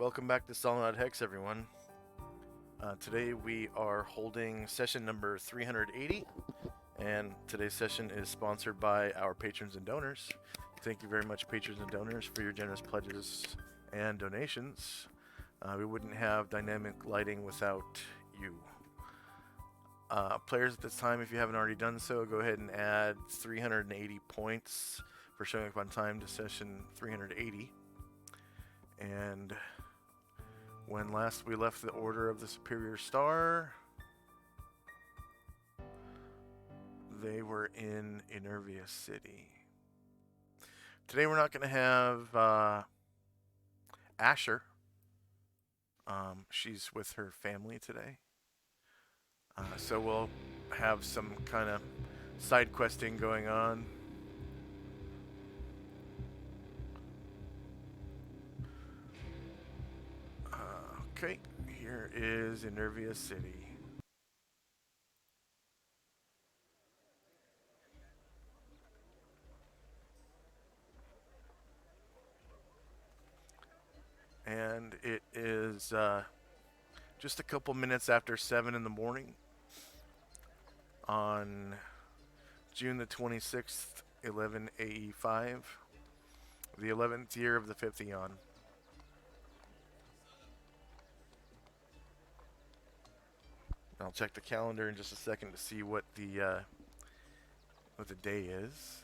Welcome back to Solynod Hex, everyone. Today we are holding session number 380, and today's session is sponsored by our patrons and donors. Thank you very much, patrons and donors, for your generous pledges and donations. We wouldn't have dynamic lighting without you. Players at this time, if you haven't already done so, go ahead and add 380 points for showing up on time to session 380. And when last we left the Order of the Superior Star, they were in Enervia City. Today we're not going to have Asher. She's with her family today. So we'll have some kind of side questing going on. Okay, here is Enervia City. And it is just a couple minutes after 7 in the morning on June the 26th, 11 AE5, the 11th year of the 5th Eon. I'll check the calendar in just a second to see what the day is.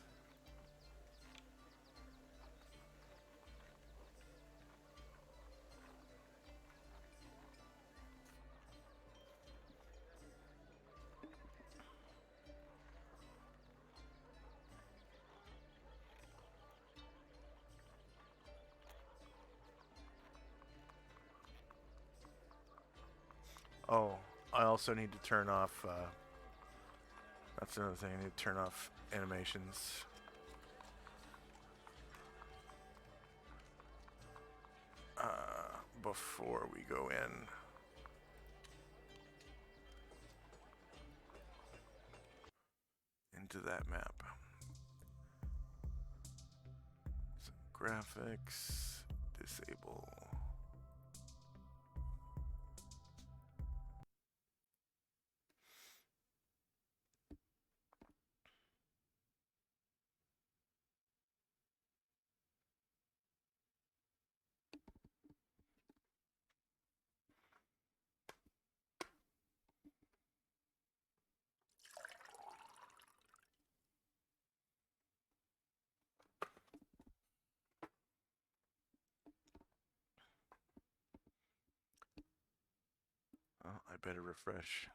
Oh, I also need to turn off, that's another thing, I need to turn off animations. Before we go in. Into that map. So graphics, disable. Oh, I better refresh.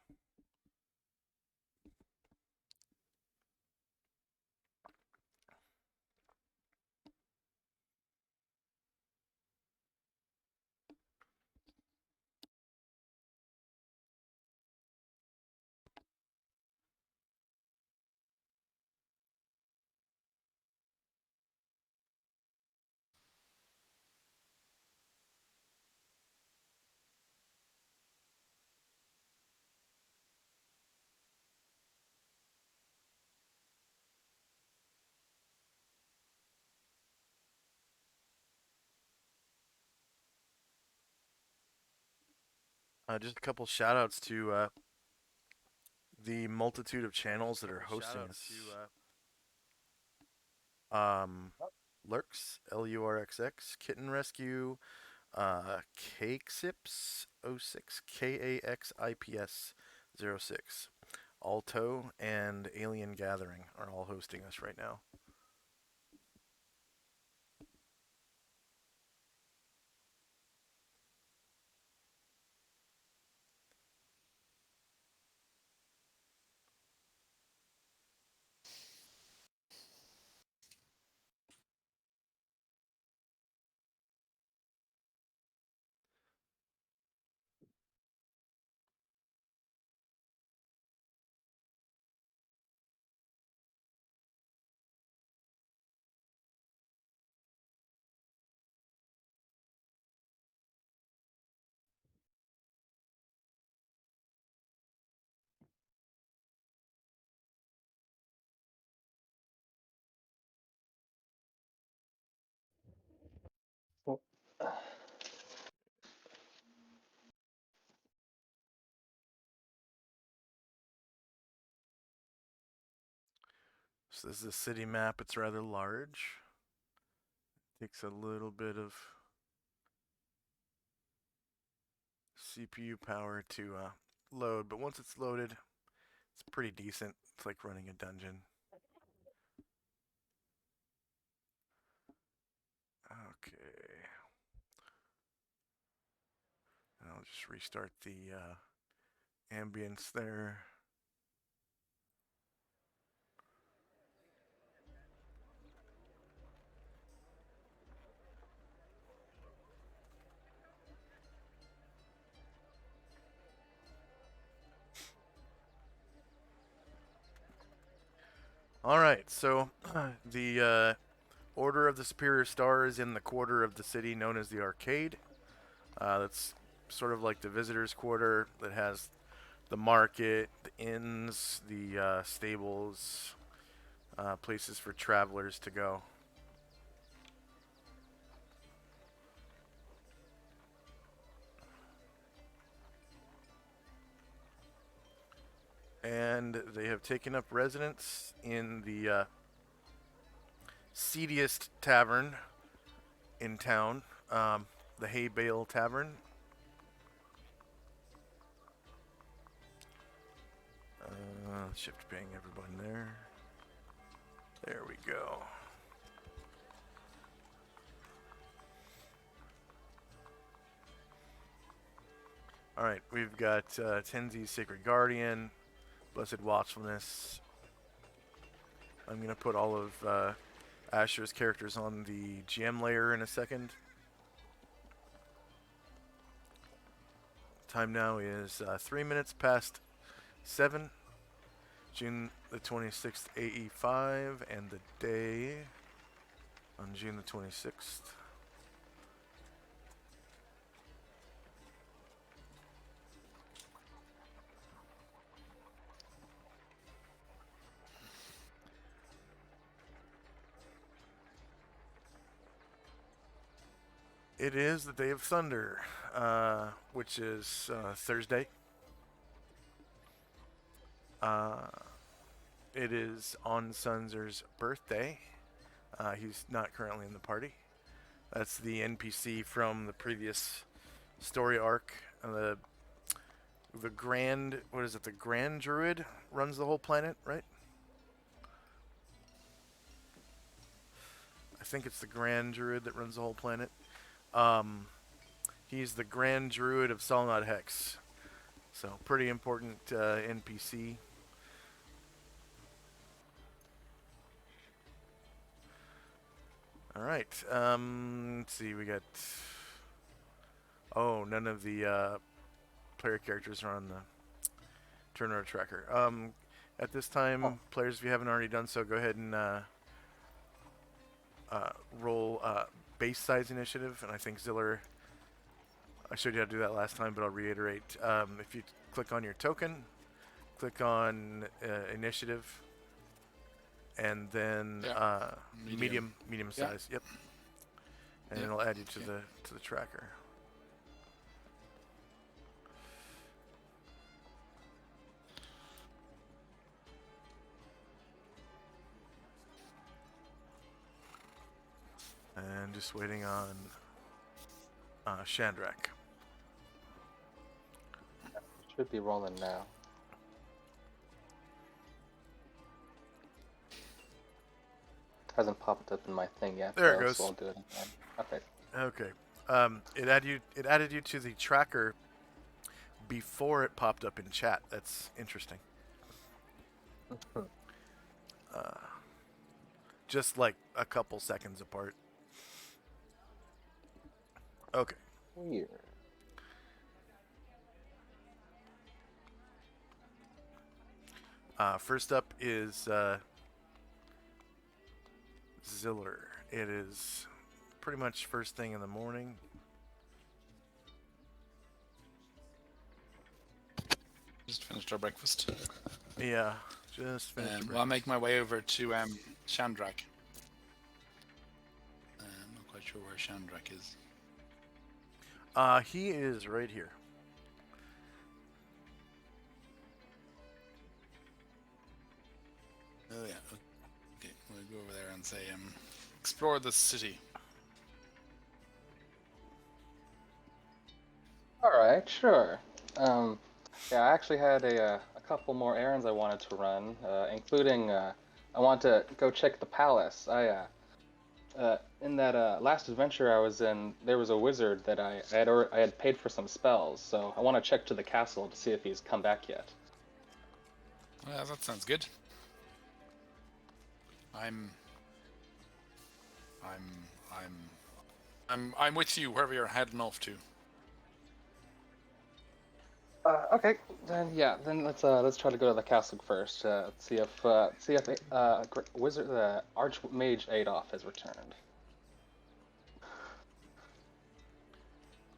Just a couple shout outs to the multitude of channels that are hosting us. Lurks, Lurxx, Kitten Rescue, Cakesips06, KAXIPS06, Alto, and Alien Gathering are all hosting us right now. So this is a city map. It's rather large. Takes a little bit of CPU power to load, but once it's loaded, it's pretty decent. It's like running a dungeon. Okay. And I'll just restart the ambience there. All right, so the Order of the Superior Star is in the quarter of the city known as the Arcade. That's sort of like the visitors' quarter that has the market, the inns, the stables, places for travelers to go. And they have taken up residence in the seediest tavern in town, the Hay Bale Tavern. Shift ping everyone there. There we go. All right, we've got Tenzi's Sacred Guardian, Blessed Watchfulness. I'm going to put all of Asher's characters on the GM layer in a second. Time now is 3 minutes past 7, June the 26th, AE5, and the day on June the 26th. It is the Day of Thunder, which is Thursday. It is On Sunzer's birthday. He's not currently in the party. That's the NPC from the previous story arc. The Grand, what is it? The Grand Druid runs the whole planet, right? I think it's the Grand Druid that runs the whole planet. He's the Grand Druid of Solynod Hex. So, pretty important NPC. Alright, let's see, we got... Oh, none of the player characters are on the turnover tracker. At this time, players, if you haven't already done so, go ahead and roll base size initiative, and I think Ziller, I showed you how to do that last time, but I'll reiterate. If you click on your token, click on initiative, and then medium size. Yep. And it'll add you to the tracker. And just waiting on Shandrak. Should be rolling now. Hasn't popped up in my thing yet. There it goes. So I'll do it again. Okay. Okay. It added you to the tracker before it popped up in chat. That's interesting. Just like a couple seconds apart. Okay. Weird. First up is Ziller. It is pretty much first thing in the morning. Just finished our breakfast. Yeah, just finished. Well, I'll make my way over to Shandrak. I'm not quite sure where Shandrak is. He is right here. Oh yeah. and say, explore the city. All right, sure. Yeah, I actually had a couple more errands I wanted to run, including I want to go check the palace. In that last adventure I was in, there was a wizard that I had paid for some spells, so I want to check to the castle to see if he's come back yet. Yeah, that sounds good. I'm with you wherever you're heading off to. Okay, then let's try to go to the castle first. See if wizard the Archmage Adolf has returned.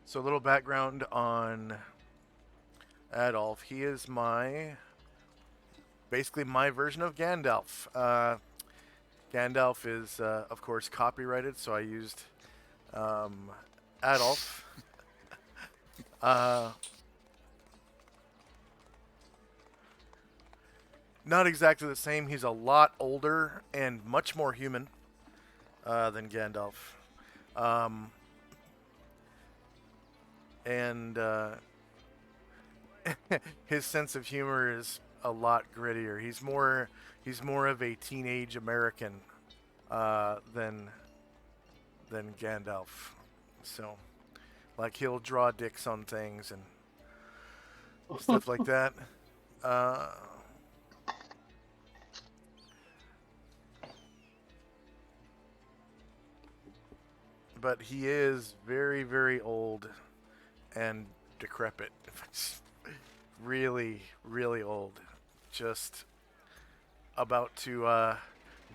So a little background on Adolf. He is basically my version of Gandalf. Gandalf is, of course, copyrighted, so I used Adolf. Not exactly the same. He's a lot older and much more human than Gandalf. And his sense of humor is a lot grittier. He's more of a teenage American than Gandalf. So, like, he'll draw dicks on things and stuff like that. But he is very, very old and decrepit. Really, really old. Just about to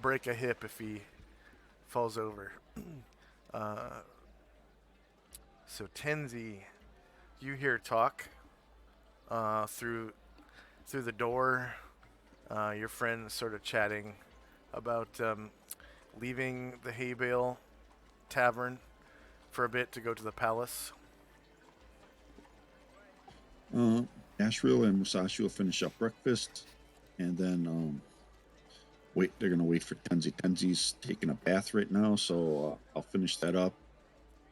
break a hip if he falls over. So Tenzi, you hear talk through the door. Your friends sort of chatting about leaving the hay bale tavern for a bit to go to the palace. Ashriel and Musashi will finish up breakfast, and then wait. They're gonna wait for Tenzi. Tenzi's taking a bath right now, so I'll finish that up,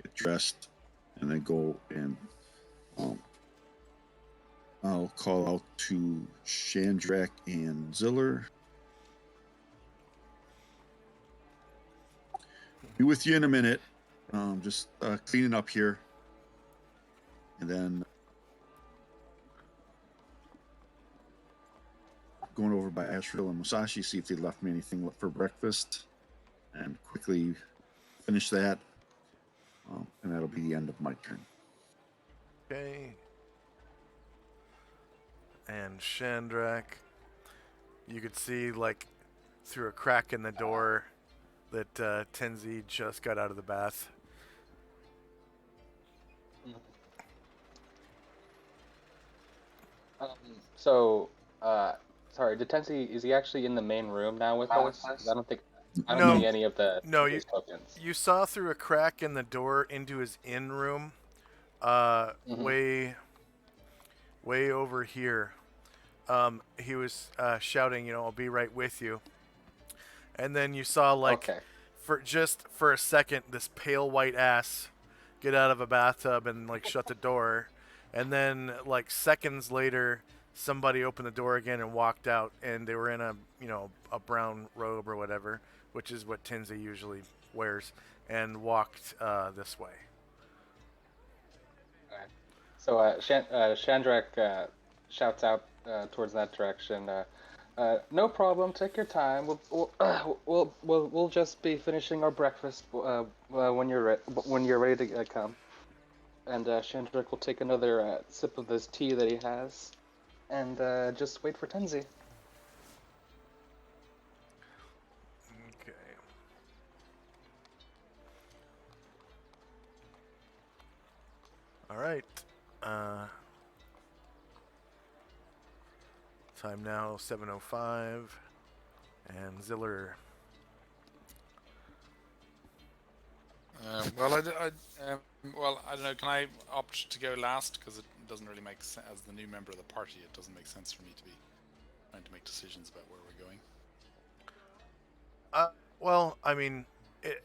get dressed, and then go and I'll call out to Shandrak and Ziller. Be with you in a minute. Just cleaning up here, and then going over by Ashriel and Musashi, see if they left me anything for breakfast, and quickly finish that, and that'll be the end of my turn. Okay. And Shandrak, you could see, like, through a crack in the door that Tenzi just got out of the bath. Sorry, Tenzi, is he actually in the main room now with us? 'Cause I don't No. see any of the No, tokens. you saw through a crack in the door into his inn room, way over here. He was shouting, I'll be right with you. And then you saw, like, Okay. for a second, this pale white ass get out of a bathtub and, like, shut the door. And then, like, seconds later, somebody opened the door again and walked out, and they were in a brown robe or whatever, which is what Tenzi usually wears, and walked this way. All right. So Shandrak shouts out towards that direction. No problem. Take your time. We'll just be finishing our breakfast when you're ready to come. And Shandrak will take another sip of this tea that he has, and just wait for Tenzi. Okay. All right. Time now 7:05, and Ziller. Well, I don't know. Can I opt to go last? Because it doesn't really make sense as the new member of the party. It doesn't make sense for me to be trying to make decisions about where we're going. Well, I mean,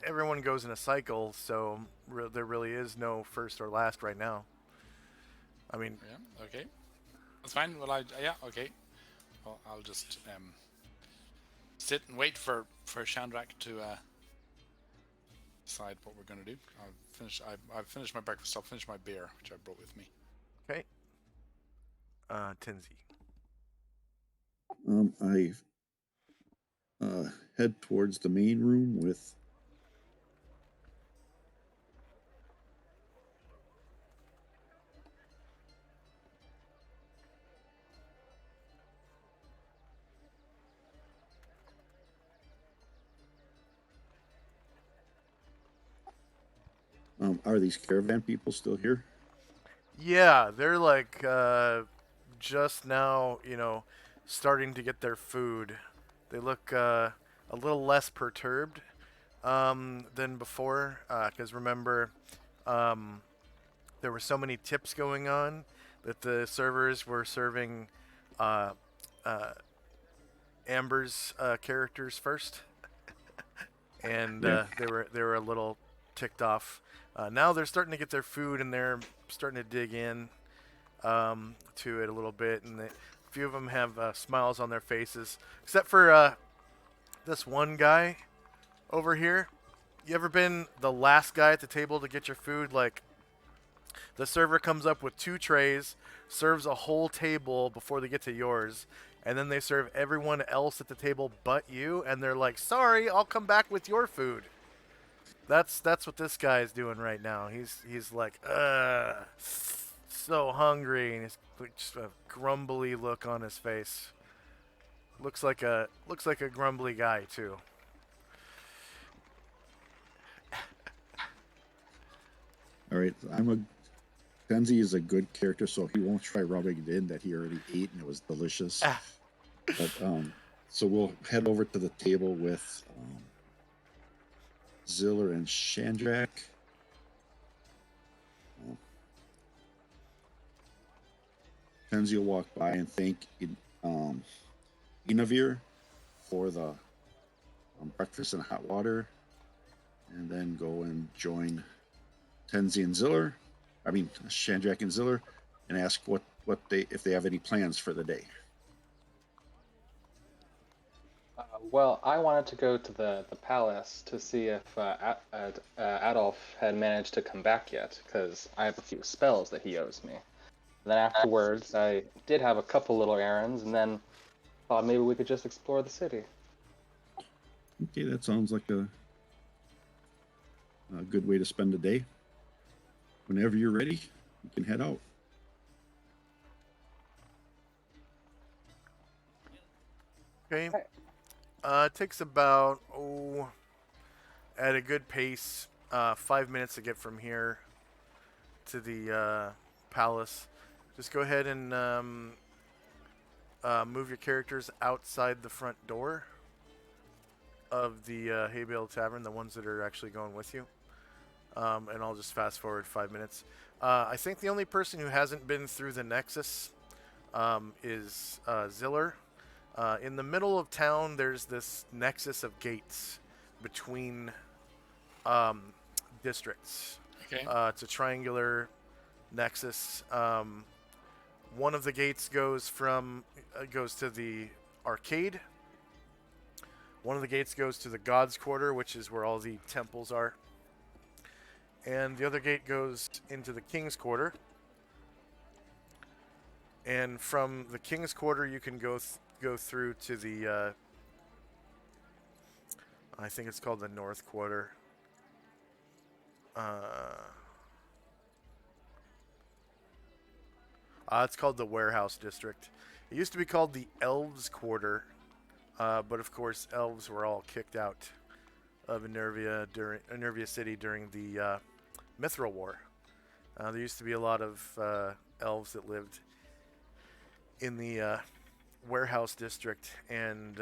everyone goes in a cycle, so there really is no first or last right now. I mean, Yeah. Okay. That's fine. Well, yeah. Okay. Well, I'll just sit and wait for Shandrak to decide what we're going to do. I've finished my breakfast. I'll finish my beer, which I brought with me. okay. Tenzi. I head towards the main room with. Are these caravan people still here? Yeah, they're like just now, starting to get their food. They look a little less perturbed than before, because remember, um, there were so many tips going on that the servers were serving uh, uh, Amber's characters first, and Yeah. they were a little ticked off. Now they're starting to get their food, and they're starting to dig in to it a little bit, and a few of them have smiles on their faces, except for this one guy over here. You ever been the last guy at the table to get your food? Like, the server comes up with 2 trays, serves a whole table before they get to yours, and then they serve everyone else at the table but you, and they're like, "Sorry, I'll come back with your food." That's what this guy is doing right now. He's like, so hungry, and he's just a grumbly look on his face. Looks like a grumbly guy too. All right. Kenzie is a good character, so he won't try rubbing it in that he already ate and it was delicious. But so we'll head over to the table with Ziller and Shandrak. Kenzie will walk by and thank Inavir for the breakfast and hot water, and then go and join Tenzi and Ziller. I mean Shandrak and Ziller, and ask if they have any plans for the day. Well, I wanted to go to the palace to see if Adolf had managed to come back yet, because I have a few spells that he owes me. And then afterwards, I did have a couple little errands, and then thought maybe we could just explore the city. Okay, that sounds like a good way to spend the day. Whenever you're ready, you can head out. Okay. It takes about at a good pace, 5 minutes to get from here to the palace. Just go ahead and move your characters outside the front door of the Haybale Tavern, the ones that are actually going with you. And I'll just fast forward 5 minutes. I think the only person who hasn't been through the Nexus is Ziller. In the middle of town, there's this nexus of gates between districts. Okay. It's a triangular nexus. One of the gates goes to the arcade. One of the gates goes to the God's Quarter, which is where all the temples are. And the other gate goes into the King's Quarter. And from the King's Quarter, you can go through to the I think it's called the North Quarter. It's called the Warehouse District. It used to be called the Elves Quarter, but of course, elves were all kicked out of Enervia City during the Mithril War. There used to be a lot of elves that lived in the Warehouse District and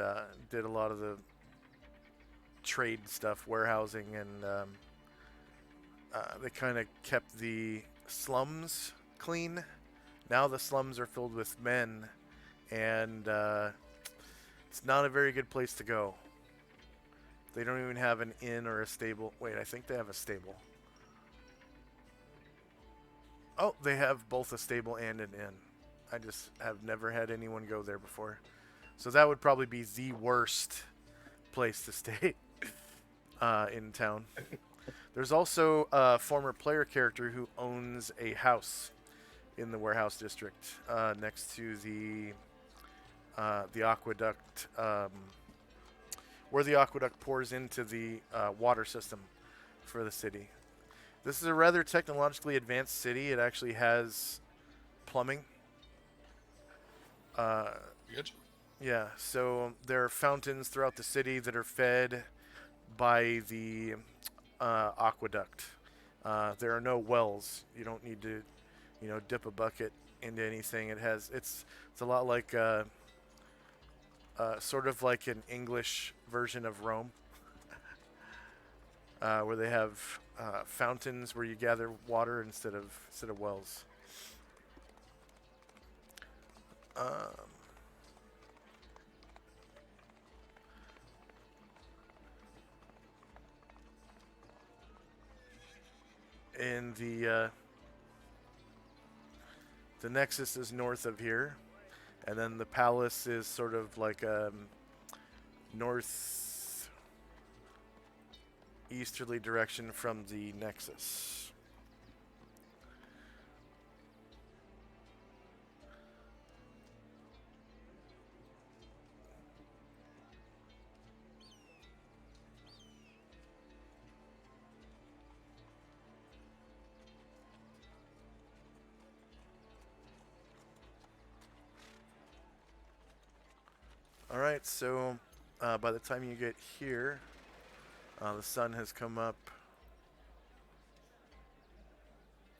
did a lot of the trade stuff, warehousing, and they kind of kept the slums clean. Now the slums are filled with men, and it's not a very good place to go. They don't even have an inn or a stable. Wait, I think they have a stable. Oh, they have both a stable and an inn. I just have never had anyone go there before. So that would probably be the worst place to stay in town. There's also a former player character who owns a house in the warehouse district next to the aqueduct, where the aqueduct pours into the water system for the city. This is a rather technologically advanced city. It actually has plumbing. Good. Yeah, so there are fountains throughout the city that are fed by the aqueduct. There are no wells. You don't need to, dip a bucket into anything. It's a lot like sort of like an English version of Rome, where they have fountains where you gather water instead of wells. And the Nexus is north of here, and then the palace is sort of like north easterly direction from the Nexus. Alright, so by the time you get here, the sun has come up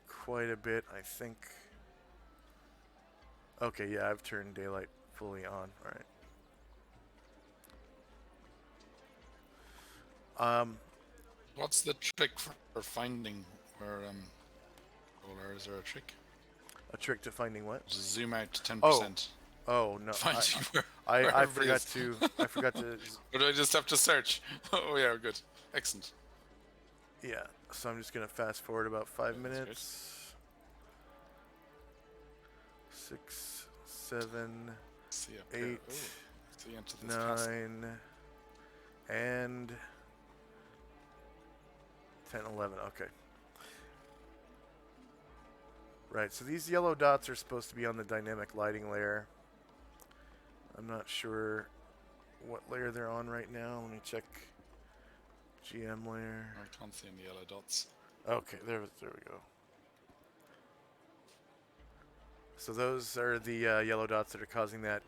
quite a bit, I think. Okay, yeah, I've turned daylight fully on. Alright. What's the trick for finding where Or is there a trick? A trick to finding what? Just zoom out to 10%. Oh no! Finding where I everybody forgot is. to. I forgot to. Or do I just have to search? Oh yeah, good. Excellent. Yeah. So I'm just gonna fast forward about 5 That's good. minutes. 6, 7, See up 8, here. Ooh, see into this castle. 9, and 10, 11. Okay. Right. So these yellow dots are supposed to be on the dynamic lighting layer. I'm not sure what layer they're on right now. Let me check GM layer. I can't see any yellow dots. Okay, there we go. So those are the yellow dots that are causing that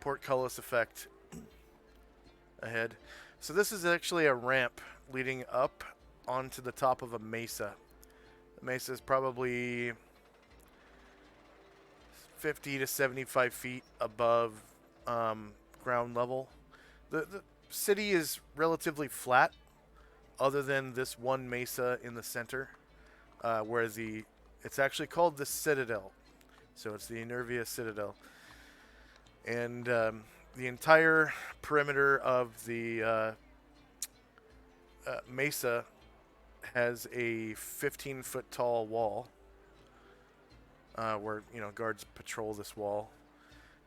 portcullis effect ahead. So this is actually a ramp leading up onto the top of a mesa. The mesa is probably 50 to 75 feet above ground level. The city is relatively flat, other than this one mesa in the center, where it's actually called the Citadel. So it's the Enervia Citadel. And the entire perimeter of the mesa has a 15-foot tall wall where guards patrol this wall,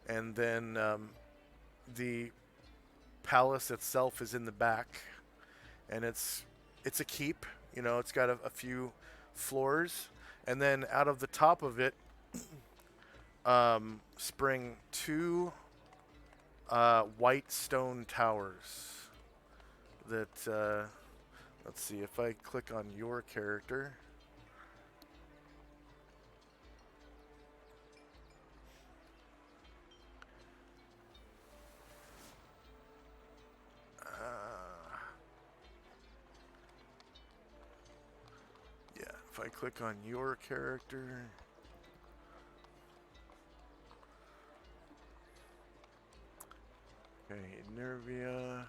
and then the palace itself is in the back, and it's a keep. It's got a few floors, and then out of the top of it spring two white stone towers that let's see if I click on your character. Yeah, if I click on your character. Okay, Enervia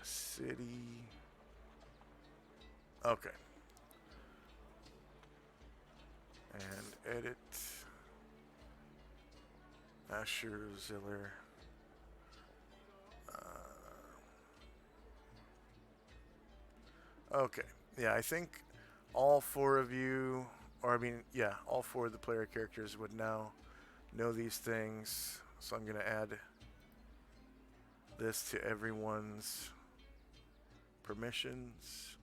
City. Okay. And edit. Asher Ziller. Okay. Yeah, I think all four of you, or I mean, yeah, all four of the player characters would now know these things. So I'm going to add this to everyone's permissions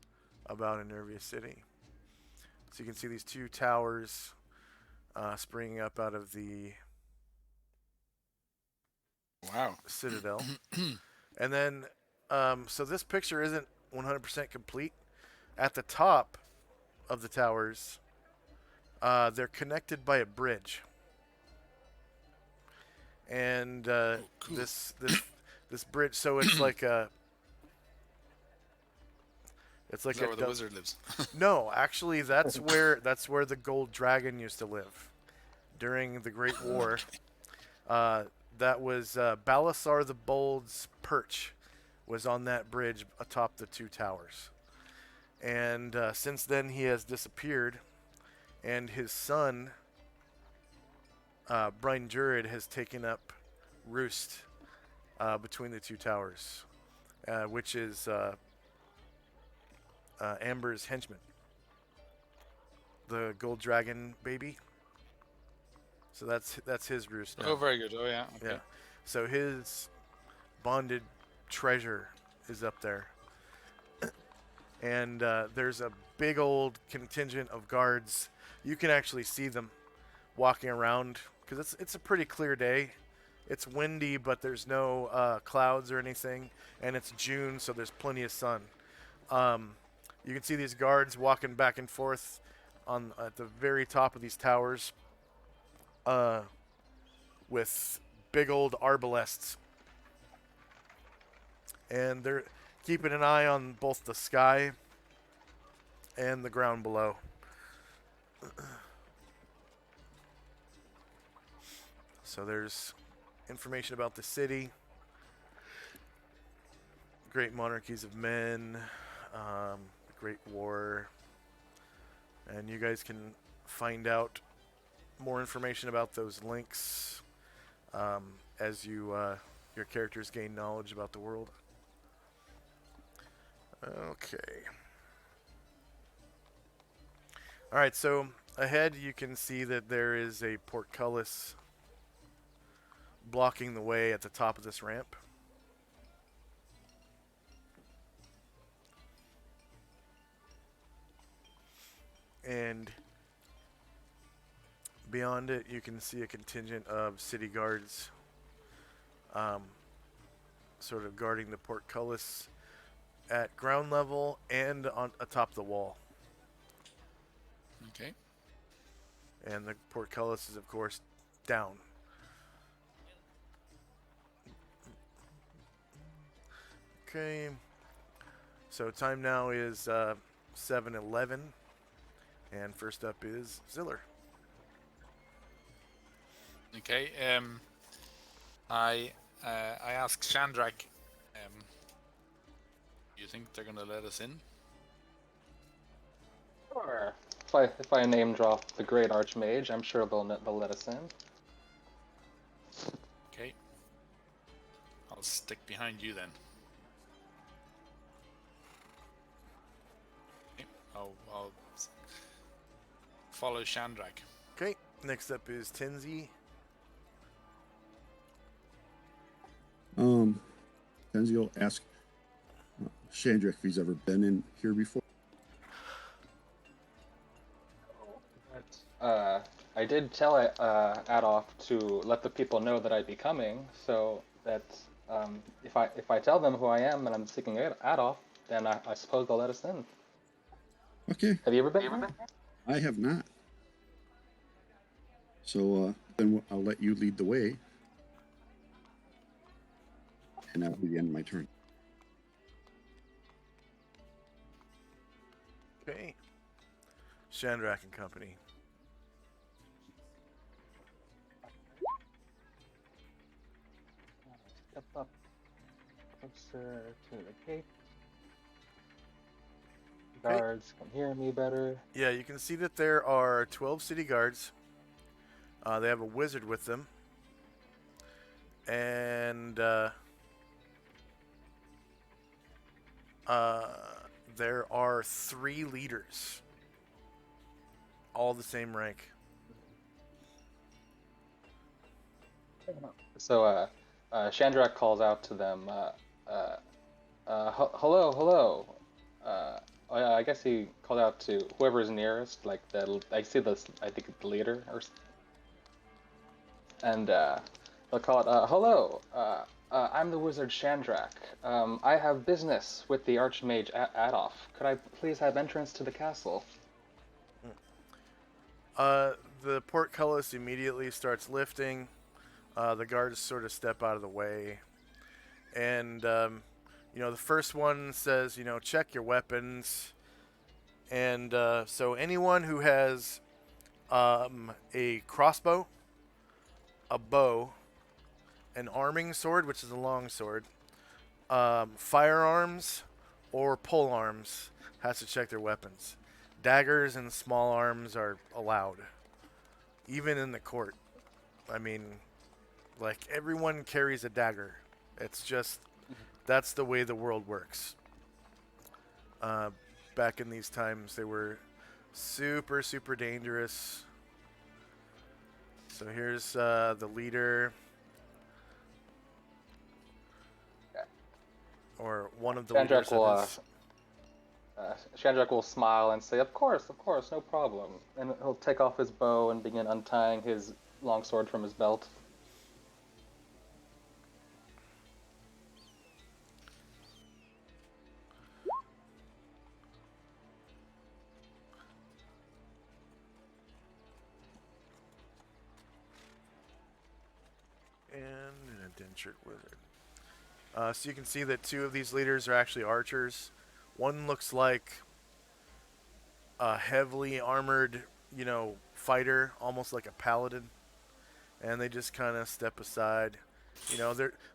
about Enervia City. So you can see these two towers springing up out of the Wow. citadel. And then, so this picture isn't 100% complete. At the top of the towers, they're connected by a bridge. And Cool. this bridge, so it's like a Is that where the wizard lives? No, actually, that's where the gold dragon used to live during the Great War. That was Balasar the Bold's perch was on that bridge atop the two towers. And since then, he has disappeared, and his son, Brian Jurid, has taken up roost between the two towers, which is Amber's henchman, the gold dragon baby. So that's his roost now. Oh, very good. Oh, yeah. Okay. Yeah. So his bonded treasure is up there. And there's a big old contingent of guards. You can actually see them walking around because it's a pretty clear day. It's windy, but there's no clouds or anything, and it's June, so there's plenty of sun. You can see these guards walking back and forth at the very top of these towers with big old arbalests. And they're keeping an eye on both the sky and the ground below. So there's information about the city, great monarchies of men, the Great War, and you guys can find out more information about those links as your characters gain knowledge about the world. Okay. All right, so ahead you can see that there is a portcullis blocking the way at the top of this ramp. And beyond it, you can see a contingent of city guards sort of guarding the portcullis at ground level and on atop the wall. Okay. And the portcullis is, of course, down. Okay. So time now is 7:11, and first up is Ziller. Okay. I asked Shandrak, you think they're gonna let us in? Sure. If I name drop the Great Archmage, I'm sure they'll let us in. Okay. I'll stick behind you then. Okay. I'll follow Shandrak. Okay. Next up is Tenzi. Kenzie will ask Chandra if he's ever been in here before. I did tell Adolf to let the people know that I'd be coming, so that if I tell them who I am and I'm seeking Adolf, then I suppose they'll let us in. Okay. Have you ever been? I have not. So then I'll let you lead the way. And that'll be the end of my turn. Okay. Shandrak and Company. Step up closer to the gate. Guards can hear me better. Yeah, you can see that there are 12 city guards. They have a wizard with them. And there are 3 leaders, all the same rank. So Shandrak calls out to them. Hello, hello. I guess he called out to whoever's nearest, like I see the, I think the leader, and they'll call it, hello. I'm the wizard Shandrak. I have business with the Archmage Adolf. Could I please have entrance to the castle? The portcullis immediately starts lifting. The guards sort of step out of the way. And, the first one says, check your weapons. And so anyone who has a crossbow, a bow, an arming sword, which is a long sword, firearms, or pole arms has to check their weapons. Daggers and small arms are allowed, even in the court. I mean, like, everyone carries a dagger. It's just, that's the way the world works. Back in these times, they were super, super dangerous. So here's the leader. Or one of the leaders. Shandrak will smile and say, of course, no problem. And he'll take off his bow and begin untying his longsword from his belt. And an indentured wizard. So you can see that 2 of these leaders are actually archers. One looks like a heavily armored, fighter, almost like a paladin. And they just kind of step aside.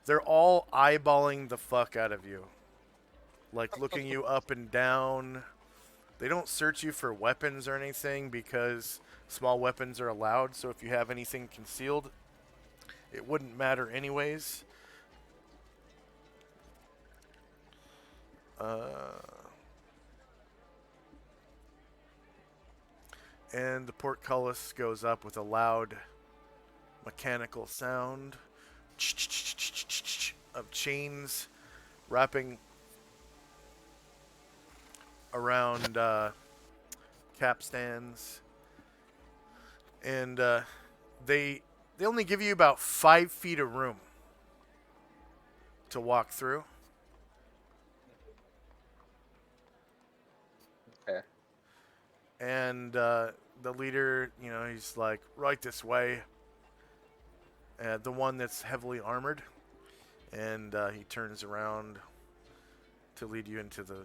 They're all eyeballing the fuck out of you. Like, looking you up and down. They don't search you for weapons or anything because small weapons are allowed. So if you have anything concealed, it wouldn't matter anyways. And the portcullis goes up with a loud mechanical sound of chains wrapping around capstans. And they only give you about 5 feet of room to walk through. Okay. And the leader, he's like, right this way. The one that's heavily armored. And he turns around to lead you into the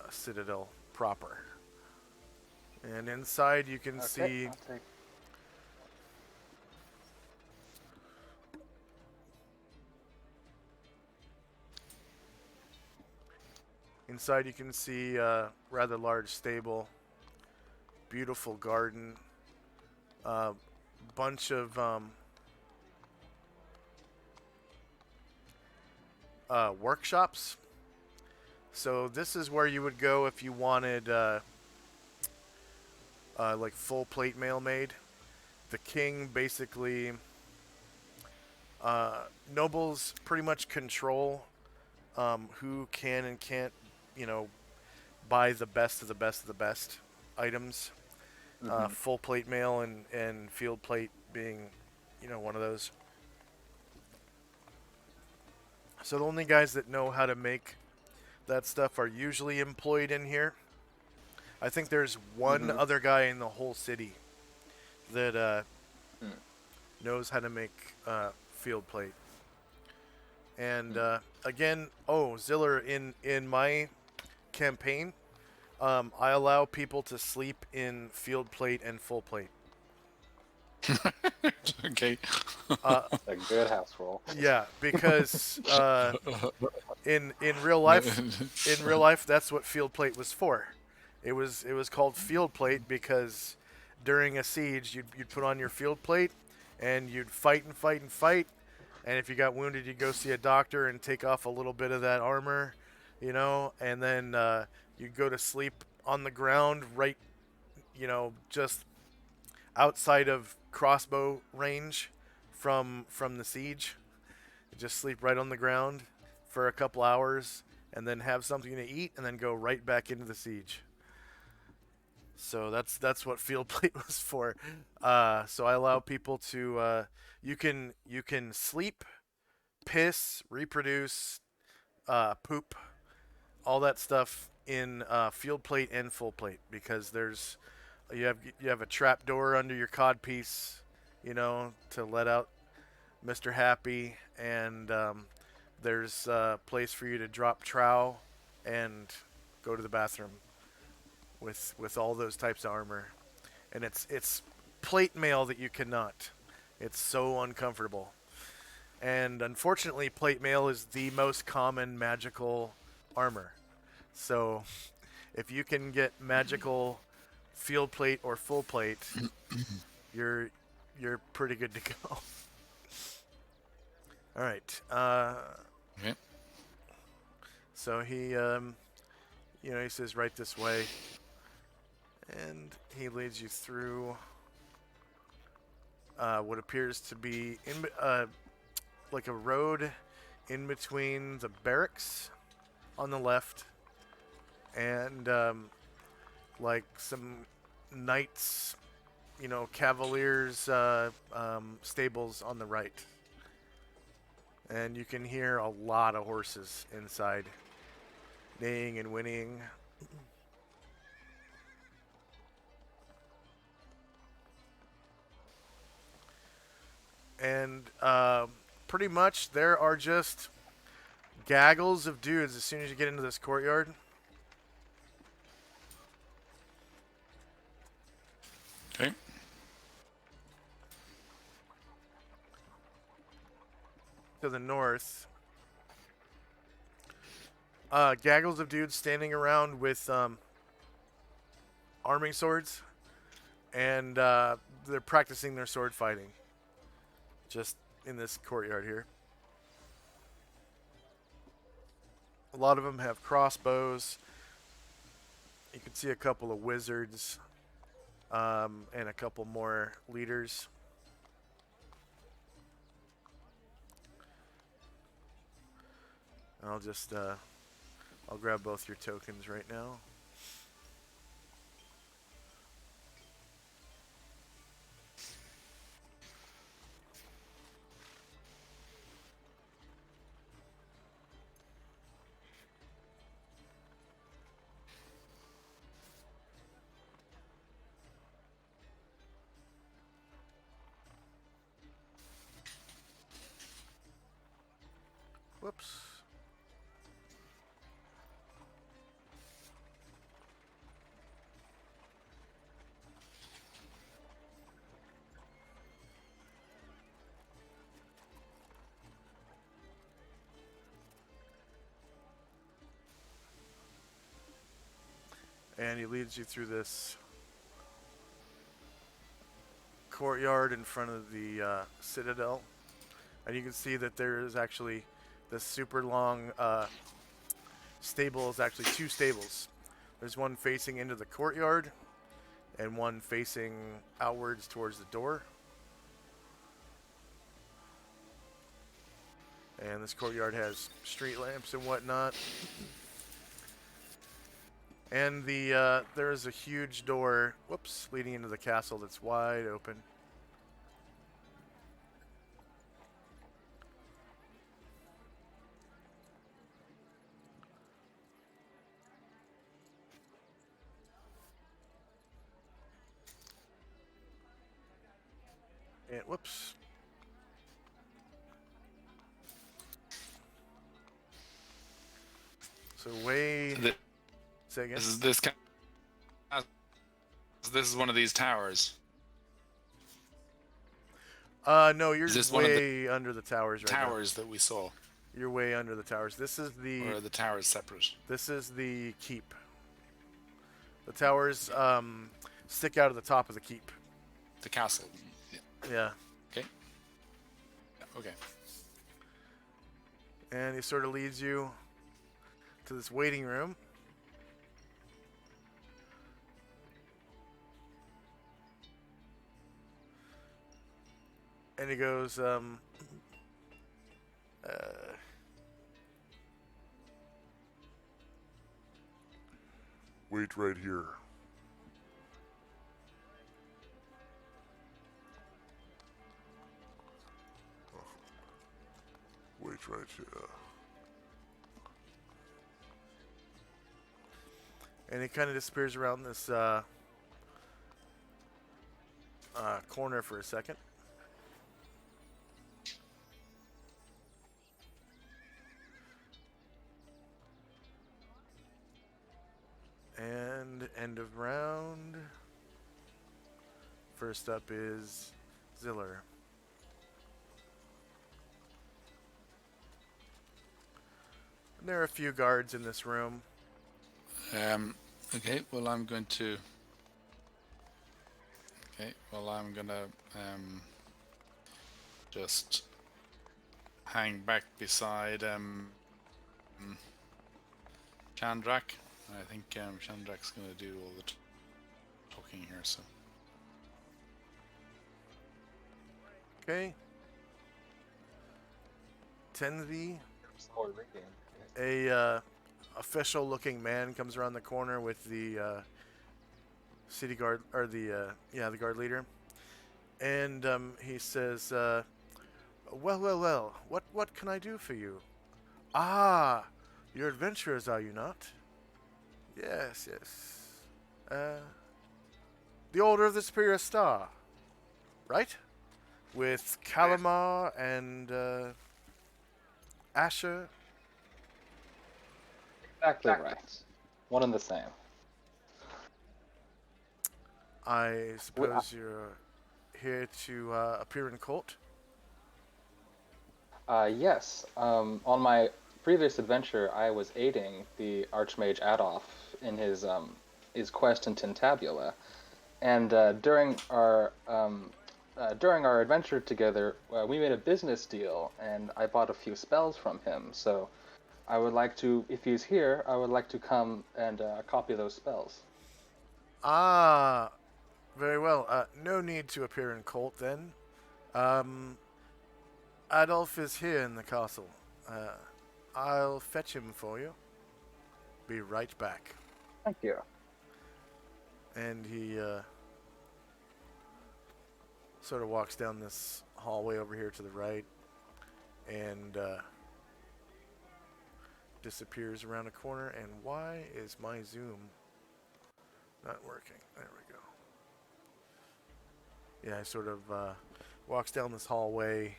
citadel proper. And inside you can see... Inside you can see a rather large stable, beautiful garden, bunch of workshops. So this is where you would go if you wanted like full plate mail made. The king basically, nobles pretty much control who can and can't buy the best of the best of the best items. Full plate mail and field plate being, one of those. So the only guys that know how to make that stuff are usually employed in here. I think there's one other guy in the whole city that knows how to make field plate. And again, Ziller, in my campaign, I allow people to sleep in field plate and full plate. Okay. A good house rule. Yeah, because in real life, that's what field plate was for. It was called field plate because during a siege, you'd put on your field plate and you'd fight and fight and fight. And if you got wounded, you'd go see a doctor and take off a little bit of that armor you know, and then you go to sleep on the ground right, you know, just outside of crossbow range from the siege. Just sleep right on the ground for a couple hours and then have something to eat and then go right back into the siege. So that's what field plate was for. So I allow people to you can sleep, piss, reproduce, poop, all that stuff in field plate and full plate because you have a trap door under your cod piece, you know, to let out Mr. Happy, and there's a place for you to drop trow and go to the bathroom with all those types of armor, and it's plate mail that you cannot. It's so uncomfortable, and unfortunately, plate mail is the most common magical armor. So, if you can get magical field plate or full plate, you're you're pretty good to go. All right. Okay. So he, he says right this way, and he leads you through what appears to be like a road in between the barracks on the left and like some knights, cavaliers stables on the right. And you can hear a lot of horses inside, neighing and whinnying. And pretty much there are just gaggles of dudes as soon as you get into this courtyard. Okay. To the north, gaggles of dudes standing around with arming swords, and they're practicing their sword fighting just in this courtyard here. A lot of them have crossbows. You can see a couple of wizards and a couple more leaders. I'll just I'll grab both your tokens right now. Whoops. And he leads you through this courtyard in front of the citadel. And you can see that there is actually this super long stable is actually two stables. There's one facing into the courtyard and one facing outwards towards the door. And this courtyard has street lamps and whatnot. And there is a huge door, leading into the castle that's wide open. And whoops. So way. Say again. This is one of these towers. No, you're Is this way under the towers right now. Towers that we saw. You're way under the towers. This is Or are the towers separate? This is the keep. The towers stick out of the top of the keep. The castle. Yeah. Okay. Okay. And he sort of leads you to this waiting room. And he goes, wait right here. Wait right here. And he kind of disappears around this corner for a second. And end of round. First up is Ziller. And there are a few guards in this room. Okay, well I'm going to... Okay, well I'm gonna just hang back beside Chandrak. I think Chandrak's gonna do all the talking here, so... Okay. Tenzi, Some more reading. a official-looking man comes around the corner with the city guard, or the guard leader, and he says, "Well. What can I do for you? Ah, you're adventurers, are you not? Yes. The Order of the Superior Star, right? With Kalamar and Asher." Exactly right. One and the same. I suppose you're here to appear in court? Yes. On my previous adventure, I was aiding the Archmage Adolf in his quest in Tintabula, and during our adventure together, we made a business deal, and I bought a few spells from him. So, I would like to, if he's here, I would like to come and copy those spells. Ah, very well. No need to appear in court then. Adolf is here in the castle. I'll fetch him for you. Be right back. Thank you. And he sort of walks down this hallway over here to the right and disappears around a corner. And why is my Zoom not working? There we go. Yeah, he sort of walks down this hallway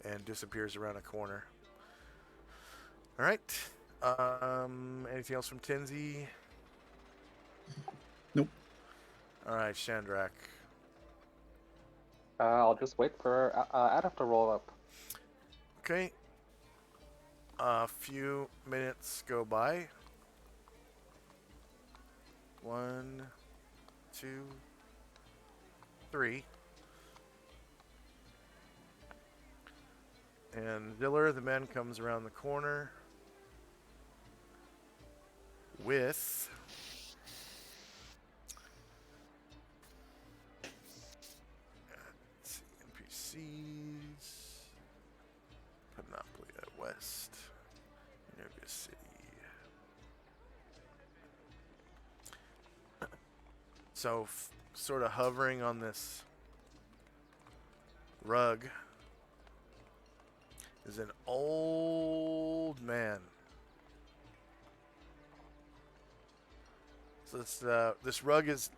and disappears around a corner. All right. Anything else from Tenzi? Nope. All right, Chandrak. I'll just wait for Adolf to roll up. Okay. A few minutes go by. 1, 2, 3. And Ziller, the man, comes around the corner with let's see, NPCs, Panoplia West, Nova City. So, sort of hovering on this rug is an old man. So this rug is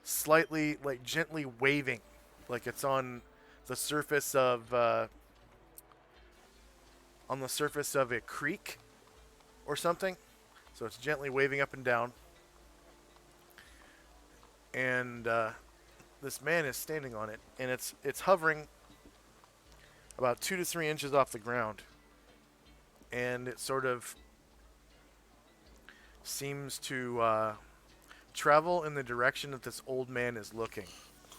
slightly, like, gently waving, like it's on the surface of a creek or something. So it's gently waving up and down. And this man is standing on it, and it's hovering about 2 to 3 inches off the ground, and it sort of seems to travel in the direction that this old man is looking.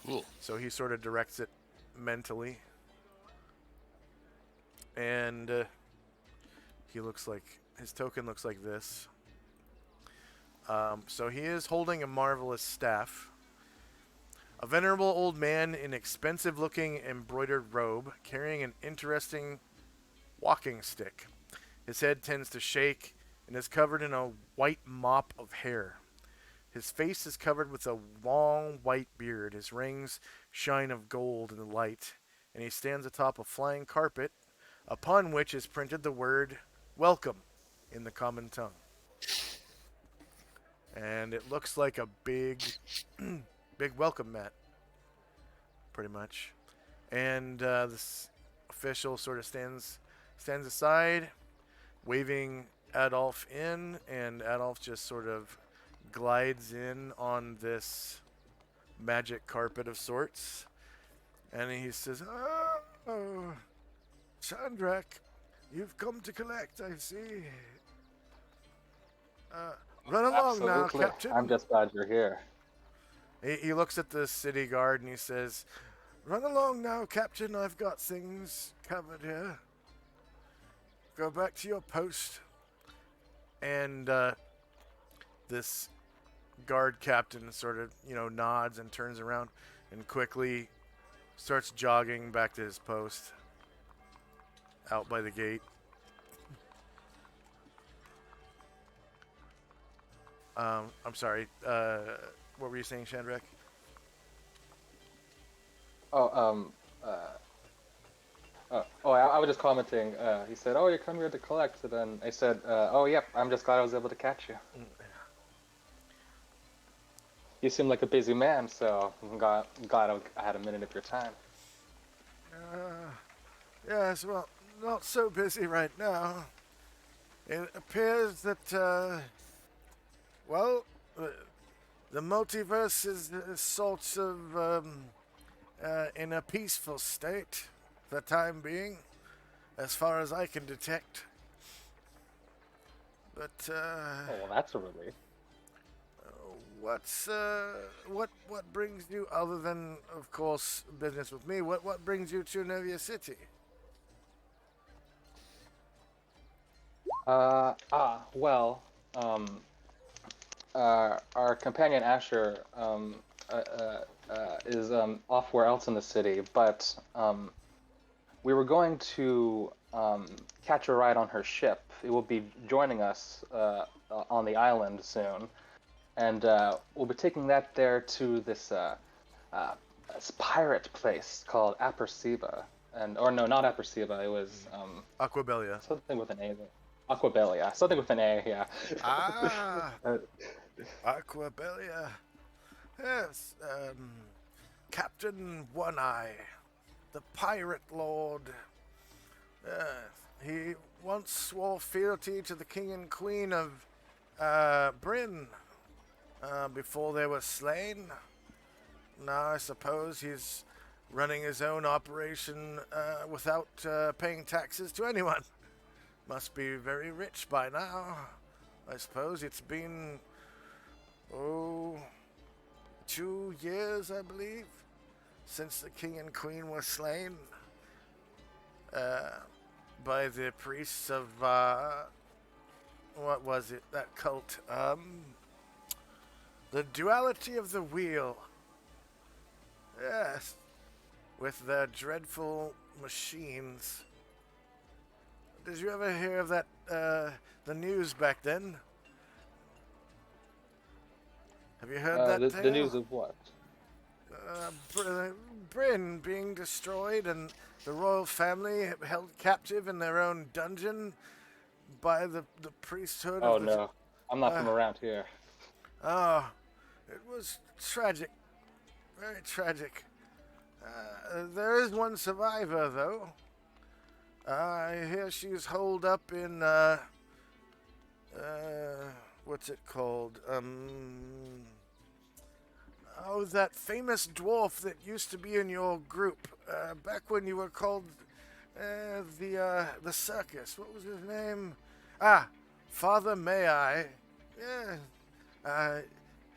Cool. So he sort of directs it mentally. and he looks like his token looks like this. So he is holding a marvelous staff. A venerable old man in expensive-looking embroidered robe, carrying an interesting walking stick. His head tends to shake and is covered in a white mop of hair. His face is covered with a long white beard. His rings shine of gold in the light, and he stands atop a flying carpet, upon which is printed the word "Welcome" in the common tongue. And it looks like a big, big welcome mat, pretty much. And this official sort of stands aside, waving Adolf in, and Adolf just sort of glides in on this magic carpet of sorts, and he says, "Oh, Chandrak, you've come to collect, I see. Run along now, Absolutely. Captain." I'm just glad you're here. He looks at the city guard and he says, "Run along now, Captain. I've got things covered here. Go back to your post." And this guard captain sort of, nods and turns around and quickly starts jogging back to his post out by the gate. I'm sorry. What were you saying, Chandrak? I was just commenting. He said, "Oh, you come here to collect." And then I said, "Oh, yep. I'm just glad I was able to catch you. You seem like a busy man, so I'm glad I had a minute of your time." Yes, well, not so busy right now. It appears that, the multiverse is sort of in a peaceful state for the time being, as far as I can detect. But, Oh, well, that's a relief. what brings you, other than, of course, business with me, what brings you to Novia City? Our companion Asher is off where else in the city, but we were going to catch a ride on her ship. It will be joining us on the island soon, and we'll be taking that there to this pirate place called Aperceba. Or no, not Aperceba. It was Aquabelia. something with an A. Aquabelia. Something with an A. Yeah. Ah, Aquabelia. Yes, Captain One Eye, the pirate lord. He once swore fealty to the king and queen of Bryn before they were slain. Now I suppose he's running his own operation without paying taxes to anyone. Must be very rich by now. I suppose it's been 2 years, I believe, since the king and queen were slain by the priests of what was it? That cult? The duality of the wheel. Yes, with their dreadful machines. Did you ever hear of that? The news back then? Have you heard that tale? The news of what? Bryn being destroyed and the royal family held captive in their own dungeon by the priesthood. Oh no, I'm not from around here. Oh, it was tragic. Very tragic. There is one survivor, though. I hear she's holed up in, what's it called? That famous dwarf that used to be in your group, back when you were called, the circus. What was his name? Father May I. Yeah.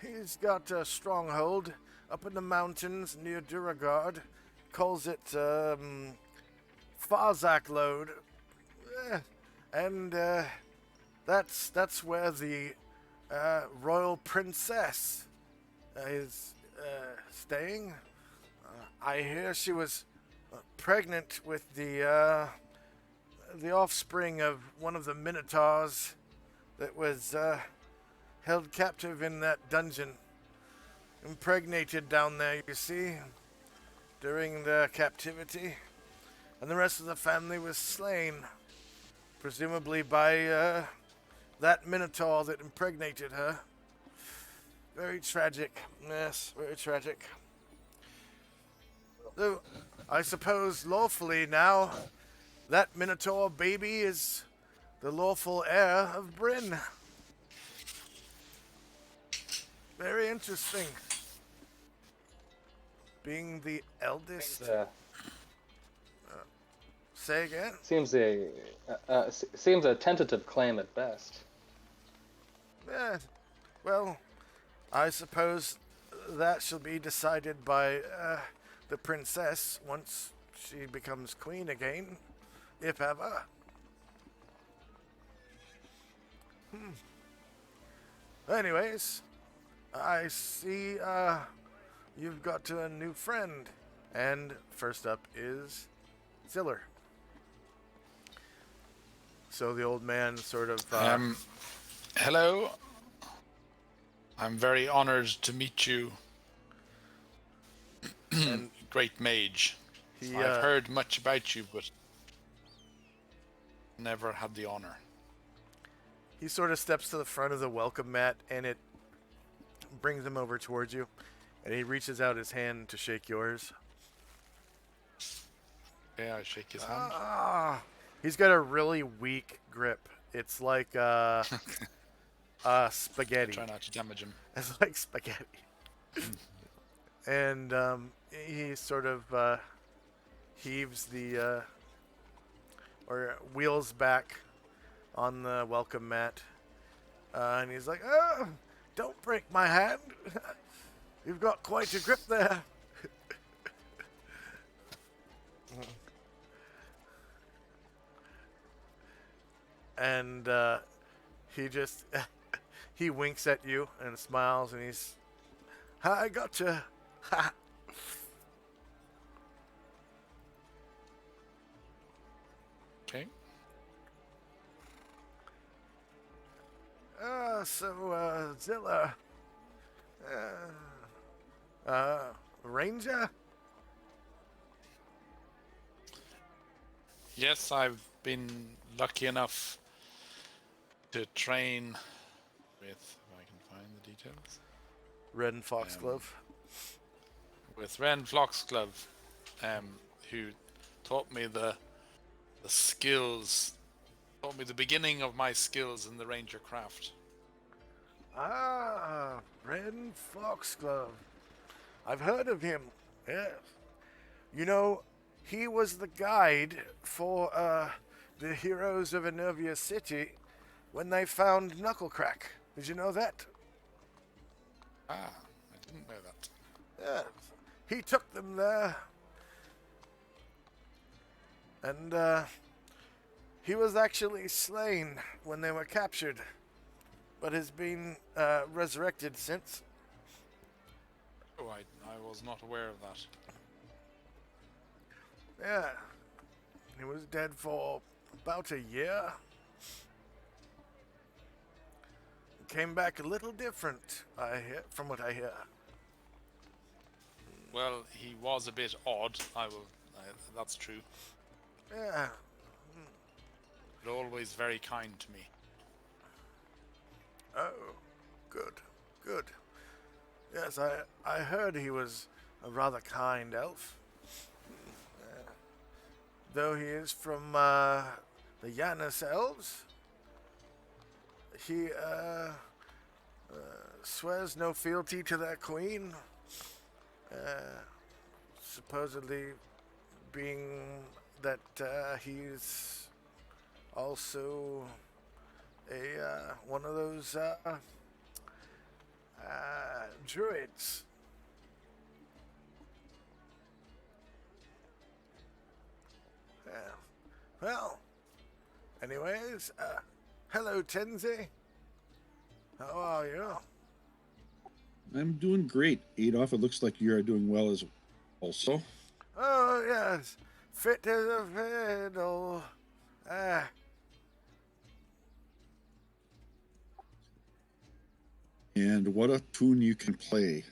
He's got a stronghold up in the mountains near Duragard. Calls it, Farzak Lode. And that's where the royal princess is staying. I hear she was pregnant with the offspring of one of the minotaurs that was held captive in that dungeon. Impregnated down there, you see, during the captivity. And the rest of the family was slain, presumably by that minotaur that impregnated her. Very tragic. Yes, very tragic. So, I suppose lawfully now, that minotaur baby is the lawful heir of Bryn. Very interesting. Being the eldest. Say again? Seems a tentative claim at best. Yeah. Well, I suppose that shall be decided by the princess once she becomes queen again, if ever. Anyways, I see you've got a new friend. And first up is Ziller. So the old man sort of... Hello. I'm very honored to meet you. and Great mage. I've heard much about you, but never had the honor. he sort of steps to the front of the welcome mat, and it brings him over towards you. And he reaches out his hand to shake yours. Yeah, I shake his hand. He's got a really weak grip. It's like spaghetti. Try not to damage him. It's like spaghetti. And he sort of heaves the or wheels back on the welcome mat, and he's like, "Oh, don't break my hand. You've got quite a grip there." And he just he winks at you and smiles, and he's, "I gotcha." Okay. So Zilla, ranger? Yes, I've been lucky enough to train with, if I can find the details, Red and Foxglove. with Ren Floxglove, who taught me the skills, taught me the beginning of my skills in the ranger craft. Red and Foxglove. I've heard of him. Yes. You know, he was the guide for the heroes of Enervia City when they found Knucklecrack. Did you know that? I didn't know that. Yes. He took them there. And he was actually slain when they were captured, but has been resurrected since. Oh, I was not aware of that. Yeah. He was dead for about a year. Came back a little different, I hear, from what I hear. Well, he was a bit odd. That's true. Yeah. But always very kind to me. Oh, good, good. Yes, I heard he was a rather kind elf. Though he is from the Janus elves, he swears no fealty to their queen. Supposedly being that he's also a one of those druids. Yeah. Well, Anyways, hello, Tenzi. How are you? I'm doing great, Adolf. It looks like you are doing well as also. Oh, yes. Fit as a fiddle. Ah, And what a tune you can play,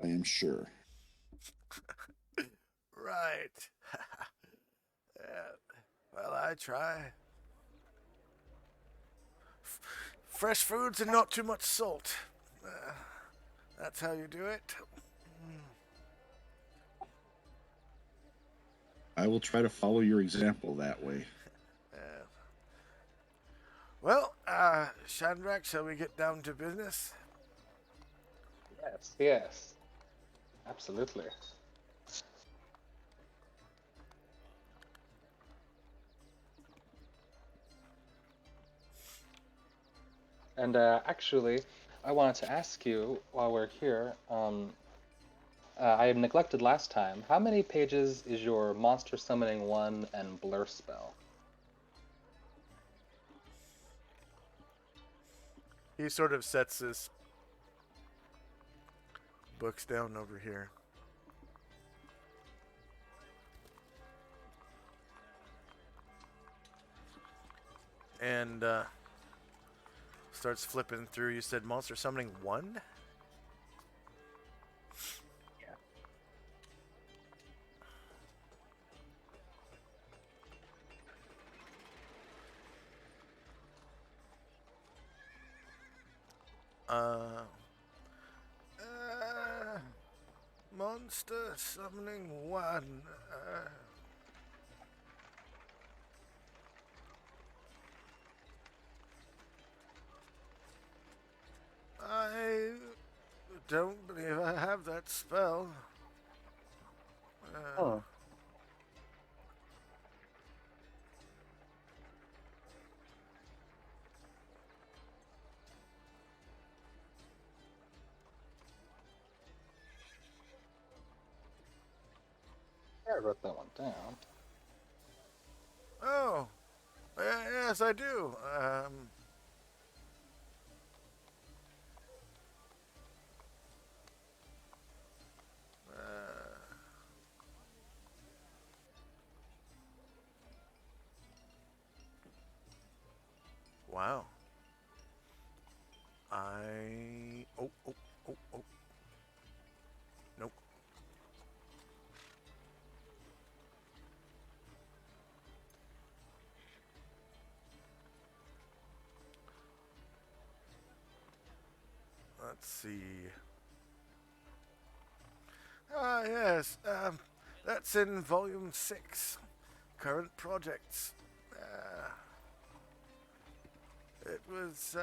I am sure. right. Yeah, well, I try. Fresh foods and not too much salt. That's how you do it. I will try to follow your example that way. Uh, well, Shandrak, shall we get down to business? Yes, yes, absolutely. And actually, I wanted to ask you while we're here. I had neglected last time. How many pages is your Monster Summoning 1 and Blur spell? He sort of sets his books down over here. And starts flipping through. You said Monster Summoning 1? Yeah. Monster Summoning 1. I don't believe I have that spell. Oh. I wrote that one down. Oh, yes, I do. Wow. Oh. Nope. Let's see. Ah, yes. That's in Volume 6. Current projects. It was,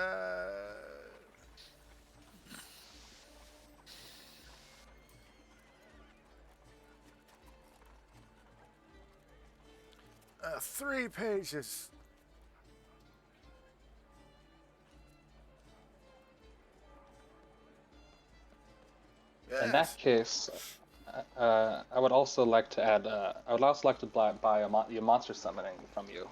3 pages. In that Yes. case, I would also like to add. I would also like to buy your Monster Summoning from you.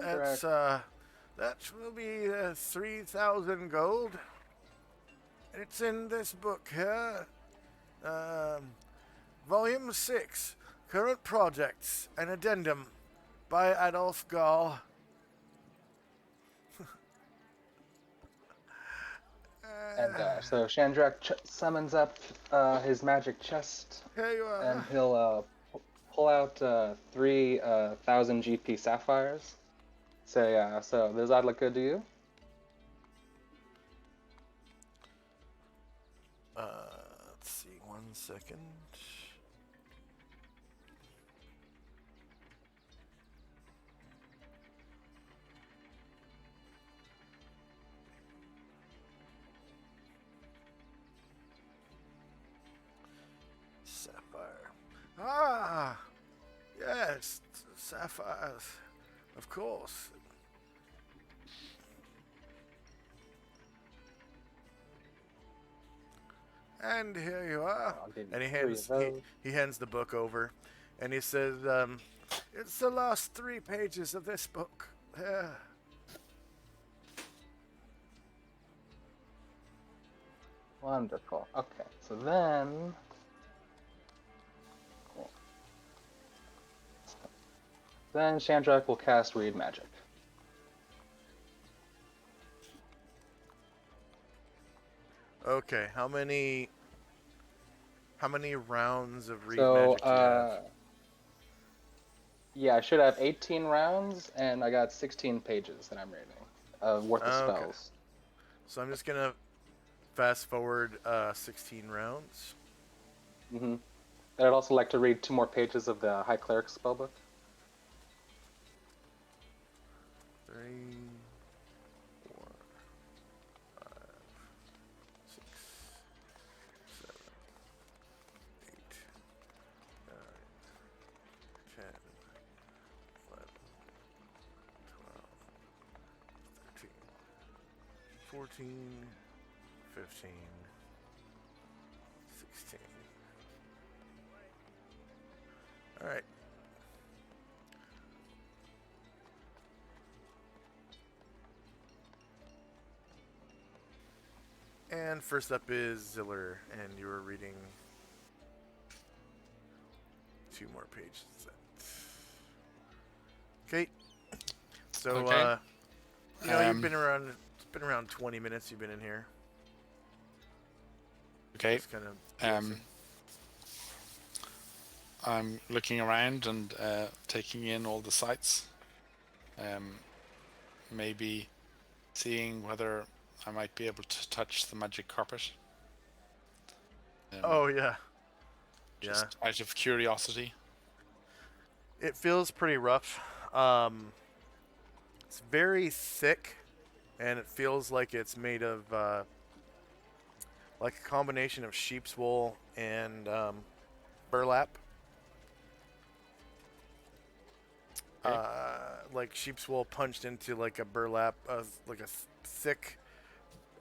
That's, that will be 3,000 gold. It's in this book here. Volume 6, Current Projects, an Addendum by Adolf Gall. And so Shandrak summons up his magic chest, Here you are. and he'll pull out 3,000 GP sapphires. So yeah, so does that look good to you? Let's see, 1 second. Sapphire. Ah, yes, sapphires. Of course. And here you are. I'll give you And he 3 hands of those. he hands the book over, and he says, "It's the last 3 pages of this book." Wonderful. Okay, so then. Cool. Then Shandrak will cast Read Magic. Okay, how many rounds of read So, magic do you have? yeah, I should have 18 rounds, and I got 16 pages that I'm reading, worth of Okay. spells. So I'm just gonna fast forward 16 rounds. Mm-hmm. I'd also like to read 2 more pages of the High Cleric spellbook. 3, 4, 5, 6, 7, 8, 9, 10, 11, 12, 13, 14, 15, 16. All right. And first up is Ziller, and you were reading 2 more pages. Okay. So, Okay. you've been around. It's been around 20 minutes. You've been in here. Okay. Just kind of. I'm looking around and taking in all the sights. Maybe seeing whether I might be able to touch the magic carpet. Oh yeah. Just out of curiosity. It feels pretty rough. It's very thick, and it feels like it's made of like a combination of sheep's wool and burlap. Okay. Like sheep's wool punched into like a burlap, like a thick,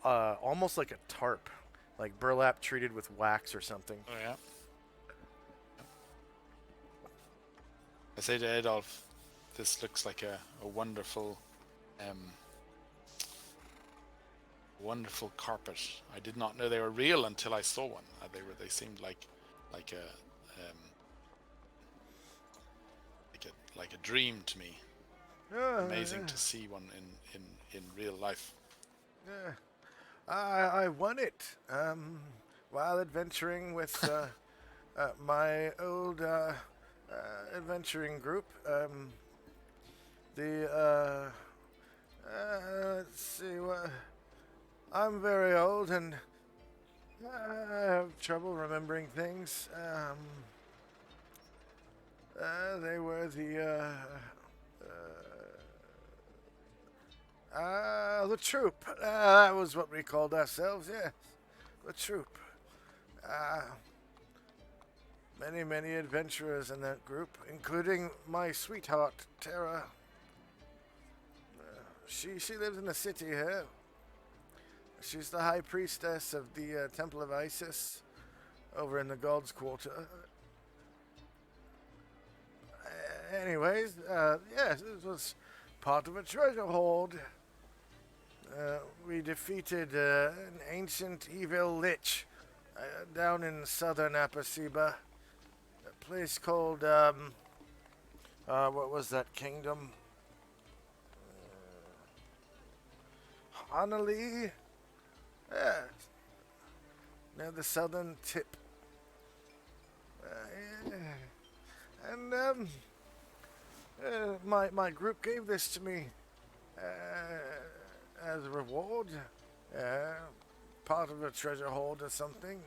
almost like a tarp, like burlap treated with wax or something. Oh yeah. I say to Adolf, this looks like a wonderful, wonderful carpet. I did not know they were real until I saw one. They seemed like a dream to me. Amazing to see one in real life. I won it while adventuring with my old adventuring group. Let's see, I'm very old and I have trouble remembering things. They were the troop. That was what we called ourselves, yes. The troop. Many adventurers in that group, including my sweetheart, Tara. She lives in the city here. She's the high priestess of the Temple of Isis over in the God's Quarter. Anyways, yes, this was part of a treasure hoard. We defeated an ancient evil lich down in southern Apasiba. A place called, what was that kingdom? Honolulu? Yeah. Near the southern tip. And, my group gave this to me as a reward. Part of a treasure hoard or something.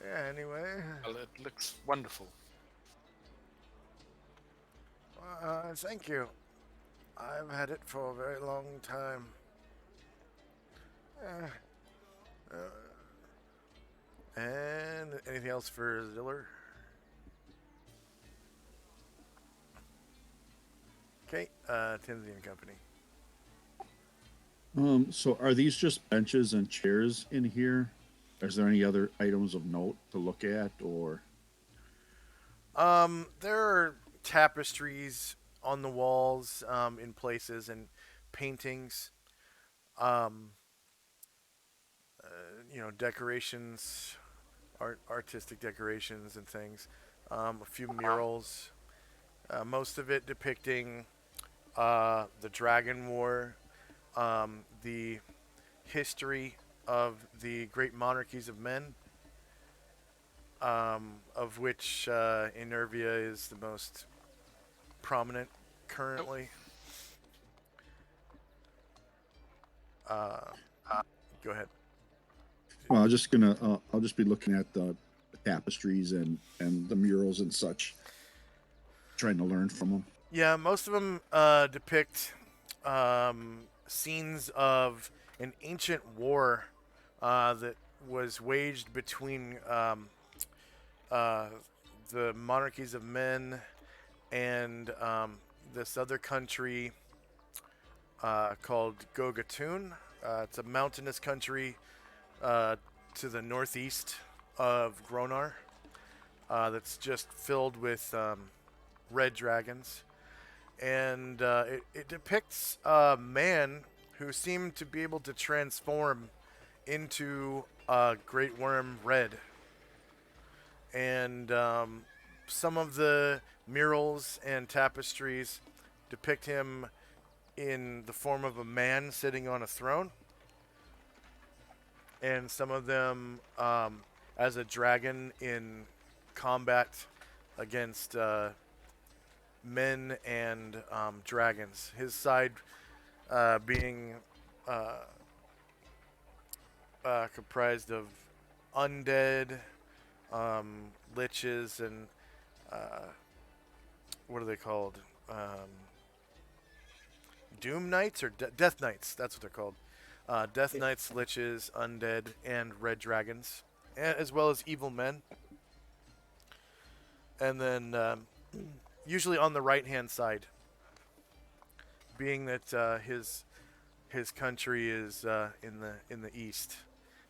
Yeah, anyway. Well, it looks wonderful. Thank you. I've had it for a very long time. And anything else for Ziller? Okay, Tinsy and Company. So are these just benches and chairs in here? Is there any other items of note to look at, or? There are tapestries on the walls, in places, and paintings. Um, decorations, artistic decorations and things. A few murals. Most of it depicting the Dragon War, the history of the great monarchies of men, of which Enervia is the most prominent currently. Uh, Go ahead. Well, I'll just be looking at the tapestries and the murals and such, trying to learn from them. Yeah, most of them depict scenes of an ancient war that was waged between uh, the monarchies of men and this other country called Gogatoon. It's a mountainous country uh, to the northeast of Gronar that's just filled with red dragons. And it depicts a man who seemed to be able to transform into a great worm red. And some of the murals and tapestries depict him in the form of a man sitting on a throne, and some of them as a dragon in combat against men and dragons. His side being uh, comprised of undead, liches, and uh, what are they called? Doom Knights or Death Knights. That's what they're called. Death Knights, liches, undead, and red dragons, as well as evil men. And then usually on the right hand side, being that his country is in the east,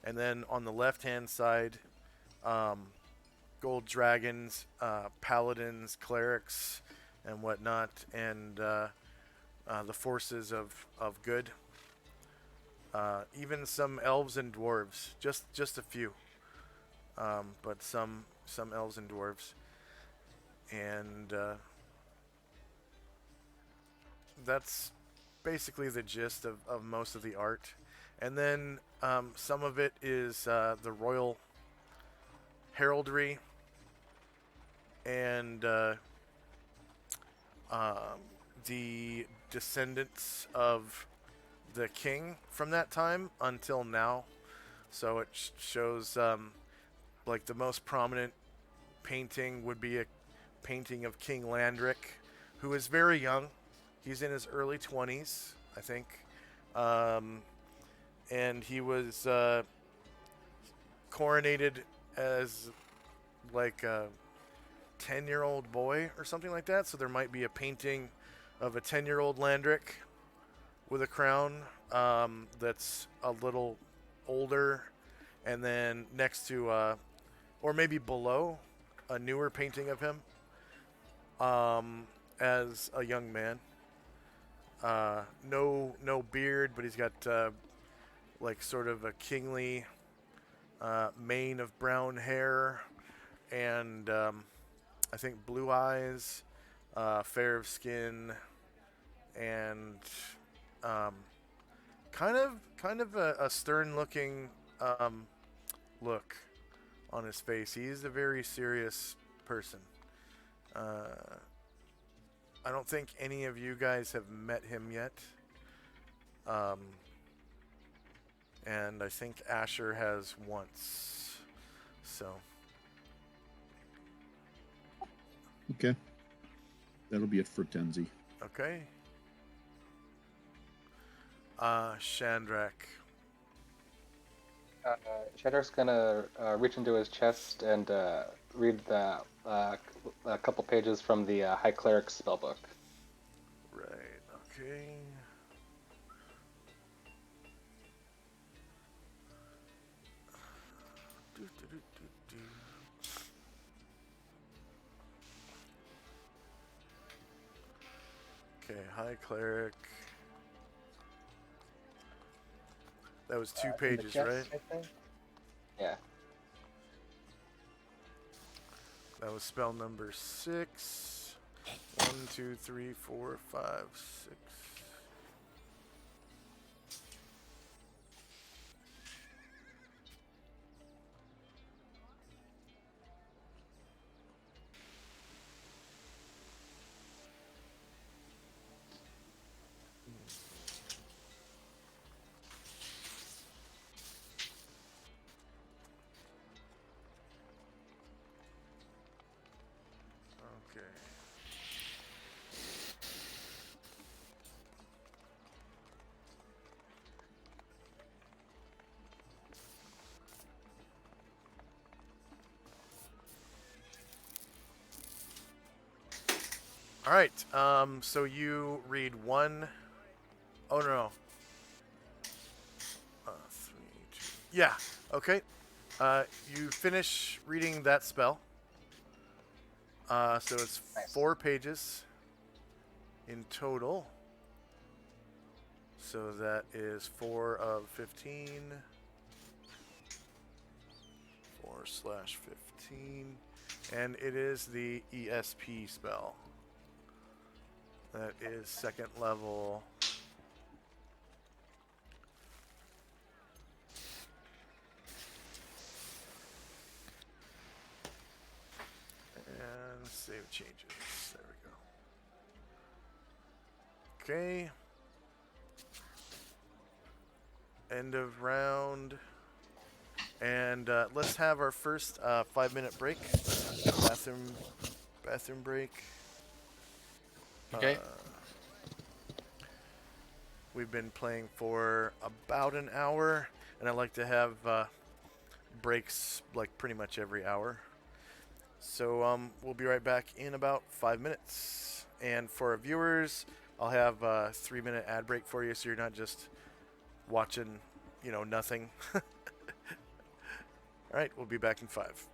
and then on the left hand side, um, gold dragons, paladins, clerics, and whatnot, and the forces of good. Even some elves and dwarves, just a few, but some elves and dwarves, and that's basically the gist of most of the art. And then some of it is the royal heraldry and um, the descendants of the king from that time until now. So it shows like the most prominent painting would be a painting of King Landric, who is very young. He's in his early 20s, I think. Um, and he was coronated as like a 10-year-old boy or something like that. So there might be a painting of a 10-year-old Landric with a crown that's a little older, and then next to, or maybe below, a newer painting of him as a young man. No beard, but he's got like sort of a kingly mane of brown hair, and I think blue eyes, fair of skin, and um, kind of a stern-looking look on his face. He's a very serious person. I don't think any of you guys have met him yet. Um, and I think Asher has once. So. Okay, that'll be it for Tenzi. Okay. Shandrak. Shaddar's gonna reach into his chest and read a couple pages from the High Cleric spellbook. Right. Okay, High Cleric. That was 2 in the pages, chest, right? I think. Yeah. That was spell number 6. 1, 2, 3, 4, 5, 6. Okay. All right. So you read one. Oh no. 3, 2. Yeah. Okay. You finish reading that spell. So it's Nice. 4 pages in total. So that is 4 of 15. 4/15. And it is the ESP spell. That is 2nd level. And save changes. There we go. Okay. End of round. And let's have our first 5-minute break. Bathroom break. Okay. We've been playing for about an hour, and I like to have breaks like pretty much every hour. So we'll be right back in about 5 minutes. And for our viewers, I'll have a 3-minute ad break for you, so you're not just watching, nothing. All right, we'll be back in 5.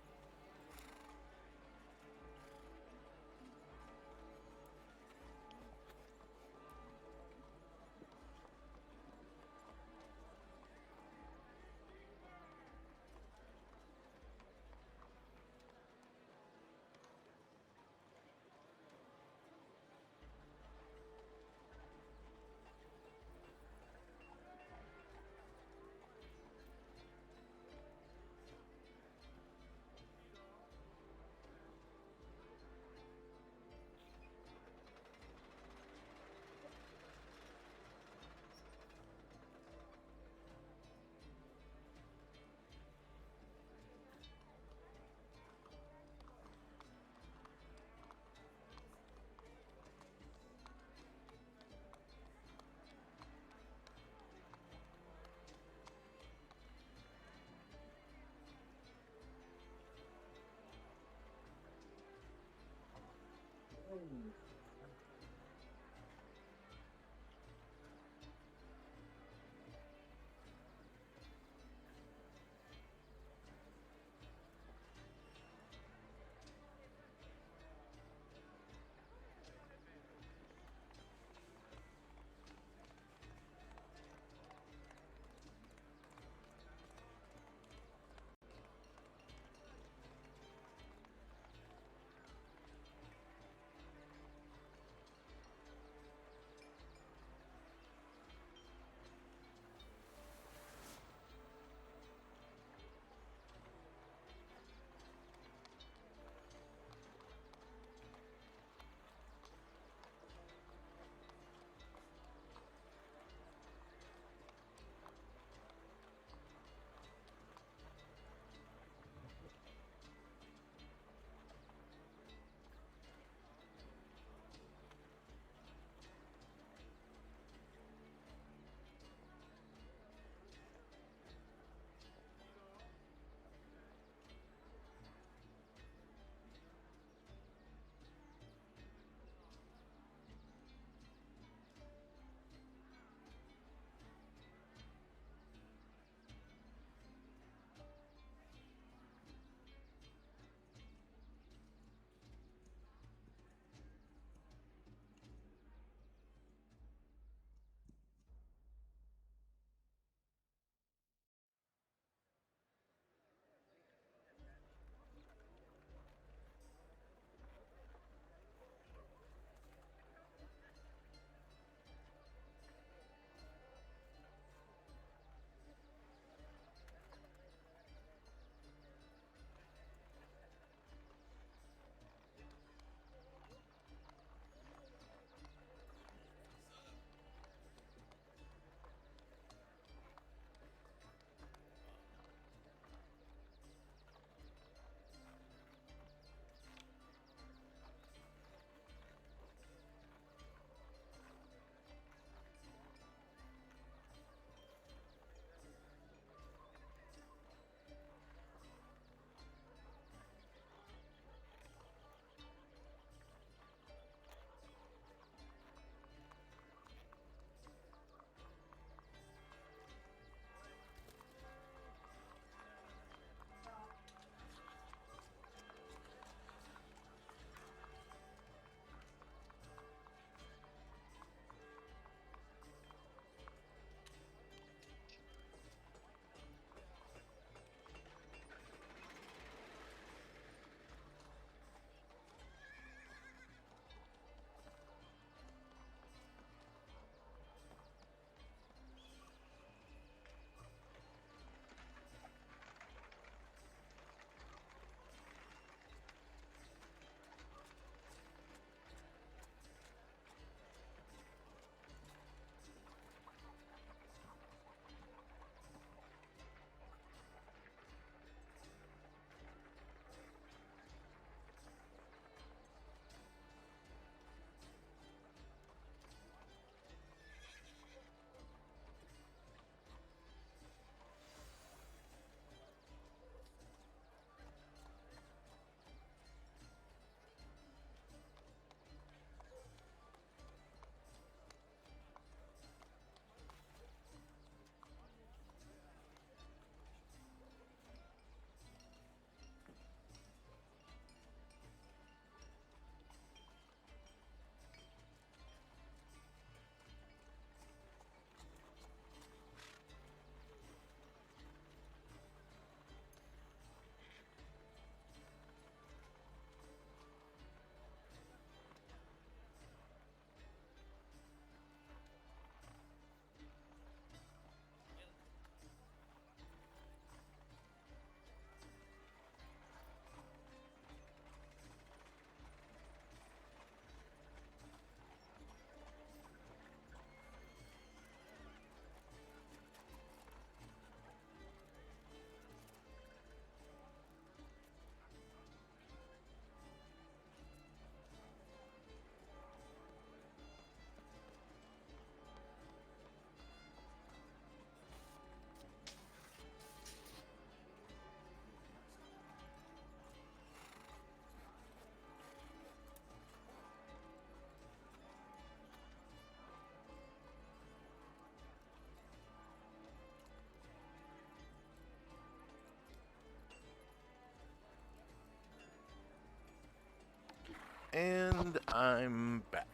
And I'm back.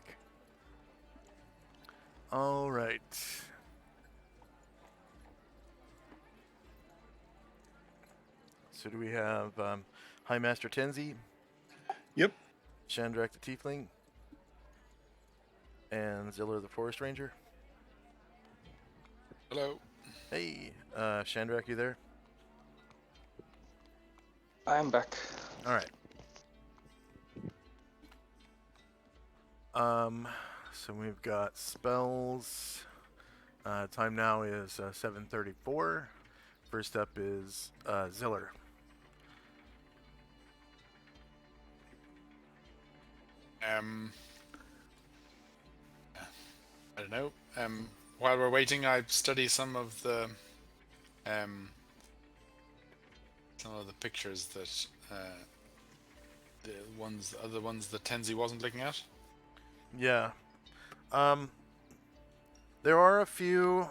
All right. So do we have High Master Tenzi, Yep. Shandrak the Tiefling, and Zilla the Forest Ranger? Hello. Hey, Shandrak, you there? I am back. All right. So we've got spells. Time now is 7:34. First up is Ziller. I don't know. While we're waiting, I study some of the pictures that the other ones that Tenzi wasn't looking at. Yeah. There are a few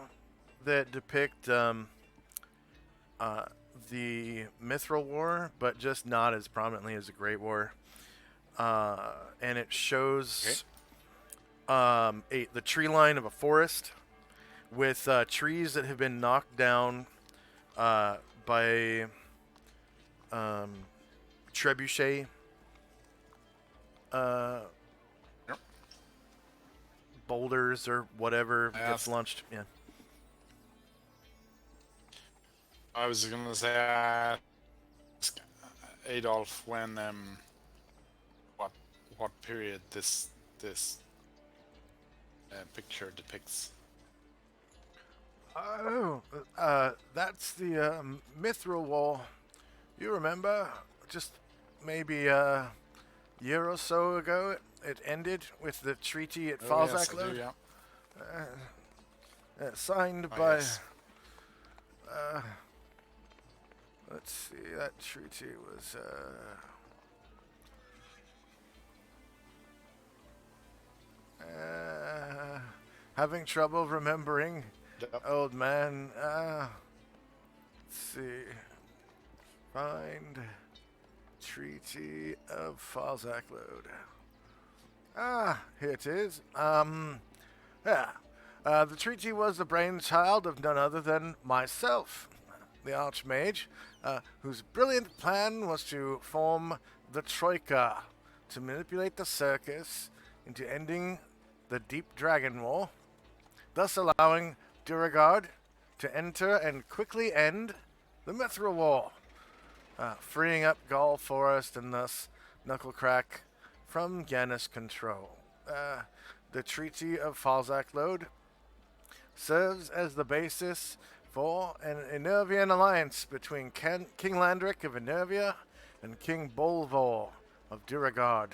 that depict the Mithril War, but just not as prominently as the Great War. And it shows the tree line of a forest with trees that have been knocked down by trebuchet boulders or whatever gets launched. Yeah. I was gonna say, ask Adolf when what period this picture depicts. Oh, that's the Mithril War. You remember? Just maybe a year or so ago, it ended with the treaty at Yes, Falzak I do, yeah. signed Oh, by. yes. Let's see, that treaty was. Having trouble remembering, Yep. old man. Let's see. Find Treaty of Falzak Load. Here it is. Yeah. The treaty was the brainchild of none other than myself, the Archmage, whose brilliant plan was to form the Troika to manipulate the circus into ending the Deep Dragon War, thus allowing Duragard to enter and quickly end the Mithril War, freeing up Gaul Forest and thus Knucklecrack from Gannis control. The Treaty of Falzak Load serves as the basis for an Enervian alliance between King Landric of Enervia and King Bolvor of Duragard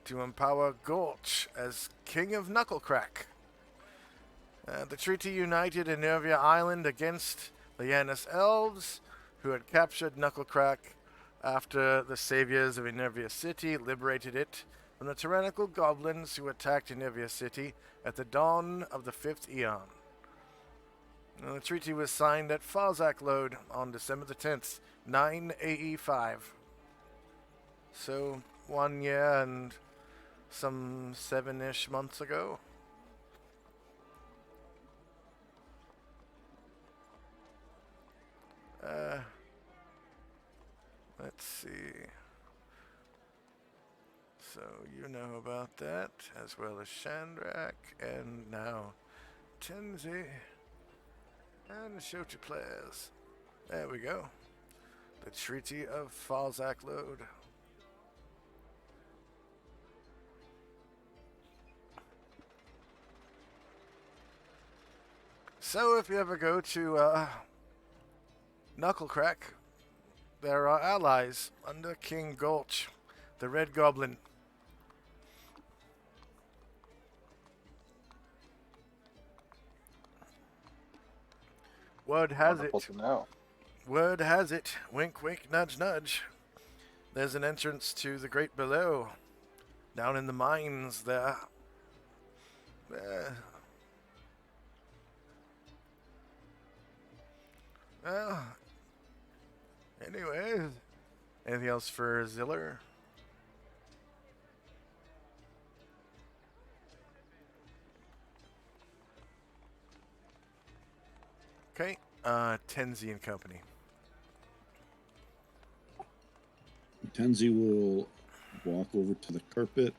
to empower Gorch as King of Knucklecrack. The treaty united Enervia Island against the Yanis Elves, who had captured Knucklecrack after the saviors of Enervia City liberated it from the tyrannical goblins who attacked Enervia City at the dawn of the 5th Eon. The treaty was signed at Falzak Load on December the 10th, 9 AE5. So, 1 year and some 7-ish months ago. Let's see. So, you know about that, as well as Shandrak, and now Tenzi. And show to players. There we go. The Treaty of Falzak Load. So if you ever go to Knucklecrack, there are allies under King Gulch, the Red Goblin. Word has Wonderful it. to know. Word has it. Wink, wink, nudge, nudge. There's an entrance to the Great Below. Down in the mines there. Well, anyways. Anything else for Ziller? Okay. Tenzi and Company. Tenzi will walk over to the carpet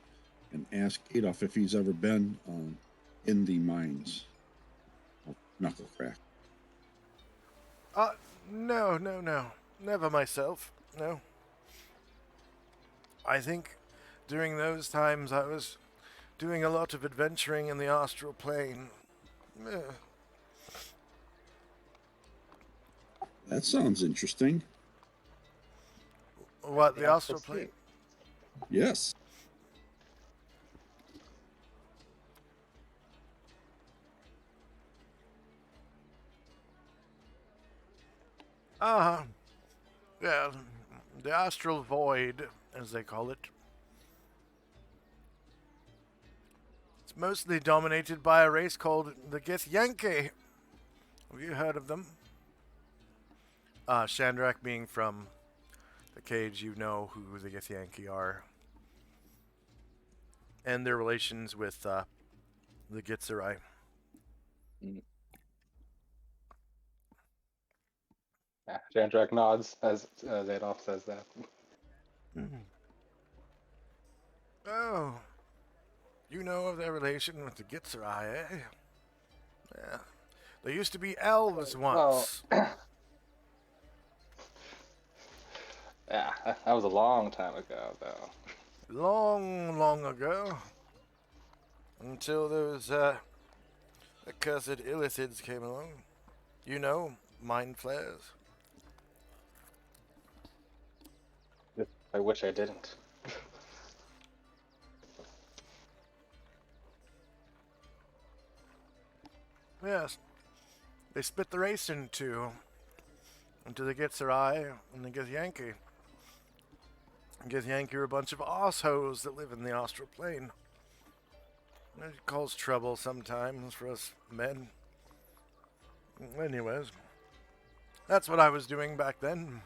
and ask Adolf if he's ever been in the mines of Knucklecrack. No. Never myself. No. I think during those times I was doing a lot of adventuring in the astral plane. That sounds interesting. What, the Yeah, astral plane? proceed. Yes. Uh-huh. Yeah, the astral void, as they call it. It's mostly dominated by a race called the Githyanki. Have you heard of them? Shandrak being from the cage, you know who the Githyanki are. And their relations with the Gitzerai. Yeah, Jandrak nods as Adolf says that. Oh, you know of their relation with the Gitzerai, eh? Yeah. They used to be elves Well, once. yeah, that was a long time ago, though. Long ago. Until those, accursed illithids came along. You know, mind flares. I wish I didn't. Yes. They split the race into the Gitzerai and the Githyanki. Githyanki are a bunch of assholes that live in the astral plane. It causes trouble sometimes for us men. Anyways, that's what I was doing back then.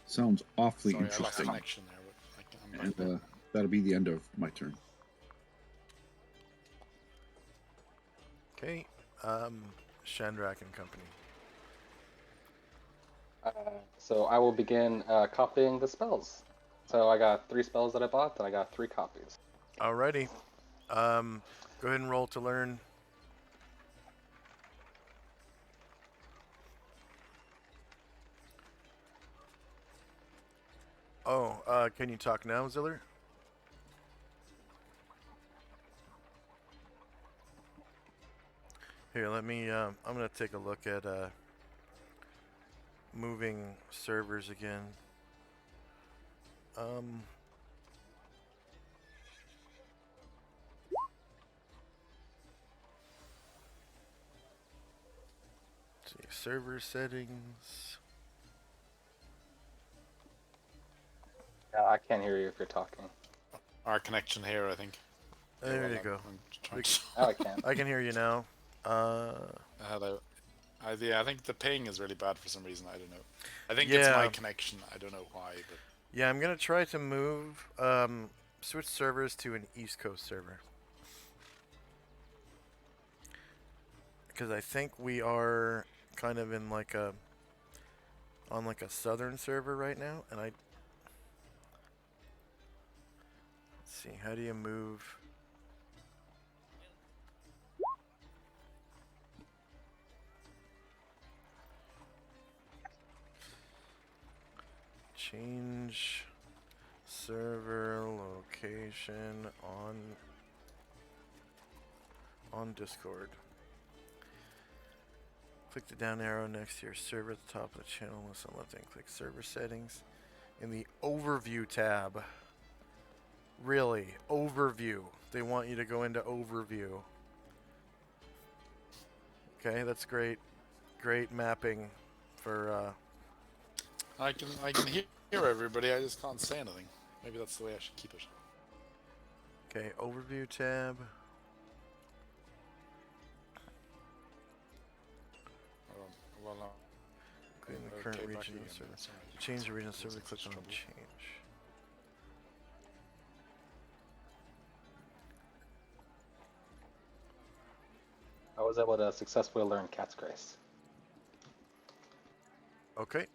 Sounds awfully Sorry, I lost interesting. connection there, but I'm back. And that'll be the end of my turn. Okay, Shandrak and Company. So I will begin copying the spells. So I got 3 spells that I bought, and I got 3 copies. Alrighty. Go ahead and roll to learn. Oh, can you talk now, Ziller? Here, let me, I'm gonna take a look at, moving servers again. Let's see, server settings. Yeah, I can't hear you if you're talking. Our connection here, I think. There you go. I'm trying to... Oh, I can. I can hear you now. Hello. Yeah, I think the ping is really bad for some reason. I don't know. I think Yeah. it's my connection. I don't know why, but Yeah, I'm gonna try to move, switch servers to an East Coast server. Because I think we are kind of in like on like a southern server right now, and let's see, how do you move? Change server location on Discord. Click the down arrow next to your server at the top of the channel with some left and click server settings in the overview tab. Really, overview. They want you to go into overview. Okay, that's great. Great mapping for I can hear everybody. I just can't say anything. Maybe that's the way I should keep it. okay, overview tab. Well, Including the okay, current back region again. of the server. Sorry. To change the region of the server, It's click on trouble. change. I was able to successfully learn Cat's Grace. Okay.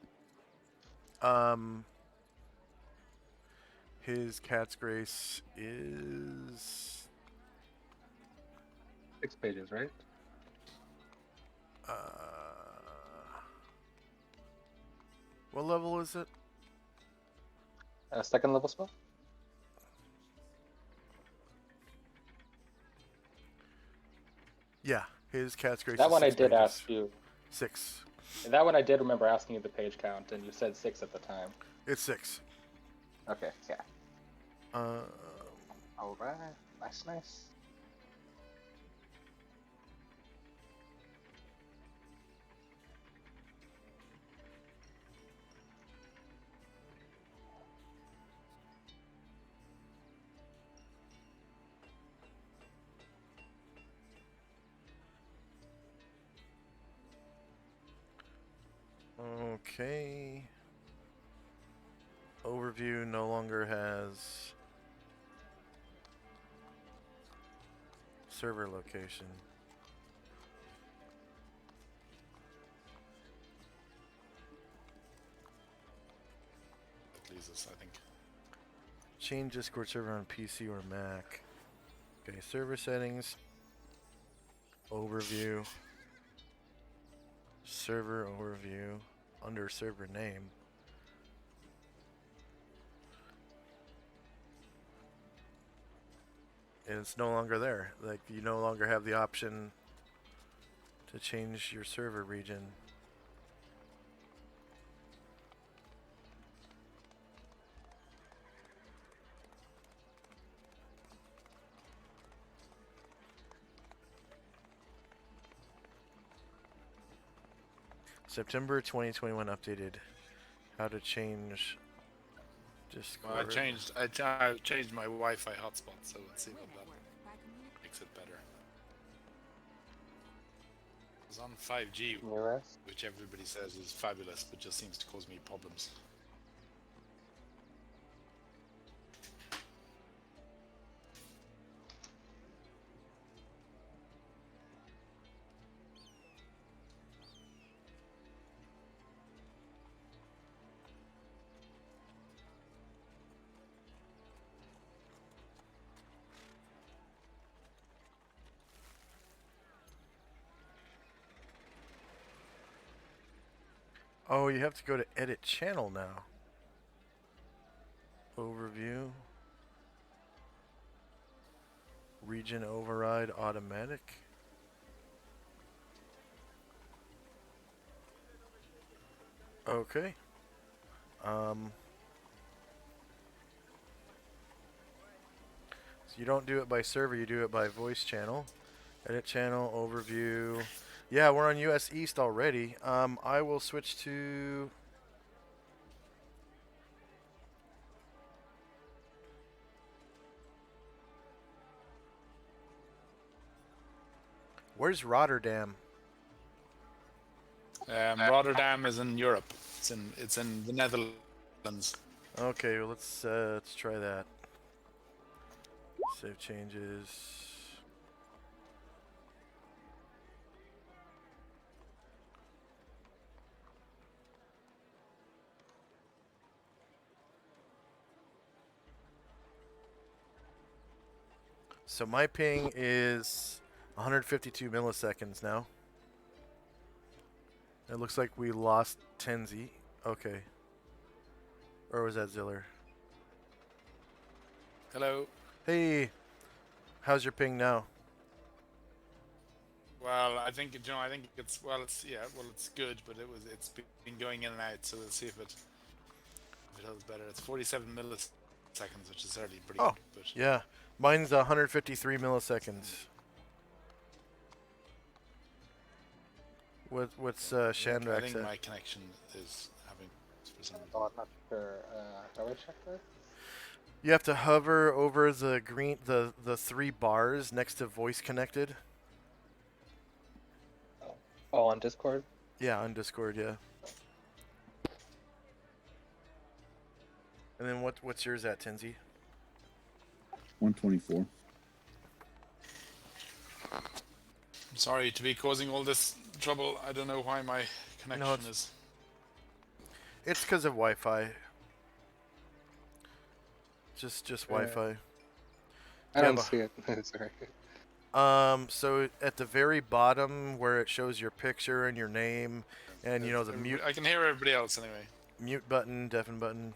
His Cat's Grace is 6 pages, right? uh, what level is it? Second level spell? Yeah, his Cat's Grace That is one I 6 did pages. ask you. 6. That one I did remember asking you the page count, and you said 6 at the time. It's 6. Okay, yeah. Uh, Alright, nice. okay. Overview no longer has server location. That leaves us, I think. Change Discord server on PC or Mac. Okay, server settings. Overview. Server overview. Under server name. And it's no longer there. Like, you no longer have the option to change your server region. September 2021 updated. How to change Discord. Well, I changed my Wi-Fi hotspot, so let's see what that makes it better. It was on 5G, US? which everybody says is fabulous, but just seems to cause me problems. Oh, you have to go to edit channel now. Overview. Region override automatic. Okay. So you don't do it by server, you do it by voice channel. Edit channel, overview. Yeah, we're on US East already. I will switch to... Where's Rotterdam? Rotterdam is in Europe. It's in the Netherlands. Okay, well, let's try that. Save changes. So my ping is 152 milliseconds now. It looks like we lost Tenzi. Okay. Or was that Ziller? Hello. Hey, how's your ping now? Well, I think I think it's it's good, but it's been going in and out. So let's see if it holds better. It's 47 milliseconds, which is certainly pretty Oh, good. But yeah. Mine's 153 milliseconds. What's I Shandrak think said? my connection is having for some reason. Oh, I'm not sure. Shall we check this? You have to hover over the green, the 3 bars next to voice connected. Oh, on Discord? Yeah, on Discord, yeah. And then what's yours at, Tenzi? 124. Sorry to be causing all this trouble. I don't know why my connection it's- is. It's because of Wi-Fi. Just Wi-Fi. I Do you don't have see it. Sorry. So at the very bottom where it shows your picture and your name, and you know the mute I can hear everybody else anyway. button, deafen button.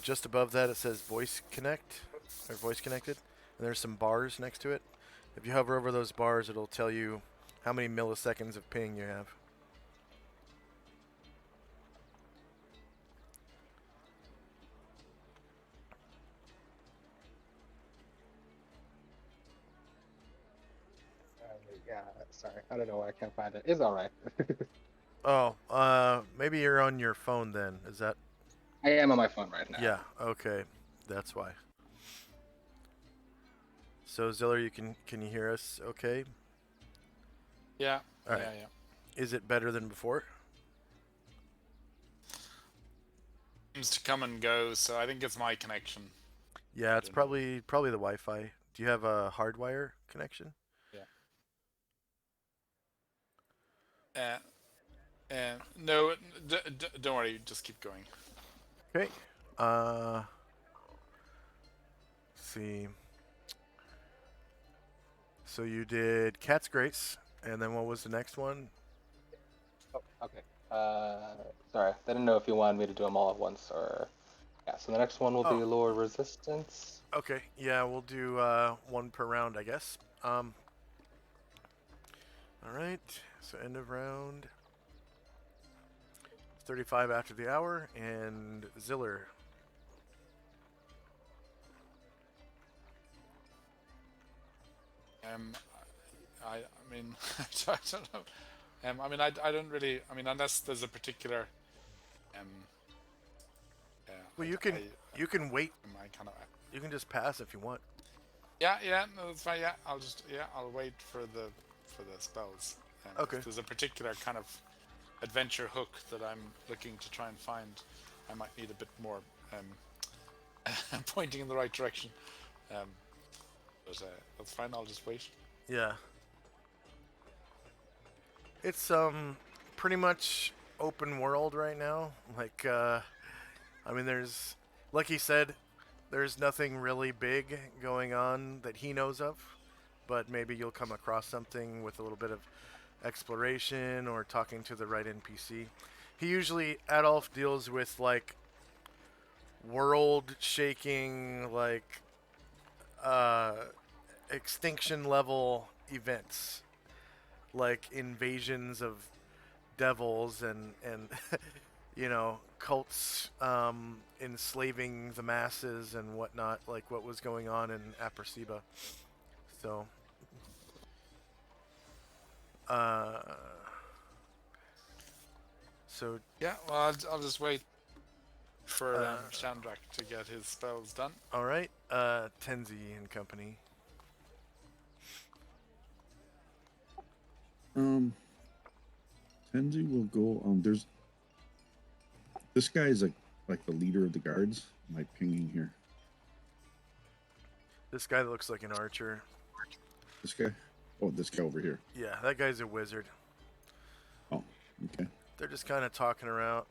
Just above that it says voice connect or voice connected, and there's some bars next to it. If you hover over those bars, it'll tell you how many milliseconds of ping you have. Yeah, sorry. I don't know why I can't find it. It's all right. Oh, maybe you're on your phone then. Is that? I am on my phone right now. Yeah. Okay, that's why. So Ziller, can you hear us? Okay. Yeah. All right. Yeah. Is it better than before? Seems to come and go, so I think it's my connection. Yeah, it's don't know. probably the Wi-Fi. Do you have a hardwire connection? No, don't worry. Just keep going. Okay. See. So you did Cat's Grace, and then what was the next one? Oh, okay. Sorry. I didn't know if you wanted me to do them all at once or. Yeah. So the next one will be Lord Resistance. Okay. Yeah, we'll do one per round, I guess. All right. So end of round. 35 after the hour, and Ziller. I mean, I don't know. I mean, I don't really. I mean, unless there's a particular. Well, you can wait. I kind of. You can just pass if you want. Yeah, no, that's fine. Yeah, I'll wait for the spells. Okay. If there's a particular kind of adventure hook that I'm looking to try and find, I might need a bit more pointing in the right direction. But that's fine. I'll just wait. Yeah. It's pretty much open world right now. Like I mean there's like he said, there's nothing really big going on that he knows of, but maybe you'll come across something with a little bit of exploration or talking to the right NPC. He usually Adolf deals with like world shaking like extinction level events like invasions of devils and you know cults enslaving the masses and whatnot, like what was going on in Aperciba. So so Yeah. Well, I'll just wait for Shandrak to get his spells done. all right, Tenzi and company. Tenzi will go. There's this guy is like the leader of the guards. Am I pinging here? This guy that looks like an archer. This guy? Oh, this guy over here. Yeah, that guy's a wizard. Oh, okay. They're just kind of talking around.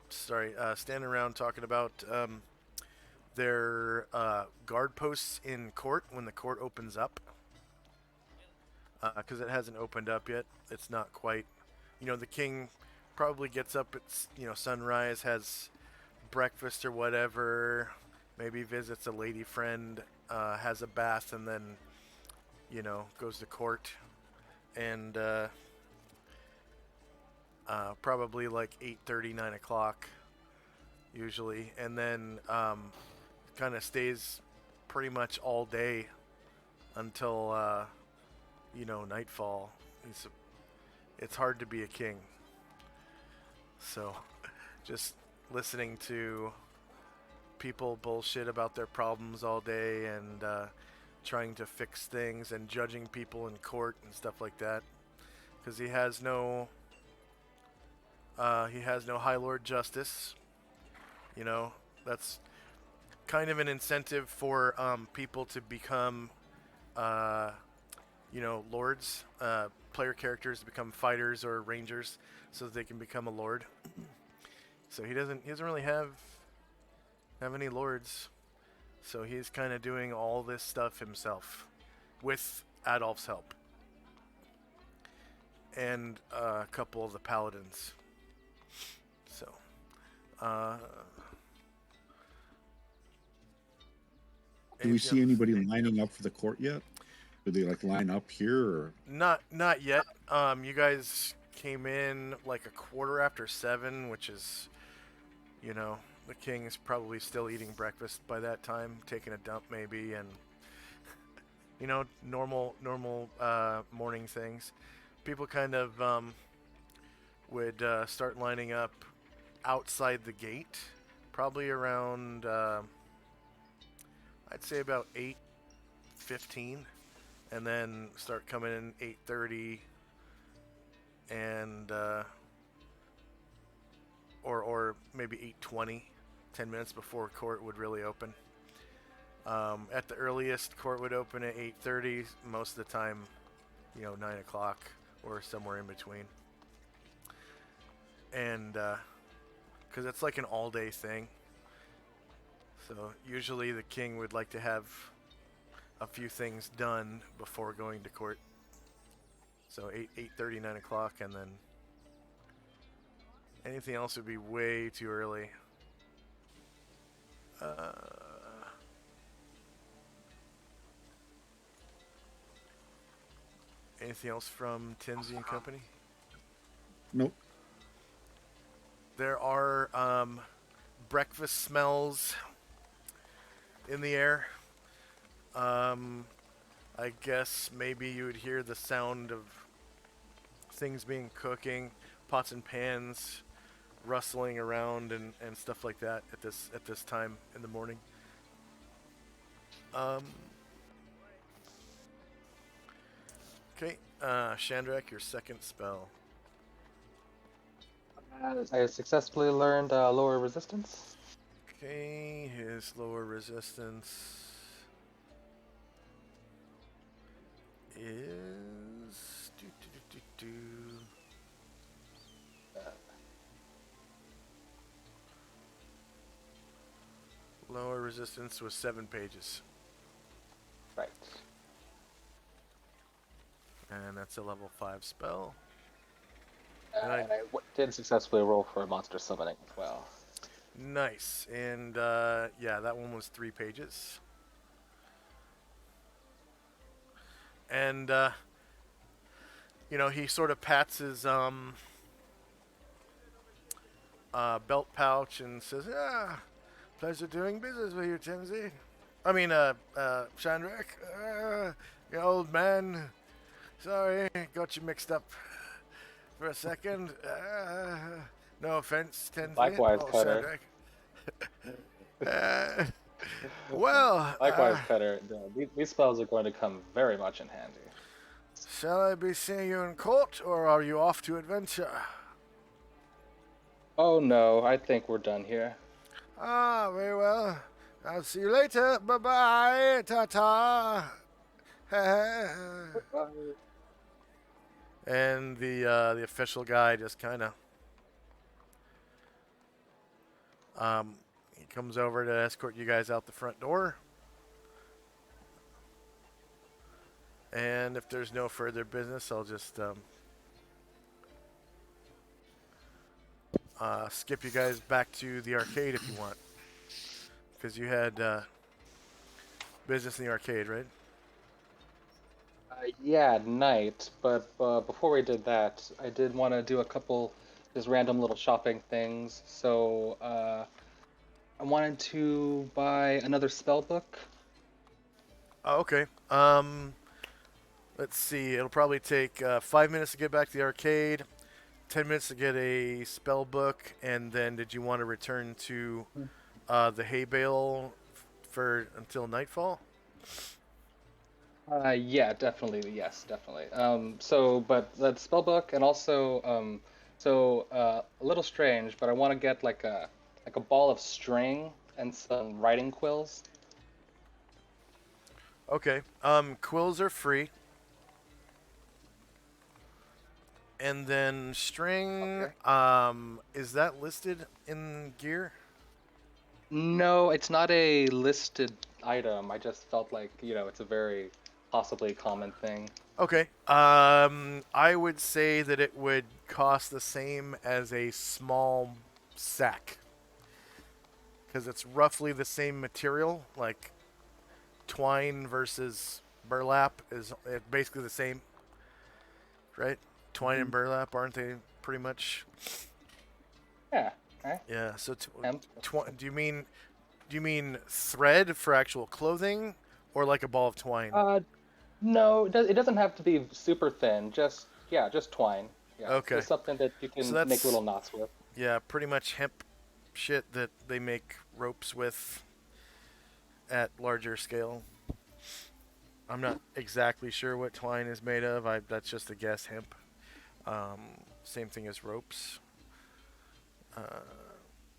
Standing around talking about their guard posts in court when the court opens up. Because it hasn't opened up yet. It's not quite. You know, the king probably gets up at sunrise, has breakfast or whatever. Maybe visits a lady friend, has a bath, and then goes to court. And probably like 8:30, 9 o'clock, usually, and then kind of stays pretty much all day until nightfall. It's hard to be a king. So, just listening to people bullshit about their problems all day and trying to fix things and judging people in court and stuff like that, because he has no High Lord Justice. That's kind of an incentive for people to become lords, player characters to become fighters or rangers, so that they can become a lord. So he doesn't really have any lords. So he's kind of doing all this stuff himself, with Adolf's help, and a couple of the paladins. So, do we see anybody lining up for the court yet? Do they line up here or? Not yet. You guys came in like a quarter after 7, which is, the king is probably still eating breakfast by that time, taking a dump maybe, and normal morning things. People kind of would start lining up outside the gate, probably around I'd say about 8:15, and then start coming in 8:30, and or maybe 8:20, 10 minutes before court would really open. At the earliest, court would open at 8:30. Most of the time, 9 o'clock or somewhere in between. And because it's like an all-day thing. So usually the king would like to have a few things done before going to court. So 8:30, 9 o'clock, and then anything else would be way too early. Anything else from Tinsy and Company? Nope. There are breakfast smells in the air. I guess maybe you would hear the sound of things being cooking, pots and pans rustling around and stuff like that at this time in the morning. Okay, Chandrak, your second spell. I successfully learned lower resistance. Okay, his lower resistance is lower resistance was 7 pages. Right. And that's a level 5 spell. And I did successfully roll for monster summoning as well. Nice. And yeah, that one was 3 pages. And he sort of pats his belt pouch and says, pleasure doing business with you, Tinsy. I mean, Chandrak. You old man. Sorry, got you mixed up for a second. No offense, Tinsy. Likewise, Cutter. Well. Likewise, Cutter. These spells are going to come very much in handy. Shall I be seeing you in court, or are you off to adventure? Oh no, I think we're done here. Very well. I'll see you later. Bye-bye. Ta-ta. And the official guy just kind of he comes over to escort you guys out the front door. And if there's no further business, I'll just skip you guys back to the arcade if you want, because you had business in the arcade, right? Yeah, at night, but before we did that, I did want to do a couple just random little shopping things. So I wanted to buy another spell book. Oh, okay. Let's see. It'll probably take 5 minutes to get back to the arcade, 10 minutes to get a spell book, and then did you want to return to the hay bale for until nightfall? Yeah, definitely. Yes, definitely. But that spell book, and also, a little strange, but I want to get like a ball of string and some writing quills. Okay. Quills are free. And then string, Okay. is that listed in gear? No, it's not a listed item. I just felt like, it's a very possibly common thing. Okay. I would say that it would cost the same as a small sack because it's roughly the same material. Like twine versus burlap is basically the same, right? Twine and Hmm. burlap, aren't they pretty much? Yeah. Okay. Yeah. So, Hemp. do you mean thread for actual clothing, or like a ball of twine? No, it doesn't have to be super thin. Just twine. Yeah, Okay. just something that you So can make that's little knots with. yeah, pretty much hemp shit that they make ropes with at larger scale. I'm not exactly sure what twine is made of. That's just a guess. Hemp. Same thing as ropes. Uh,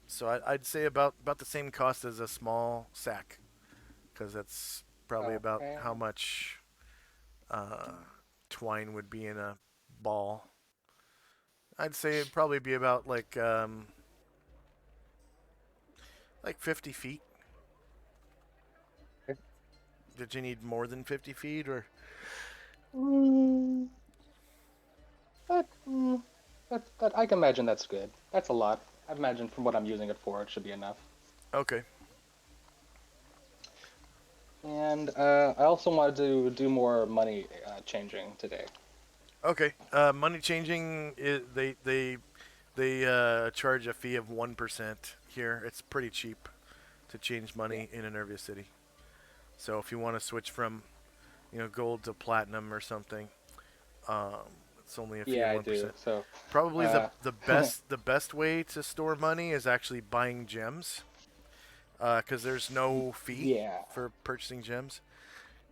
so I'd say about the same cost as a small sack, because that's probably about Okay. how much uh, twine would be in a ball. I'd say it'd probably be about like 50 feet. Did you need more than 50 feet or? Mm, that, mm, that I can imagine that's good. That's a lot. I imagine from what I'm using it for, it should be enough. Okay. And I also wanted to do more money changing today. Okay. Money changing is they charge a fee of 1% here. It's pretty cheap to change Yeah. money in Enervia City. So if you want to switch from gold to platinum or something, um, it's only a fee of Yeah, I do. 1%. So, Probably uh, the best way to store money is actually buying gems, because there's no fee yeah. for purchasing gems,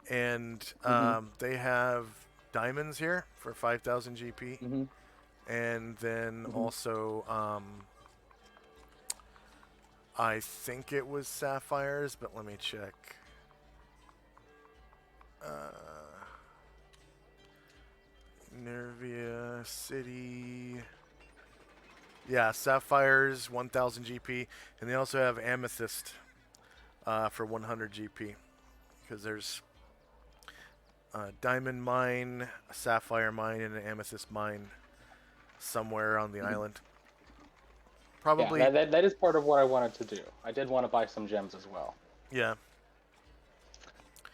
and Hmm. they have diamonds here for 5,000 GP, Hmm. and then Hmm. also I think it was sapphires, but let me check. Uh, Nervia City. Yeah, sapphires 1,000 GP, and they also have amethyst for 100 GP, because there's a diamond mine, a sapphire mine, and an amethyst mine somewhere on the Hmm. island. Yeah, Probably, that is part of what I wanted to do. I did want to buy some gems as well. yeah.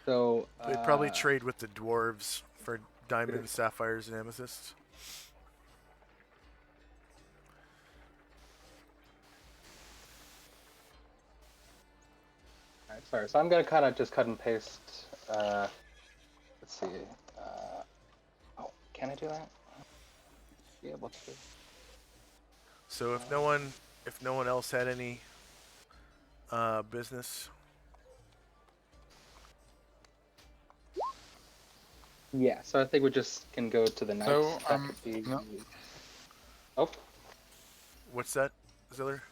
So, They'd probably trade with the dwarves for diamonds, sapphires, and amethysts. alright, sorry. So I'm gonna kind of just cut and paste. Let's see. Oh, can I do that? Be able to. So if no one else had any business, Yeah. So I think we just can go to the knights. So, That could be. no, Oh, what's that, Ziller?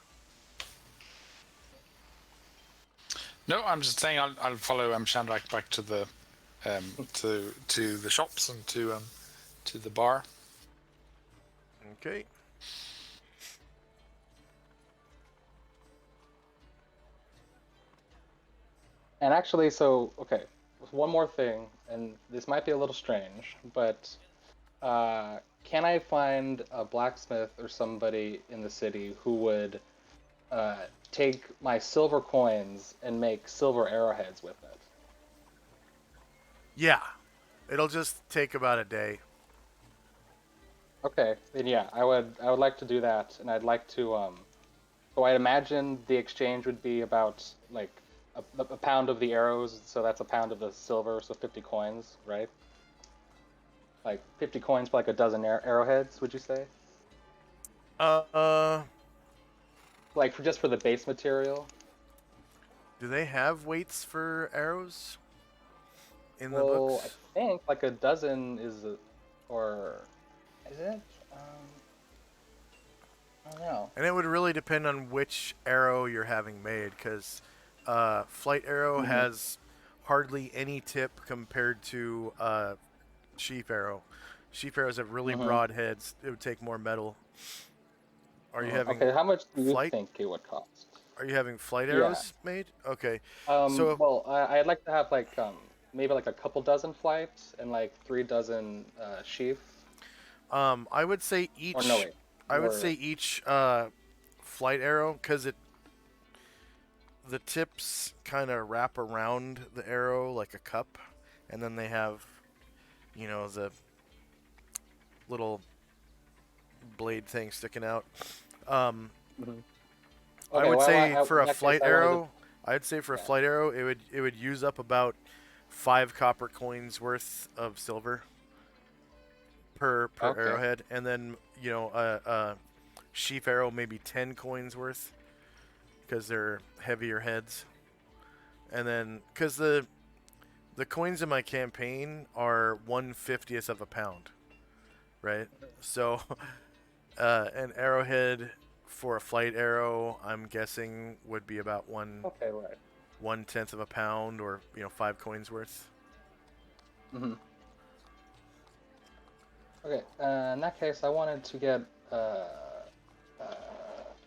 no, I'm just saying I'll follow Shandrak back to the to the shops and to the bar. Okay. and actually, so okay. One more thing, and this might be a little strange, but can I find a blacksmith or somebody in the city who would uh, take my silver coins and make silver arrowheads with it? Yeah, it'll just take about a day. Okay, then yeah, I would like to do that, and I'd like to So I imagine the exchange would be about like a pound of the arrows, so that's a pound of the silver, so 50 coins, right? Like 50 coins for like a dozen arrowheads, would you say? Uh, uh, Like for the base material? do they have weights for arrows in the Well, I books? think like a dozen is or is it? Um, I don't know. And it would really depend on which arrow you're having made, because flight arrow Hmm. has hardly any tip compared to sheaf arrow. Sheaf arrows have really Mhm. broad heads. It would take more metal. Are you Mhm. having Okay, how much do you flight? think it would cost? Are you having flight Yeah. arrows made? Okay. So Well, I'd like to have like maybe like a couple dozen flights and like 3 dozen sheath. I would say Or no each. wait, I would say or each flight arrow, because the tips kind of wrap around the arrow like a cup, and then they have, the little blade thing sticking out. Um, Mhm. I Okay. would Well, say for in a that case, flight I wanted to. arrow, I'd say for a Yeah. flight arrow, it would use up about 5 copper coins worth of silver per Okay. arrowhead, and then a sheaf arrow maybe 10 coins worth because they're heavier heads, and then because the coins in my campaign are 1/50th of a pound, right? So an arrowhead for a flight arrow, I'm guessing, would be about Okay. Right. 1/10 of a pound, or 5 coins worth. Hmm. Okay. In that case, uh,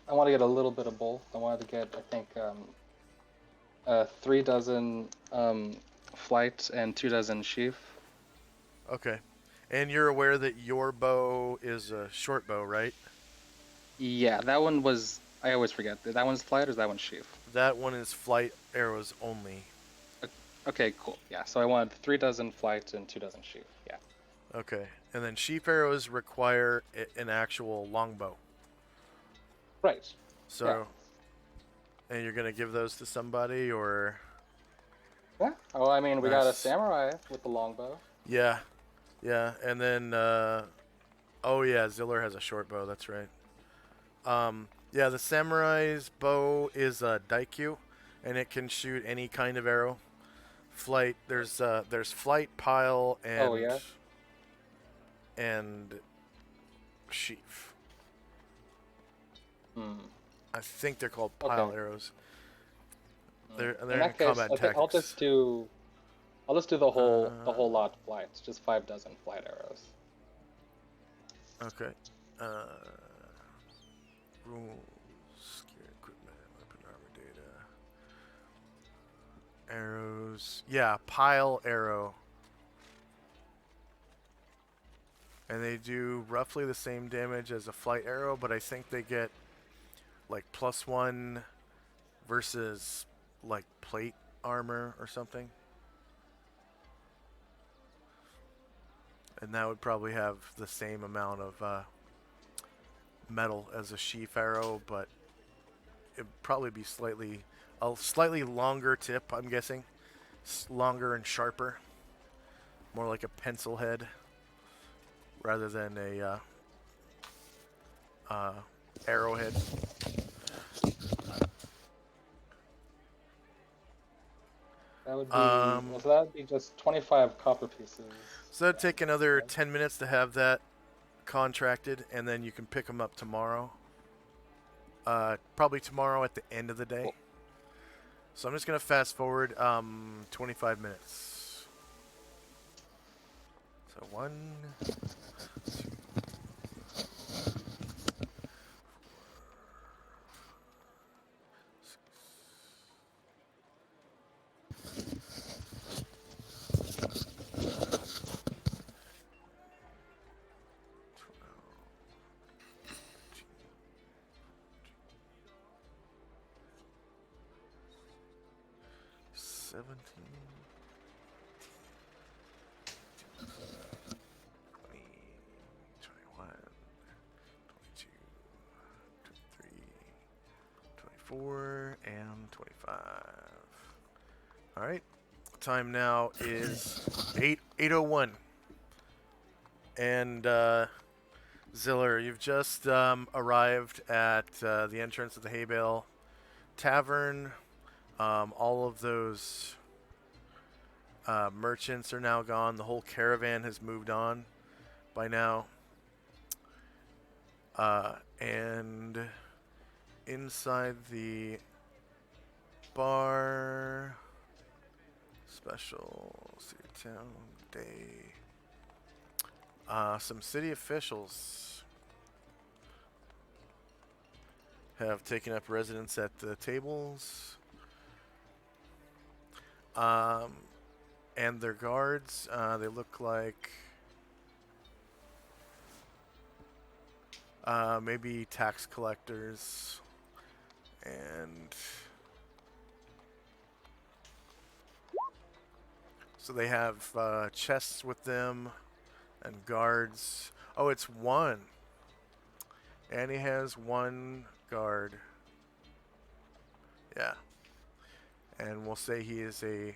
I want to get a little bit of both. I wanted to get, I think, 3 dozen flight and 2 dozen sheath. Okay, and you're aware that your bow is a short bow, right? Yeah, that one was. I always forget. That one's flight or is that one sheath? That one is flight arrows only. Okay, cool. Yeah, so I wanted 3 dozen flight and 2 dozen sheath. Yeah. Okay, and then sheep arrows require an actual longbow. Right. Yeah. So, and you're gonna give those to somebody, or Yeah. Oh, I mean, we got a nice? samurai with the longbow. Yeah, yeah, and then oh yeah, Ziller has a short bow. That's right. Yeah, the samurai's bow is a daikyu, and it can shoot any kind of arrow. Flight. There's flight, pile, Oh and yeah. and sheaf. Hmm. I think they're called Okay. pile arrows. Hmm. They're In in that case, combat I think I'll tactics. just do. I'll just do the Uh, whole lot flights. Just 5 dozen flight arrows. okay. Uh, rules, gear, equipment, weapon, armor, data, arrows. Yeah, pile arrow. And they do roughly the same damage as a flight arrow, but I think they get like +1 versus like plate armor or something. And that would probably have the same amount of metal as a sheaf arrow, but it'd probably be a slightly longer tip, I'm guessing. Longer and sharper. More like a pencil head rather than a arrowhead. That would be. Um, So that would be just 25 copper pieces. so that'd take another 10 minutes to have that contracted, and then you can pick them up tomorrow. Probably tomorrow at the end of the day. Cool. So I'm just going to fast forward 25 minutes. So 1, 2, 17, 20, 21, 22, 23, 24, and 25. All right. Time now is 8:01. And Ziller, you've just arrived at the entrance of the Hay Bale Tavern. All of those merchants are now gone. The whole caravan has moved on by now. And inside the bar, special city town day. Some city officials have taken up residence at the tables. And their guards, they look like maybe tax collectors. And so they have chests with them and guards. Oh, it's one. And he has one guard. Yeah. And we'll say he is a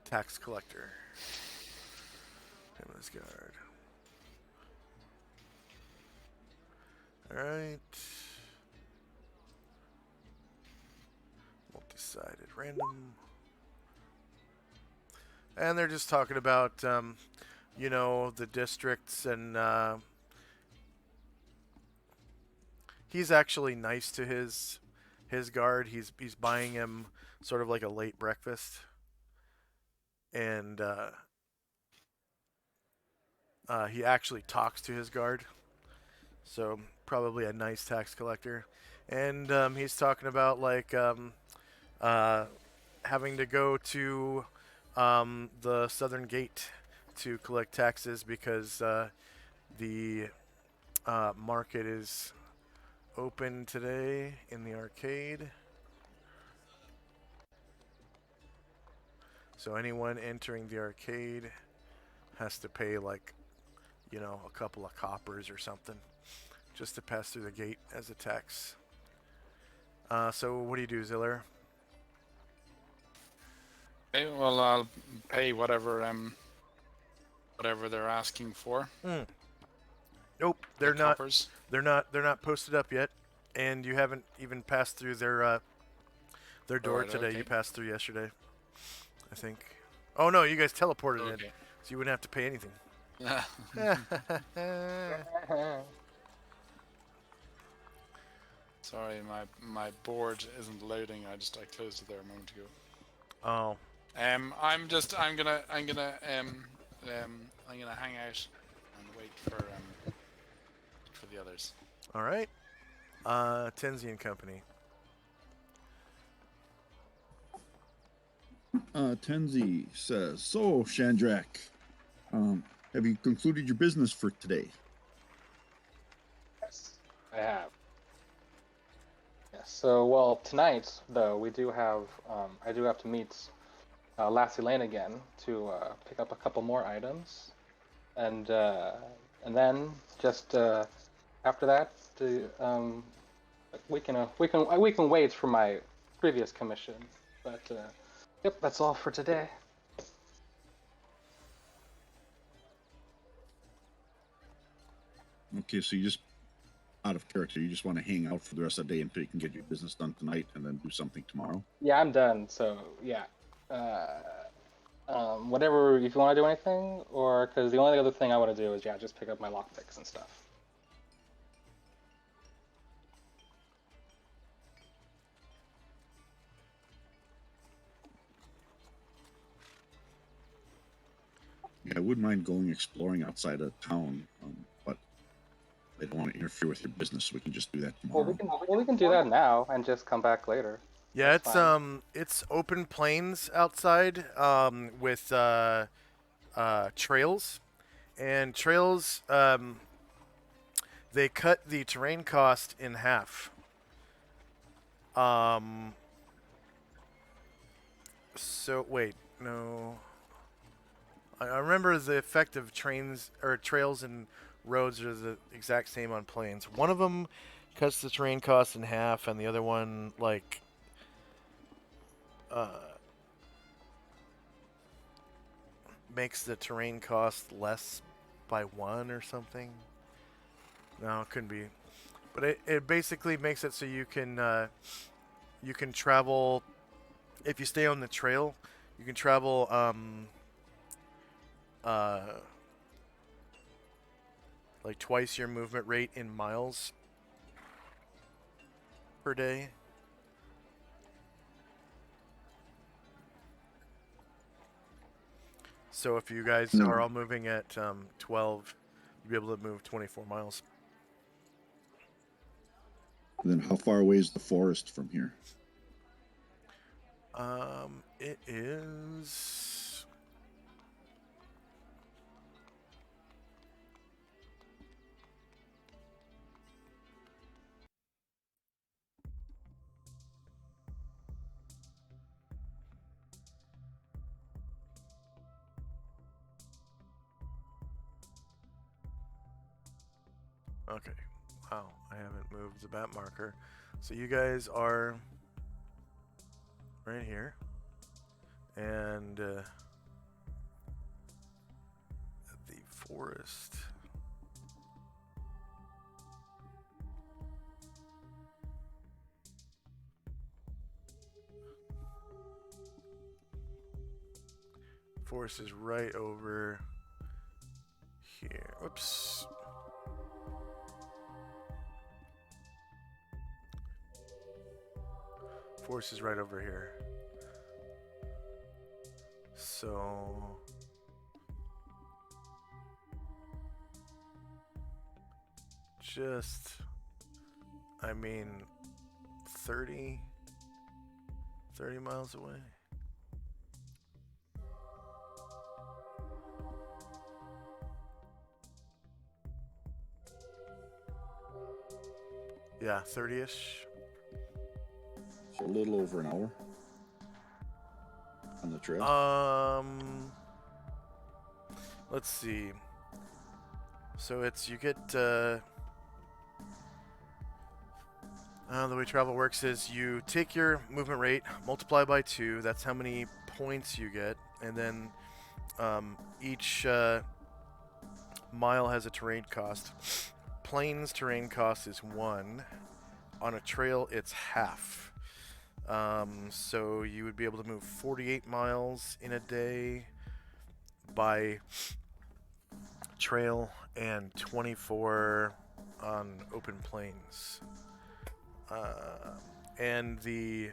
tax collector. Him as guard. Alright. Multi-sided random. And they're just talking about, you know, the districts, and he's actually nice to his guard. He's buying him sort of like a late breakfast, and he actually talks to his guard. So probably a nice tax collector, and he's talking about like having to go to the southern gate to collect taxes because the market is open today in the arcade. So anyone entering the arcade has to pay like, you know, a couple of coppers or something just to pass through the gate as a tax. So what do you do, Ziller? Okay, well, I'll pay whatever they're asking for. Nope, they're The not. coppers. They're not posted up yet, and you haven't even passed through their door Right, today. okay. You passed through yesterday, I think. Oh no, you guys teleported in, Okay. so you wouldn't have to pay anything. Sorry, my board isn't loading. I closed it there a moment ago. Oh, I'm gonna hang out and wait for the others. all right. Tenzi and Company. Tenzi says, "So, Shandrak, have you concluded your business for today?" Yes, I have. Yes. So, well, tonight though we do have I do have to meet Lassie Lane again to pick up a couple more items, and then just after that, we can wait for my previous commission. But yep, that's all for today. Okay, so you just, out of character, you just want to hang out for the rest of the day until you can get your business done tonight and then do something tomorrow? Yeah, I'm done. So yeah, whatever. If you want to do anything, or because the only other thing I want to do is just pick up my lockpicks and stuff. Yeah, I wouldn't mind going exploring outside of town, but I don't want to interfere with your business, so we can just do that Well, tomorrow. we can do that now and just come back later. Yeah, That's fine. it's open plains outside, with trails, and trails, they cut the terrain cost in half. So wait, no. I remember the effect of trains or trails and roads are the exact same on plains. One of them cuts the terrain cost in half, and the other one like makes the terrain cost less by one or something. No, it couldn't be. But it basically makes it so you can travel if you stay on the trail. You can travel like twice your movement rate in miles per day. So if you guys No. are all moving at 12, you'll be able to move 24 miles. And then how far away is the forest from here? It is. Okay. Wow, I haven't moved the map marker. So you guys are right here. And the forest. Forest is right over here. Oops. Forest is right over here. So just, I mean, 30 miles away. Yeah, 30-ish. So a little over an hour on the trail. Let's see. So it's, you get, the way travel works is you take your movement rate, multiply by 2, that's how many points you get, and then each mile has a terrain cost. Plains terrain cost is 1. On a trail, it's half. So you would be able to move 48 miles in a day by trail and 24 on open plains. And the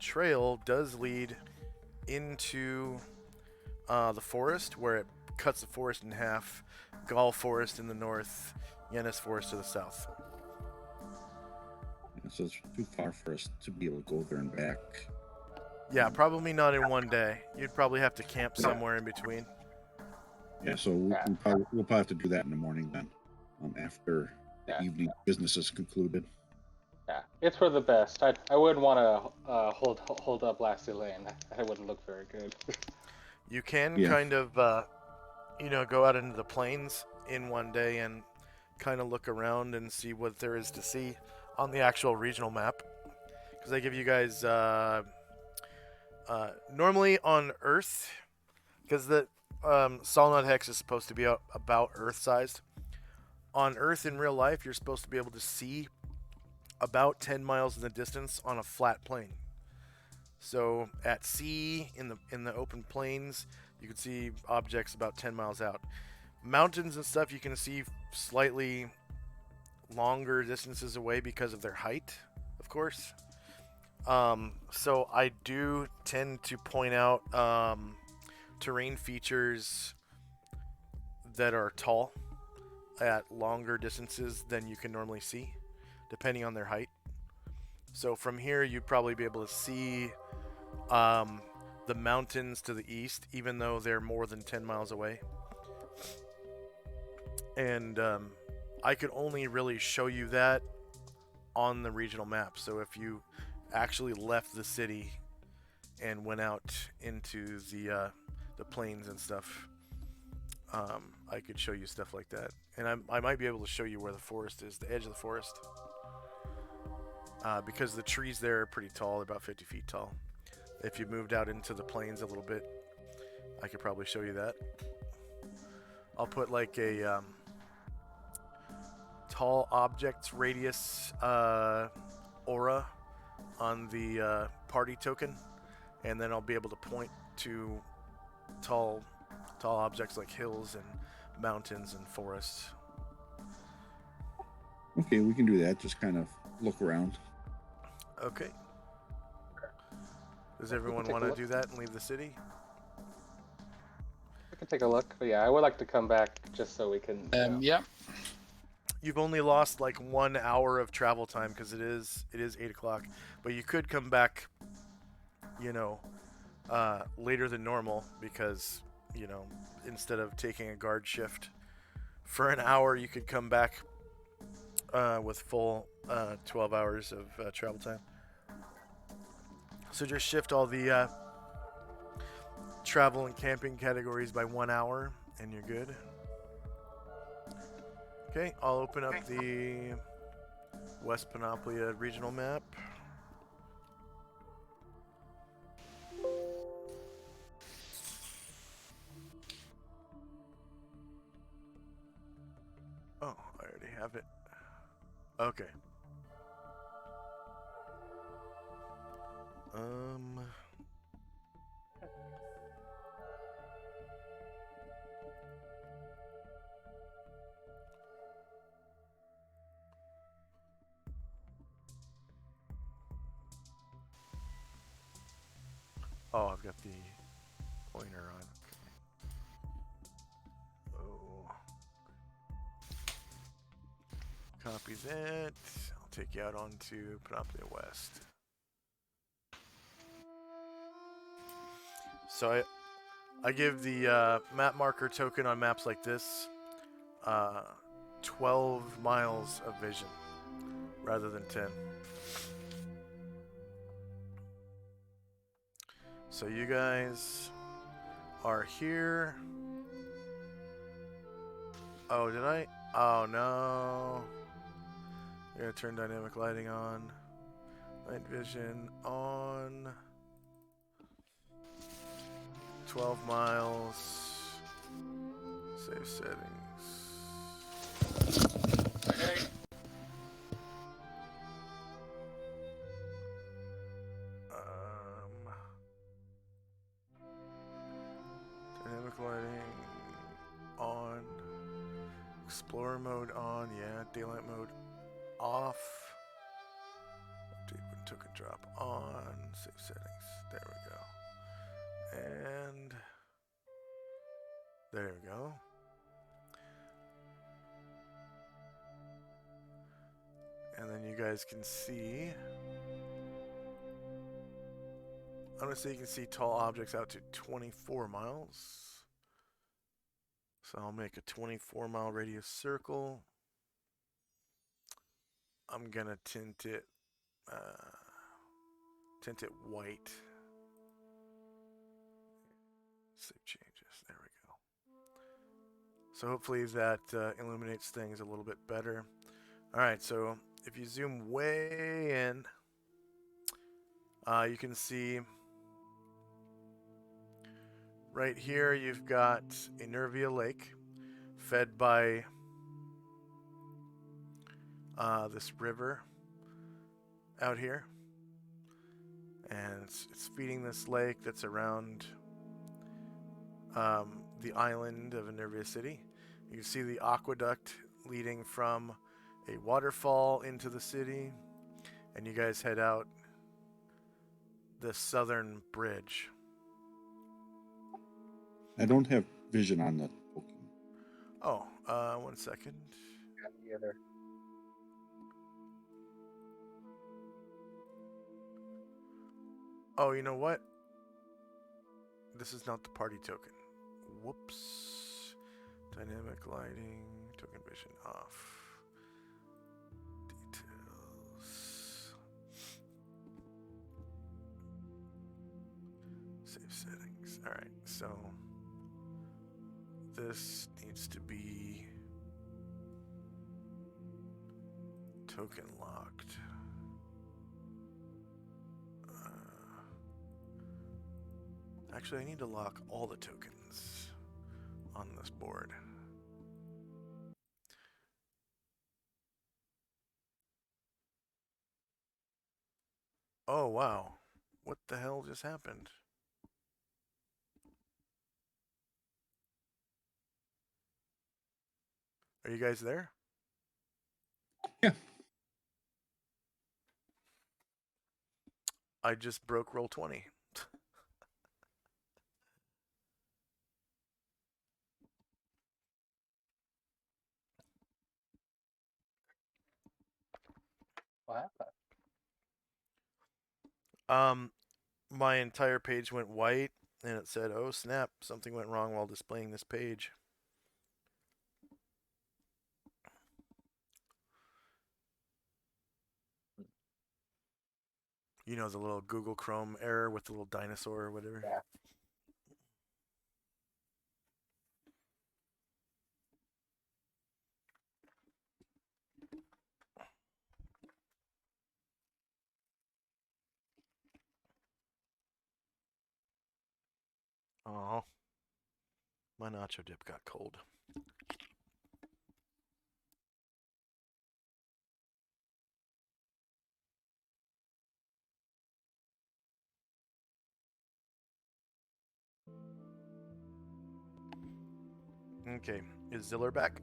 trail does lead into the forest, where it cuts the forest in half. Gall Forest in the north, Yennis Forest to the south. Yeah, so it's too far for us to be able to go there and back. Yeah, probably not in one day. You'd probably have to camp somewhere in between. Yeah, so we'll probably have to do that in the morning then, after the evening business is concluded. Yeah, it's for the best. I wouldn't want to hold up Lassie Lane. That wouldn't look very good. You can Yeah. kind of, go out into the plains in one day and kind of look around and see what there is to see on the actual regional map. Because they give you guys, normally on Earth, because the Solynod Hex is supposed to be about Earth-sized. On Earth in real life, you're supposed to be able to see about 10 miles in the distance on a flat plane. So at sea, in the open plains, you can see objects about 10 miles out. Mountains and stuff you can see slightly longer distances away because of their height, of course. So I do tend to point out terrain features that are tall at longer distances than you can normally see, depending on their height. So from here, you'd probably be able to see the mountains to the east, even though they're more than 10 miles away. And I could only really show you that on the regional map. So if you actually left the city and went out into the plains and stuff, I could show you stuff like that. And I might be able to show you where the forest is, the edge of the forest. Because the trees there are pretty tall, they're about 50 feet tall. If you moved out into the plains a little bit, I could probably show you that. I'll put like a tall objects radius aura on the party token, and then I'll be able to point to tall objects like hills and mountains and forests. Okay, we can do that. Just kind of look around. Okay. Does everyone want to do that and leave the city? can take a look. But yeah, I would like to come back just so we can. Yeah. You've only lost like 1 hour of travel time because it is 8 o'clock, but you could come back, you know, later than normal because, you know, instead of taking a guard shift for an hour, you could come back with full 12 hours of travel time. So just shift all the travel and camping categories by 1 hour, and you're good. Okay, I'll open up the West Panoplia regional map. Oh, I already have it. Okay. Oh, I've got the pointer on. Okay. Oh. Copy that. I'll take you out onto Panoplia West. So I give the map marker token on maps like this 12 miles of vision rather than 10. So you guys are here. Oh, did I? Oh, no. I'm going to turn dynamic lighting on. Night vision on. 12 miles. Save settings. Dynamic lighting on. Explorer mode on. Yeah. Daylight mode off. Update when token drop on. Save settings. There we go. And there we go. And then you guys can see. I'm going to say you can see tall objects out to 24 miles. So I'll make a 24-mile radius circle. I'm going to tint it white. Save changes. There we go. So hopefully that illuminates things a little bit better. All right, so if you zoom way in, you can see right here you've got Enervia Lake fed by this river out here. And it's feeding this lake that's around the island of Enervia City. You can see the aqueduct leading from a waterfall into the city, and you guys head out the southern bridge. I don't have vision on the token. Oh, 1 second. The other. Oh, you know what? This is not the party token. Whoops. Dynamic lighting, token vision off. Details. Save settings. Alright, so this needs to be token locked. Actually, I need to lock all the tokens on this board. Oh, wow. What the hell just happened? Are you guys there? Yeah. I just broke roll 20. What happened? My entire page went white, and it said, "Oh snap! Something went wrong while displaying this page." You know, the little Google Chrome error with the little dinosaur or whatever. Yeah. Oh, my nacho dip got cold. Okay, is Ziller back?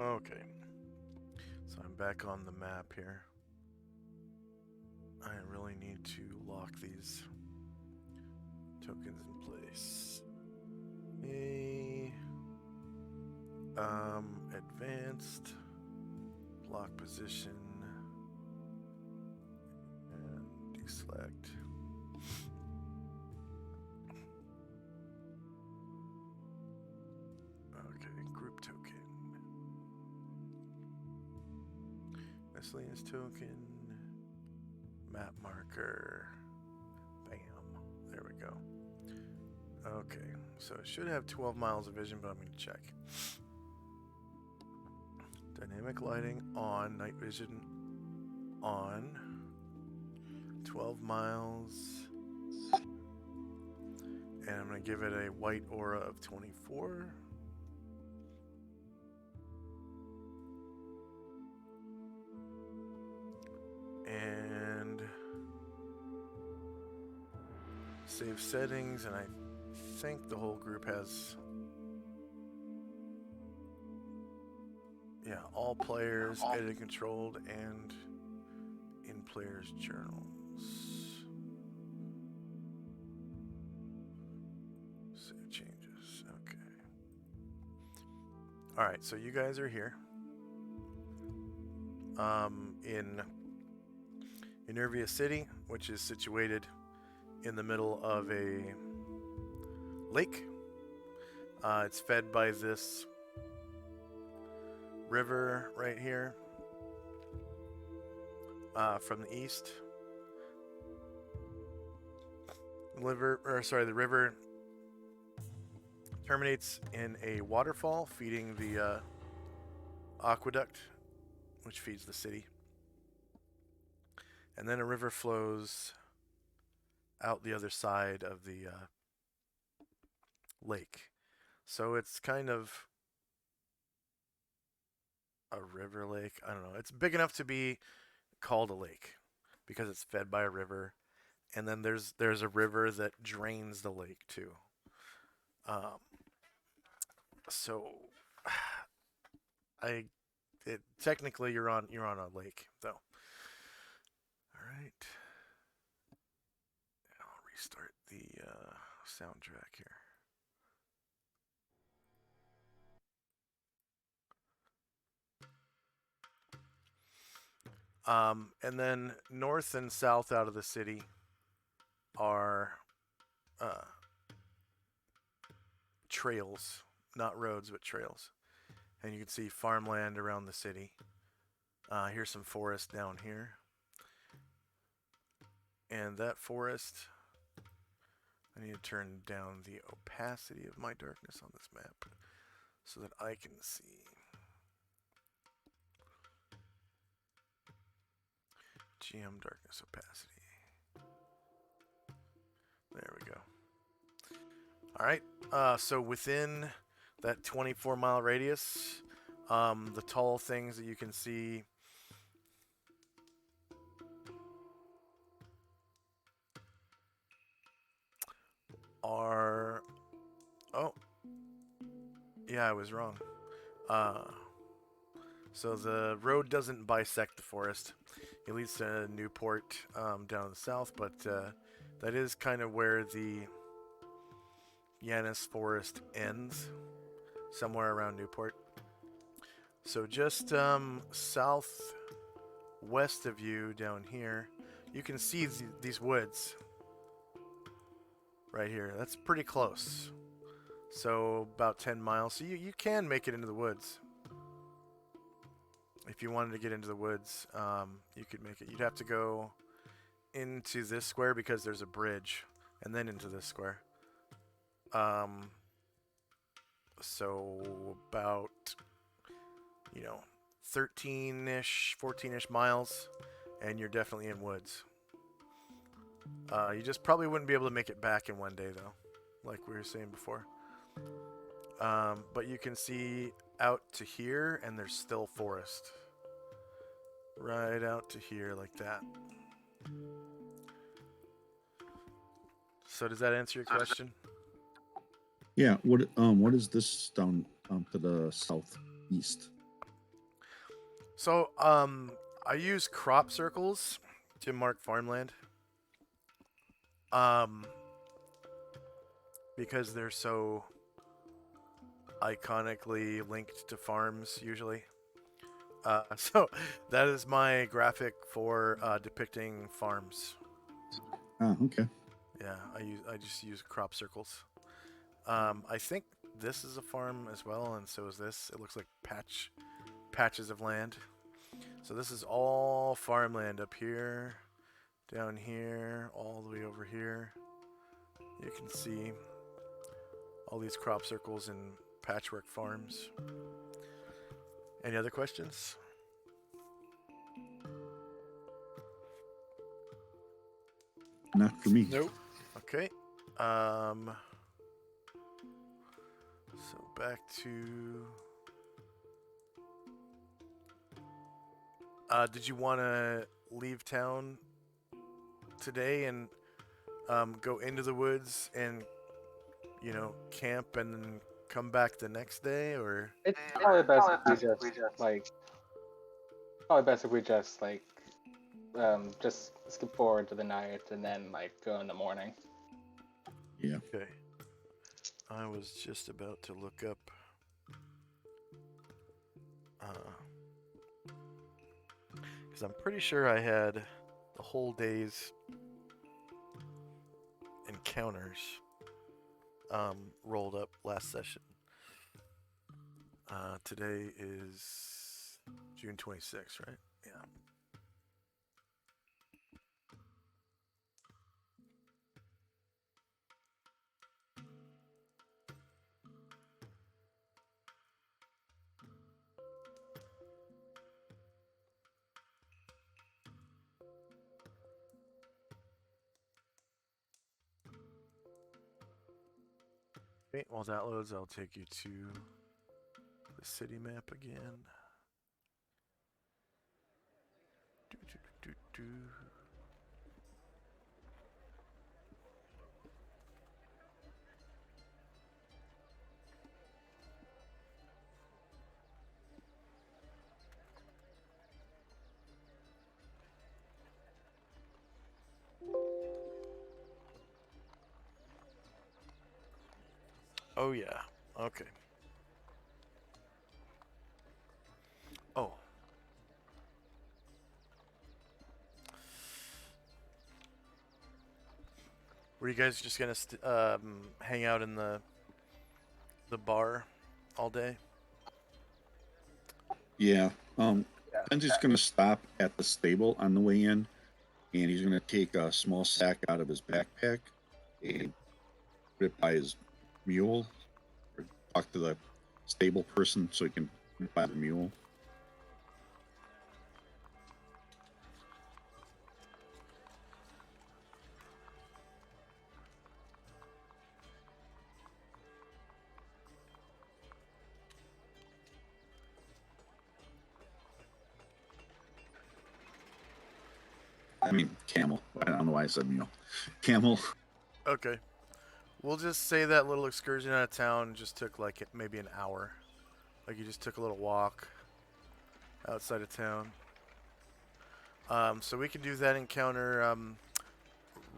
Okay, so I'm back on the map here. I really need to lock these tokens in place. Advanced, block position, and deselect. Okay, group token. Miscellaneous token. Map marker. Bam. There we go. Okay, so it should have 12 miles of vision, but I'm going to check. Dynamic lighting on, night vision on. 12 miles. And I'm going to give it a white aura of 24. And save settings, and I think the whole group has, yeah, all players, edit controlled, and in players' journals. Save changes. Okay. All right, so you guys are here. In Enervia City, which is situated in the middle of a lake. It's fed by this river right here from the east. The river terminates in a waterfall feeding the aqueduct, which feeds the city. And then a river flows out the other side of the lake. So it's kind of a river lake. I don't know. It's big enough to be called a lake because it's fed by a river. And then there's a river that drains the lake too. So technically you're on a lake though. All right. I'll restart the soundtrack here. And then north and south out of the city are trails, not roads, but trails. And you can see farmland around the city. Here's some forest down here. And that forest, I need to turn down the opacity of my darkness on this map so that I can see. GM darkness opacity. There we go. All right. So within that 24-mile radius, the tall things that you can see are... Oh, Yeah, I was wrong. So the road doesn't bisect the forest. It leads to Newport down in the south, but that is kind of where the Yanis Forest ends, somewhere around Newport. So just southwest of you down here, you can see these woods right here. That's pretty close. So about 10 miles. So you can make it into the woods. If you wanted to get into the woods, you could make it. You'd have to go into this square because there's a bridge, and then into this square. So about, 13-ish, 14-ish miles, and you're definitely in woods. You just probably wouldn't be able to make it back in one day, though, like we were saying before. But you can see out to here, and there's still forest. Right out to here, like that. So does that answer your question? Yeah. What is this down to the southeast? So, I use crop circles to mark farmland. Because they're so iconically linked to farms, usually. So that is my graphic for depicting farms. Ah, okay. Yeah, I just use crop circles. I think this is a farm as well, and so is this. It looks like patches of land. So this is all farmland up here, down here, all the way over here. You can see all these crop circles and patchwork farms. Any other questions? Not for me. Nope. Okay. So back to. Did you want to leave town today and go into the woods and camp and then come back the next day, or? It's probably best if we just like. Probably best if we just like, just skip forward to the night and then like go in the morning. Yeah. Okay. I was just about to look up. Because I'm pretty sure I had the whole day's encounters rolled up last session. Today is June 26th, right? Yeah. Okay, while that loads, I'll take you to the city map again. Do, do, do, do. Oh yeah. Okay. Oh. Were you guys just gonna hang out in the bar all day? Yeah. Ben's just gonna stop at the stable on the way in, and he's gonna take a small sack out of his backpack and put it by his mule, or talk to the stable person so he can buy the mule. I mean, camel. I don't know why I said mule. Camel. Okay. We'll just say that little excursion out of town just took like maybe an hour. Like you just took a little walk outside of town. So we can do that encounter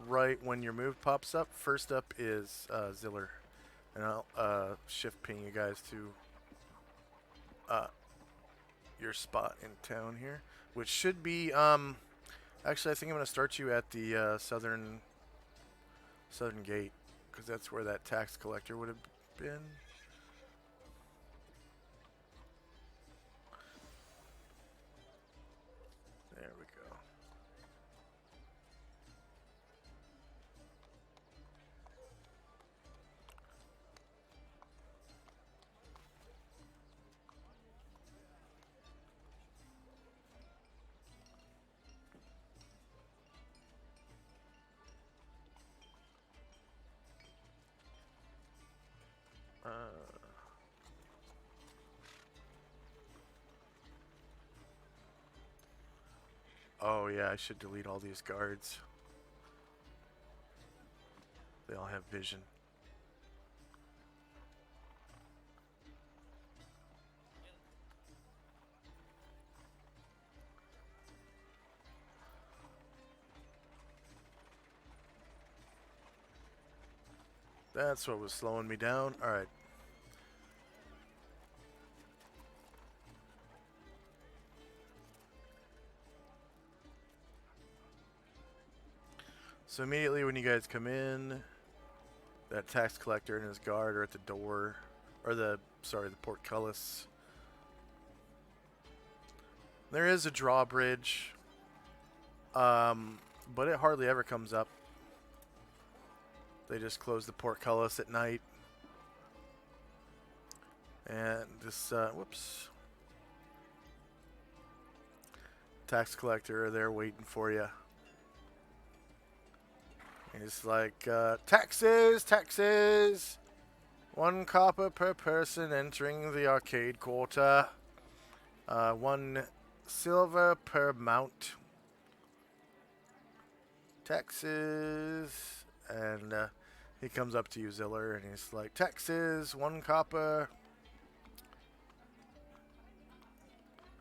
right when your move pops up. First up is Ziller. And I'll shift ping you guys to your spot in town here. Which should be, actually I think I'm going to start you at the southern gate. Because that's where that tax collector would have been. There we go. Oh yeah, I should delete all these guards. They all have vision. That's what was slowing me down. Alright. So immediately when you guys come in, that tax collector and his guard are at the door, or the portcullis. There is a drawbridge, but it hardly ever comes up. They just close the portcullis at night. And this, whoops. Tax collector are there waiting for you. It's like, taxes, taxes. 1 copper per person entering the arcade quarter. 1 silver per mount. Taxes. And he comes up to you, Ziller, and he's like, taxes, 1 copper.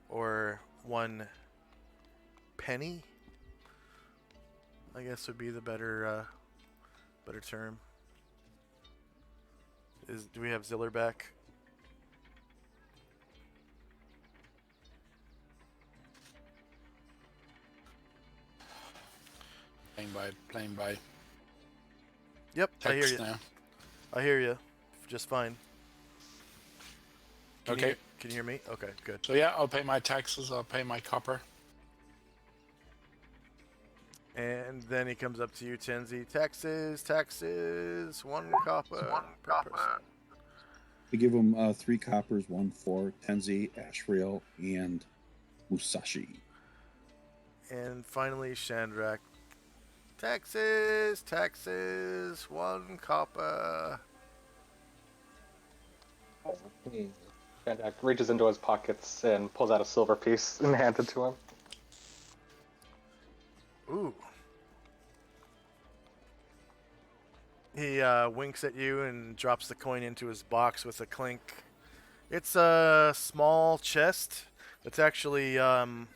Or 1 penny, I guess would be the better term. Do we have Ziller back? Playing by. Yep, I hear Text you. now. I hear you, just fine. Okay. Can you hear me? Okay, good. So yeah, I'll pay my taxes. I'll pay my copper. And then he comes up to you, Tenzi. Taxes, taxes, 1 copper per person. We give him 3 coppers, 1 for Tenzi, Ashrael, and Musashi. And finally, Shandrak. Taxes, taxes, 1 copper. Shandak reaches into his pockets and pulls out a silver piece and hands it to him. Ooh. He winks at you and drops the coin into his box with a clink. It's a small chest that's actually hung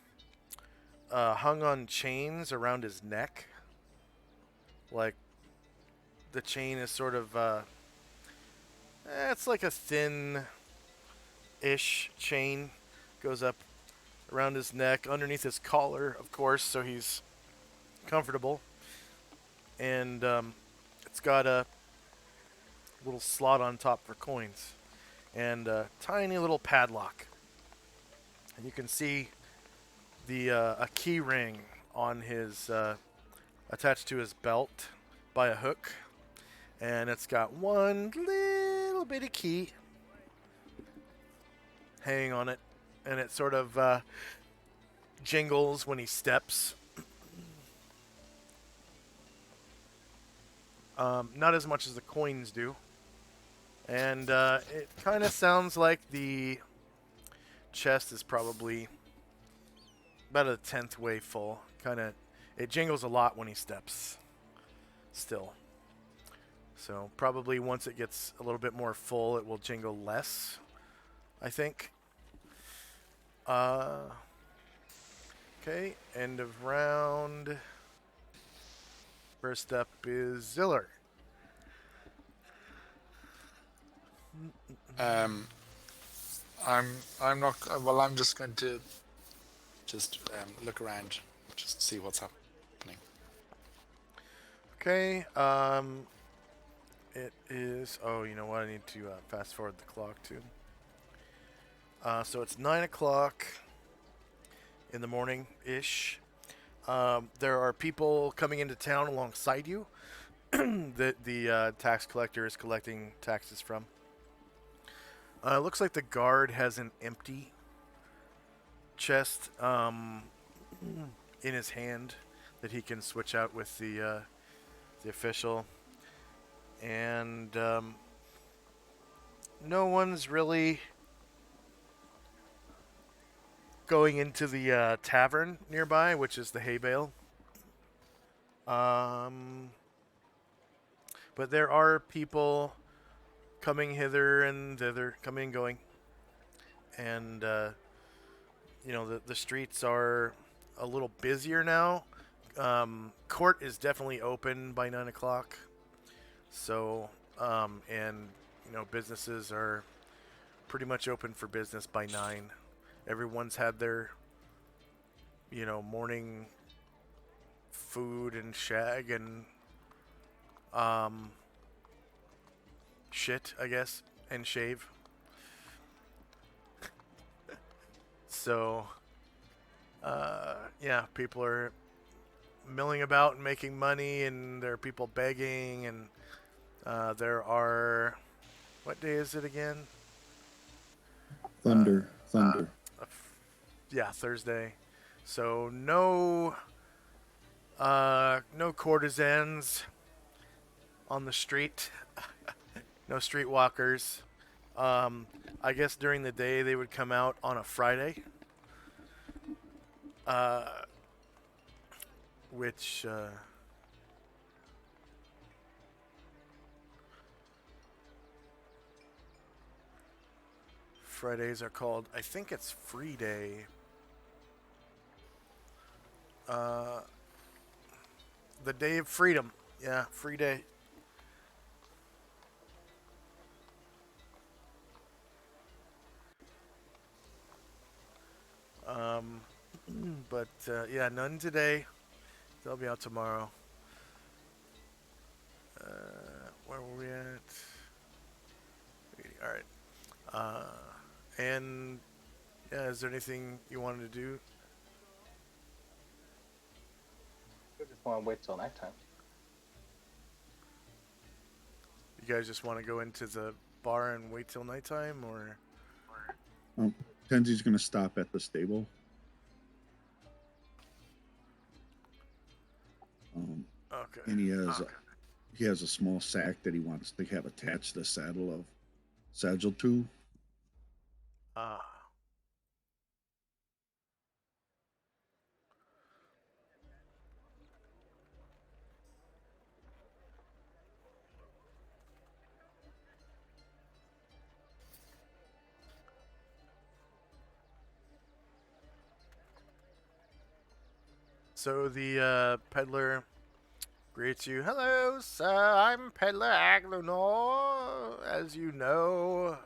on chains around his neck. Like, the chain is sort of, it's like a thin-ish chain. Goes up around his neck, underneath his collar, of course, so he's comfortable. And it's got a little slot on top for coins. And a tiny little padlock. And you can see the a key ring on his attached to his belt by a hook, and it's got 1 little bitty key hanging on it, and it sort of jingles when he steps. Not as much as the coins do. And it kind of sounds like the chest is probably about a 10th way full. It jingles a lot when he steps. Still. So probably once it gets a little bit more full, it will jingle less, I think. Okay, end of round. First up is Ziller. I'm not. Well, I'm just going to look around, just see what's happening. Okay, it is. Oh, you know what? I need to fast forward the clock too. So it's 9 o'clock in the morning ish. There are people coming into town alongside you that the tax collector is collecting taxes from. It looks like the guard has an empty chest in his hand that he can switch out with the official, and no one's really going into the tavern nearby, which is the hay bale. But there are people coming hither and thither, coming and going, and the streets are a little busier now. Court is definitely open by 9 o'clock, so and businesses are pretty much open for business by 9. Everyone's had their morning food and shag and shit, I guess, and shave. So yeah, people are milling about and making money, and there are people begging, and there are, what day is it again? Thunder. Yeah, Thursday. So no courtesans on the street. No streetwalkers. I guess during the day they would come out on a Friday. Which Fridays are called, I think it's Free Day. The Day of Freedom. Yeah, Free Day. But yeah, none today. They'll be out tomorrow. Where were we at? All right. And yeah, is there anything you wanted to do? I just want to wait till nighttime. You guys just want to go into the bar and wait till nighttime, or? Tenzie's going to stop at the stable. Okay. And he has a small sack that he wants to have attached the saddle to. So the peddler greets you. Hello, sir. I'm Peddler Aglunor, as you know.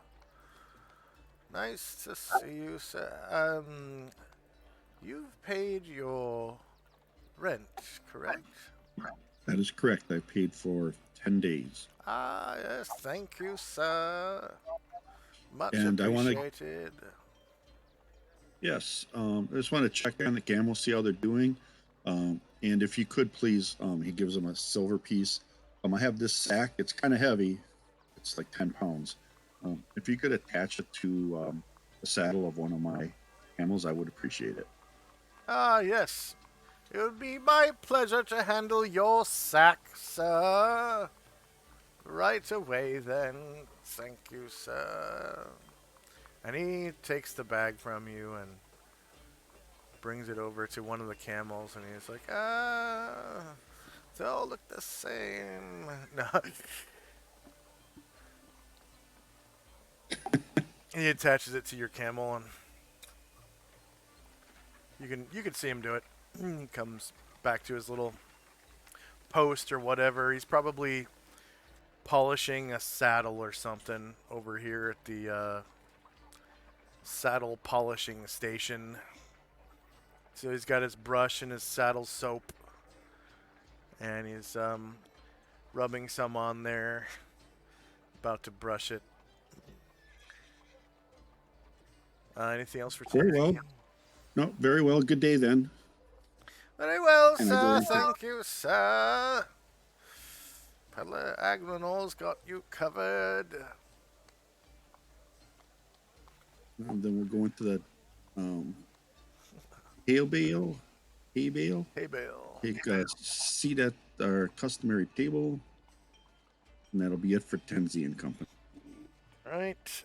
Nice to see you, sir. You've paid your rent, correct? That is correct. I paid for 10 days. Ah, yes. Thank you, sir. Much And appreciated. Yes. I just want to check on the camel, see how they're doing. And if you could please, he gives them a silver piece. I have this sack. It's kind of heavy. It's like 10 pounds. If you could attach it to the saddle of one of my camels, I would appreciate it. Ah, yes. It would be my pleasure to handle your sack, sir. Right away, then. Thank you, sir. And he takes the bag from you and brings it over to one of the camels, and he's like, they all look the same. No. He attaches it to your camel, and you can see him do it. He comes back to his little post or whatever. He's probably polishing a saddle or something over here at the saddle polishing station. So he's got his brush and his saddle soap, and he's rubbing some on there, about to brush it. Anything else for Very today? well. No, very well. Good day then. Very well, And I go sir. into- Thank you, sir. Peddler Aglinol's got you covered. And then we'll go into the hay bale. Hey, Bill. Take a seat at our customary table. And that'll be it for Tenzi and Company. All right.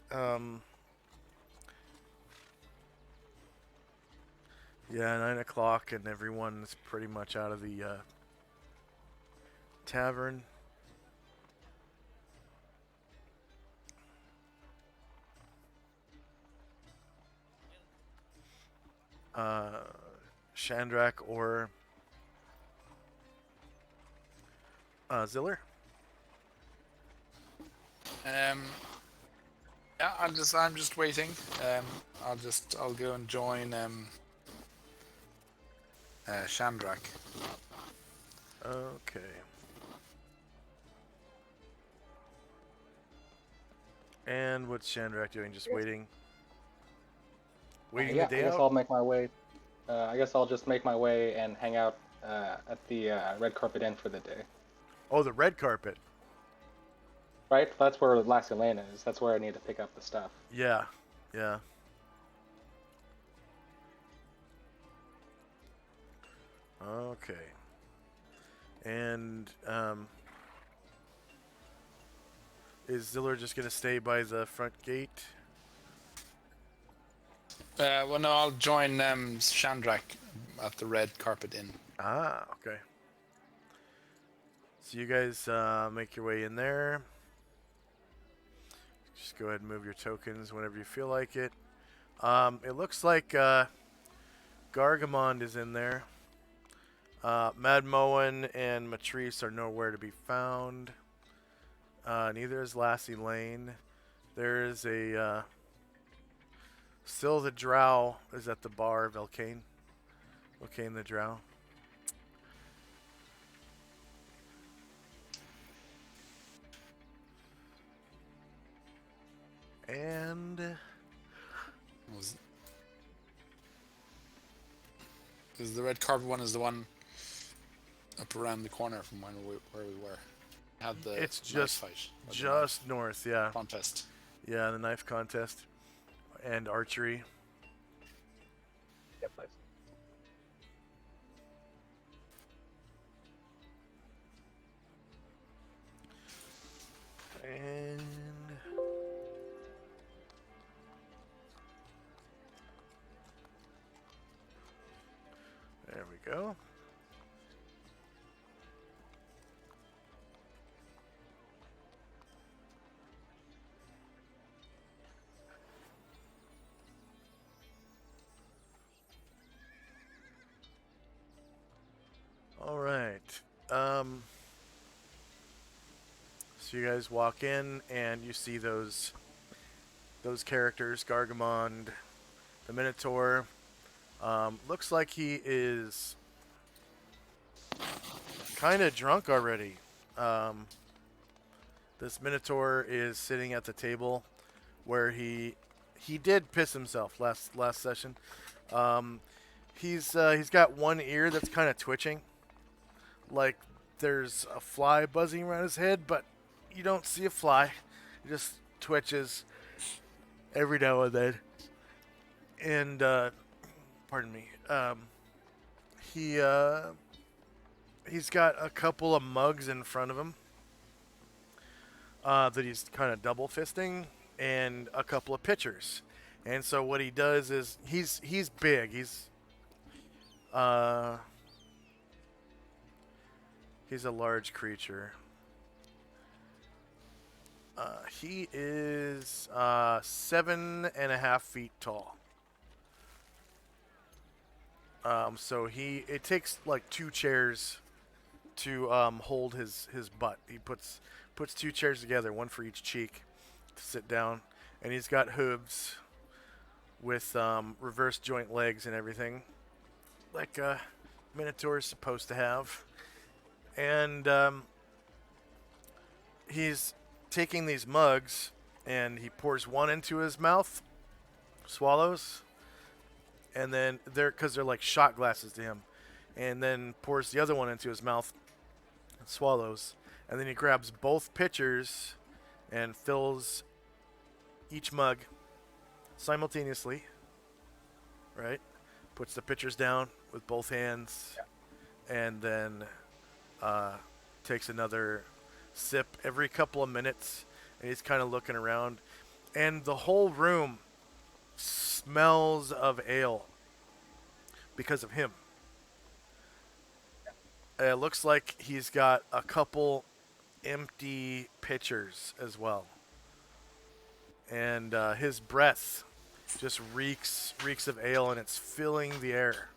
Yeah, 9 o'clock, and everyone's pretty much out of the tavern. Shandrak or Ziller? Yeah, I'm just waiting. I'll go and join Shandrak. Okay. And what's Shandrak doing? Just waiting? Waiting Yeah, the I day guess out? I'll make my way. I guess I'll just make my way and hang out at the Red Carpet Inn for the day. Oh, the red carpet. Right? That's where Lassie Lane is. That's where I need to pick up the stuff. Yeah, yeah. Okay. And is Ziller just gonna stay by the front gate? Well, no, I'll join Shandrak at the Red Carpet Inn. Ah, okay. So you guys make your way in there. Just go ahead and move your tokens whenever you feel like it. It looks like Gargamond is in there. Mad Moen and Matrice are nowhere to be found. Neither is Lassie Lane. There is a still the Drow is at the bar. Velcane the Drow. And Because the Red Carpet one is the one up around the corner from where we were. Had the it's knife just fight. or the just north, yeah. knife contest. Yeah, the knife contest and archery. Yep, nice. And there we go. All right. So you guys walk in and you see those characters, Gargamond, the Minotaur. Looks like he is kind of drunk already. This Minotaur is sitting at the table where he did piss himself last session. He's got one ear that's kind of twitching, like there's a fly buzzing around his head, but you don't see a fly. It just twitches every now and then. And pardon me. He's got a couple of mugs in front of him that he's kind of double fisting, and a couple of pitchers. And so what he does is he's big. He's a large creature. He is 7.5 feet tall. So it takes like 2 chairs to hold his butt. He puts two chairs together, one for each cheek, to sit down, and he's got hooves with reverse joint legs and everything, like a minotaur is supposed to have. And he's taking these mugs, and he pours one into his mouth, swallows, and then they're like shot glasses to him, and then pours the other one into his mouth and swallows, and then he grabs both pitchers and fills each mug simultaneously, right? Puts the pitchers down with both hands, and then takes another sip every couple of minutes, and he's kind of looking around, and the whole room smells of ale because of him. It looks like he's got a couple empty pitchers as well, and his breath just reeks of ale, and it's filling the air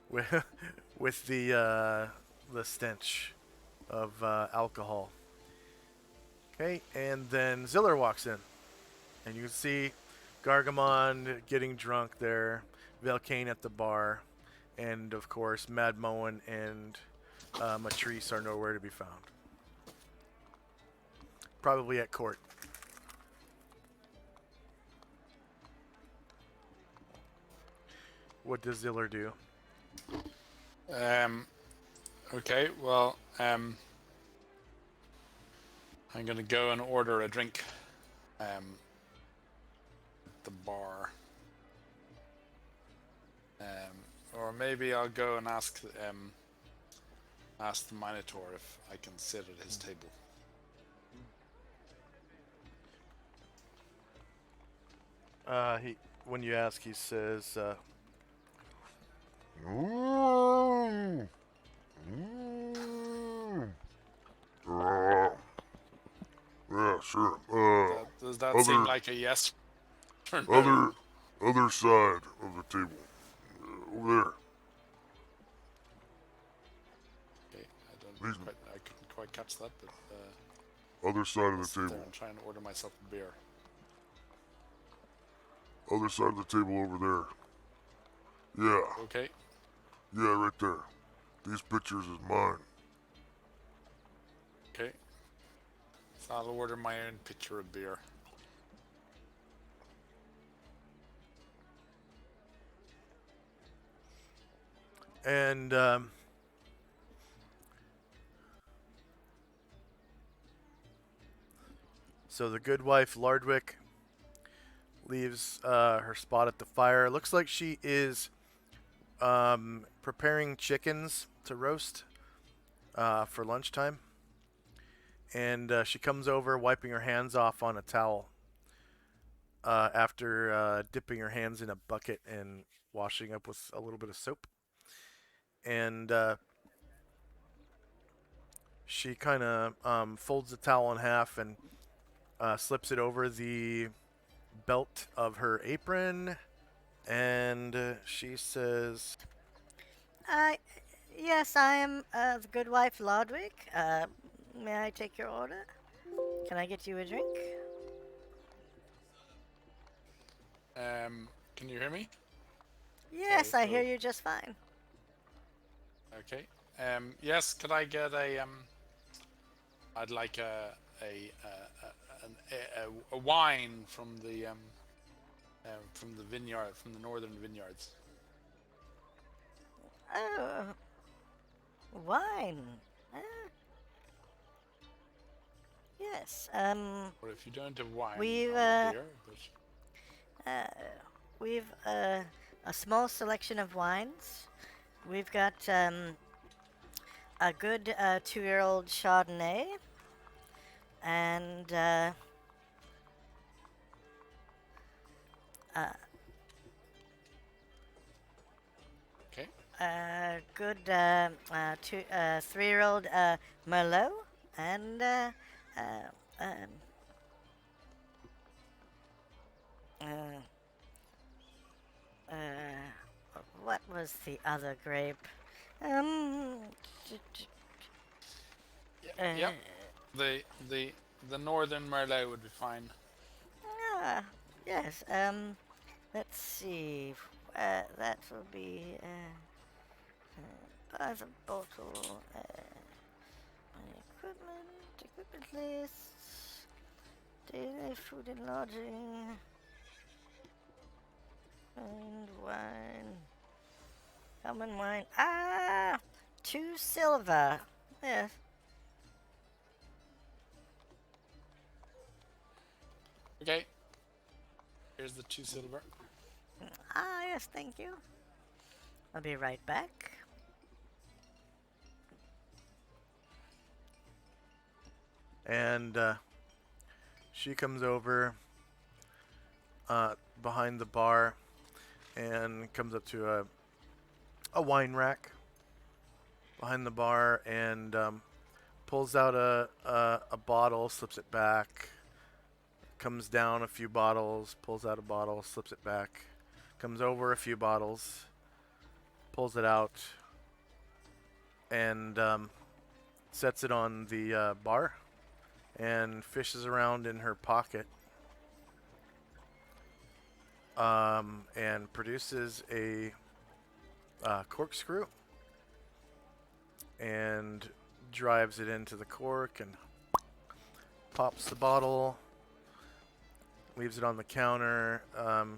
with the stench of alcohol. Okay, and then Ziller walks in, and you can see Gargamon getting drunk there, Velcane at the bar, and of course Mad Moen and Matrice are nowhere to be found. Probably at court. What does Ziller do? Okay, well, I'm gonna go and order a drink at the bar. Or maybe I'll go and ask the Minotaur if I can sit at his table. When you ask, he says, Yeah, sure. Does that seem like a yes or no? Other side of the table. Over there. Okay, I couldn't quite catch that, but Other side of the sit there table. and try and order myself a beer. Other side of the table over there. Yeah. Okay. Yeah, right there. These pictures is mine. Okay. So I'll order my own pitcher of beer. and so the good wife Lardwick leaves her spot at the fire. Looks like she is preparing chickens to roast for lunchtime. And she comes over, wiping her hands off on a towel after dipping her hands in a bucket and washing up with a little bit of soap. And she kind of folds the towel in half and slips it over the belt of her apron. And she says, Yes, I am the good wife Lodwick. May I take your order? Can I get you a drink? Can you hear me? Yes, Sorry, I hear you just fine. Okay. Yes, could I get I'd like a wine from the vineyard, from the northern vineyards. Oh, wine. Yes. Or if you don't have wine, We've, I'll have beer. But We've a small selection of wines. We've got a good 2-year-old Chardonnay, and okay. a good 3-year-old Merlot, and Uh, what was the other grape? Um, Yep. The northern Merlot would be fine. ah, yes. Let's see. That will be by the bottle. My equipment lists, daily food and lodging, and wine. Common wine. Ah, 2 silver. Yes. Okay. Here's the 2 silver. Ah, yes. Thank you. I'll be right back. And she comes over behind the bar and comes up to a wine rack behind the bar and pulls out a bottle, slips it back, comes down a few bottles, pulls out a bottle, slips it back, comes over a few bottles, pulls it out, and sets it on the bar and fishes around in her pocket and produces a corkscrew and drives it into the cork and pops the bottle, leaves it on the counter.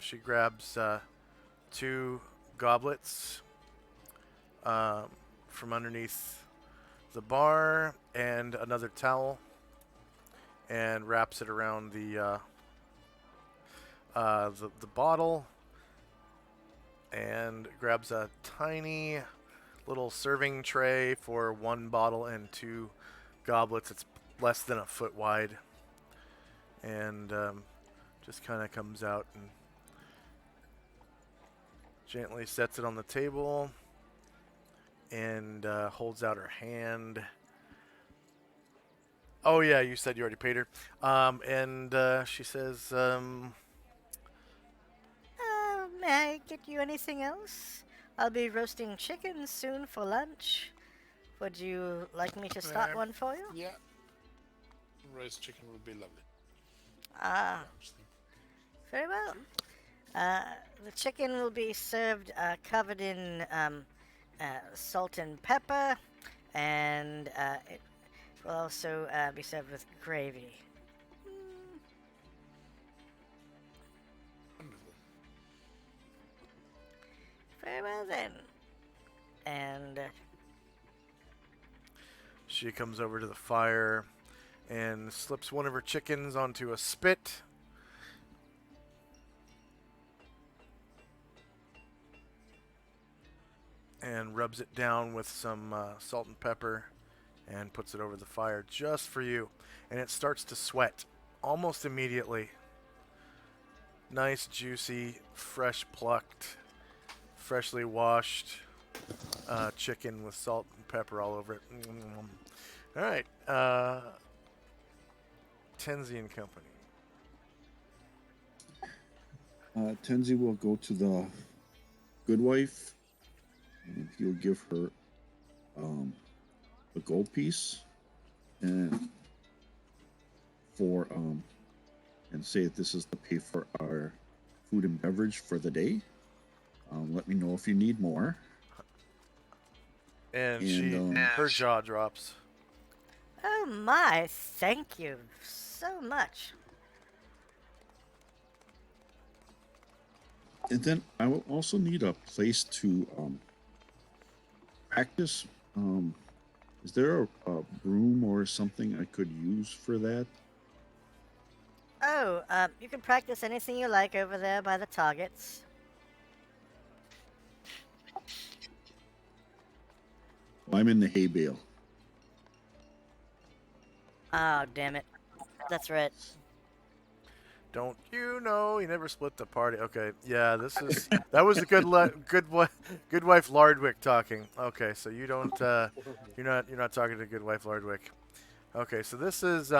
She grabs 2 goblets from underneath the bar and another towel and wraps it around the bottle and grabs a tiny little serving tray for 1 bottle and 2 goblets. It's less than a foot wide, and just kind of comes out and gently sets it on the table and holds out her hand. Oh yeah, you said you already paid her. And she says, May I get you anything else? I'll be roasting chicken soon for lunch. Would you like me to start one for you? Yeah. Roast chicken would be lovely. Ah, very well. The chicken will be served covered in salt and pepper, and it will also be served with gravy. Wonderful. Very well then. And she comes over to the fire and slips one of her chickens onto a spit. And rubs it down with some salt and pepper and puts it over the fire just for you. And it starts to sweat almost immediately. Nice, juicy, fresh plucked, freshly washed chicken with salt and pepper all over it. All right. Tenzi and Company. Tenzi will go to the good wife, and he'll give her a gold piece, and and say that this is to pay for our food and beverage for the day. Let me know if you need more. And her jaw drops. oh my, thank you so much. And then I will also need a place to practice. Is there a broom or something I could use for that? Oh, you can practice anything you like over there by the targets. I'm in the hay bale. Oh, damn it. That's right. Don't you know? You never split the party. Okay, yeah, that was a good wife Lardwick talking. Okay, so you don't you're not talking to good wife Lardwick. Okay, so this is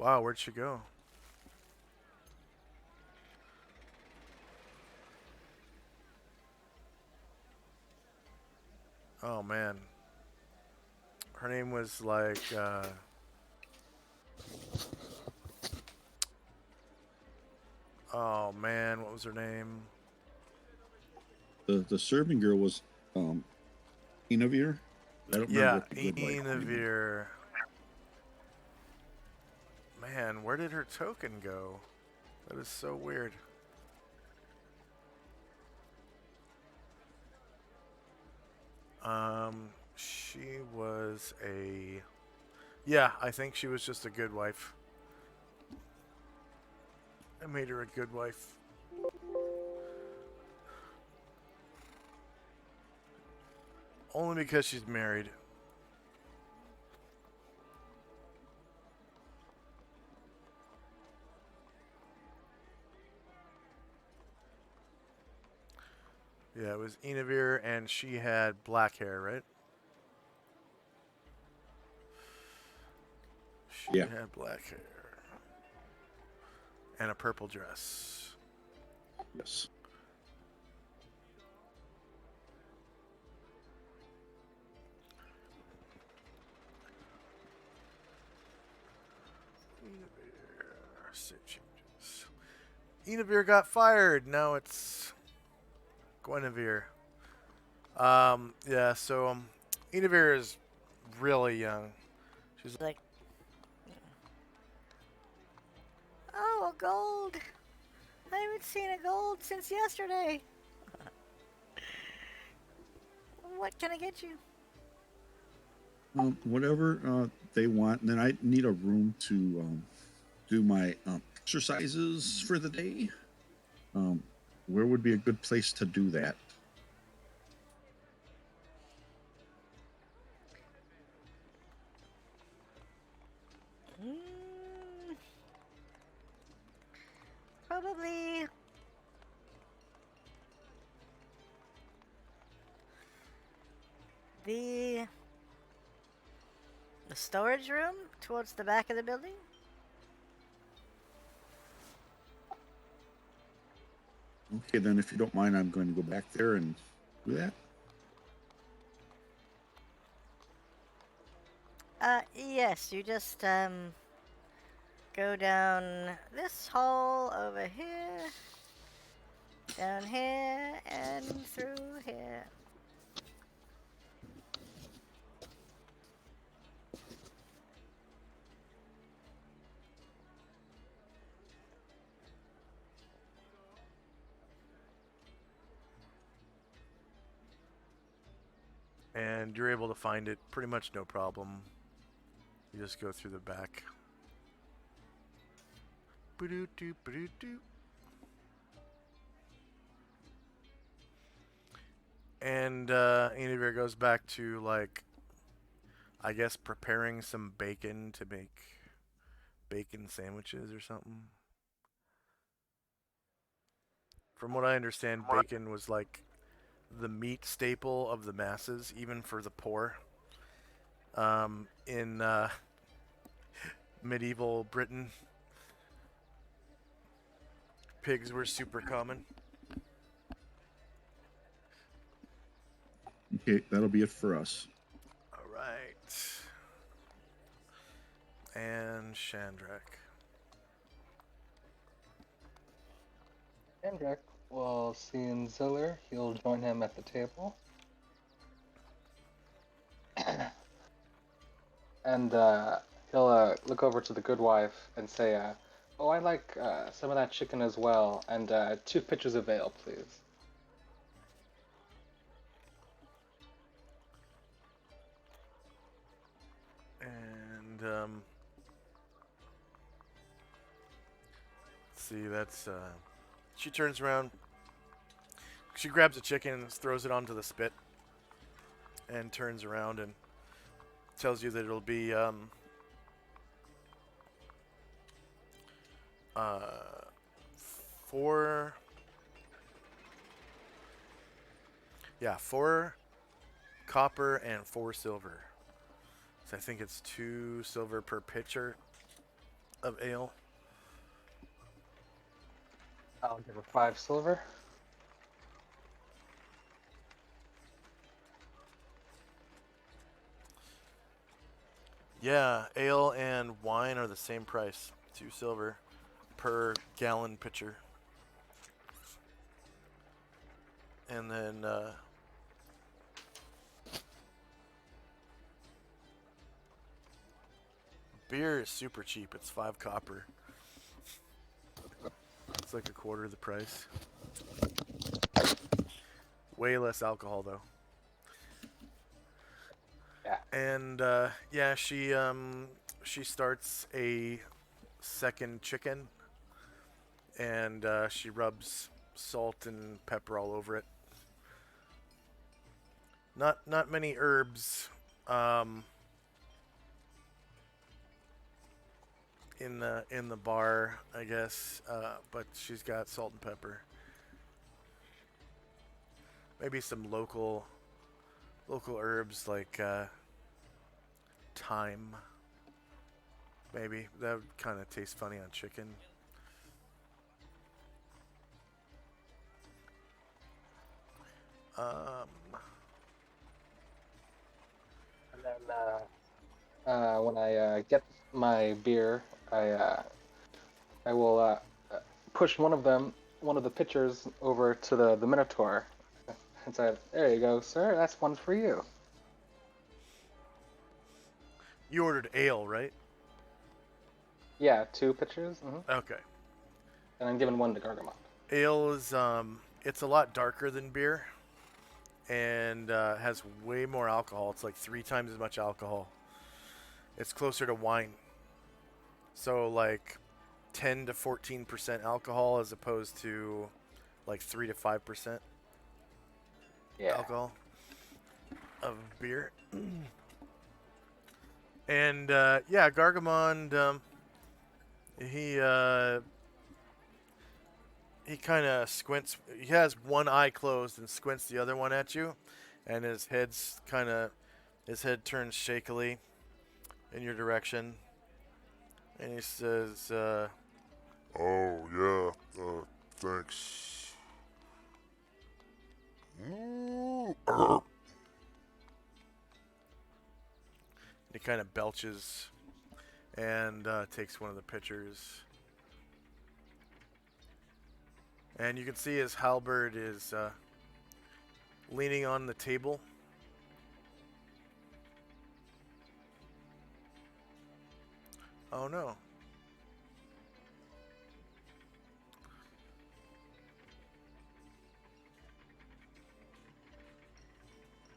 Wow, where'd she go? Oh man. Her name was like oh man, what was her name? The serving girl was Inavir. I don't remember Yeah, what the good wife name was. Enavir. Man, where did her token go? That is so weird. She was a... Yeah, I think she was just a good wife. I made her a good wife. Only because she's married. Yeah, it was Enavir, and she had black hair, right? She Yeah. had black hair. And a purple dress. Yes. Enavir. Save changes. Enavir got fired. Now it's Guinevere. Yeah, so Enavir is really young. She's Like, oh, a gold. I haven't seen a gold since yesterday. What can I get you? Whatever they want. And then I need a room to do my exercises for the day. Where would be a good place to do that? Mm, probably the storage room towards the back of the building. Okay, then if you don't mind, I'm going to go back there and do that. Yes, you just go down this hall over here, down here, and through here. and you're able to find it pretty much no problem. You just go through the back. Ba-doo-doo, ba-doo-doo. And Enivir goes back to, like, I guess preparing some bacon to make bacon sandwiches or something. From what I understand, bacon was like the meat staple of the masses, even for the poor. In medieval Britain, pigs were super common. Okay, that'll be it for us. All right. And Shandrak. Andrak will see in Ziller. He'll join him at the table. And he'll look over to the good wife and say, oh, I like some of that chicken as well, and 2 pitchers of ale, please. And let's see, that's she turns around. She grabs a chicken and throws it onto the spit, and turns around and tells you that it'll be four. Yeah, 4 copper and 4 silver. So I think it's 2 silver per pitcher. of ale. I'll give her 5 silver. Yeah, ale and wine are the same price. 2 silver per gallon pitcher. And then beer is super cheap. It's 5 copper. It's like a quarter of the price. Way less alcohol though. Yeah. And yeah, she starts a second chicken, and she rubs salt and pepper all over it. Not many herbs in the bar, I guess, but she's got salt and pepper. Maybe some local herbs like thyme. Maybe that would kind of taste funny on chicken. And then when I get my beer, I will push one of the pitchers over to the Minotaur, and say, "There you go, sir. That's one for you." You ordered ale, right? Yeah, 2 pitchers. Okay. And I'm giving one to Gargamon. Ale is it's a lot darker than beer, and has way more alcohol. It's like 3 times as much alcohol. It's closer to wine. So like 10 to 14% alcohol as opposed to like 3 to 5% Yeah. alcohol of beer. And yeah, Gargamond, he kind of squints. He has one eye closed and squints the other one at you, and his head turns shakily in your direction, and he says, Oh, yeah. Thanks. Ooh. he kind of belches and takes one of the pitchers. And you can see his halberd is leaning on the table. Oh no.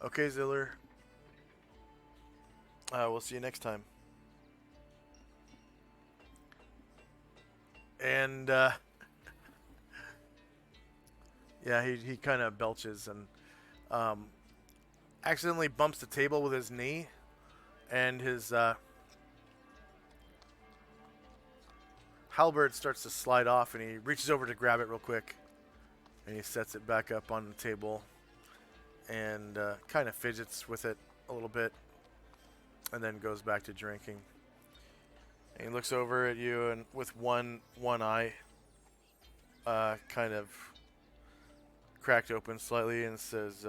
Okay, Ziller. We'll see you next time. And yeah, he kind of belches and accidentally bumps the table with his knee, and his halberd starts to slide off, and he reaches over to grab it real quick, and he sets it back up on the table, and kind of fidgets with it a little bit, and then goes back to drinking. And he looks over at you, and with one eye kind of cracked open slightly, and says,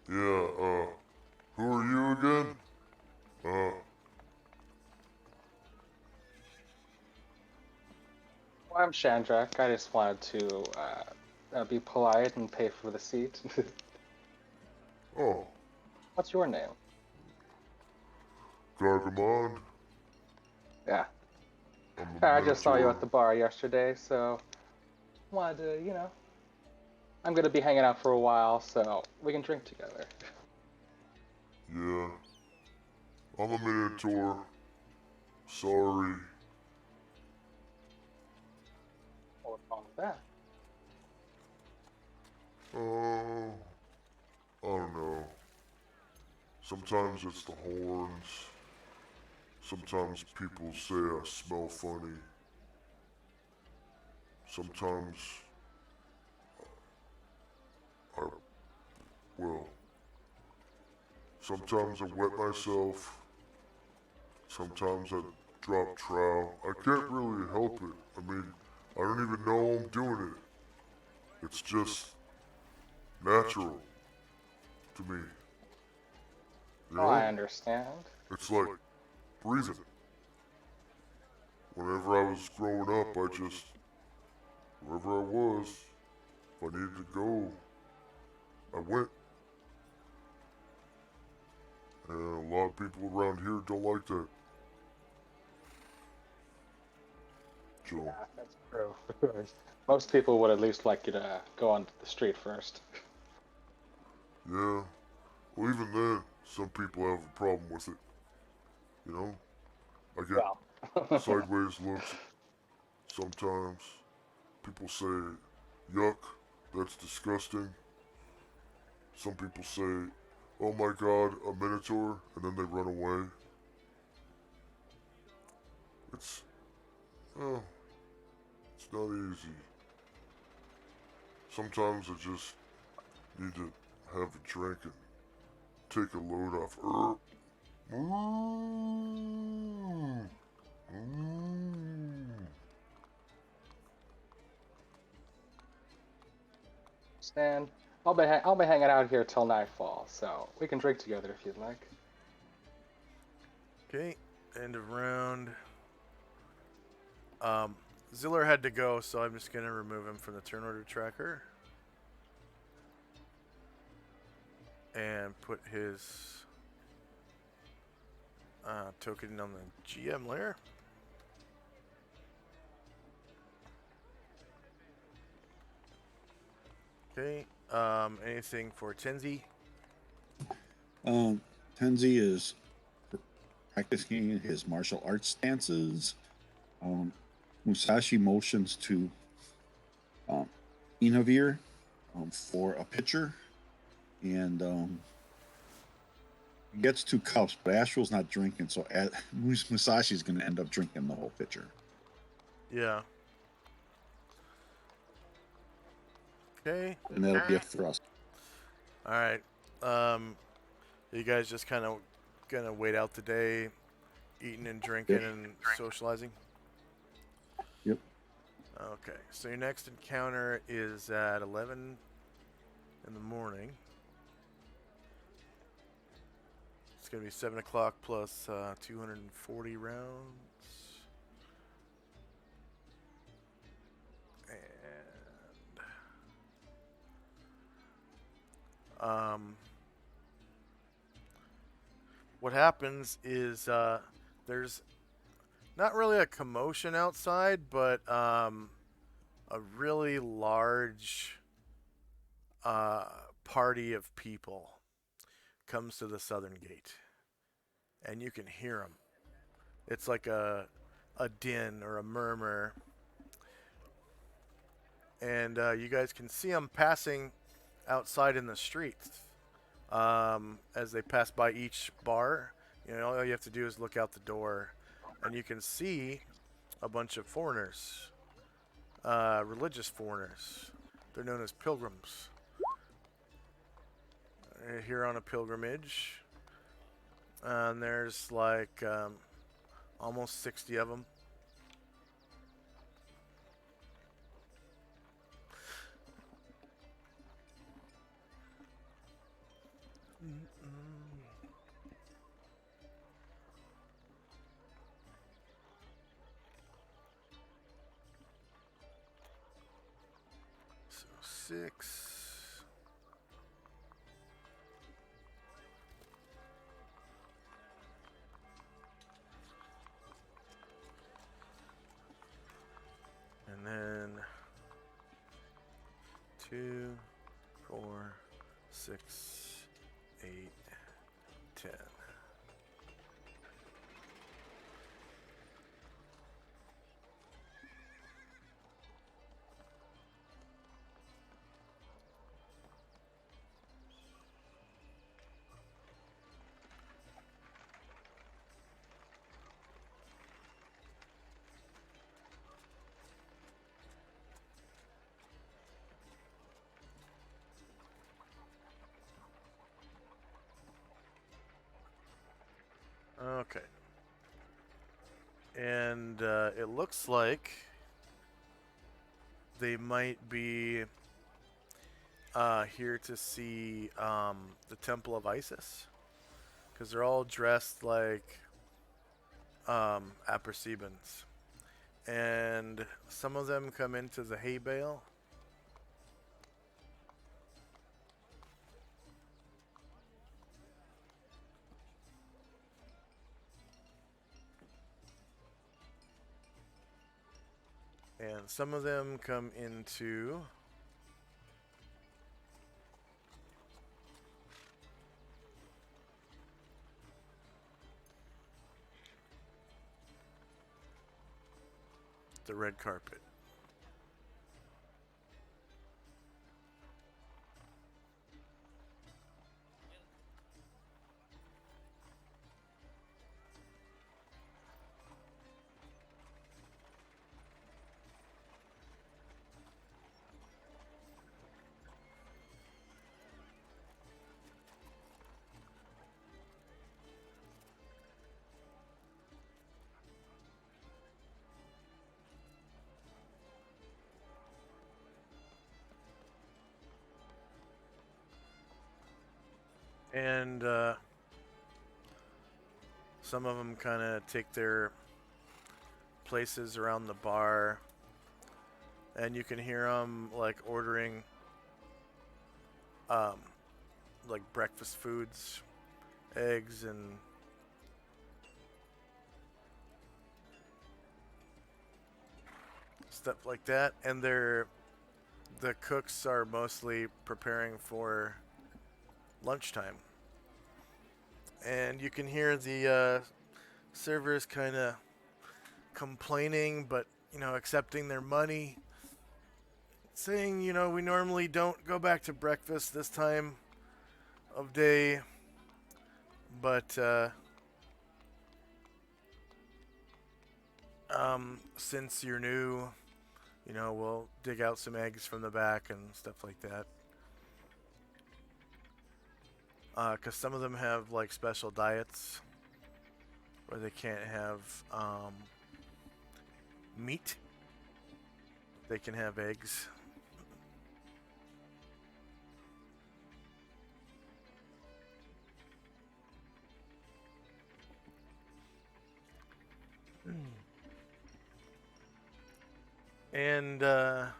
Yeah, who are you again? Well, I'm Shandrak. I just wanted to be polite and pay for the seat. Oh, What's your name? Gargamon. Yeah. I'm a I just saw you mentor. at the bar yesterday, so wanted to, I'm gonna be hanging out for a while, so we can drink together. Yeah. I'm a Minotaur. Sorry. What's wrong with that? Oh, Sometimes it's the horns. Sometimes people say I smell funny. Sometimes I, well, sometimes I wet myself. Sometimes I drop trowel. I can't really help it. I mean, I don't even know I'm doing it. It's just natural to me. You Oh, I know? understand. It's like breathing. Whenever I was growing up, I just, wherever I was, if I needed to go, I went. And a lot of people around here don't like that. So, Yeah, that's true. Most people would at least like you to go onto the street first. yeah. Well, even then, some people have a problem with it. You know? I get Well, sideways looks sometimes. People say, yuck, that's disgusting. Some people say, oh my god, a minotaur, and then they run away. It's, oh, it's not easy. Sometimes I just need to have a drink and take a load off. Mm. Mm. Stan, I'll be hanging out here till nightfall, so we can drink together if you'd like. Okay, end of round. Ziller had to go, so I'm just gonna remove him from the turn order tracker and put his token on the GM layer. Okay. Anything for Tenzi? Tenzi is practicing his martial arts stances. Musashi motions to Inavir for a pitcher, and he gets 2 cups, but Astral's not drinking, so Musashi's going to end up drinking the whole pitcher. Yeah. Okay. And that'll be a thrust. All right. You guys just kind of gonna wait out the day, eating and drinking and socializing. Yep. Okay. So your next encounter is at 11 in the morning. It's gonna be 7 o'clock plus 240 rounds. And what happens is there's not really a commotion outside, but a really large party of people comes to the southern gate, and you can hear them. It's like a din or a murmur, and you guys can see them passing outside in the streets as they pass by each bar. You know, all you have to do is look out the door, and you can see a bunch of foreigners, religious foreigners. They're known as pilgrims. They're here on a pilgrimage, and there's like almost 60 of them. So 6. And then 2, 4, 6, 8, 10. Okay. And it looks like they might be here to see the Temple of Isis, because they're all dressed like Apercebans. And some of them come into the hay bale. And some of them come into the red carpet. And some of them kind of take their places around the bar, and you can hear them like ordering like breakfast foods, eggs and stuff like that. And the cooks are mostly preparing for lunchtime. And you can hear the servers kind of complaining, but accepting their money, saying, we normally don't go back to breakfast this time of day, but since you're new, we'll dig out some eggs from the back and stuff like that. Because some of them have like special diets where they can't have meat. They can have eggs. And the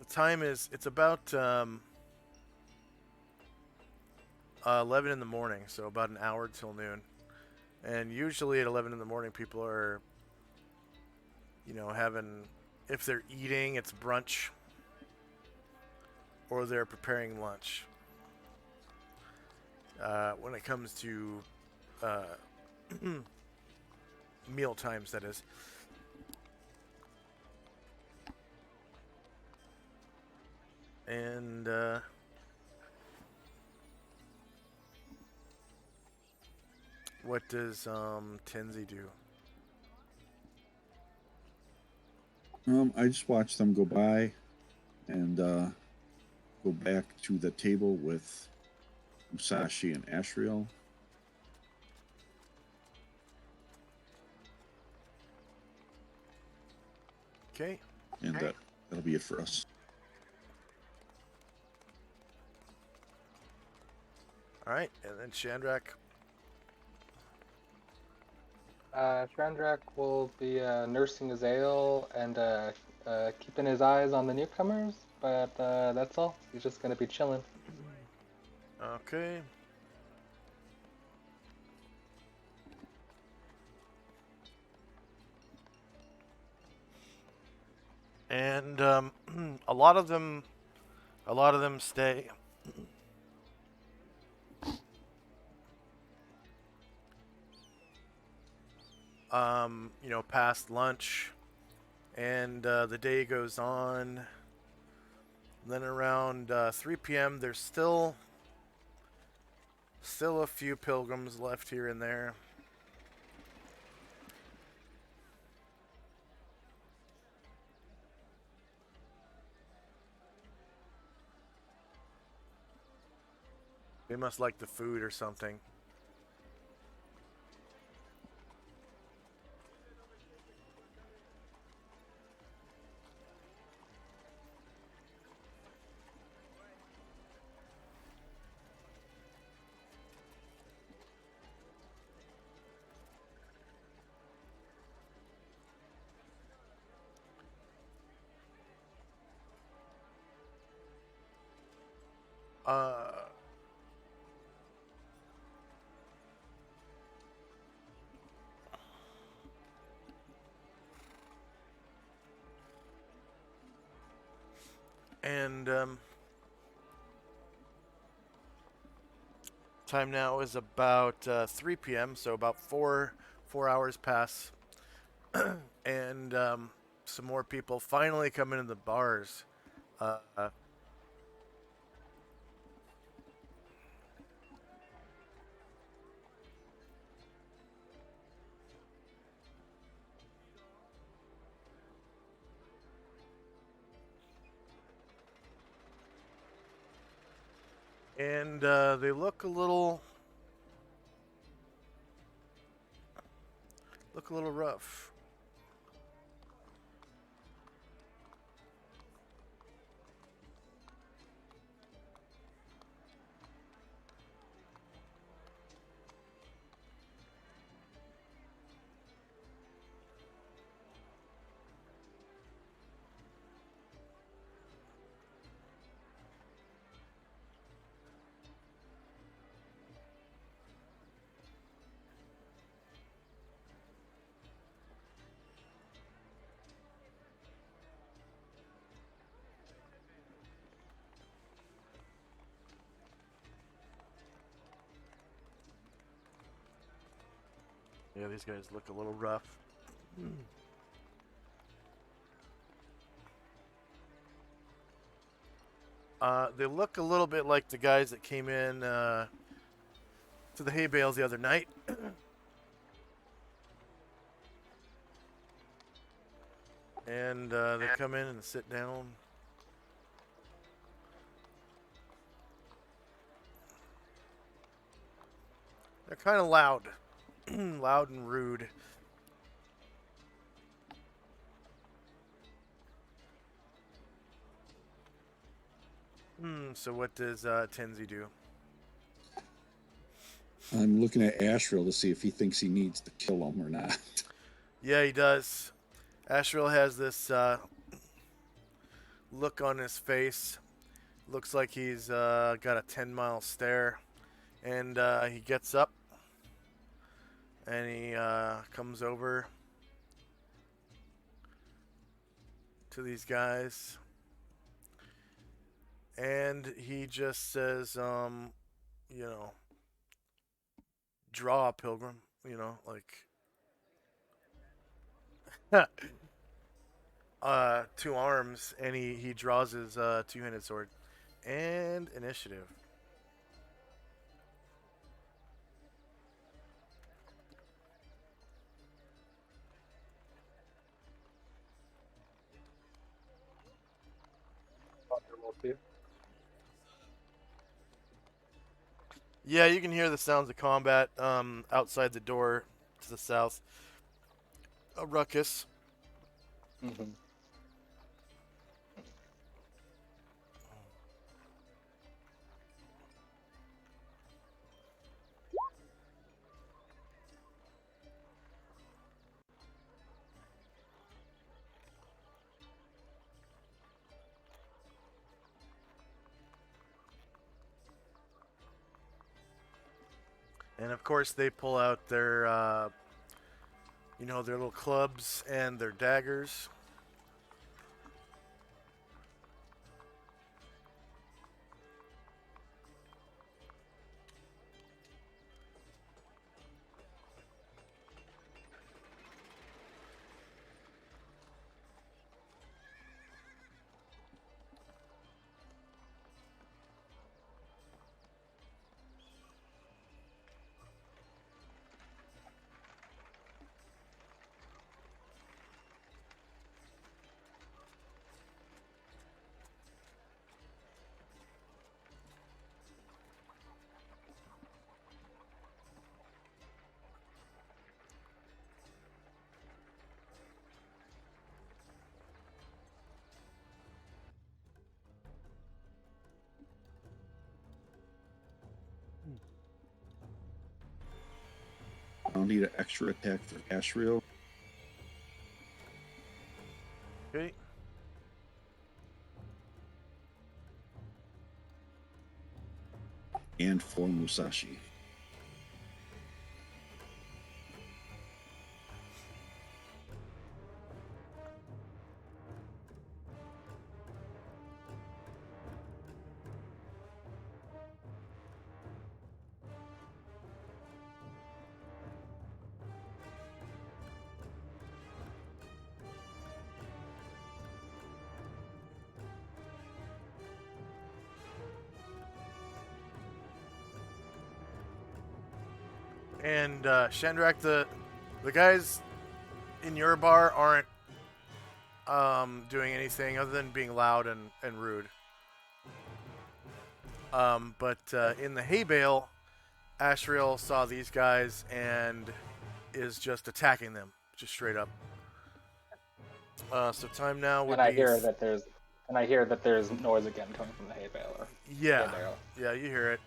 time it's about 11 in the morning, so about an hour till noon. And usually at 11 in the morning, people are, having, if they're eating, it's brunch, or they're preparing lunch. When it comes to meal times, that is. And what does Tenzi do? I just watched them go by and go back to the table with Musashi and Ashriel. Okay. And that'll be it for us. All right, and then Chandrak. Shrandrak will be nursing his ale and keeping his eyes on the newcomers, but that's all. He's just gonna be chilling. Okay. And a lot of them stay. Past lunch, and the day goes on. And then around 3 p.m., there's still a few pilgrims left here and there. They must like the food or something. Uh, and time now is about 3 p.m. So about four hours pass, and some more people finally come into the bars. Uh, and they look a little rough. Yeah, these guys look a little rough. They look a little bit like the guys that came in to the hay bales the other night. And they come in and sit down. They're kind of loud. Loud and rude. So what does Tenzi do? I'm looking at Ashriel to see if he thinks he needs to kill him or not. Yeah, he does. Ashriel has this look on his face. Looks like he's got a 10-mile stare. And he gets up. And he comes over to these guys. And he just says, you know, draw, pilgrim. You know, like... 2 arms, and he draws his two-handed sword. And initiative. Yeah, you can hear the sounds of combat outside the door to the south. A ruckus. Mm-hmm. And of course, they pull out their, their little clubs and their daggers. I'll need an extra attack for Ashriel. Okay. and for Musashi. And Shandrak, the guys in your bar aren't doing anything other than being loud and rude. But in the hay bale, Ashriel saw these guys and is just attacking them, just straight up. So time now would And I be hear that there's noise again coming from the hay baler. yeah, Hay bale. yeah, you hear it.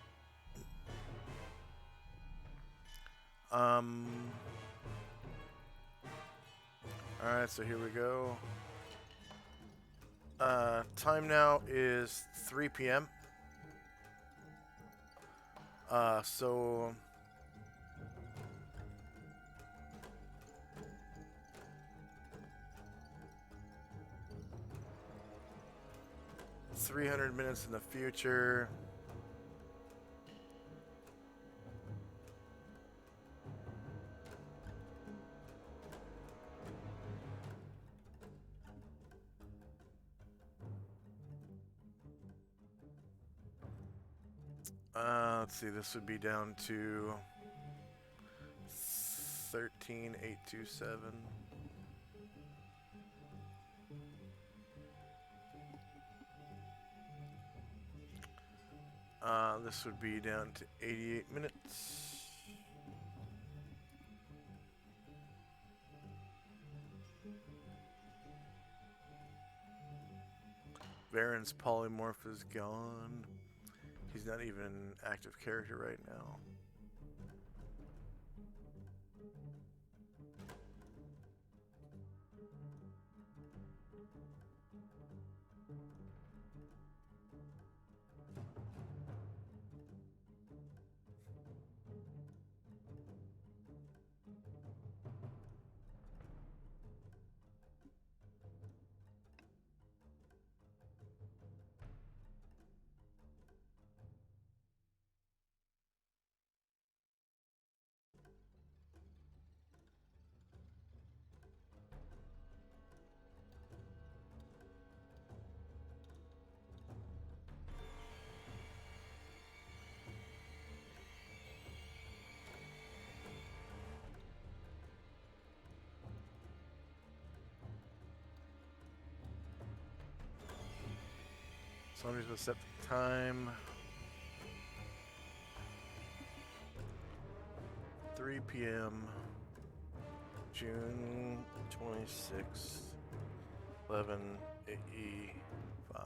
All right, so here we go. Time now is 3 p.m. So 300 minutes in the future. Let's see, this would be down to 13827. This would be down to 88 minutes. Varen's polymorph is gone. He's not even active character right now. So I'm just gonna set the time. 3 p.m. June 26th, 11 AE5.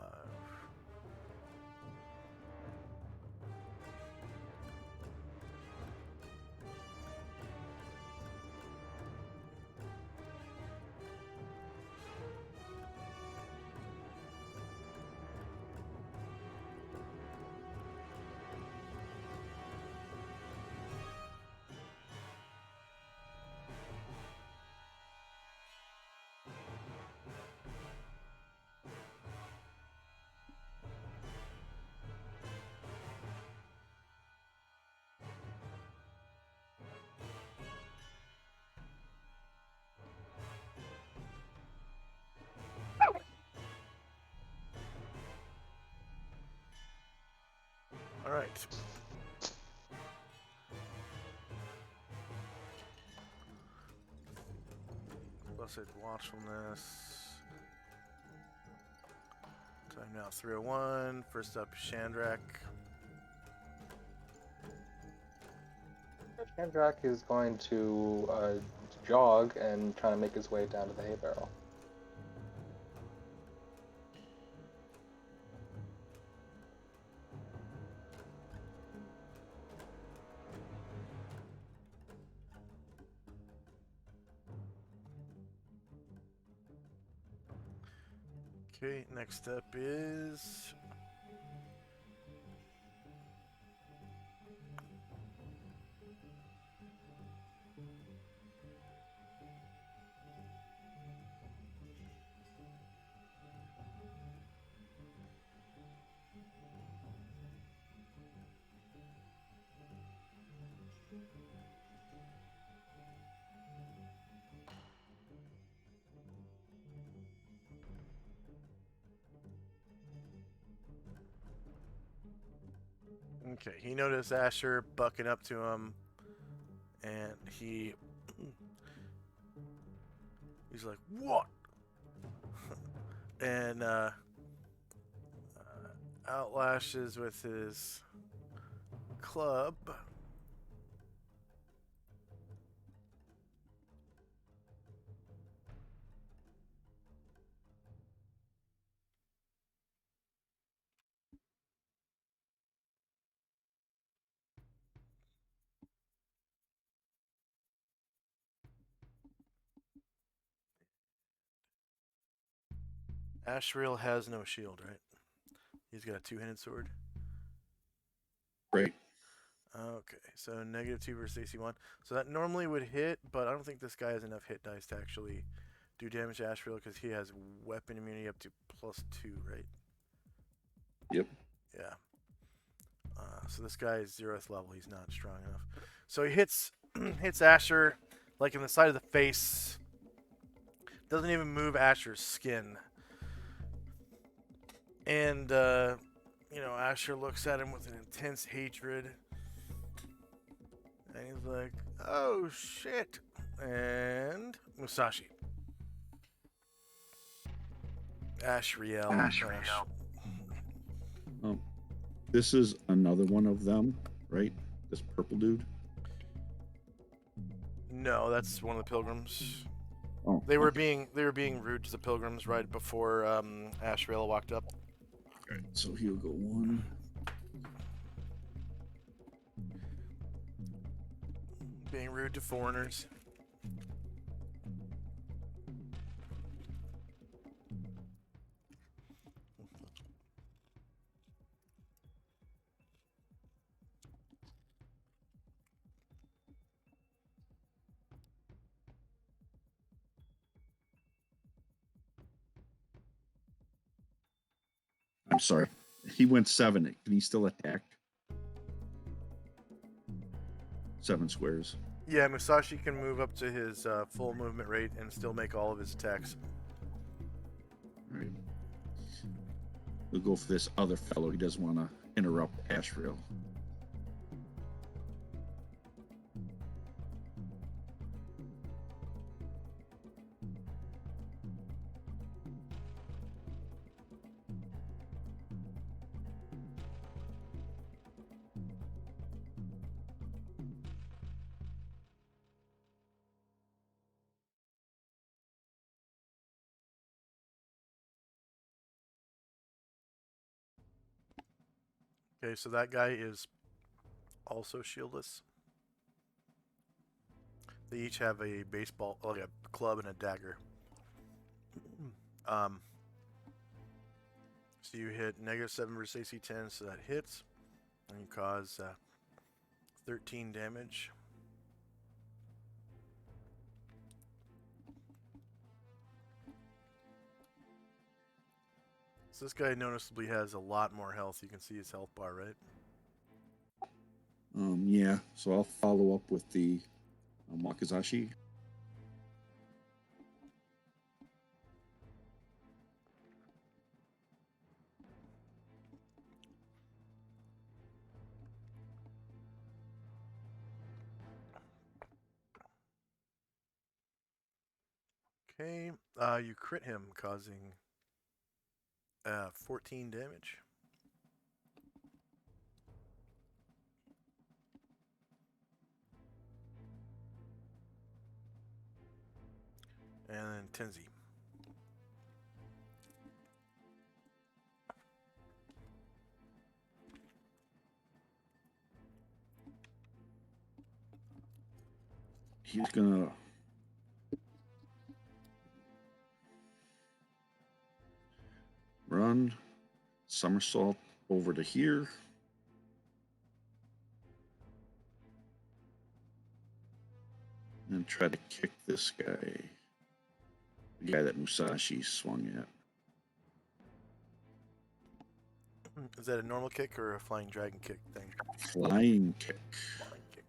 All right. Blessed watchfulness. Time now 3:01. First up, Shandrak. Shandrak is going to jog and try to make his way down to the hay barrel. Okay, next up is Okay, he noticed Asher bucking up to him, and he's like, "What?" and outlashes with his club. Ashriel has no shield, right? He's got a two-handed sword. Right. Okay, so -2 versus AC1. So that normally would hit, but I don't think this guy has enough hit dice to actually do damage to Ashriel because he has weapon immunity up to +2, right? Yep. Yeah. So this guy is 0th level. He's not strong enough. So he hits hits Asher like in the side of the face. Doesn't even move Asher's skin. And Asher looks at him with an intense hatred. And he's like, "Oh shit!" And Musashi. Ashriel. This is another one of them, right? This purple dude. No, that's one of the pilgrims. Oh, They were okay. being rude to the pilgrims right before Ashriel walked up. All right, so he'll go 1. Being rude to foreigners. I'm sorry. He went 7. Can he still attack? 7 squares. Yeah, Musashi can move up to his full movement rate and still make all of his attacks. All right. We'll go for this other fellow. He doesn't want to interrupt Ashriel. Okay, so that guy is also shieldless. They each have a baseball, like a club and a dagger. So you hit -7 versus AC 10, so that hits, and you cause 13 damage. So this guy noticeably has a lot more health. You can see his health bar, right? Yeah. So I'll follow up with the Makazashi. Okay, you crit him, causing 14 damage. And then Tenzi. He's gonna run, somersault over to here. And try to kick this guy. The guy that Musashi swung at. Is that a normal kick or a flying dragon kick thing? Flying kick. Flying kick.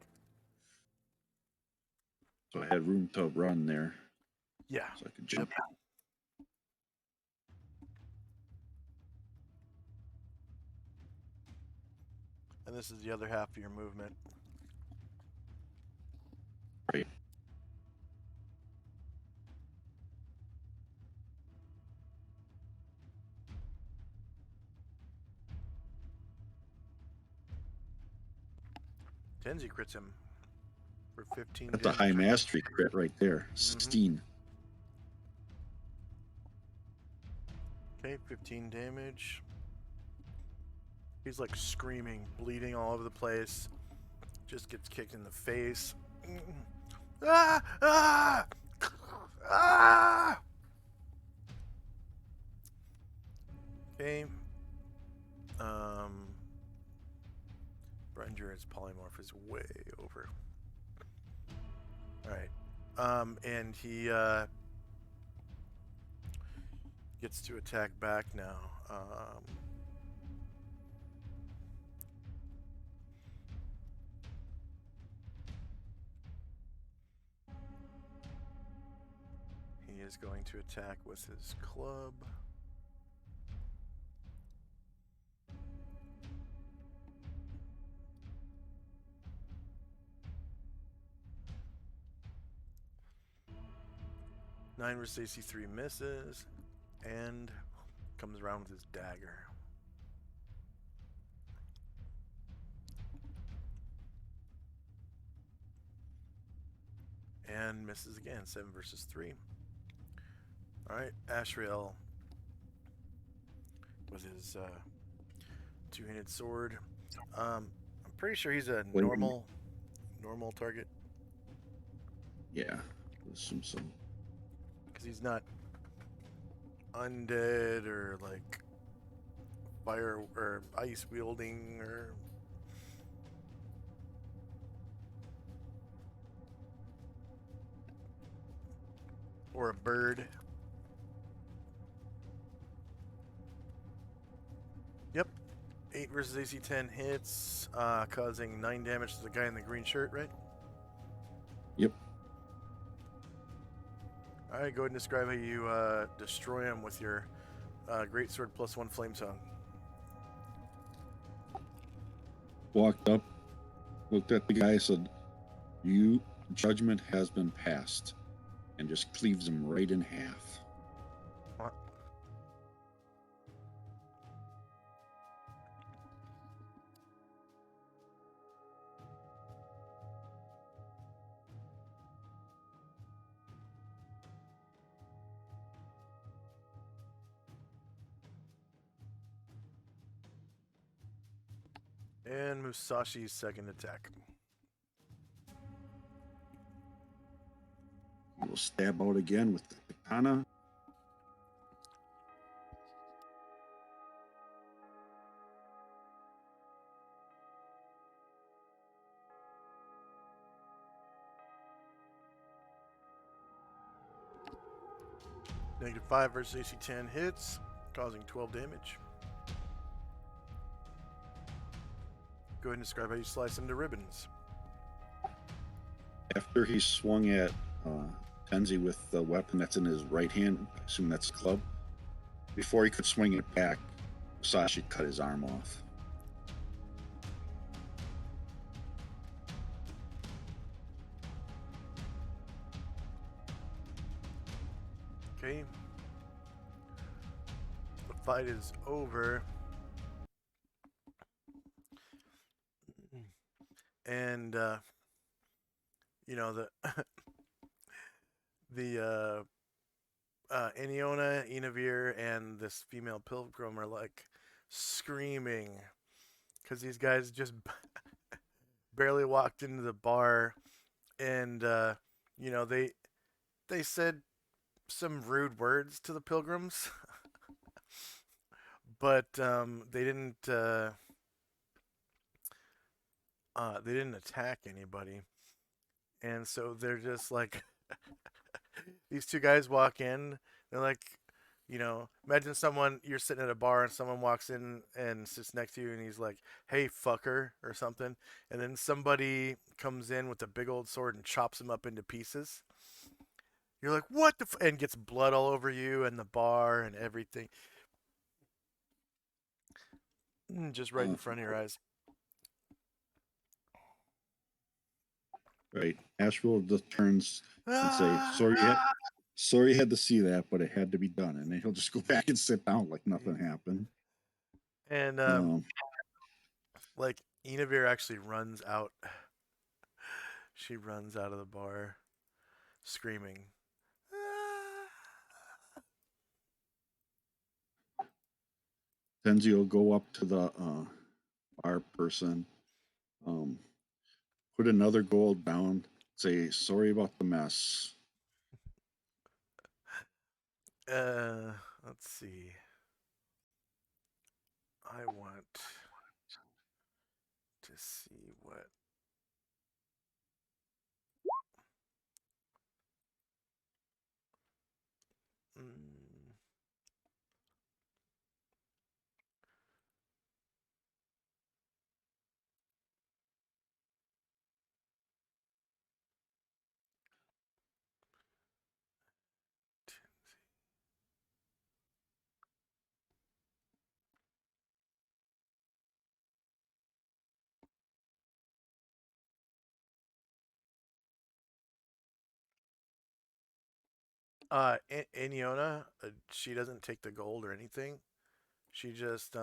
So I had room to run there. Yeah. So I could jump. And And this is the other half of your movement. Right. Tenzi crits him for 15 That's a damage. high mastery crit right there. 16. Okay, 15 damage. He's like screaming, bleeding all over the place. Just gets kicked in the face. Ah! Ah! Ah! Okay. Endurance polymorph is way over. Alright. And he gets to attack back now. He is going to attack with his club. Nine versus AC 3 misses, and comes around with his dagger. And misses again, 7 versus 3. Alright, Ashriel with his two-handed sword. I'm pretty sure he's a normal target. Yeah. Some Because he's not undead or like fire or ice wielding or a bird. Yep. 8 versus AC 10 hits, causing 9 damage to the guy in the green shirt, right? Yep. Alright, go ahead and describe how you destroy him with your greatsword +1 flame tongue. Walked up, looked at the guy, said, "You judgment has been passed," and just cleaves him right in half. What? And Musashi's second attack. He will stab out again with the katana. -5 versus AC 10 hits, causing 12 damage. Go ahead and describe how you slice him to ribbons. After he swung at Tenzi with the weapon that's in his right hand, I assume that's a club, before he could swing it back, Musashi cut his arm off. Okay. The fight is over. And you know, the Eniona, Inavir, and this female pilgrim are like screaming because these guys just barely walked into the bar, and you know, they said some rude words to the pilgrims, but they didn't attack anybody, and so they're just like these two guys walk in. They're like, you know, imagine you're sitting at a bar and someone walks in and sits next to you and he's like, "Hey, fucker," or something, and then somebody comes in with a big old sword and chops him up into pieces. You're like, "What the?" And gets blood all over you and the bar and everything, just right in front of your eyes. Right. Asheville just turns and say, sorry you had to see that, but it had to be done. And then he'll just go back and sit down like nothing happened. And like Enavir actually runs out. She runs out of the bar, screaming. Tenzi will go up to the bar person, put another gold down, say, sorry about the mess. Let's see. I want to see what. Mm, Iniona, she doesn't take the gold or anything. She just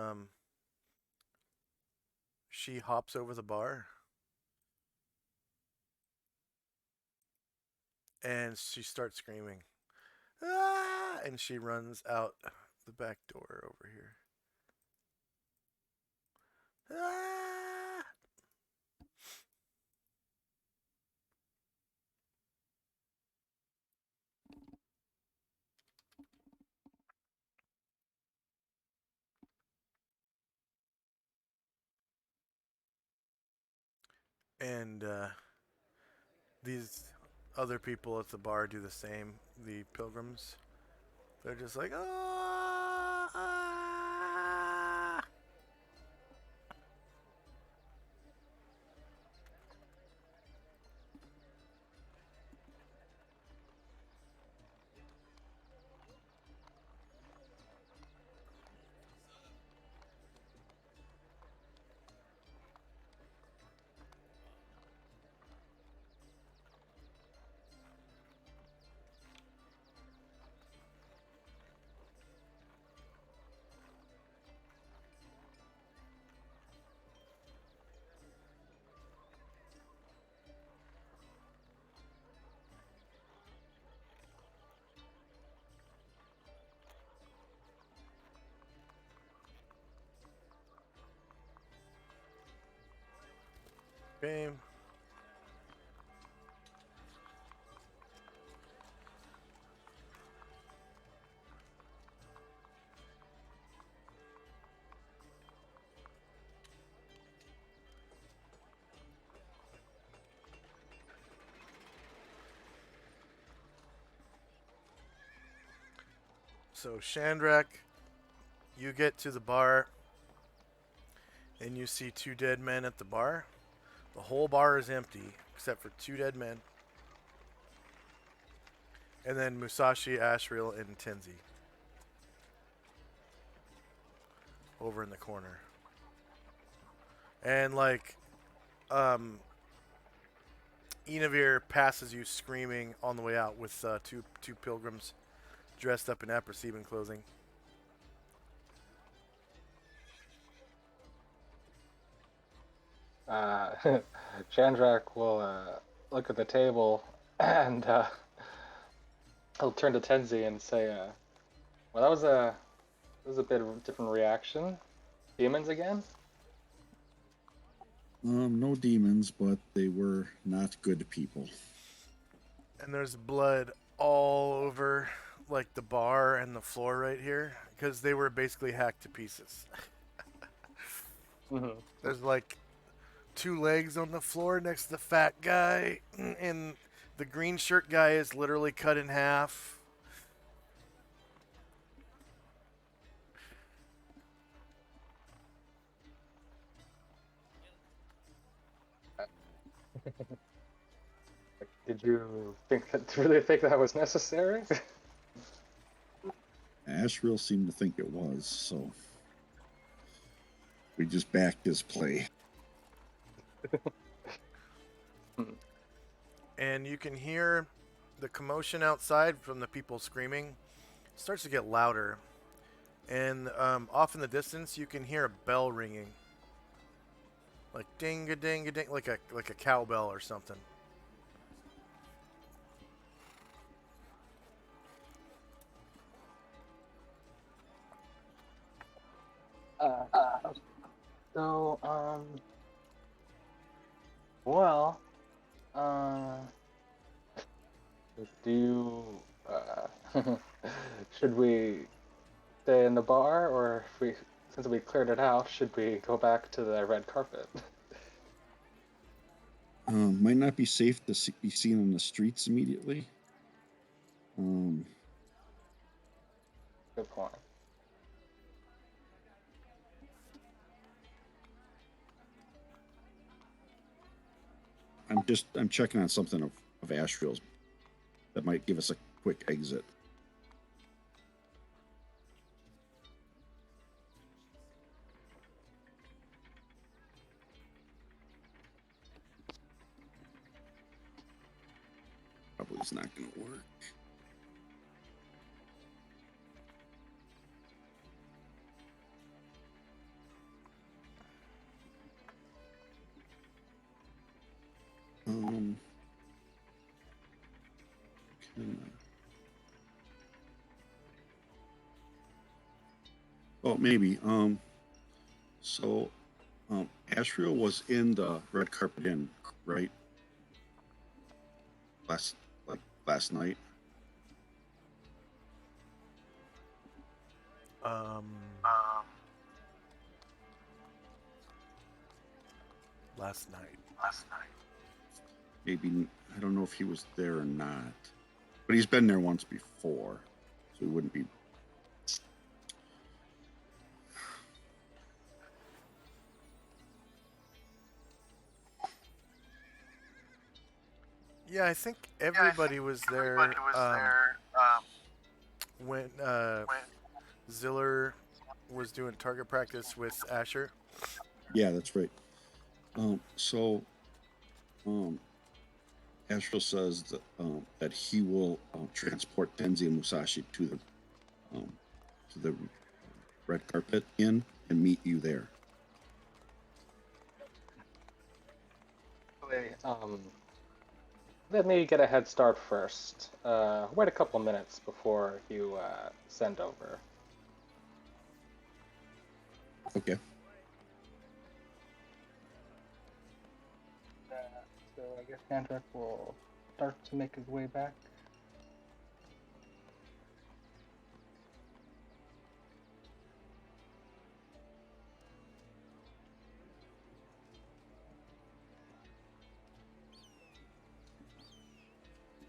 she hops over the bar and she starts screaming. Ah! And she runs out the back door over here. Ah! And these other people at the bar do the same. The pilgrims, they're just like, ah, ah. Game. So Shandrak, you get to the bar and you see two dead men at the bar. The whole bar is empty except for two dead men. And then Musashi, Ashriel, and Tenzi over in the corner. And like Enavir passes you screaming on the way out with two pilgrims dressed up in Apresiban clothing. Chandrak will look at the table and he'll turn to Tenzi and say, "Well, that was a bit of a different reaction. Demons again?" No demons, but they were not good people. And there's blood all over like the bar and the floor right here because they were basically hacked to pieces. Mm-hmm. There's like two legs on the floor next to the fat guy, and the green shirt guy is literally cut in half. Did you really think that was necessary? Asheville seemed to think it was, so we just backed his play. and you can hear the commotion outside from the people screaming starts to get louder. And off in the distance, you can hear a bell ringing, like ding a ding a ding, like a cowbell or something. Uh, so, well, uh, do you, should we stay in the bar, or if we, since we cleared it out, should we go back to the red carpet? Might not be safe to be seen on the streets immediately. Good point. I'm checking on something of Ashriel's that might give us a quick exit. Probably is not going to work. Oh, maybe. So, Ashriel was in the red carpet inn, right? Last night. Last night. Maybe, I don't know if he was there or not, but he's been there once before, so he wouldn't be. Yeah, I think everybody was there. When Ziller was doing target practice with Asher. Yeah, that's right. Ashriel says that he will transport Tenzi and Musashi to the red carpet inn and meet you there. Let me get a head start first. Wait a couple minutes before you send over. Okay. So I guess Sandrak will start to make his way back.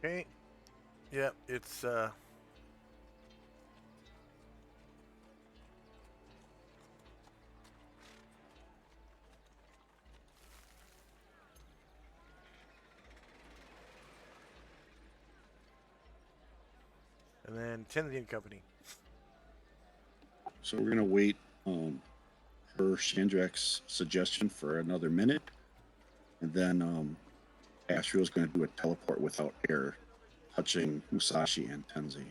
Okay. Yeah, it's and then Tenzi and Company. So we're gonna wait per Shandrak's suggestion for another minute, and then Ashriel's gonna do a teleport without air, touching Musashi and Tenzi.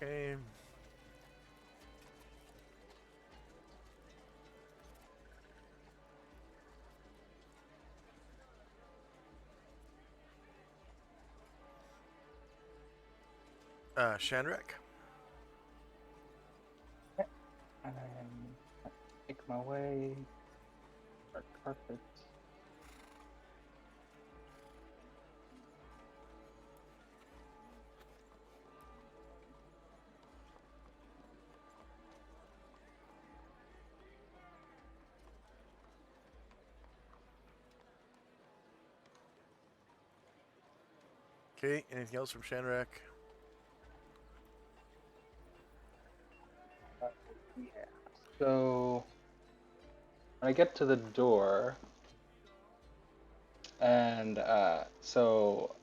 Okay. Shandrak. And make my way. Red carpet. Okay, anything else from Shandrak? Yeah. So when I get to the door, and so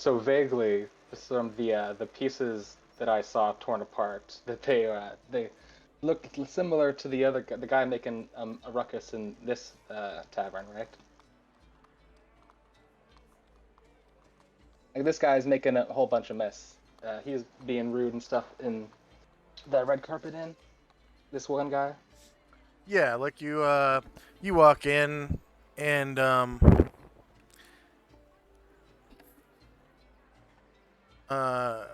vaguely, some of the pieces that I saw torn apart, that they looked similar to the guy making a ruckus in this tavern, right? Like this guy's making a whole bunch of mess. He's being rude and stuff in the red carpet inn. This one guy. Yeah, like you walk in and uh,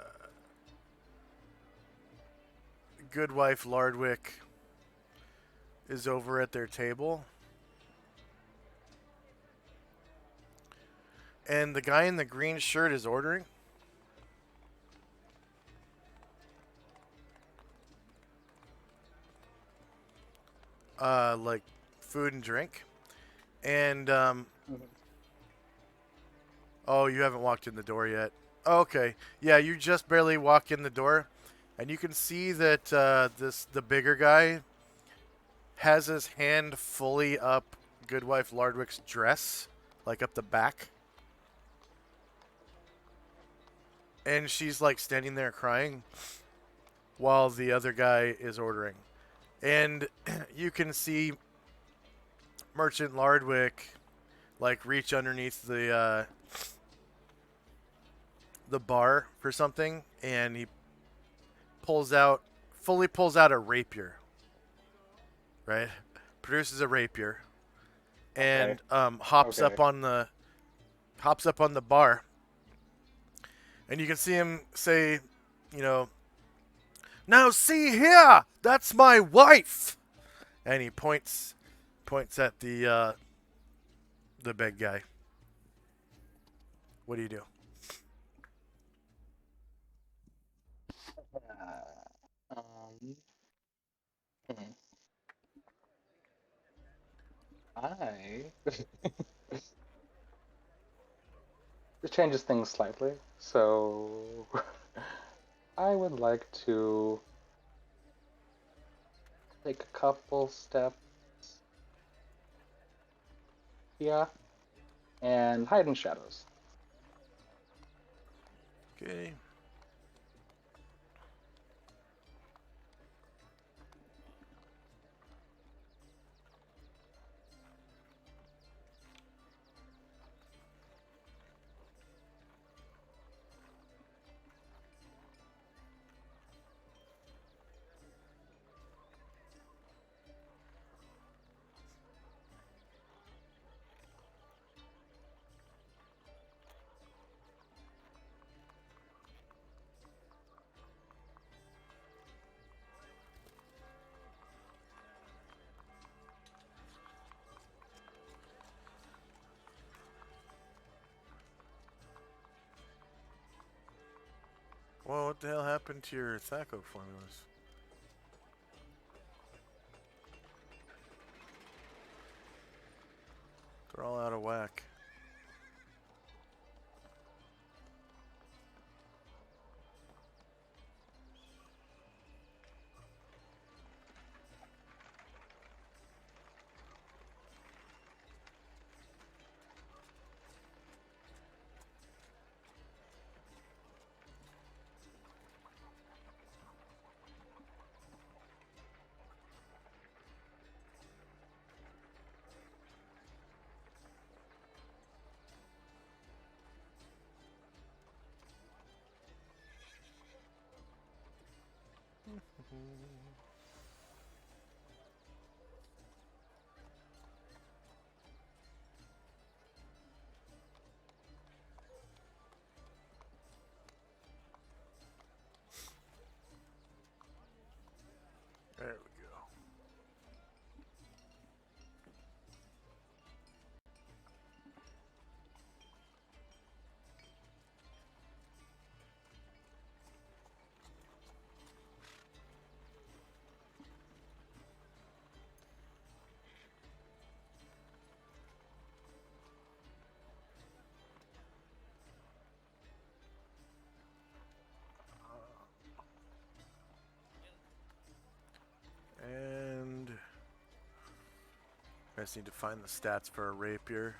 good wife Lardwick is over at their table. And the guy in the green shirt is ordering. Like food and drink. And oh, you haven't walked in the door yet. Okay. Yeah, you just barely walk in the door, and you can see that the bigger guy has his hand fully up Goodwife Lardwick's dress, like up the back. And she's like standing there crying while the other guy is ordering. And you can see Merchant Lardwick like reach underneath the bar for something, and he fully pulls out a rapier. Right, produces a rapier, and hops up on the bar, and you can see him say, you know, "Now see here, that's my wife," and he points at the big guy. What do you do? Hmm. I It changes things slightly. So I would like to take a couple steps here and hide in shadows. Okay. Well, what the hell happened to your Thaco formulas? They're all out of whack. There we go. And I just need to find the stats for a rapier.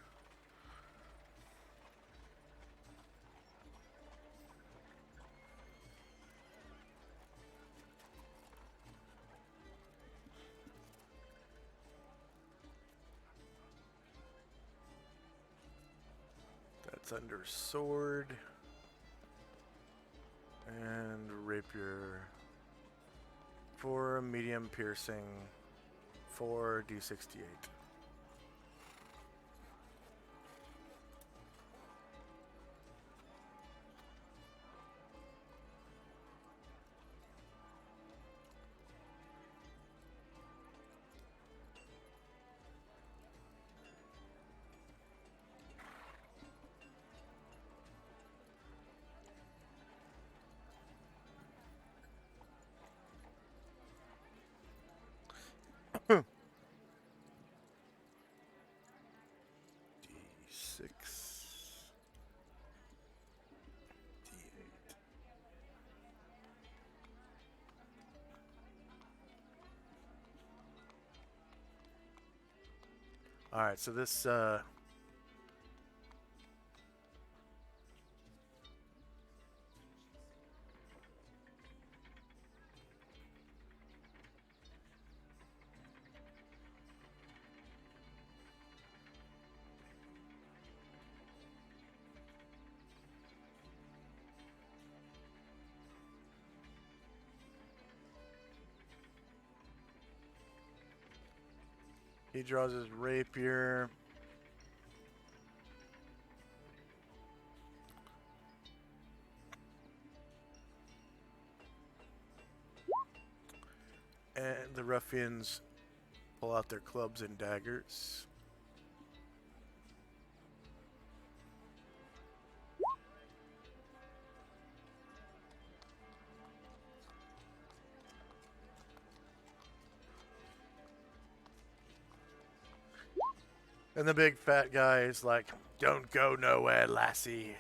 Thunder Sword. And Rapier. 4 medium piercing. 4 D68. D6. D8. Alright, so this he draws his rapier. And the ruffians pull out their clubs and daggers. And the big fat guy is like, "Don't go nowhere, lassie."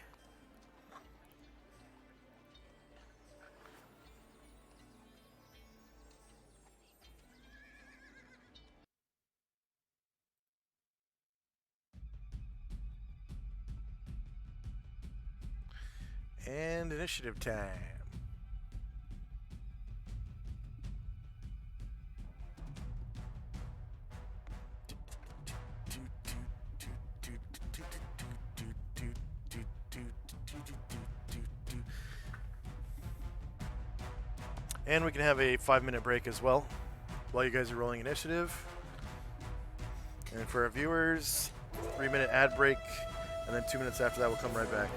And initiative time. And we can have a 5-minute break as well while you guys are rolling initiative. And for our viewers, 3-minute ad break, and then 2 minutes after that we'll come right back.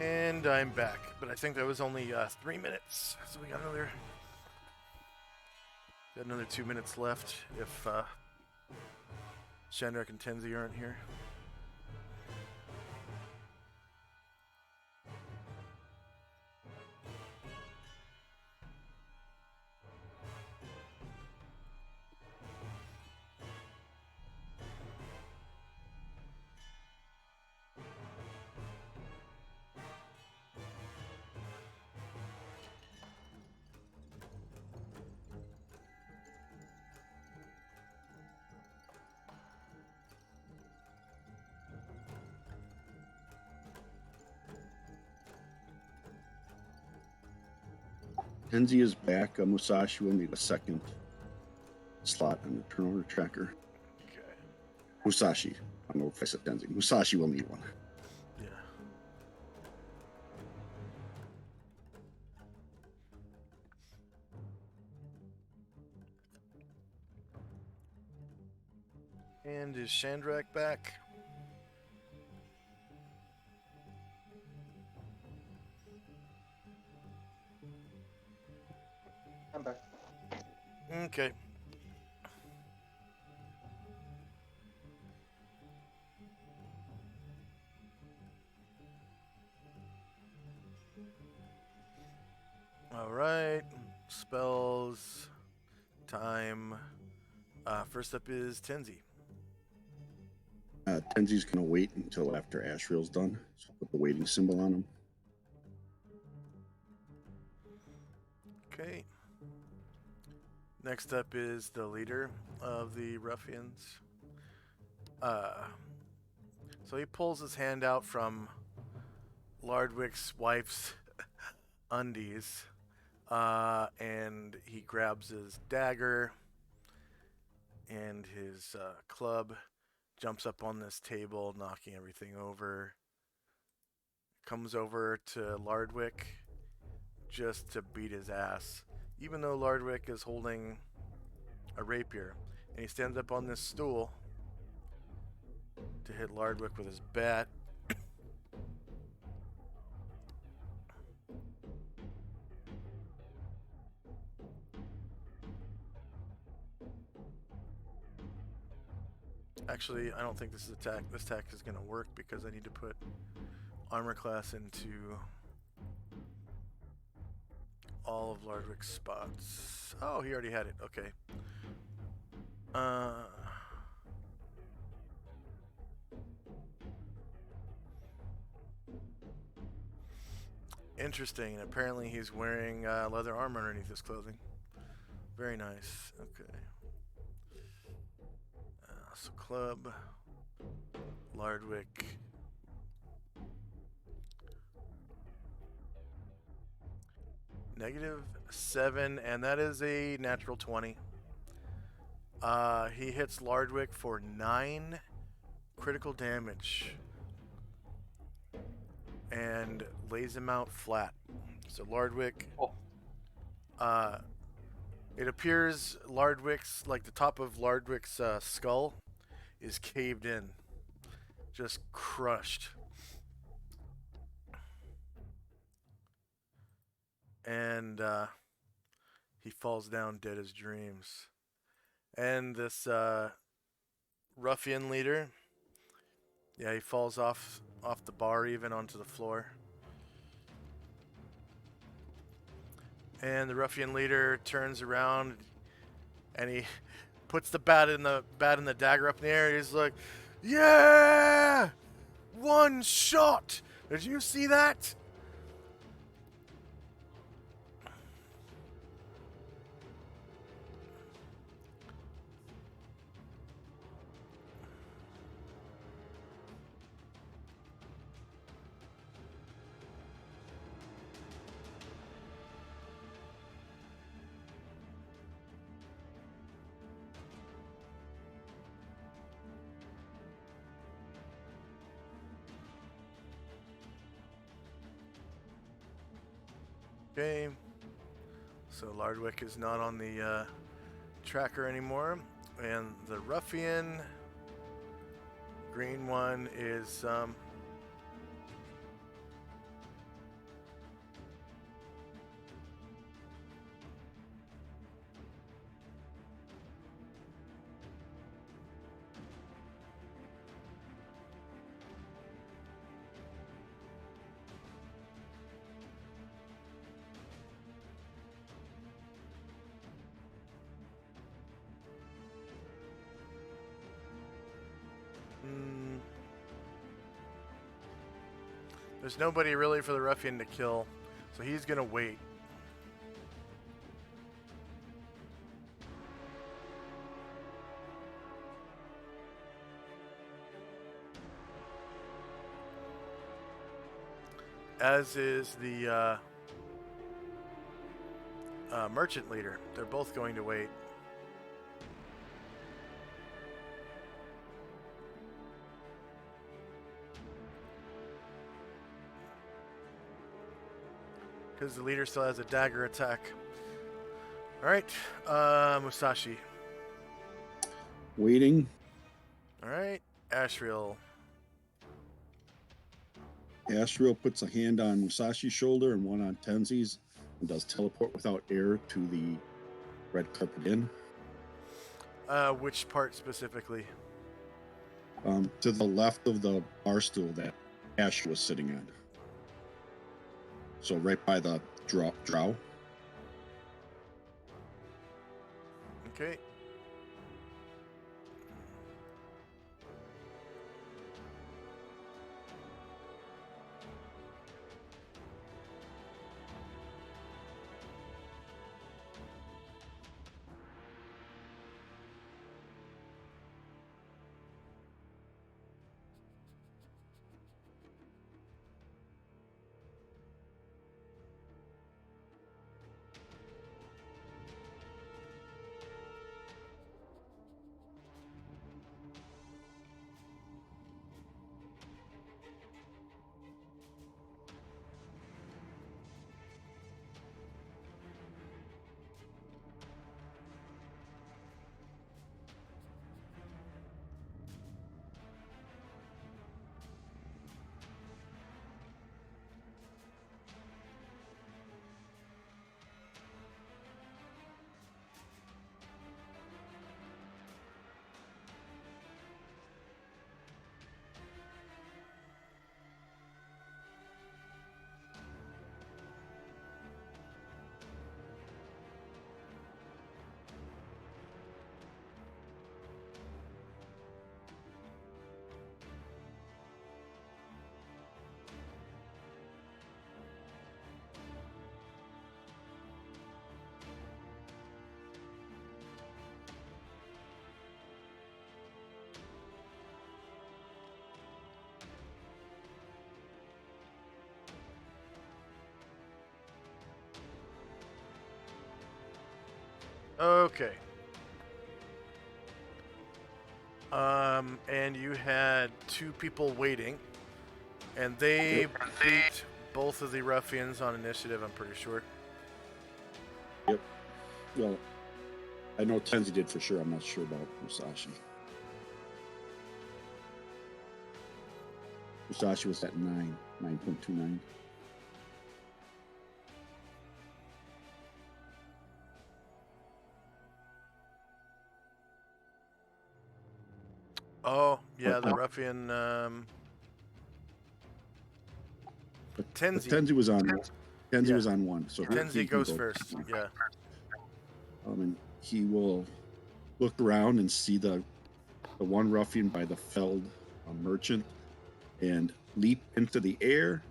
And I'm back, but I think that was only 3 minutes, so we got another 2 minutes left if Shandrak and Tenzi aren't here. Tenzi is back. Musashi will need a second slot on the turnover tracker. Okay. Musashi. I don't know if I said Tenzi. Musashi will need one. Yeah. And is Shandrak back? I'm back. Okay. All right. Spells. Time. First up is Tenzi. Tenzi's going to wait until after Ashriel's done. So put the waiting symbol on him. Okay. Next up is the leader of the ruffians. So he pulls his hand out from Lardwick's wife's undies, and he grabs his dagger and his club, jumps up on this table, knocking everything over, comes over to Lardwick just to beat his ass, even though Lardwick is holding a rapier. And he stands up on this stool to hit Lardwick with his bat. Actually, I don't think this attack is going to work because I need to put armor class into all of Lardwick's spots. Oh, he already had it. Okay. Interesting. And apparently he's wearing leather armor underneath his clothing. Very nice. Okay. So club, Lardwick. -7, and that is a natural 20. He hits Lardwick for 9 critical damage and lays him out flat. So Lardwick, it appears Lardwick's, like the top of Lardwick's skull is caved in, just crushed. And he falls down dead as dreams. And this ruffian leader, yeah, he falls off the bar even onto the floor. And the ruffian leader turns around and he puts the bat and the dagger up in the air. He's like, "Yeah! One shot! Did you see that?" Okay, so Lardwick is not on the tracker anymore, and the ruffian green one is There's nobody really for the ruffian to kill, so he's gonna wait. As is the merchant leader. They're both going to wait. Because the leader still has a dagger attack. Alright, Musashi. Waiting. Alright, Ashriel. Ashriel puts a hand on Musashi's shoulder and one on Tenzi's and does teleport without air to the red carpet inn. Which part specifically? To the left of the bar stool that Ash was sitting on. So right by the drow. Okay. Okay. And you had two people waiting, and they beat both of the ruffians on initiative, I'm pretty sure. Yep. Well, I know Tenzi did for sure. I'm not sure about Musashi. Musashi was at 9.29. Oh, yeah, the ruffian, But Tenzi. Tenzi was on. Tenzi Yeah. was on one, so he Tenzi can goes go first. Yeah. And he will look around and see the one ruffian by the felled merchant, and leap into the air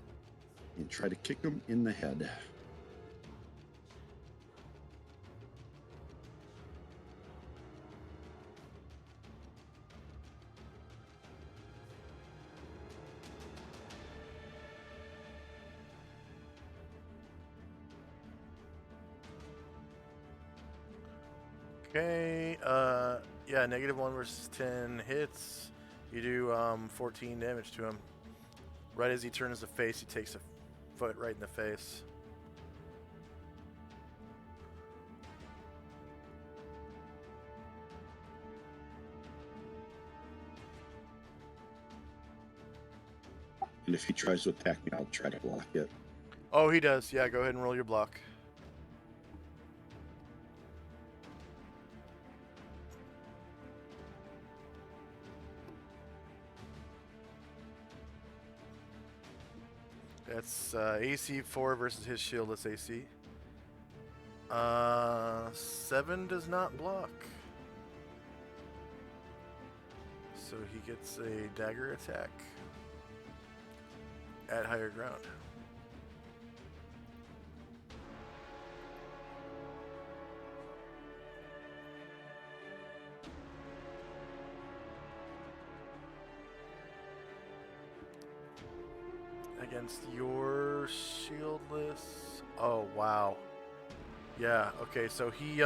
and try to kick him in the head. Okay, yeah, -1 versus 10 hits. You do 14 damage to him. Right as he turns the face, he takes a foot right in the face. And if he tries to attack me, I'll try to block it. Oh, he does. Yeah, go ahead and roll your block. That's AC 4 versus his shieldless AC. 7 does not block. So he gets a dagger attack. at higher ground. Against your shieldless. Oh wow. Yeah. Okay. So he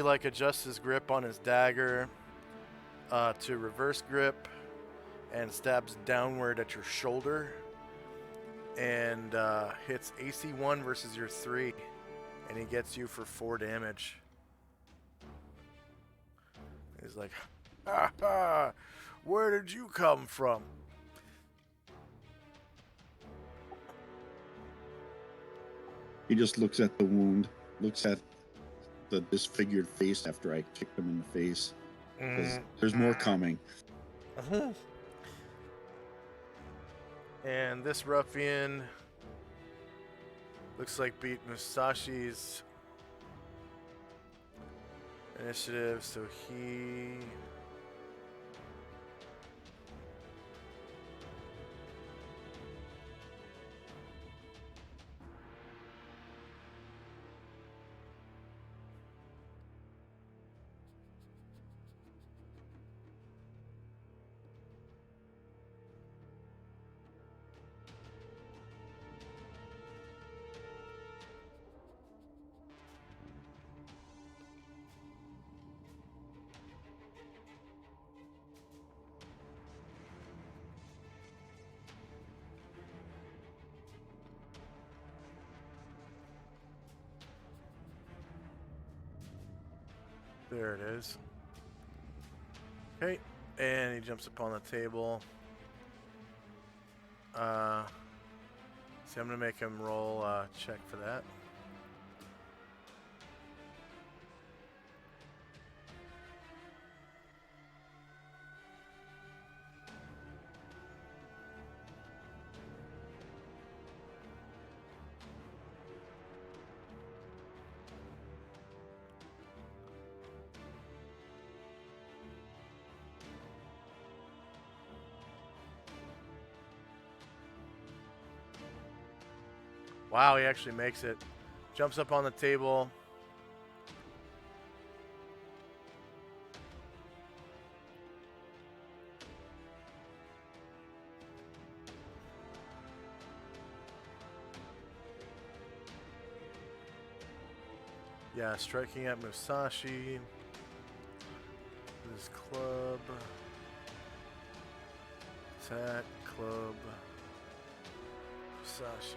like adjusts his grip on his dagger to reverse grip and stabs downward at your shoulder and hits AC 1 versus your 3, and he gets you for 4 damage. He's like, ha ha, where did you come from? He just looks at the wound, looks at the disfigured face after I kicked him in the face. There's more coming. And this ruffian looks like beat Musashi's initiative, so he... There it is. Okay, and he jumps upon the table. See, I'm gonna make him roll a check for that. Wow, he actually makes it. Jumps up on the table. Yeah, striking at Musashi. His club. Attack, club. Musashi.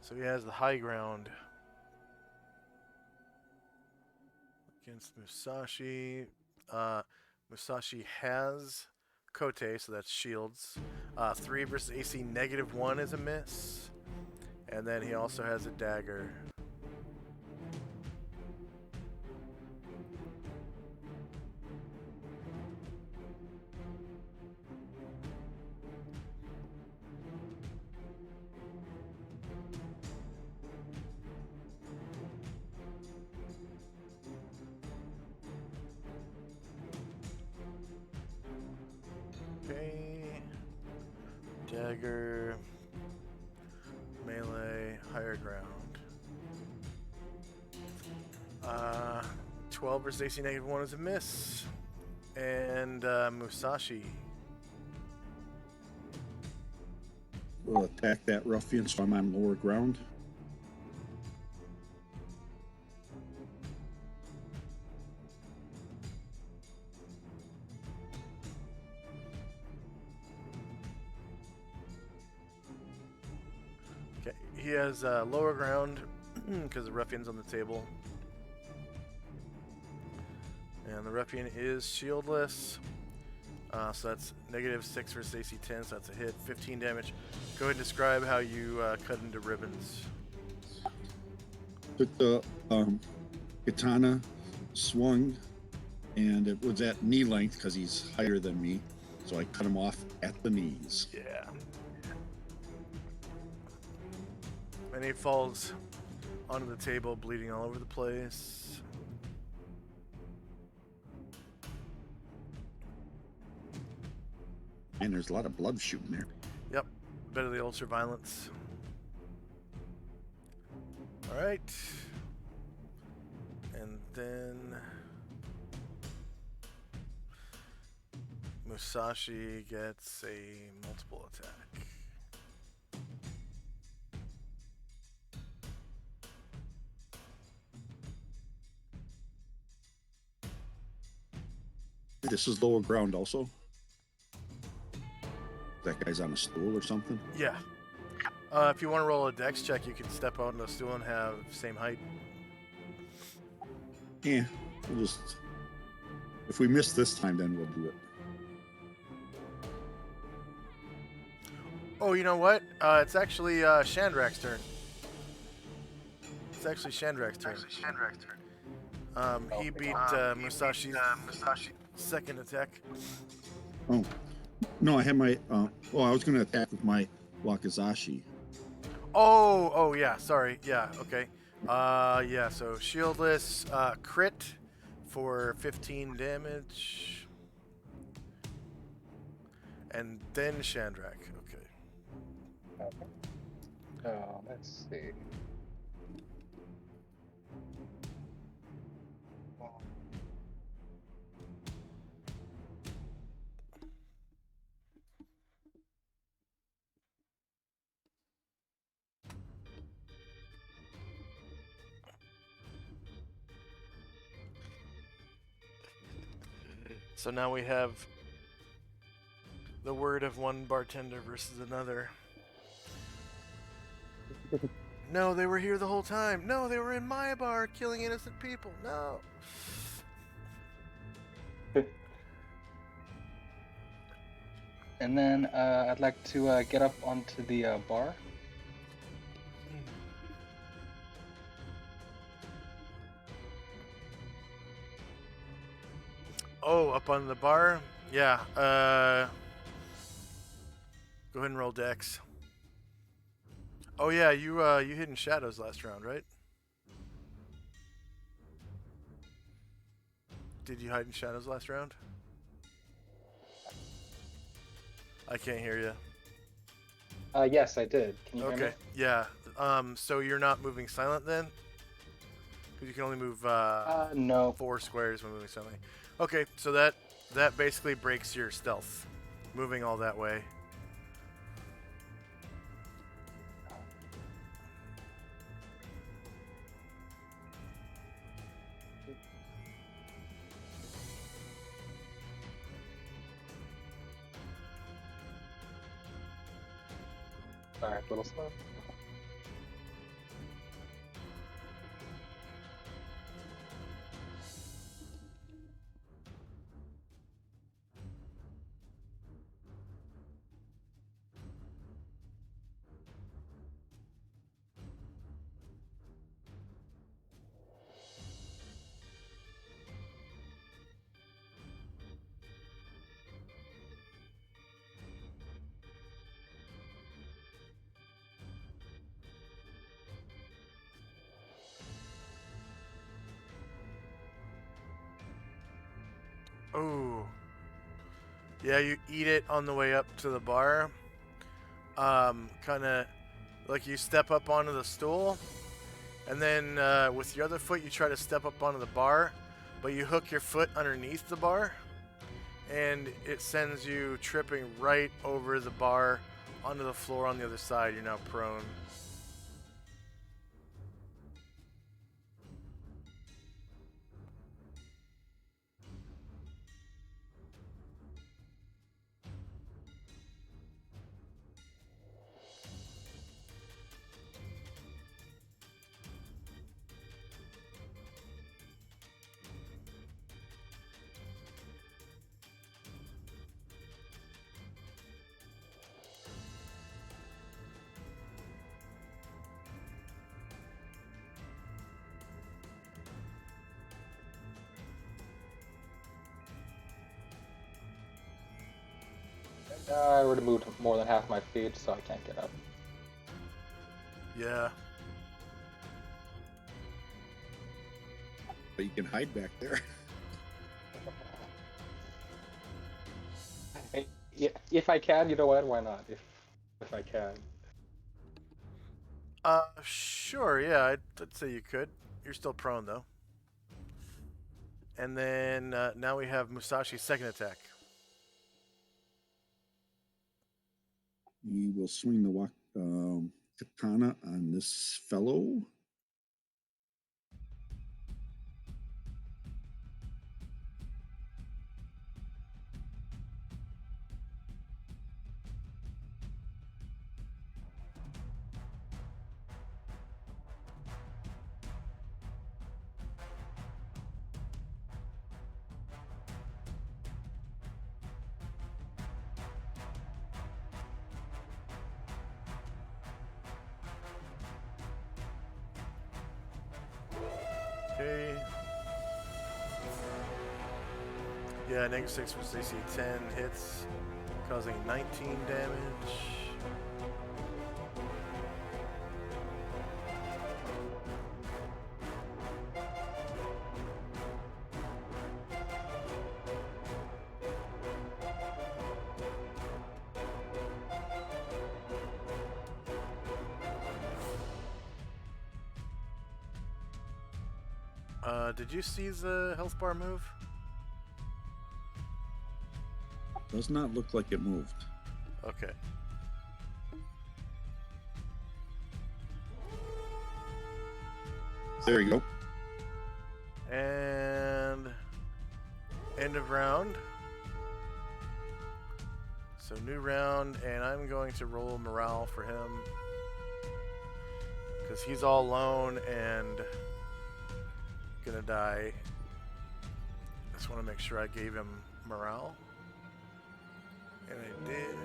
So he has the high ground against Musashi. Musashi has Kote, so that's shields. 3 versus AC -1 is a miss. And then he also has a dagger. Okay. Dagger. Melee. Higher ground. 12 versus AC -1 is a miss. And Musashi. We'll attack that ruffian, so I'm on lower ground. Okay, he has lower ground because the ruffian's on the table. And the ruffian is shieldless. So that's -6 versus AC 10, so that's a hit. 15 damage. Go ahead and describe how you cut into ribbons. Took the katana, swung, and it was at knee length because he's higher than me. So I cut him off at the knees. Yeah. And he falls onto the table, bleeding all over the place. And there's a lot of blood shooting there. Yep, bit of the ulcer violence. All right, and then Musashi gets a multiple attack. This is lower ground also. That guy's on a stool or something. Yeah. If you want to roll a dex check, you can step out on the stool and have same height. Yeah, we'll just. If we miss this time, then we'll do it. Oh, you know what? It's actually Chandrak's turn. It's actually Chandrak's turn. He beat Musashi's second attack. Oh, no, I had my. I was going to attack with my Wakizashi. Oh, yeah. Sorry. Yeah. Okay. Yeah. So shieldless crit for 15 damage, and then Chandrak. Okay. Let's see. So now we have the word of one bartender versus another. No, they were here the whole time. No, they were in my bar killing innocent people. No. And then I'd like to get up onto the bar. Oh, up on the bar? Yeah. Go ahead and roll dex. Oh yeah, you hid in shadows last round, right? Did you hide in shadows last round? I can't hear you. Yes, I did. Can you hear me? Okay. Yeah. So you're not moving silent then? Because you can only move No. 4 squares when moving silently. Okay, so that basically breaks your stealth, moving all that way. Sorry, a little slow. Oh. Yeah, you eat it on the way up to the bar. Kind of like you step up onto the stool, and then with your other foot you try to step up onto the bar, but you hook your foot underneath the bar, and it sends you tripping right over the bar onto the floor on the other side. You're now prone. I already moved more than half my feet, so I can't get up. Yeah. but you can hide back there. Yeah, if I can, you know what? Why not? If I can. Sure, yeah, I'd say you could. You're still prone, though. And then now we have Musashi's second attack. We will swing the katana on this fellow. Okay. Yeah, -6 was AC 10 hits, causing 19 damage. Did you see the health bar move? Does not look like it moved. Okay. There you go. And end of round. So new round, and I'm going to roll morale for him because he's all alone and gonna die. Just want to make sure I gave him morale, and I did.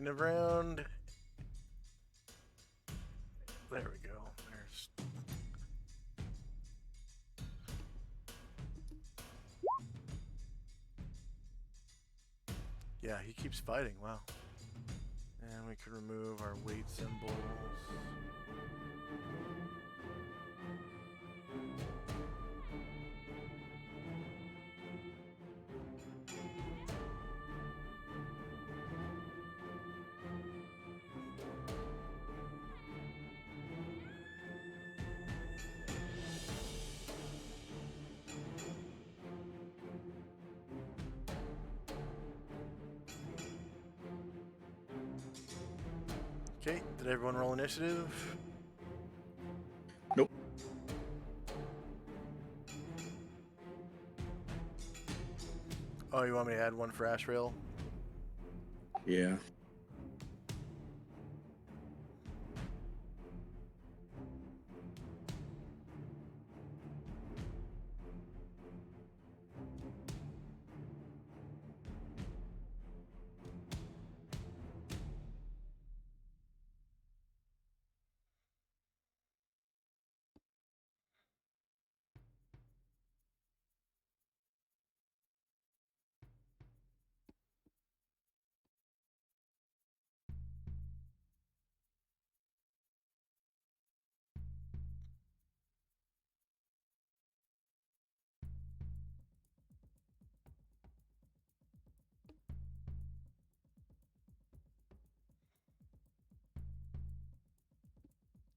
waiting around. There we go. There's. Yeah, he keeps fighting. Wow. And we could remove our weight symbols. Okay, did everyone roll initiative? Nope. Oh, you want me to add one for Ashrail? Yeah.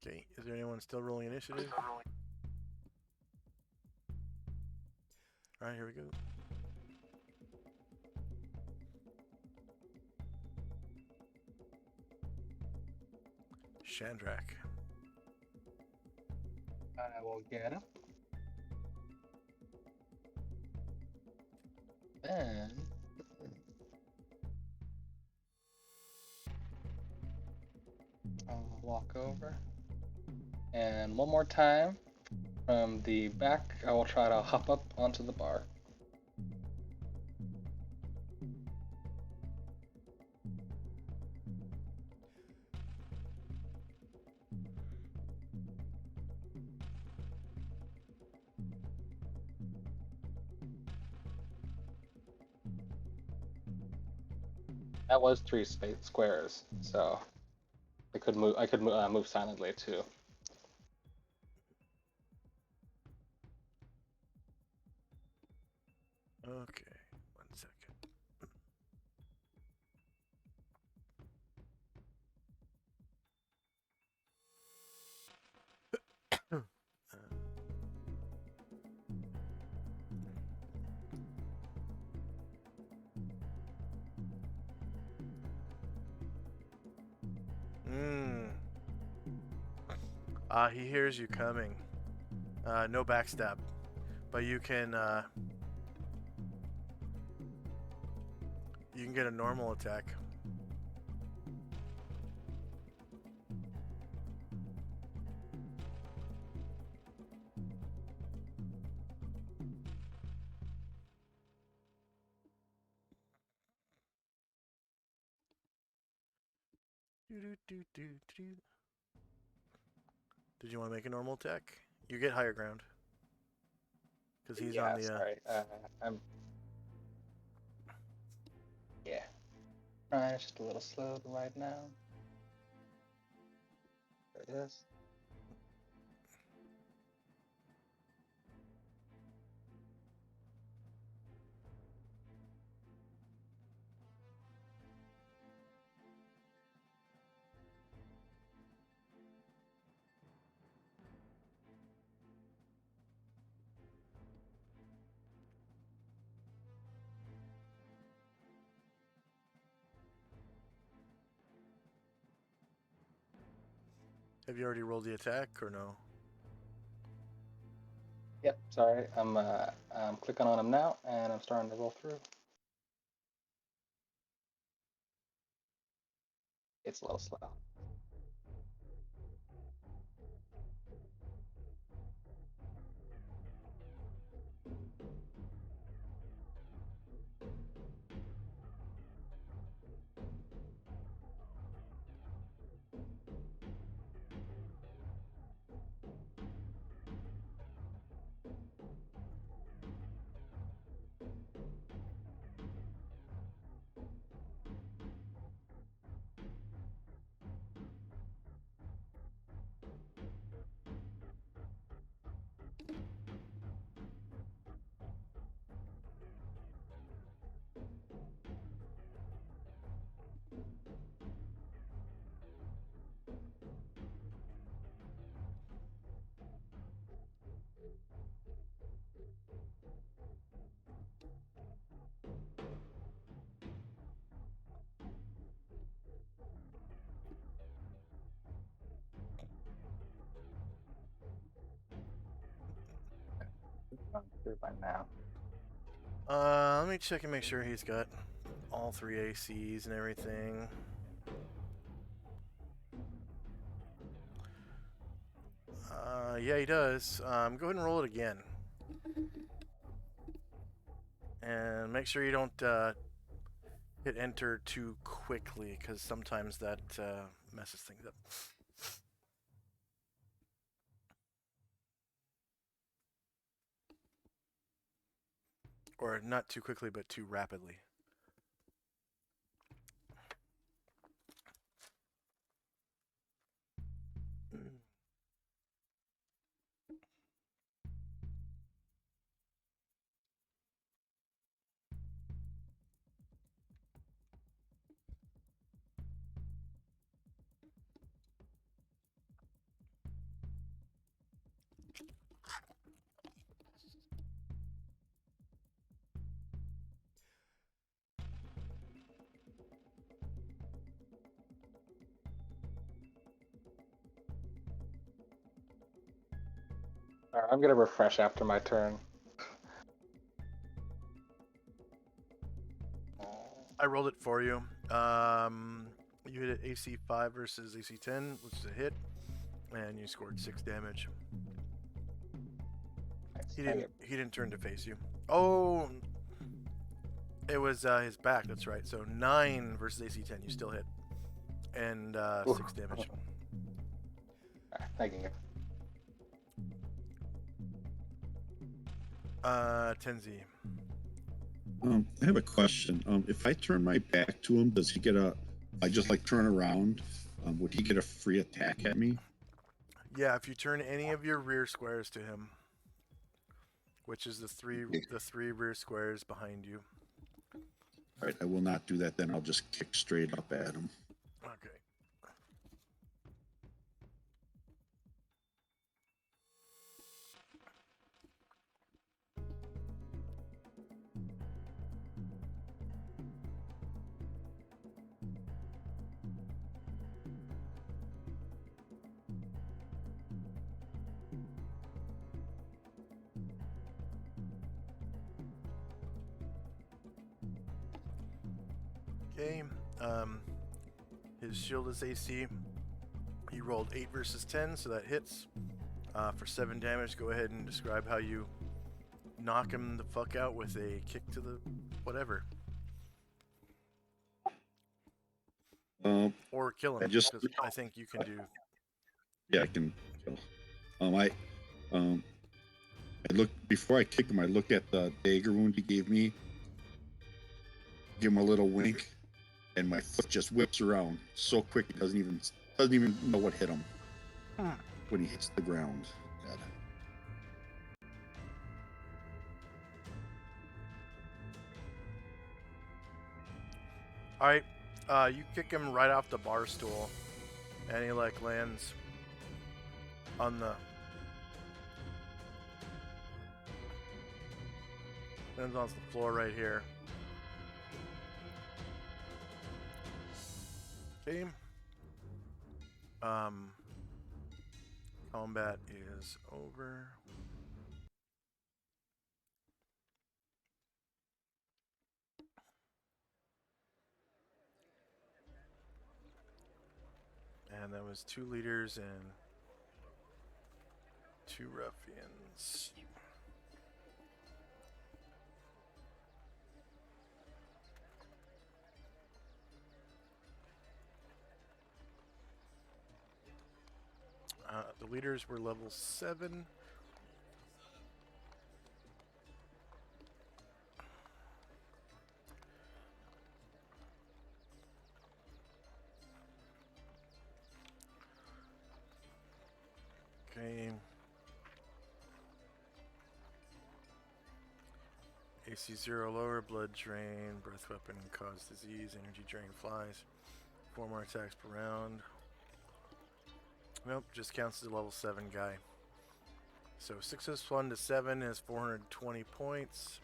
Okay, is there anyone still rolling initiative? Alright, here we go. Shandrak. I will get him. Then I'll walk over. And one more time from the back, I will try to hop up onto the bar. That was 3 squares, so I could move. I could move silently too. Okay, 1 second. He hears you coming. No backstab, but you can get a normal attack. Did you want to make a normal attack? You get higher ground. Because he's on the. Sorry. I'm. Yeah. It's just a little slow right now. There it is. Have you already rolled the attack or no? Yep. Sorry. I'm clicking on him now, and I'm starting to roll through. It's a little slow. through by now. Let me check and make sure he's got all 3 ACs and everything. Yeah, he does. Go ahead and roll it again. And make sure you don't hit enter too quickly, because sometimes that messes things up. Or not too quickly, but too rapidly. Alright, I'm gonna refresh after my turn. I rolled it for you. You hit it AC 5 versus AC 10, which is a hit, and you scored 6 damage. He didn't turn to face you. Oh, it was his back. That's right. So 9 versus AC 10, you still hit, and 6 damage. Alright, thank you. Tenzi. I have a question. If I turn my back to him, does he get a? I just like turn around. Would he get a free attack at me? Yeah, if you turn any of your rear squares to him, which is the three rear squares behind you. All right, I will not do that. Then I'll just kick straight up at him. Okay. Okay. His shield is AC. He rolled 8 versus 10, so that hits. For 7 damage, go ahead and describe how you knock him the fuck out with a kick to the whatever. Or kill him. I think you can do. Yeah, I can kill. I look before I kick him. I look at the dagger wound he gave me. Give him a little wink, and my foot just whips around so quick he doesn't even know what hit him when he hits the ground. God. All right. You kick him right off the bar stool, and he lands on the floor right here. Okay. Combat is over. And that was 2 leaders and 2 ruffians. The leaders were level 7. Okay. AC 0 lower, blood drain, breath weapon cause disease, energy drain flies. 4 more attacks per round. Nope, just counts as a level 7 guy. So 6+1 to 7 is 420 points.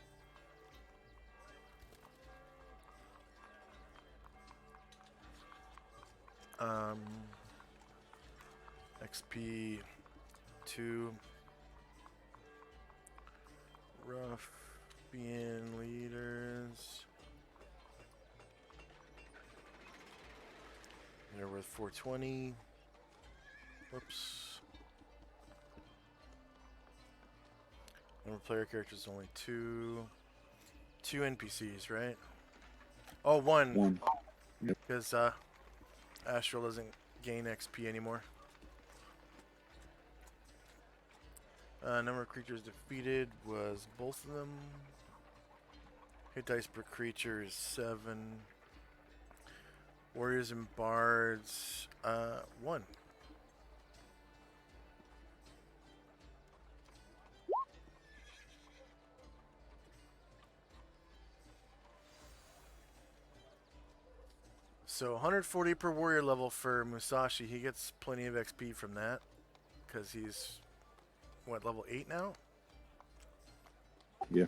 XP 2. Ruffian leaders. They're worth 420. Whoops. Number of player characters only two. Two NPCs, right? Oh, one. One. Because Astral doesn't gain XP anymore. Number of creatures defeated was both of them. Hit dice per creature is 7. Warriors and bards, 1. So 140 per warrior level for Musashi. He gets plenty of XP from that because he's what, level 8 now? Yeah.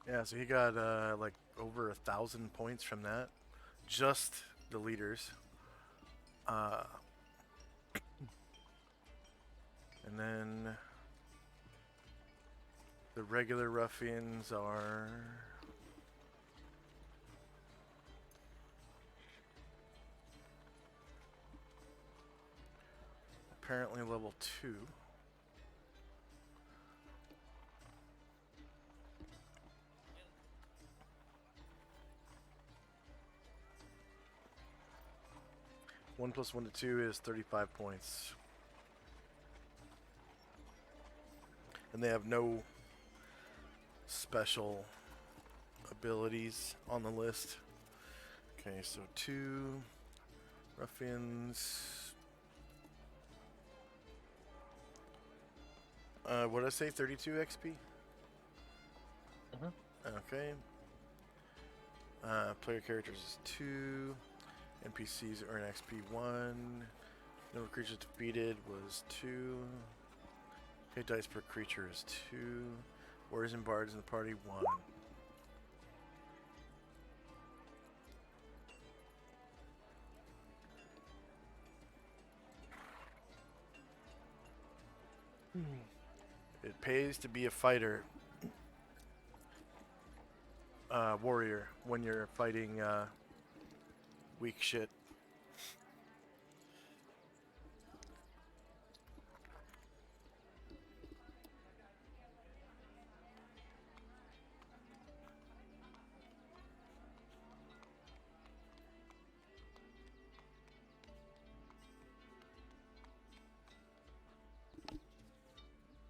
Yeah, so he got like over 1,000 points from that. Just the leaders. And then the regular ruffians are apparently level 2. One plus 1 to 2 is 35 points. And they have no special abilities on the list. Okay, so 2 ruffians. What did I say? 32 XP? Okay. Player characters is 2. NPCs earn XP 1. Number of creatures defeated was 2. Hit dice per creature is 2. Warriors and bards in the party 1. It pays to be a fighter, warrior, when you're fighting weak shit.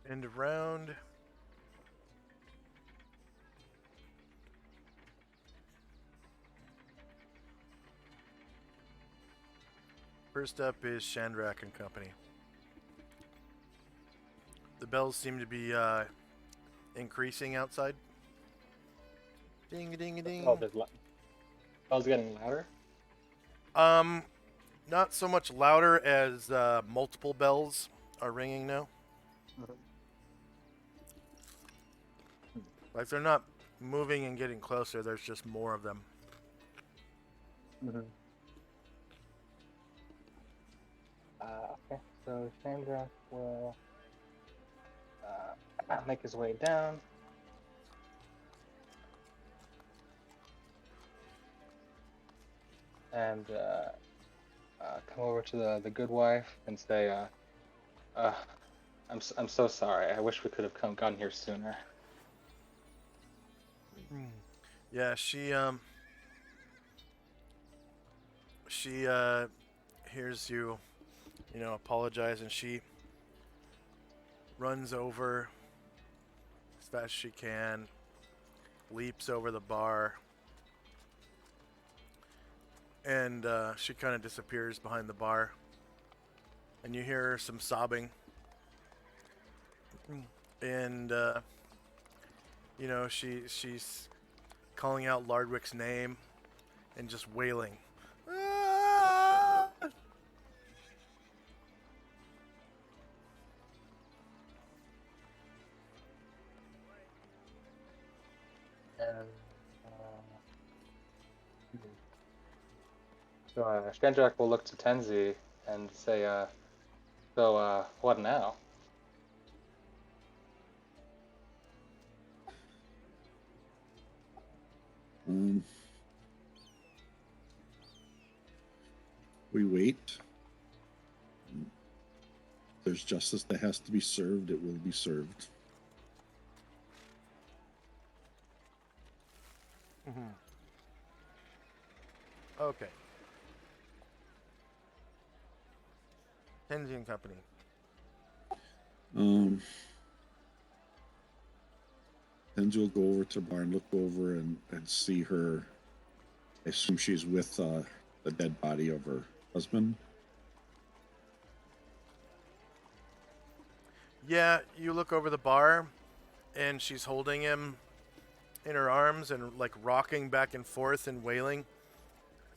End of round. First up is Chandrak and Company. The bells seem to be increasing outside. Ding a ding a ding. Oh, bells getting louder. Not so much louder as multiple bells are ringing now. Like they're not moving and getting closer. There's just more of them. Okay, so Chandra will make his way down. And come over to the good wife and say, I'm so sorry. I wish we could have gotten here sooner. Yeah, she hears you, apologize, and she runs over as fast as she can, leaps over the bar, and she kind of disappears behind the bar, and you hear some sobbing, and she's calling out Lardwick's name and just wailing. So Shandrak will look to Tenzi and say, so what now? Um, we wait. There's justice that has to be served. It will be served. Okay. Tenzi and Company. Then you'll go over to the barn, look over, and see her. I assume she's with the dead body of her husband. Yeah, you look over the bar, and she's holding him in her arms and like rocking back and forth and wailing.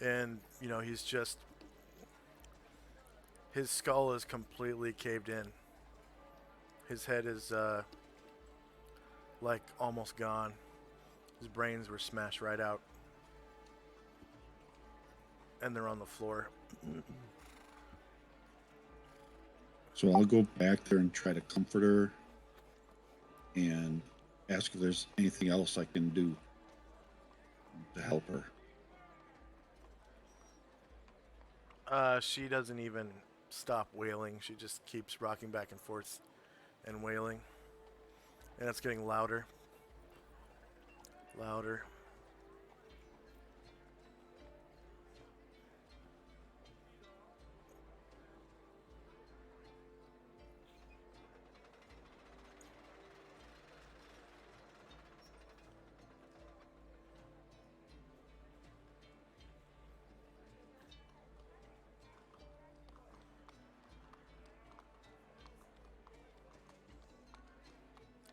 And you know, he's just, his skull is completely caved in. His head is like almost gone. His brains were smashed right out. And they're on the floor. So I'll go back there and try to comfort her and ask if there's anything else I can do to help her. She doesn't even stop wailing. She just keeps rocking back and forth and wailing. And it's getting louder. Louder.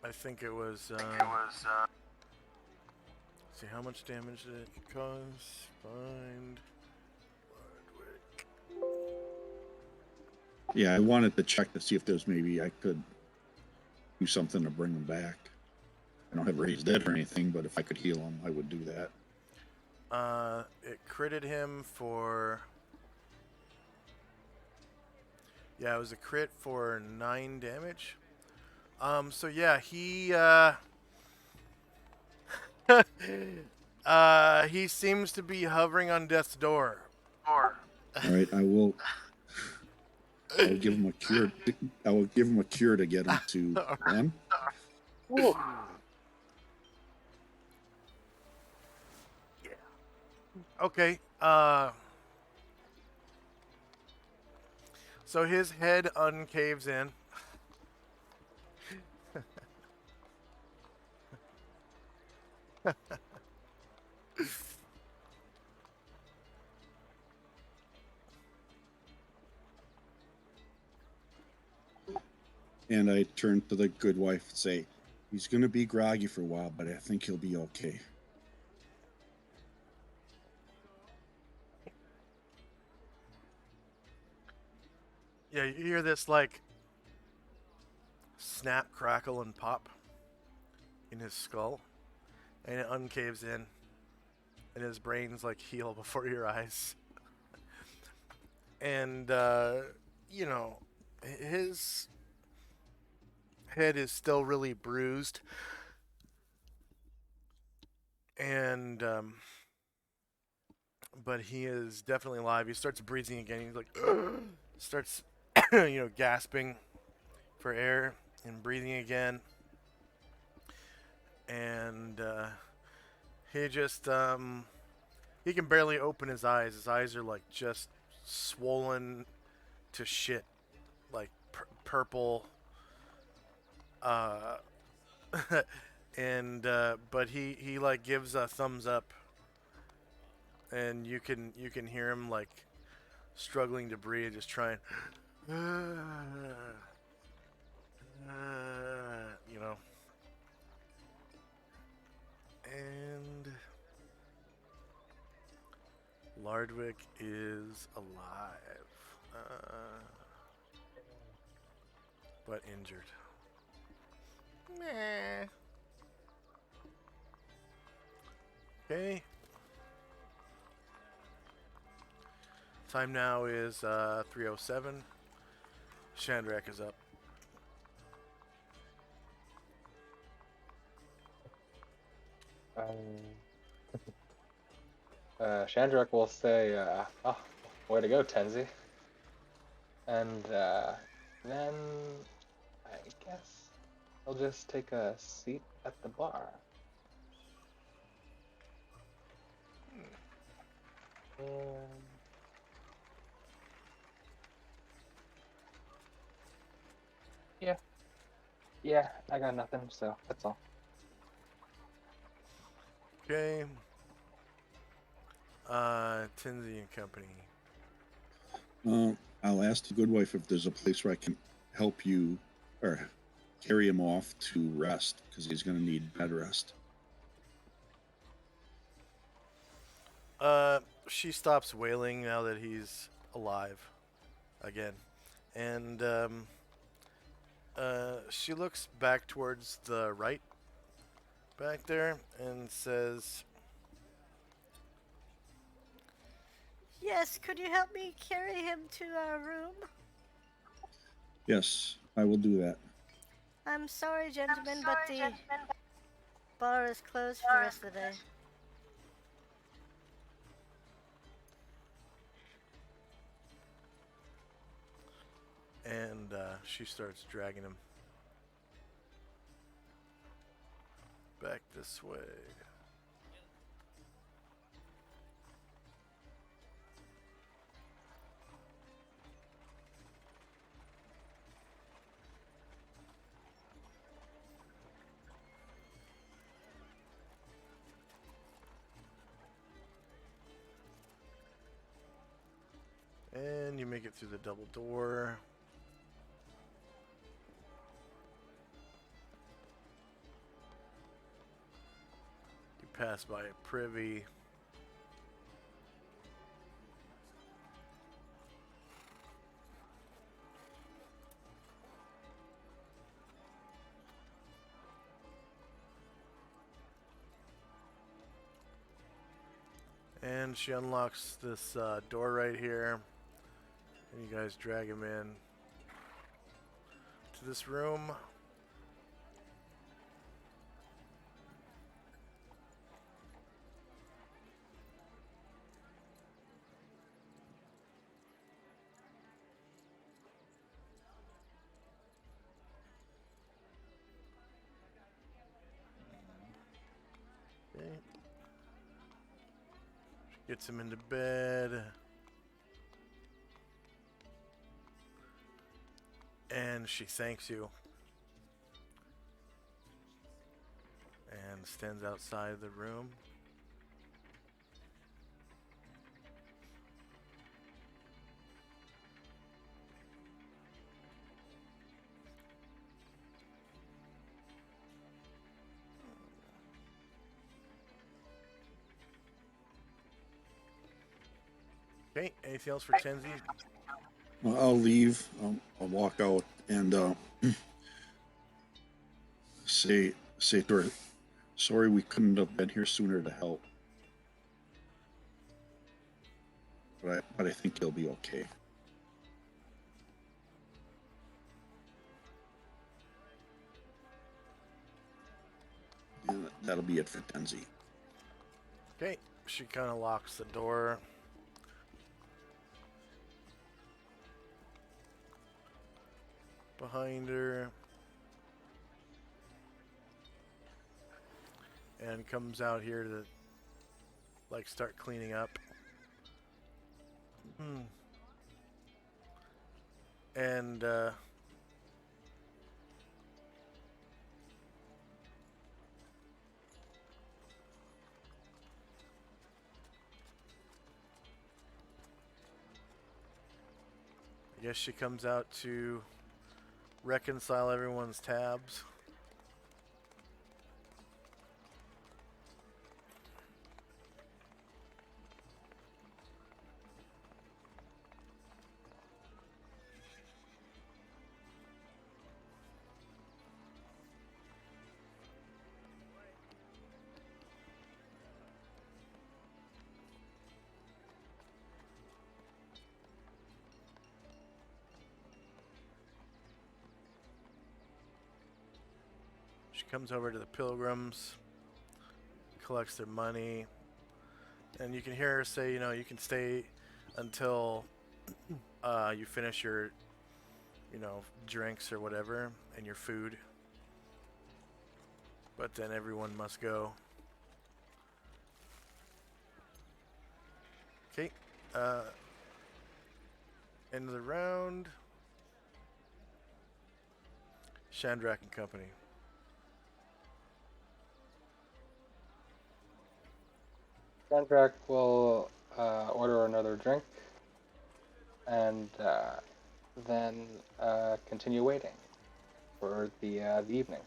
I think it was. See how much damage did it cause? Find. Yeah, I wanted to check to see if there's maybe I could do something to bring him back. I don't have he's dead or anything, but if I could heal him, I would do that. It critted him for. Yeah, it was a crit for 9 damage. So yeah, he seems to be hovering on death's door. All right, I'll give him a cure. I will give him a cure to get him to run. Okay. So his head uncaves in. And I turn to the good wife and say, he's going to be groggy for a while, but I think he'll be okay. Yeah, you hear this like snap, crackle, and pop in his skull, and it uncaves in, and his brains like heal before your eyes. And you know, his head is still really bruised, and but he is definitely alive. He starts breathing again. He's like starts gasping for air and breathing again, and he just he can barely open his eyes. His eyes are like just swollen to shit, like purple. And but he like gives a thumbs up, and you can hear him like struggling to breathe, just trying, you know. And Lardwick is alive, but injured. Meh. Okay. Time now is 3:07. Shandrak is up. Shandrak will say, "Oh, way to go, Tenzi." And then I guess I'll just take a seat at the bar. And yeah, I got nothing, so that's all. Okay. Tinsy and Company. I'll ask the good wife if there's a place where I can help you or carry him off to rest because he's going to need bed rest. She stops wailing now that he's alive again. And she looks back towards the right back there and says, Yes, could you help me carry him to our room? Yes, I will do that. I'm sorry, gentlemen, but the bar is closed for the rest of the day. and she starts dragging him back this way. And you make it through the double door. You pass by a privy. And she unlocks this door right here. And you guys drag him in to this room. Okay. Gets him into bed. And she thanks you. And stands outside the room. Okay, anything else for Tenzi? Well, I'll leave. I'll walk out and say to her, "Sorry, we couldn't have been here sooner to help, but I think he'll be okay." And that'll be it for Tenzi. Okay, she kind of locks the door. Behind her. And comes out here to like start cleaning up. And I guess she comes out to reconcile everyone's tabs. She comes over to the pilgrims, collects their money, And you can hear her say, you know, you can stay until you finish your, you know, drinks or whatever and your food. But then everyone must go. Okay. End of the round. Chandrak and Company. Sandrak will order another drink and then continue waiting for the evening.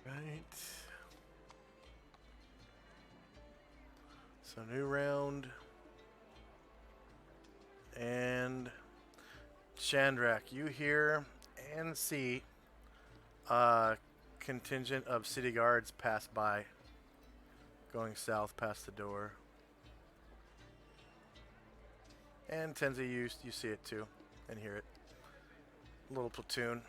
Right. So new round. And Chandrak, you hear and see a contingent of city guards pass by, going south past the door. And Tenzi, you see it too, and hear it. Little platoon.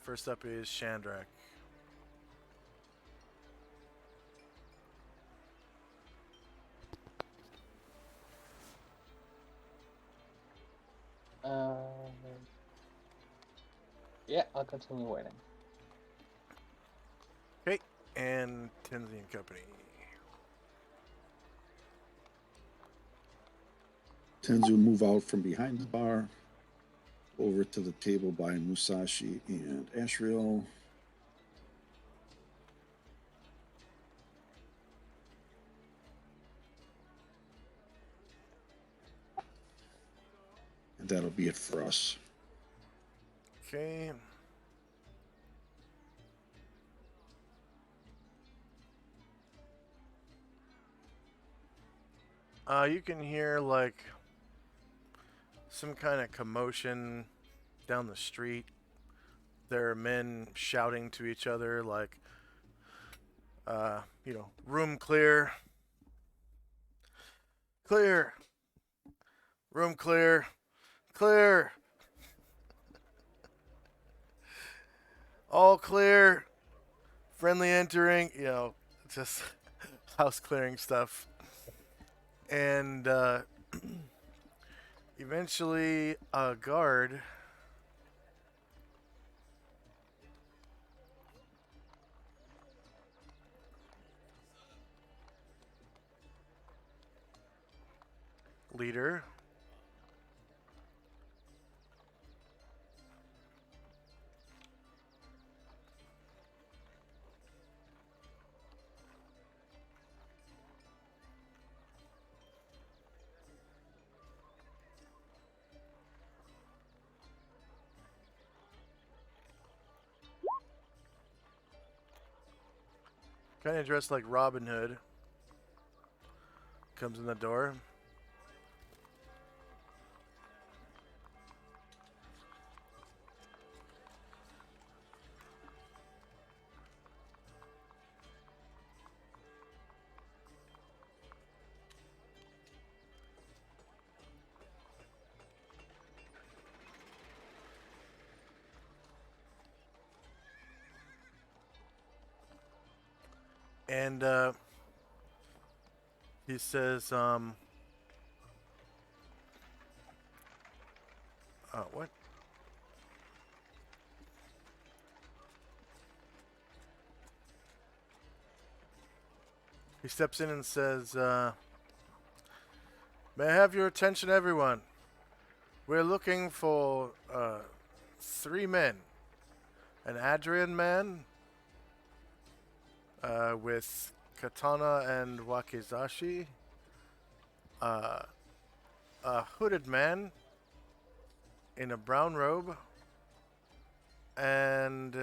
First up is Chandrak. Yeah, I'll continue waiting. Okay, and Tenzi and Company. Tenzu move out from behind the bar over to the table by Musashi and Ashriel. And that'll be it for us. Okay. You can hear like some kind of commotion down the street. There are men shouting to each other like, you know, room clear. Clear. Room clear. Clear. All clear. Friendly entering. You know, just house clearing stuff. And eventually a guard leader kind of dressed like Robin Hood comes in the door. And he says, what? He steps in and says, may I have your attention, everyone? We're looking for 3 men. An Adrian man with katana and wakizashi. A hooded man in a brown robe. And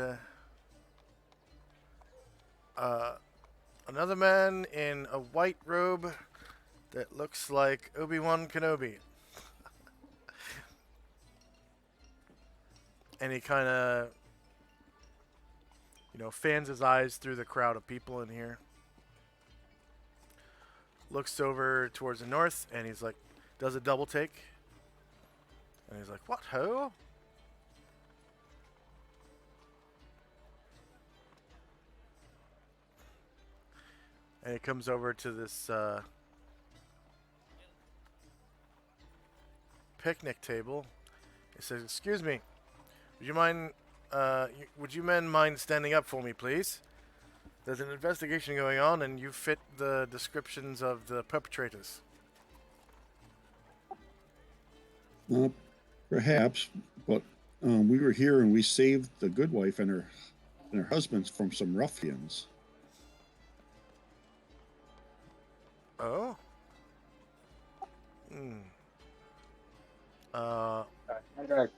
another man in a white robe that looks like Obi-Wan Kenobi. And he kind of, fans his eyes through the crowd of people in here. Looks over towards the north, and he's like, does a double take. And he's like, what, ho? And he comes over to this picnic table. He says, excuse me, would you men mind standing up for me, please? There's an investigation going on, and you fit the descriptions of the perpetrators. Well, perhaps, but we were here and we saved the good wife and her husband from some ruffians. Oh? Shandrak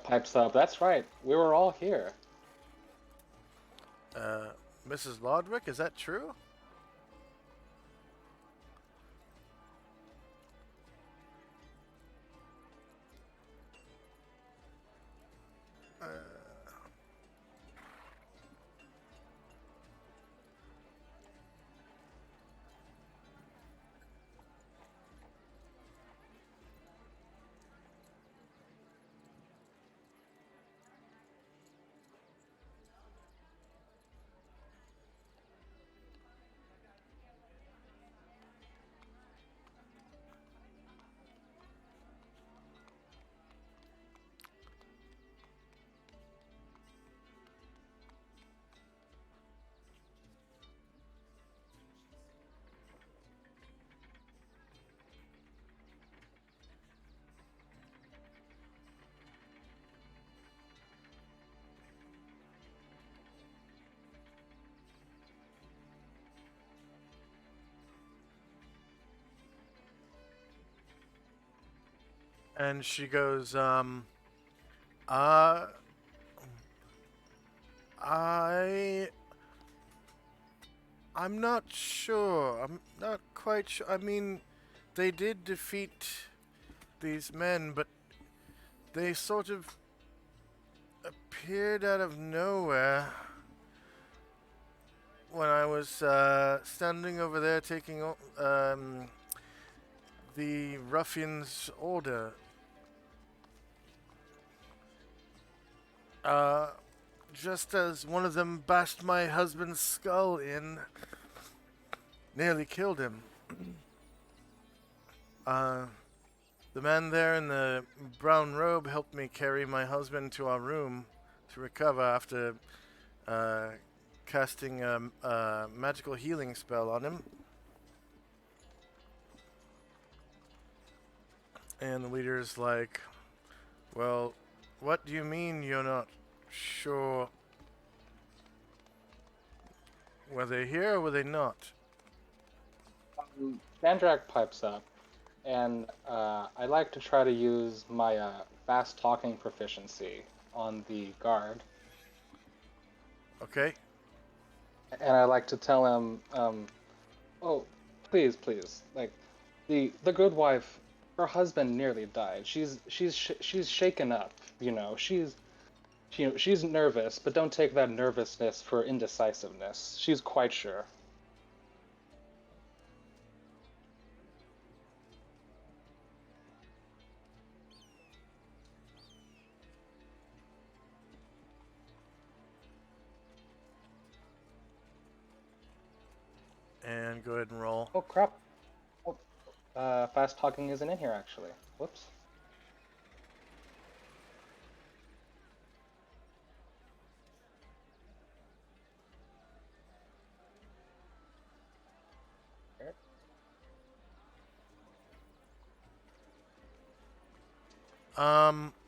pipes up. That's right. We were all here. Mrs. Lodwick, is that true? And she goes, I'm not sure. I'm not quite sure. I mean, they did defeat these men, but they sort of appeared out of nowhere when I was standing over there taking the ruffian's order. Just as one of them bashed my husband's skull in, nearly killed him. The man there in the brown robe helped me carry my husband to our room to recover after casting a magical healing spell on him. And the leader's like, well, what do you mean you're not sure? Were they here or were they not? Shandrak pipes up, and I like to try to use my fast talking proficiency on the guard. Okay. And I like to tell him, oh, please, like, the good wife, her husband nearly died. She's shaken up, She's nervous, but don't take that nervousness for indecisiveness. She's quite sure. And go ahead and roll. Oh crap. Oh, fast talking isn't in here actually. Whoops.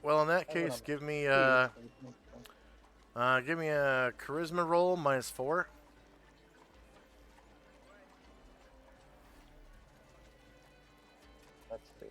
Well, in that I went case, on give me the a charisma roll -4. Let's see.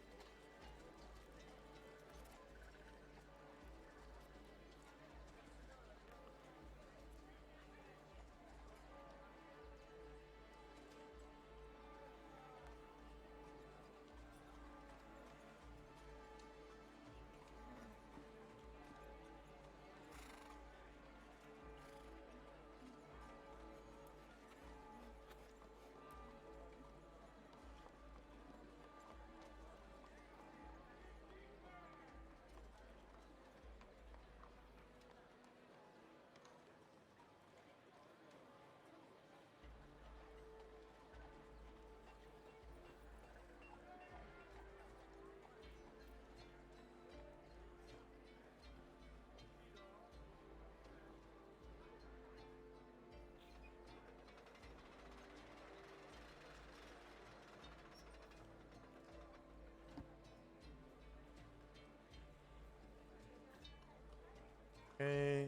Okay.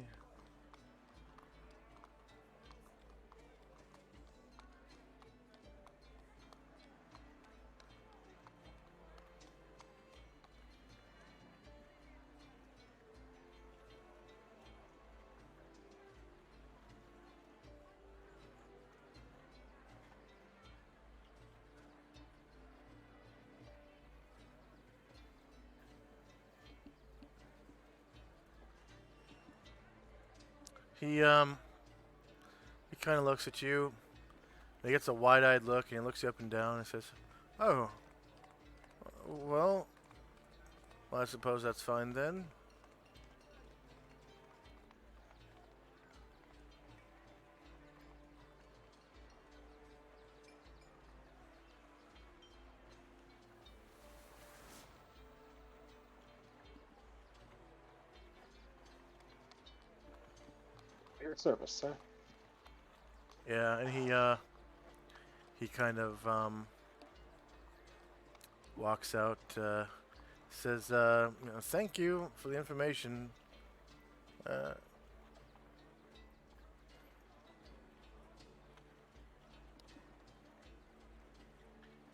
He kind of looks at you. He gets a wide-eyed look and he looks you up and down and says, "Oh, well, I suppose that's fine then." Your service, sir. Yeah, and he kind of walks out, says, "Thank you for the information." Uh,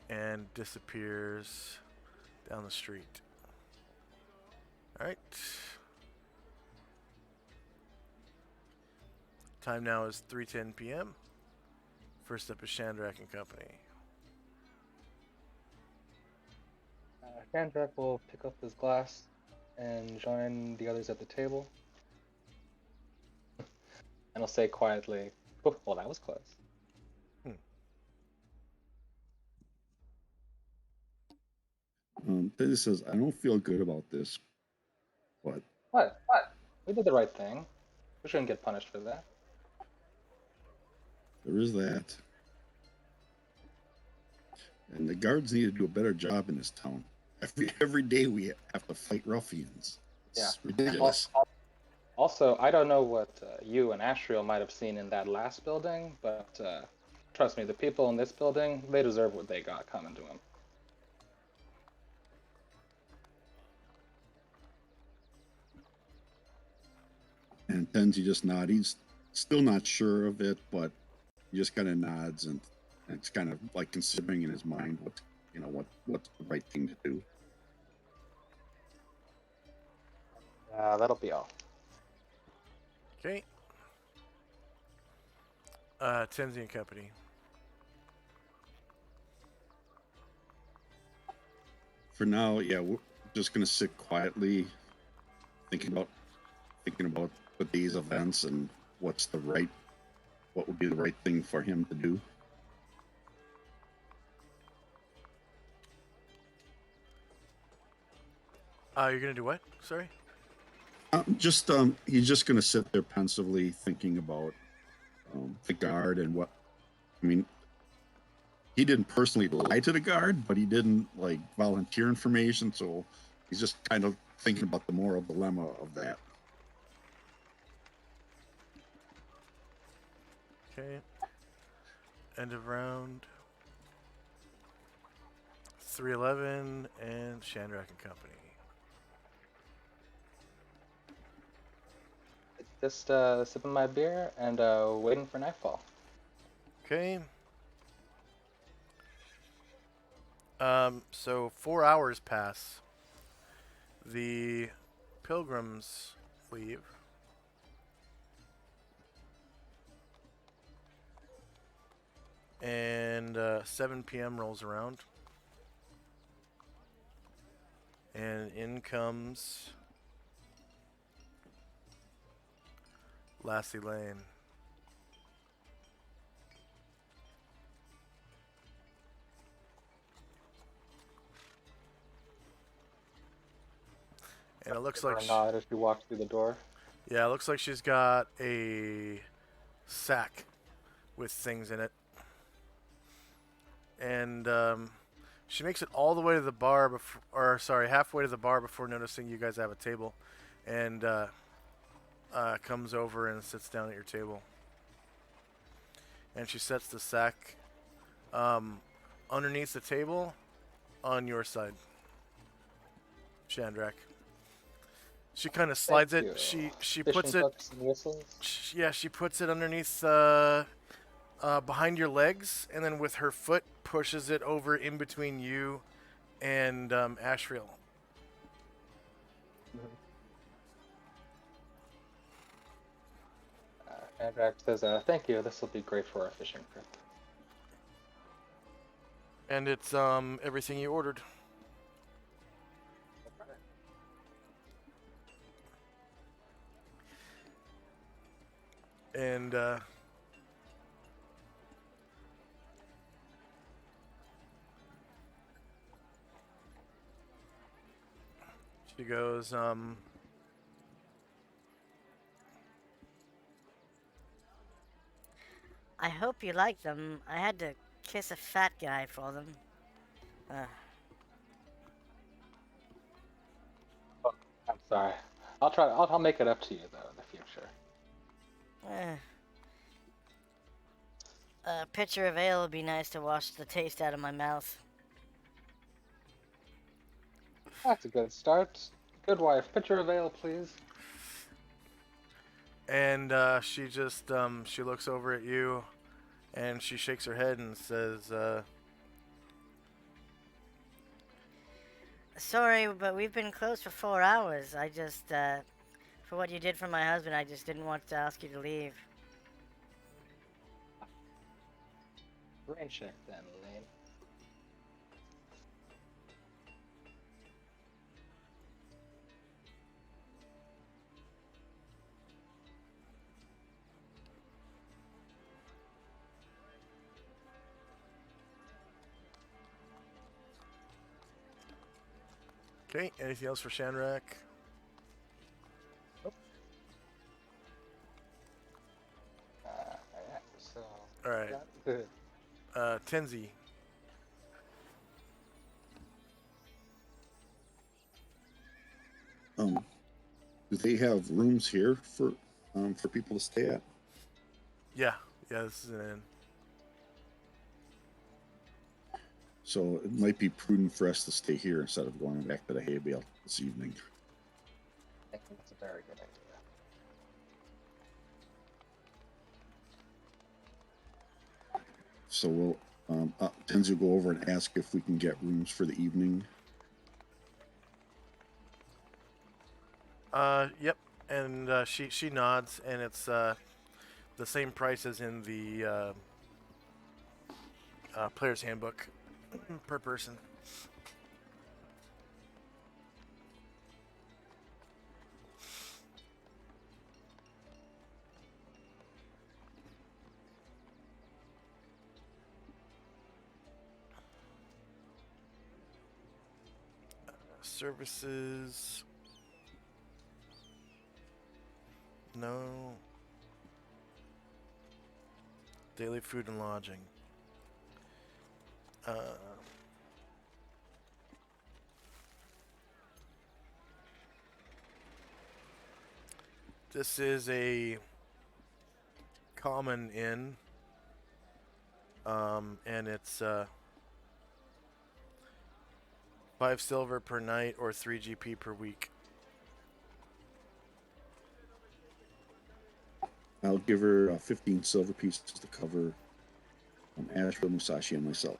and disappears down the street. All right. Time now is 3:10 p.m. First up is Chandrak and Company. Shandrak will pick up his glass and join the others at the table. And he'll say quietly, "Oh, well, that was close." Then he says, I don't feel good about this, but What? What? We did the right thing. We shouldn't get punished for that. there is that. And the guards need to do a better job in this town. Every day we have to fight ruffians. It's ridiculous. Also, I don't know what you and Ashriel might have seen in that last building, but trust me, the people in this building, they deserve what they got coming to them. And Tenzi just nods. He's still not sure of it, but he just kind of nods, and it's kind of like considering in his mind what's the right thing to do. That'll be all. Okay. Tenzi and Company. For now, yeah, we're just gonna sit quietly, thinking about the day's events and what would be the right thing for him to do. You're gonna do what? Sorry. He's just gonna sit there pensively thinking about the guard and what. I mean, he didn't personally lie to the guard, but he didn't like volunteer information. So he's just kind of thinking about the moral dilemma of that. Okay. End of round. 311 and Chandrak and Company. Just sipping my beer and waiting for nightfall. Okay. So 4 hours pass. The pilgrims leave. And 7 p.m. rolls around. And in comes Lassie Lane. And it looks Give her like a nod as she walks through the door. yeah, it looks like she's got a sack with things in it. And she makes it all the way to the bar before, or sorry, halfway to the bar before noticing you guys have a table, and comes over and sits down at your table. And she sets the sack underneath the table on your side, Chandrak. She kind of slides Thank it. you. She Fishing puts it. hooks and whistles. Yeah, she puts it underneath behind your legs, and then with her foot pushes it over in between you and Ashriel. Andrak says, "Thank you. This will be great for our fishing trip." And it's everything you ordered. And she goes, I hope you like them. I had to kiss a fat guy for them. I'm sorry. I'll try. I'll make it up to you though in the future. A pitcher of ale would be nice to wash the taste out of my mouth. That's a good start. Good wife. Pitcher of ale, please. and she just she looks over at you, and she shakes her head and says, Sorry, but we've been closed for 4 hours. I just, for what you did for my husband, I just didn't want to ask you to leave. Rain check then, Lane. "Okay, anything else for Shandrak?" Yeah, so All right, that's good. Tenzi. Do they have rooms here for people to stay at? Yeah, this is an inn. So it might be prudent for us to stay here instead of going back to the hay bale this evening. I think that's a very good idea. So we'll Tenzi will go over and ask if we can get rooms for the evening. Yep, and she nods, and it's the same price as in the player's handbook per person. Services. No. Daily food and lodging. Uh, this is a common inn, and it's 5 silver per night or 3 GP per week. I'll give her 15 silver pieces to cover Asheville, Musashi, and myself.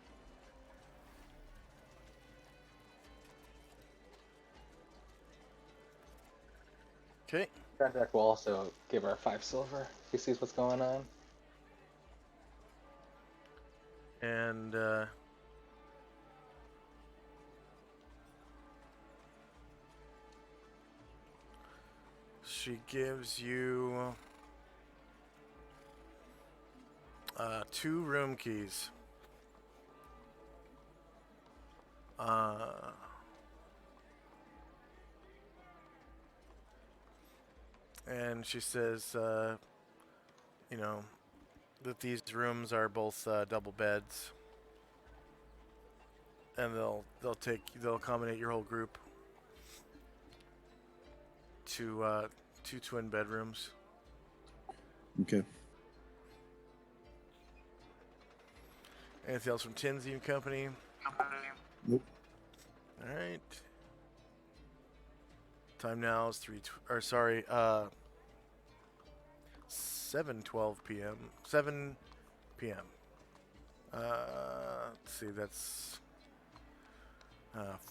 Okay. Shandrak will also give her 5 silver if he sees what's going on. And she gives you 2 room keys. And she says, you know, that these rooms are both double beds, and they'll accommodate your whole group to 2 twin bedrooms. Okay. Anything else from Tinsy and Company? Nope. All right. Time now is 7:12 p.m. 7 p.m. Let's see, that's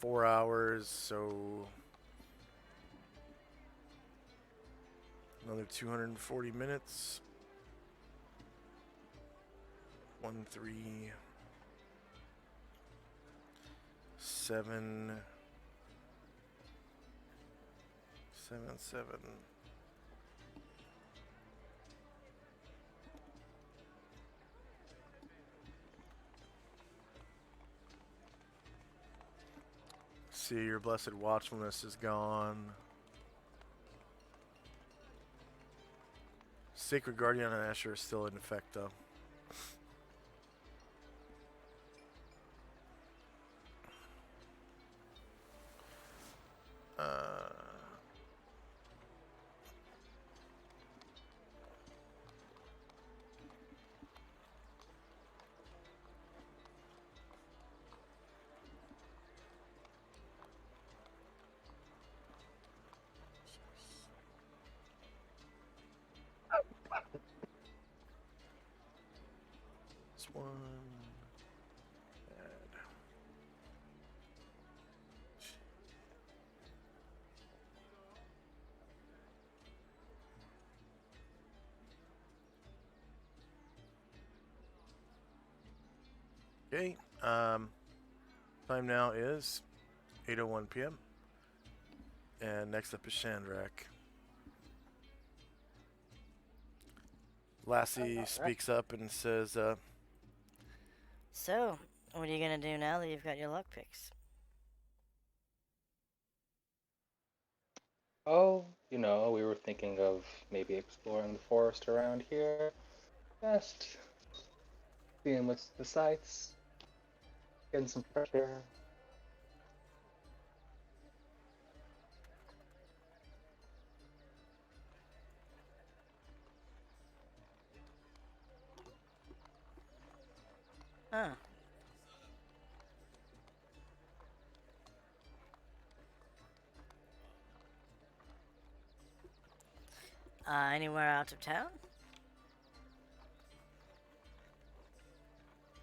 4 hours, so another 240 minutes. 1, 3, 7, 7, 7. See, your blessed watchfulness is gone. Sacred Guardian on Asher is still in effect, though. This one. Add. Okay. Time now is 8:01 p.m. And next up is Shandrak. Lassie speaks up and says, So, what are you gonna do now that you've got your lockpicks? Oh, you know, we were thinking of maybe exploring the forest around here. Just seeing what's the sights, getting some fresh air. Huh. Anywhere out of town?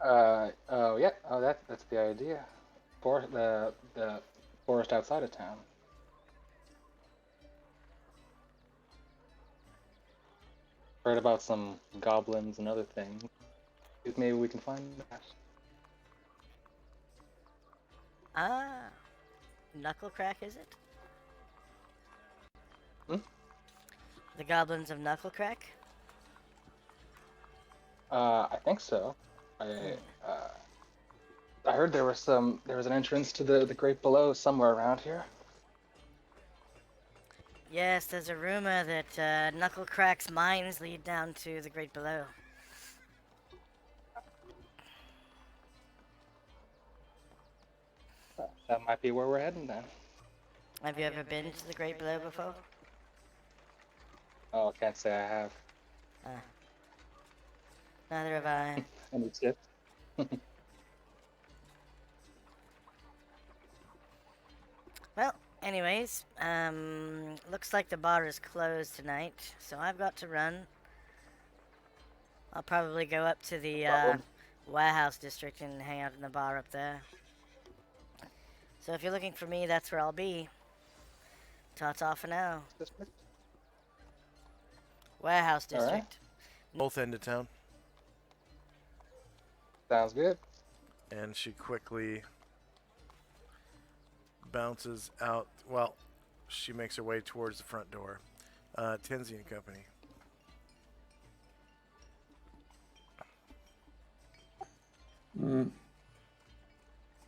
Oh yeah, oh that's the idea. The forest outside of town. Heard about some goblins and other things. Maybe we can find that. Ah. Knucklecrack, is it? Hmm? The goblins of Knucklecrack? I think so. I heard there was an entrance to the Great Below somewhere around here. Yes, there's a rumor that Knucklecrack's mines lead down to the Great Below. That might be where we're heading then. Have you ever been to the Great Below before? Oh, can't say I have. Neither have I. Any tips? Well, anyways, looks like the bar is closed tonight, so I've got to run. I'll probably go up to the Problem. warehouse district and hang out in the bar up there. So if you're looking for me, that's where I'll be. Ta-ta for now. Warehouse All right. district. Both end of town. Sounds good. And she quickly bounces out. Well, she makes her way towards the front door. Tenzi and Company.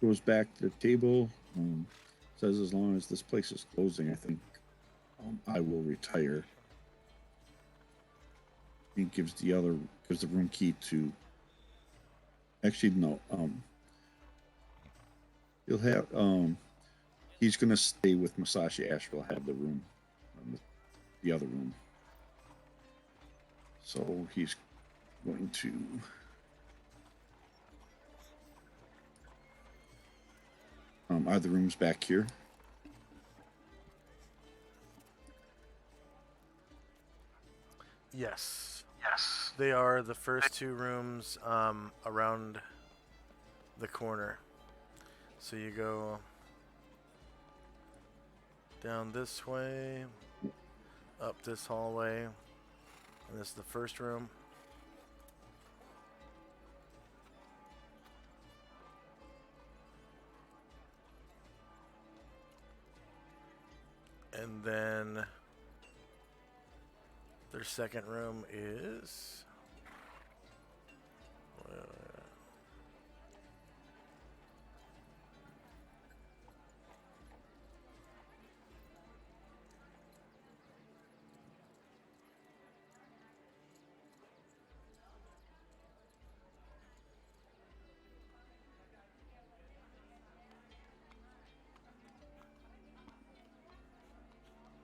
Goes back to the table. Says as long as this place is closing, I think I will retire. He gives the room key to. Actually, no. He'll have. He's gonna stay with Masashi Asheville. Have the room, the other room. So he's going to. Are the rooms back here? Yes. Yes. They are the first two rooms around the corner. So you go down this way, up this hallway, and this is the first room. And then their second room is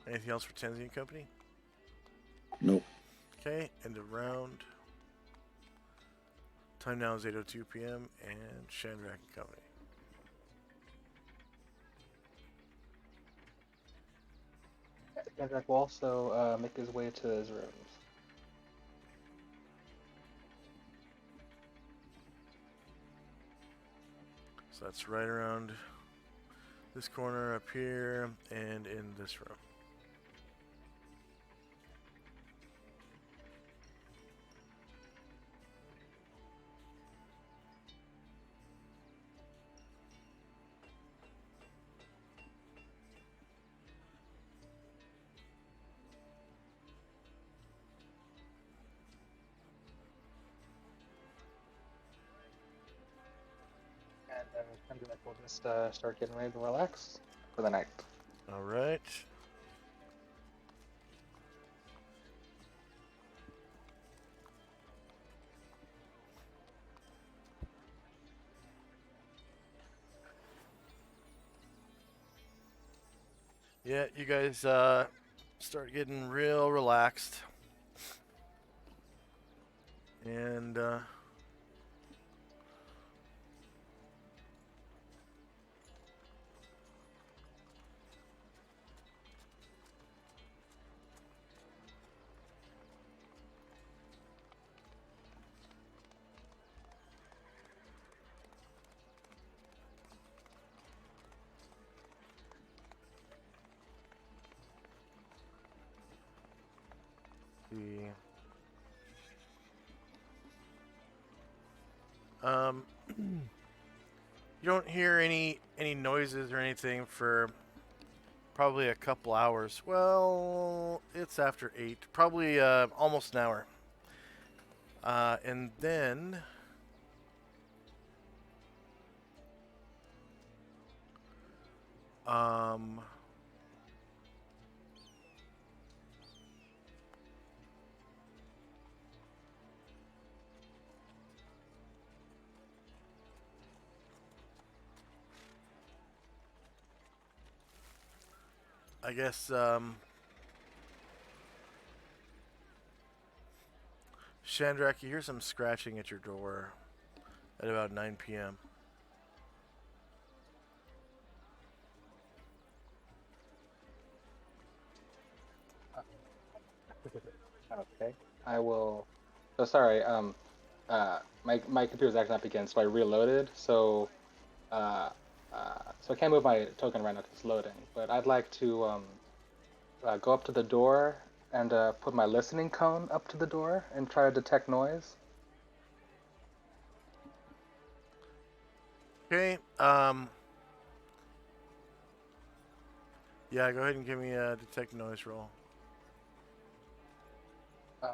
anything else for Tenzi and Company? Nope. Okay, end of round. Time now is 8:02 p.m. and Chandrak and Company. Kendrick will also make his way to his rooms. So that's right around this corner up here and in this room. And Kendrick will just start getting ready to relax for the night. All right. Yeah, you guys start getting real relaxed. And the you don't hear any noises or anything for probably a couple hours. Well, it's after 8, probably almost an hour. And then I guess Chandrak, you hear some scratching at your door at about 9 p.m. Okay. I will. So sorry. My computer's acting up again, so I reloaded. So I can't move my token right now because it's loading. But I'd like to go up to the door and put my listening cone up to the door and try to detect noise. Okay. Yeah, go ahead and give me a detect noise roll.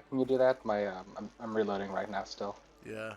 Can you do that? I'm reloading right now still. Yeah.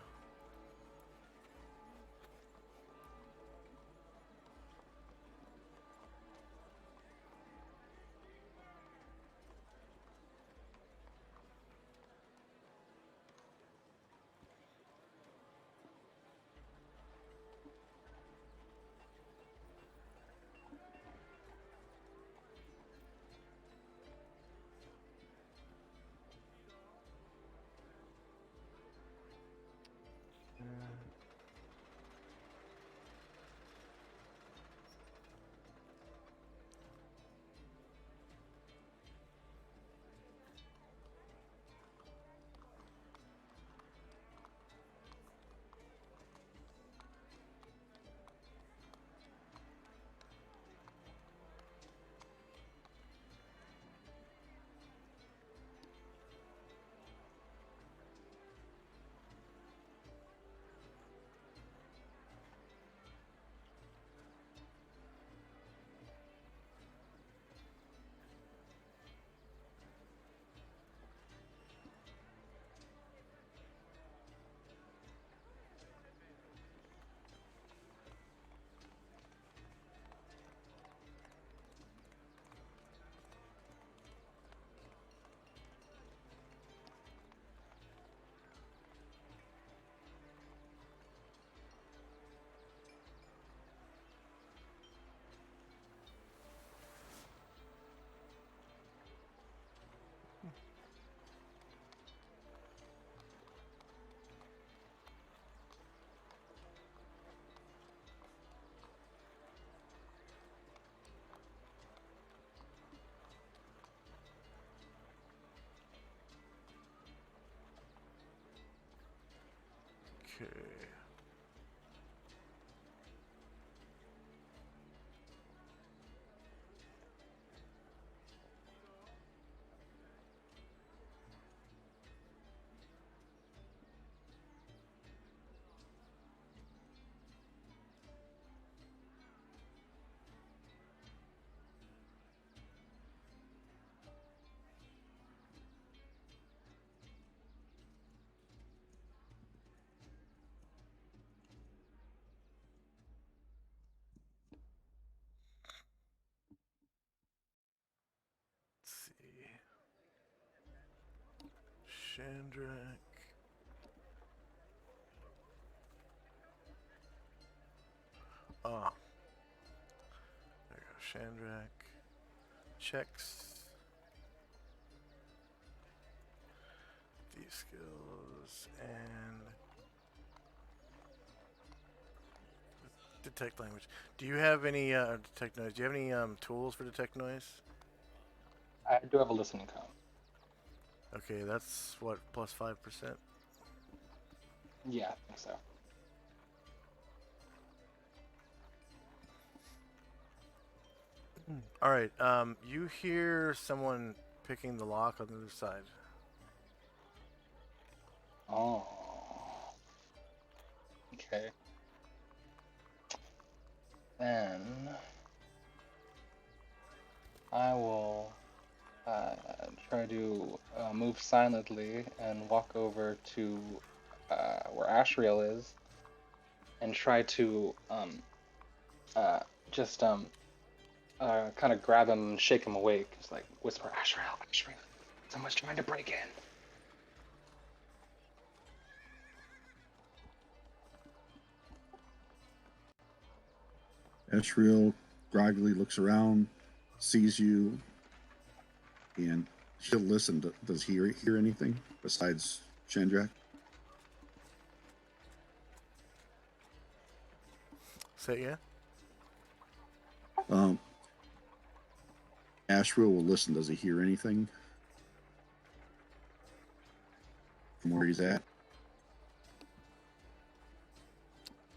Okay. Let's see. Chandrak. Ah, there you go. Chandrak. Checks. These skills and detect language. Do you have any detect noise? Do you have any tools for detect noise? I do have a listening cone. Okay, that's what, plus 5%. Yeah, I think so. All right. You hear someone picking the lock on the other side. Oh. Okay. Then I will try to move silently and walk over to where Ashriel is and try to uh, just kind of grab him and shake him awake. Just like whisper, Ashriel, Ashriel, someone's trying to break in. Ashriel groggily looks around, sees you, and she'll listen. Does he hear anything besides Chandrak? Say yeah. Ashriel will listen. Does he hear anything from where he's at?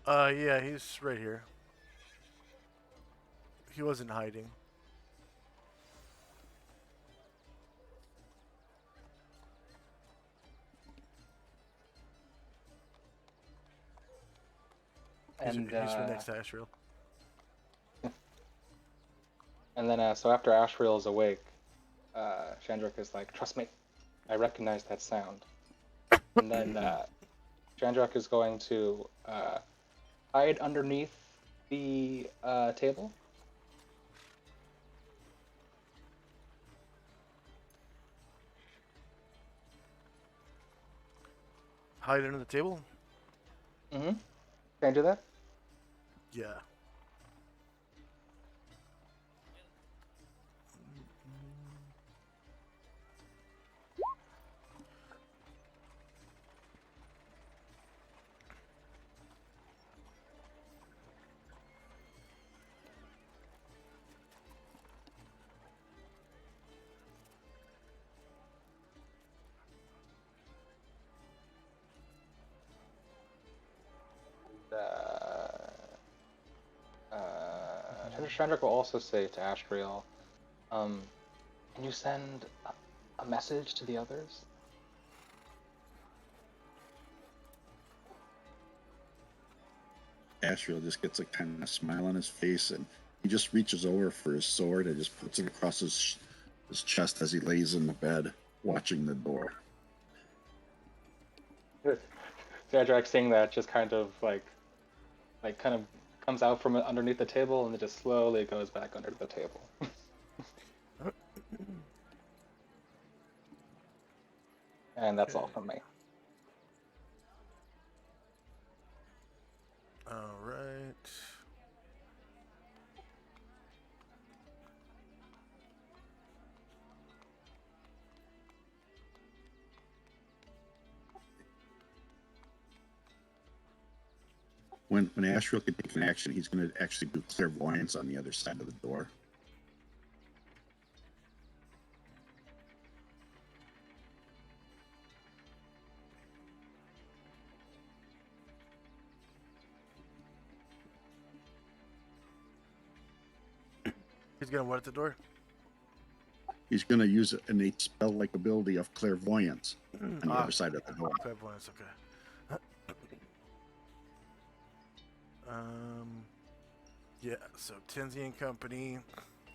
Yeah, he's right here. He wasn't hiding. And He's right next to Ashriel. and then so after Ashriel is awake, Chandrak is like, "Trust me, I recognize that sound." And then Chandrak is going to hide underneath the table. Hide under the table? Mm-hmm. Can I do that? Yeah. Chandrak will also say to Ashriel, "Can you send a message to the others?" Ashriel just gets a kind of smile on his face, and he just reaches over for his sword and just puts it across his chest as he lays in the bed, watching the door. Chandrak, seeing that, just kind of kind of comes out from underneath the table and then just slowly goes back under the table. And that's all from me. All right. When Ashriel can take an action, he's going to actually do clairvoyance on the other side of the door. He's gonna what at the door? He's going to use an innate spell-like ability of clairvoyance on the Ah. other side of the door. Clairvoyance, okay. Yeah, so Tenzi and Company,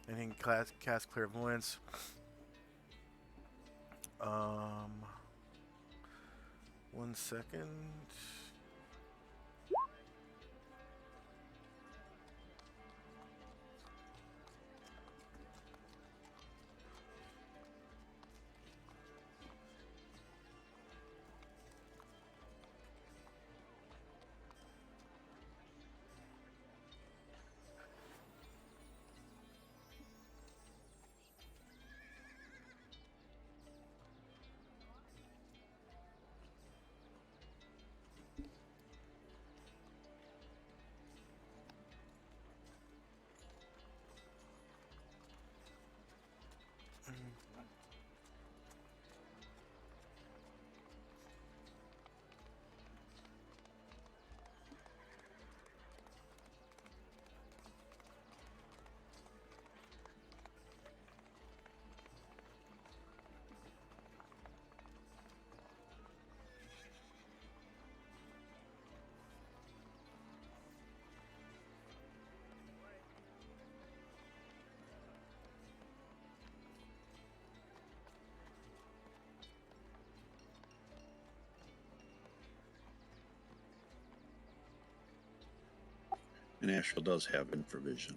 and he can cast Clairvoyance. 1 second. And Ashriel does have infravision.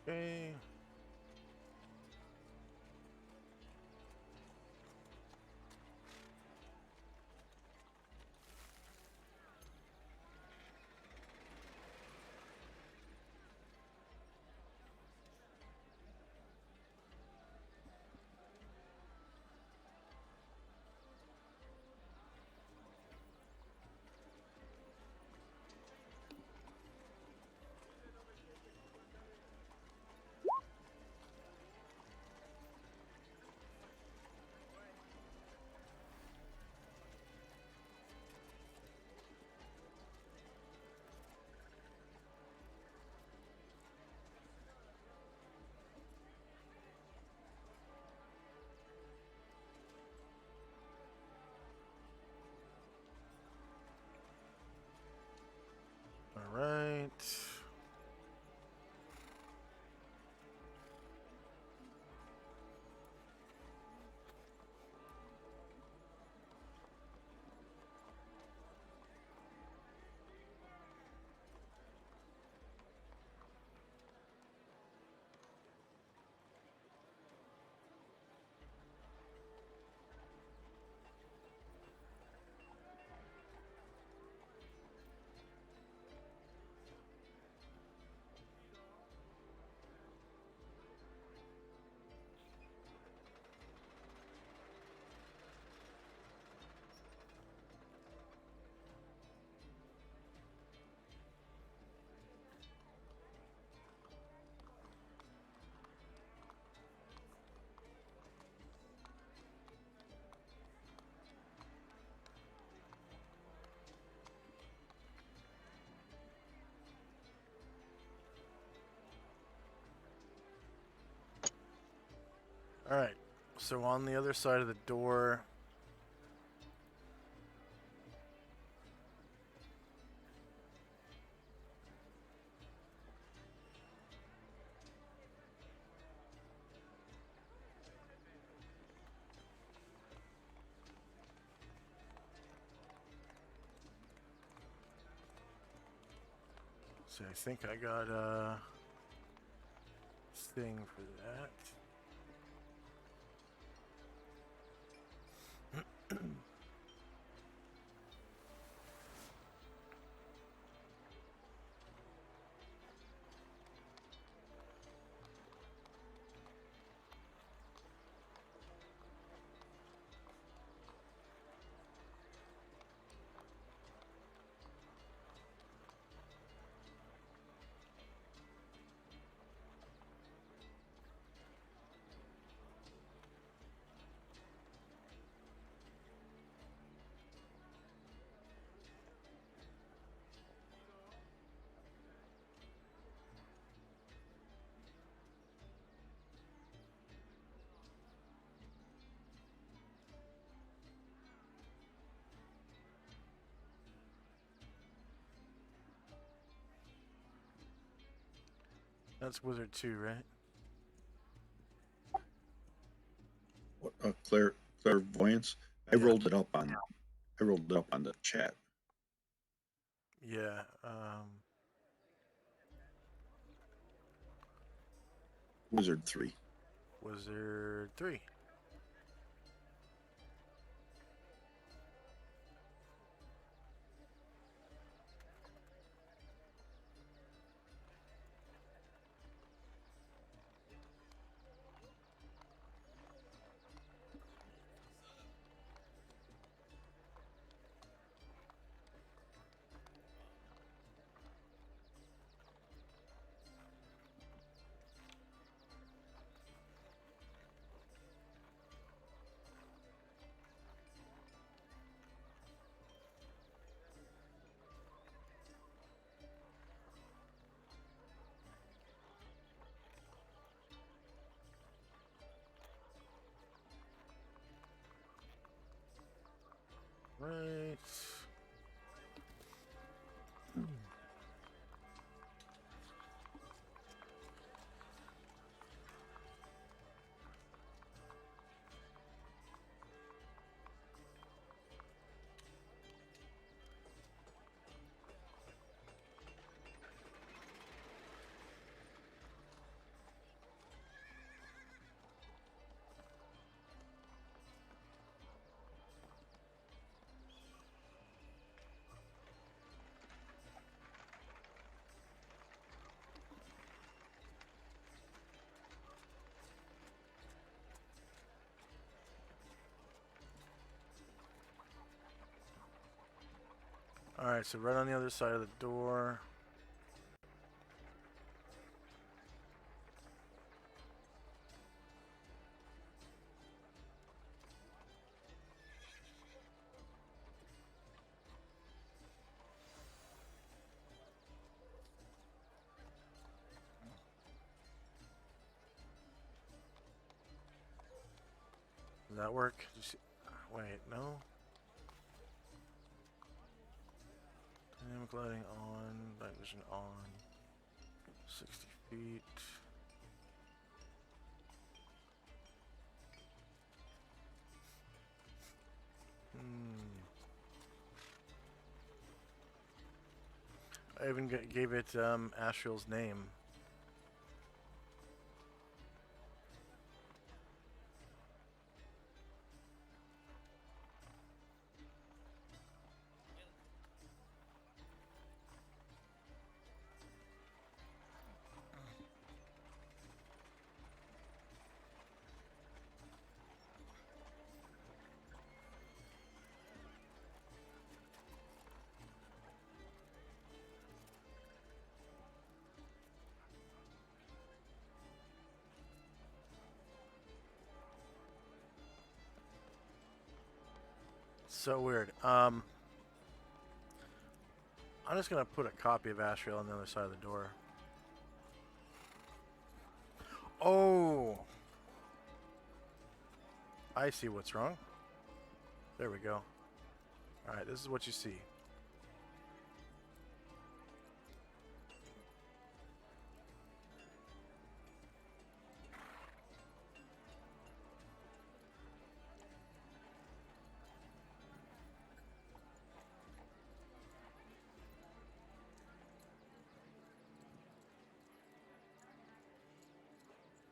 Okay. All right. So on the other side of the door. So I think I got a thing for that. That's Wizard 2, right? What, clairvoyance. I Yeah. rolled it up on. I rolled it up on the chat. Yeah. Wizard 3. Wizard 3. Right. Alright, so right on the other side of the door. Does that work? Wait, no? Dynamic lighting on, night vision on. 60 feet. I even gave it Astriel's name. So weird. I'm just gonna put a copy of Astriel on the other side of the door. Oh, I see what's wrong. There we go. Alright, this is what you see.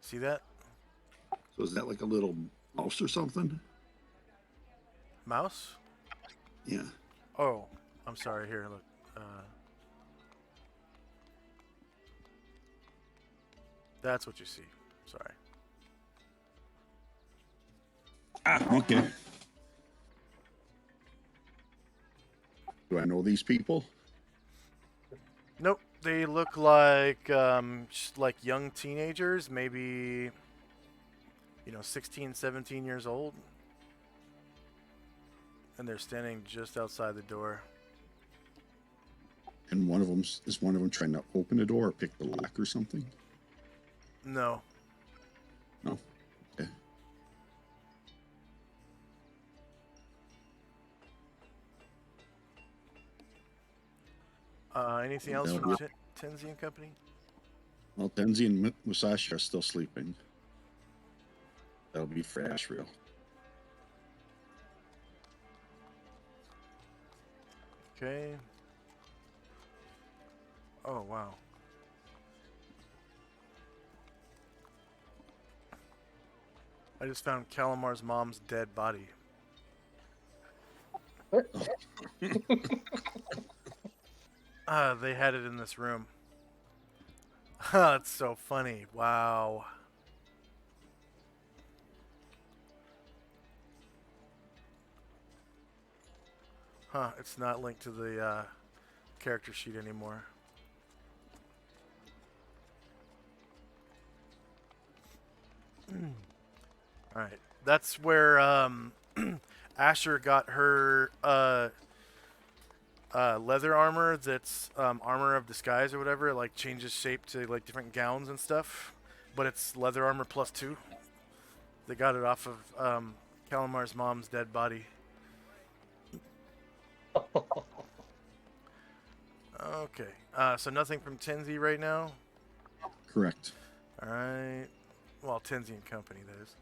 See that? So is that like a little mouse or something? Mouse? Yeah. Oh, I'm sorry. Here, look. That's what you see. Sorry. Ah, okay. Do I know these people? Nope. They look like like young teenagers, maybe 16, 17 years old. And they're standing just outside the door. And one of them is one of them trying to open the door or pick the lock or something? No. No. Okay. Anything else That'll from be- Tenzi and Company? Well, Tenzi and Musashi are still sleeping. That'll be for Ashriel. Okay. Oh, wow. I just found Calamar's mom's dead body. They had it in this room. That's so funny. Wow. Huh, it's not linked to the character sheet anymore. Alright. That's where Asher got her leather armor that's armor of disguise or whatever. It like changes shape to like different gowns and stuff. But it's leather armor +2. They got it off of Calamar's mom's dead body. Okay. So nothing from Tenzi right now? Correct. Alright. Well, Tenzi and Company, that is.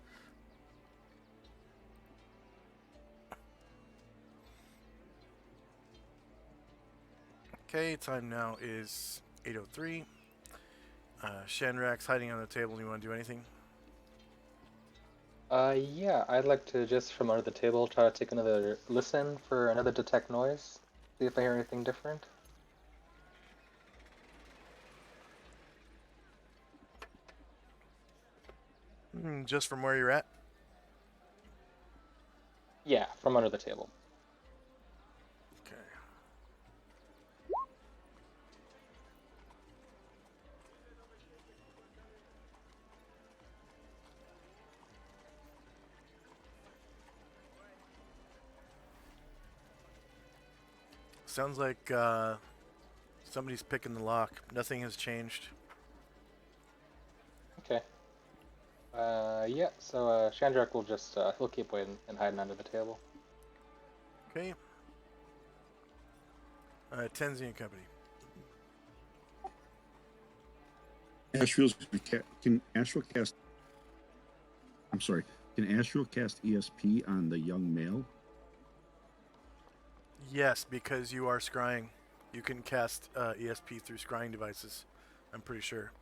Okay, time now is 8:03. Shandrak's hiding on the table. Do you want to do anything? Yeah, I'd like to just from under the table try to take another listen for another detect noise. See if I hear anything different. Just from where you're at? Yeah, from under the table. Okay. Sounds like somebody's picking the lock. Nothing has changed. Okay. Yeah, so Shandrak will just, he'll keep waiting and hiding under the table. Okay. Tenzi and Company. Can Ashriel cast? I'm sorry. Can Ashriel cast ESP on the young male? Yes, because you are scrying. You can cast ESP through scrying devices. I'm pretty sure.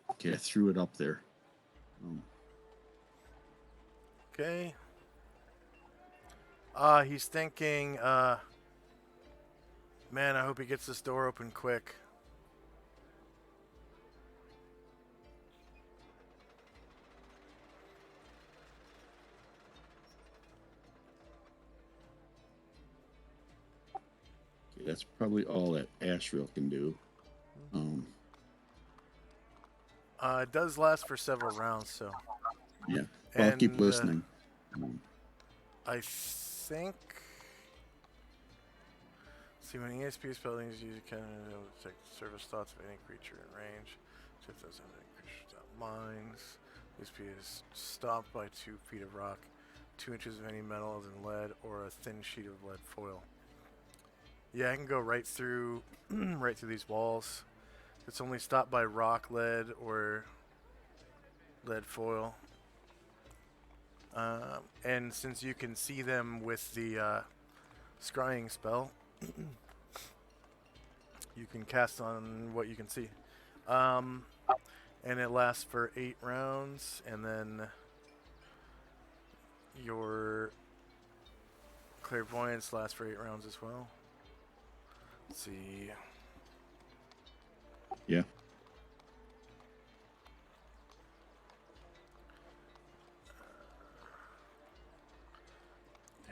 Okay, I threw it up there. Okay. He's thinking, man, I hope he gets this door open quick. Okay, that's probably all that Ashriel can do. It does last for several rounds, so. Yeah, I'll keep And, listening. I think. See, when ESP spelling is used, it can detect service thoughts of any creature in range. So it does have any creatures without minds. ESP is stopped by 2 feet of rock, 2 inches of any metal other than lead, or a thin sheet of lead foil. Yeah, I can go right through, right through these walls. It's only stopped by rock, lead, or lead foil. And since you can see them with the scrying spell, you can cast on what you can see. And it lasts for 8 rounds, and then your clairvoyance lasts for 8 rounds as well. Let's see. Yeah.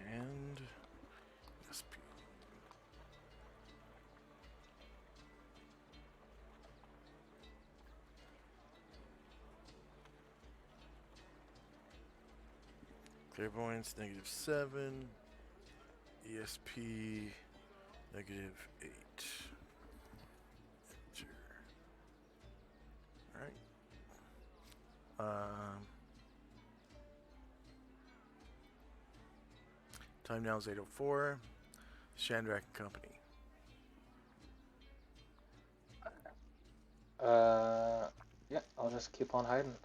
And SP. Clairvoyance -7. ESP -8. Enter. Alright. Time now is 8:04. Shandrak and Company. Yeah, I'll just keep on hiding.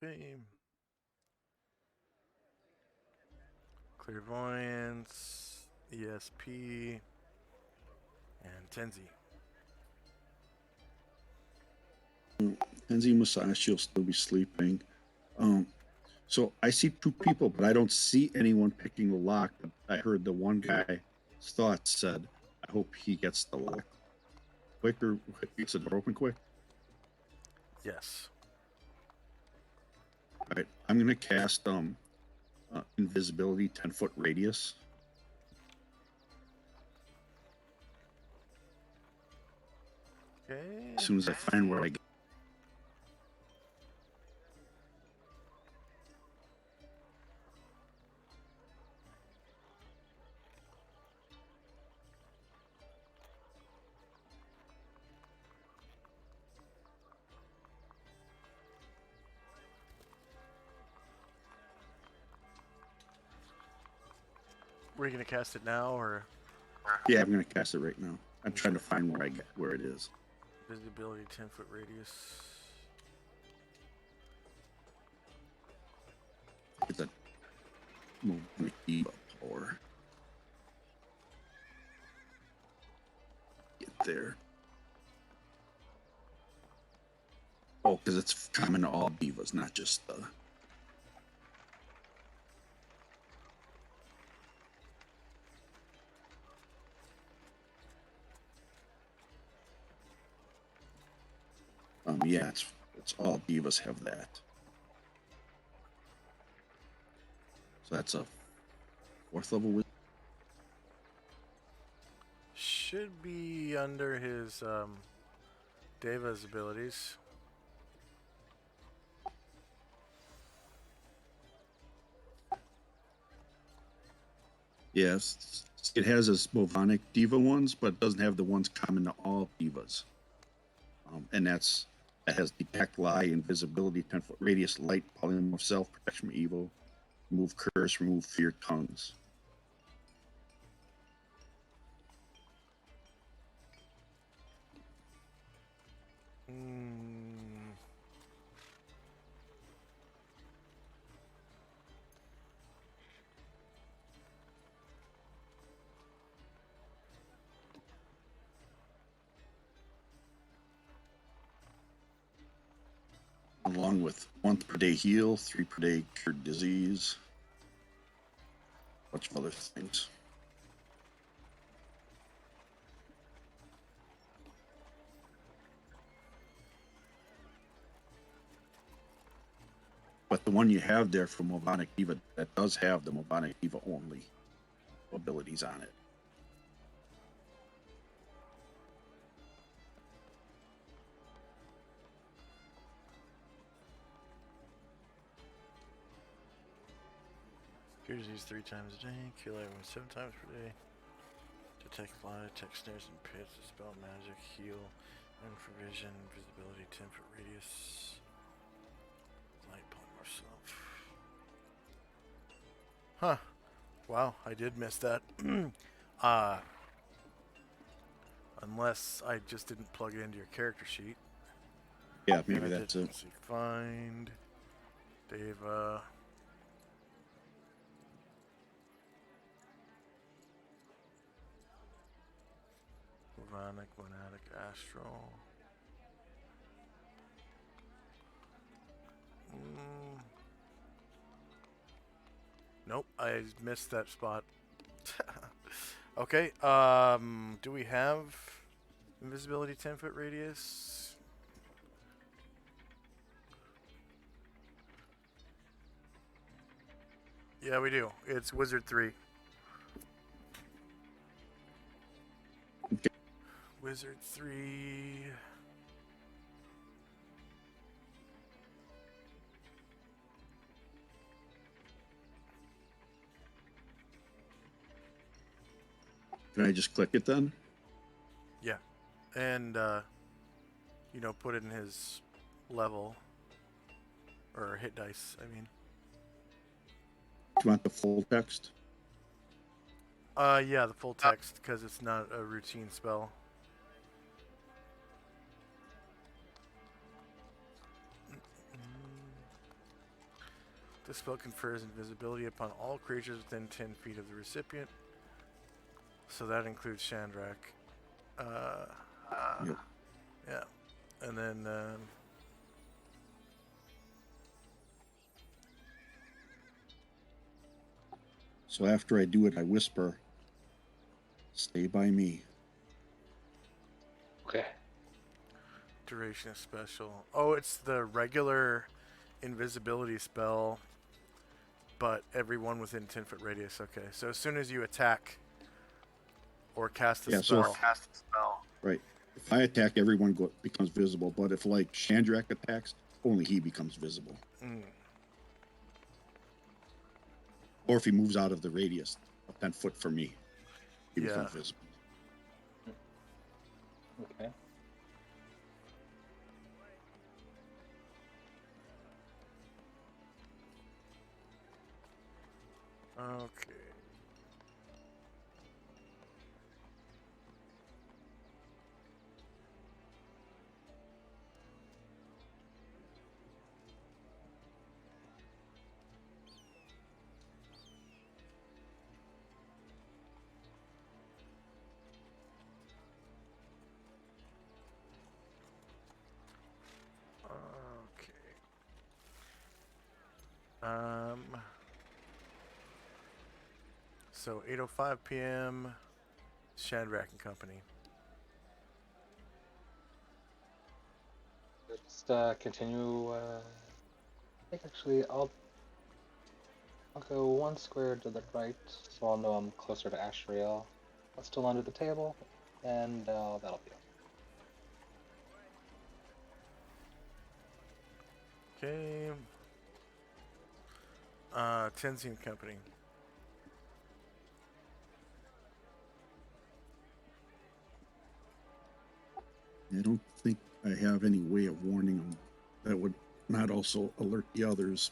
Okay. Clairvoyance, ESP, and Tenzi. Kenzie Musashi will still be sleeping. So I see 2 people, but I don't see anyone picking the lock. But I heard the one guy's thoughts said, I hope he gets the lock quick or gets the door open quick. Yes. All right, I'm going to cast invisibility 10-foot radius. Okay. As soon as I find where I get. Were you gonna cast it now, or Yeah, I'm going to cast it right now. I'm trying to find where it is. visibility 10-foot radius? It's a movement Eva power. Get there. Oh, because it's common to all divas, not just yeah, it's all divas have that. So that's a 4th level. Should be under his Deva's abilities. Yes, it has its Movonic Diva ones, but it doesn't have the ones common to all divas. And that has Detect, Lie, Invisibility, 10-foot radius, Light, Polymorph Self, Protection from Evil, Remove Curse, Remove Fear, Tongues. Along with 1 per day heal, 3 per day cure disease, bunch of other things. But the one you have there for Movonic Diva, that does have the Movonic Diva only abilities on it. Cure disease 3 times a day. Kill everyone 7 times per day. Detect fly, detect snares and pits, dispel magic, heal, infravision, visibility, 10-foot radius, light polymorph self. Huh. Wow, I did miss that. Unless I just didn't plug it into your character sheet. Yeah, And maybe I that's did. it. Let's see, find Deva. Galvanic, monadic, astral. Nope, I missed that spot. Okay, do we have invisibility 10-foot radius? Yeah, we do. It's Wizard 3. Okay. Wizard 3. Can I just click it then? Yeah. And, put it in his level. Or hit dice, I mean. Do you want the full text? Yeah, the full text, because it's not a routine spell. This spell confers invisibility upon all creatures within 10 feet of the recipient. So that includes Chandrak. Yep. Yeah. And then, So after I do it, I whisper, "Stay by me." Okay. duration is special. Oh, it's the regular invisibility spell, but everyone within 10-foot radius. Okay, so as soon as you attack or cast a Yeah, so spell. Right. If I attack, everyone becomes visible. But if, like, Chandrak attacks, only he becomes visible. Or if he moves out of the radius of 10 foot from me, he becomes visible. Okay. Okay. Okay. So 8:05 p.m. Chandrak and Company. Just continue. I think actually I'll go one square to the right, so I'll know I'm closer to Ashriel. I'm still under the table, and that'll be it. Okay. Tenzin Company. I don't think I have any way of warning them that would not also alert the others.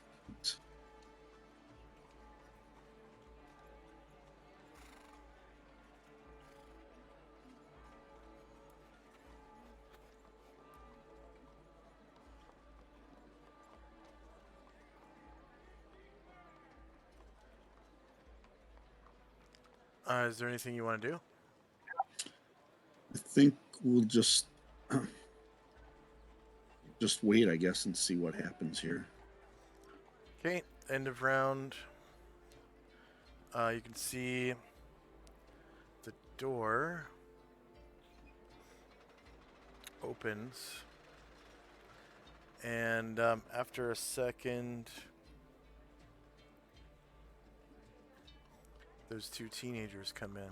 Is there anything you want to do? I think we'll just wait, I guess, and see what happens here. Okay, end of round. You can see the door opens, and after a second, those two teenagers come in,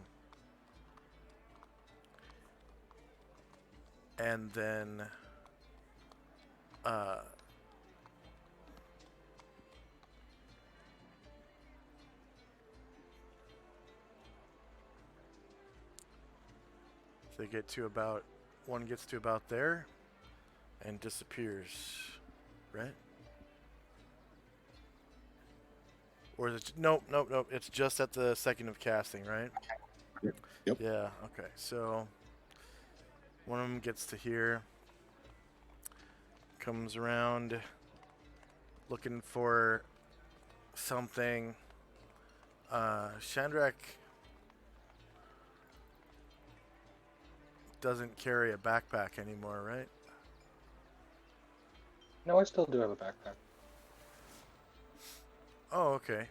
and then They get to about, one gets to about there and disappears, right? Or is it, nope, nope, nope. It's just at the second of casting, right? Yep. Yeah, okay. So one of them gets to here, comes around looking for something. Shandrak doesn't carry a backpack anymore, right? No, I still do have a backpack. Oh, okay.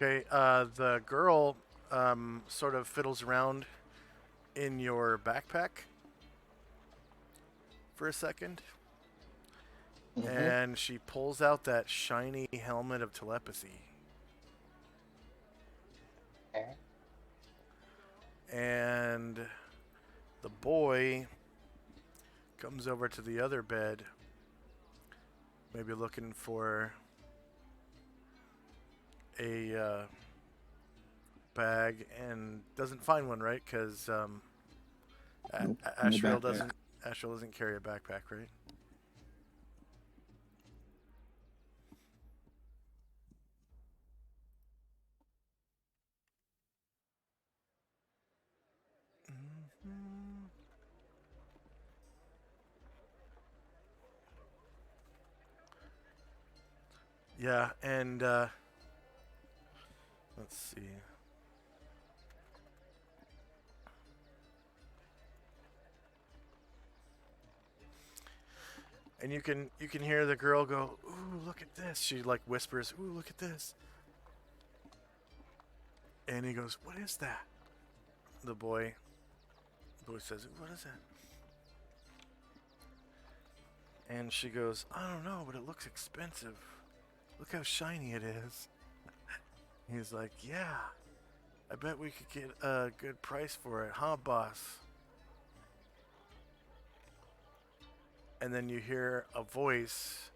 Okay, the girl sort of fiddles around in your backpack for a second, and she pulls out that shiny helmet of telepathy. Okay. And the boy comes over to the other bed, maybe looking for a bag, and doesn't find one, right? Because Nope, no Ashrael backpack. doesn't carry a backpack, right? Yeah, and let's see. And you can hear the girl go, "Ooh, look at this." She like whispers, "Ooh, look at this." And he goes, "What is that?" The boy says, "What is that?" And she goes, "I don't know, but it looks expensive. Look how shiny it is." He's like, "Yeah, I bet we could get a good price for it, huh, boss?" And then you hear a voice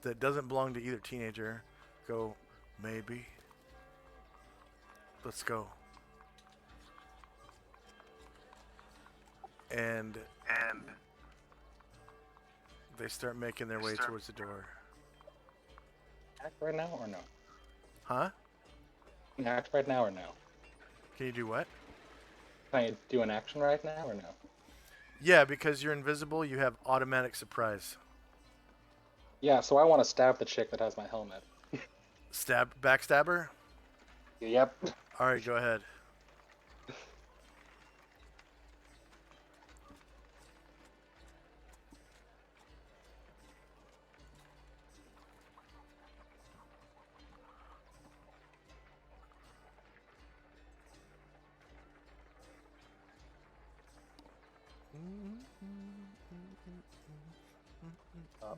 that doesn't belong to either teenager go, "Maybe. Let's go." And they start making their way towards the door. Act right now or no? Huh? Act right now or no? Can you do what? Can I do an action right now or no? Yeah, because you're invisible, you have automatic surprise. Yeah, so I want to stab the chick that has my helmet. Backstabber? Yep. Alright, go ahead.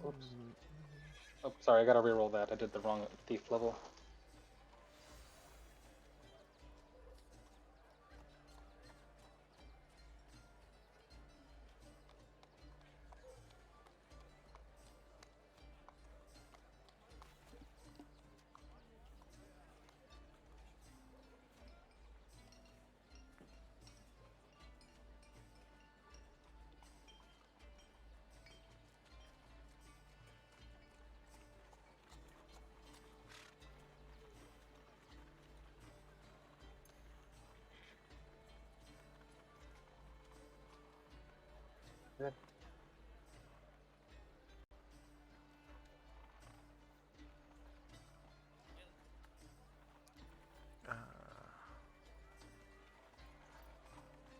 Oops. Oh, sorry, I gotta reroll that. I did the wrong thief level. Good.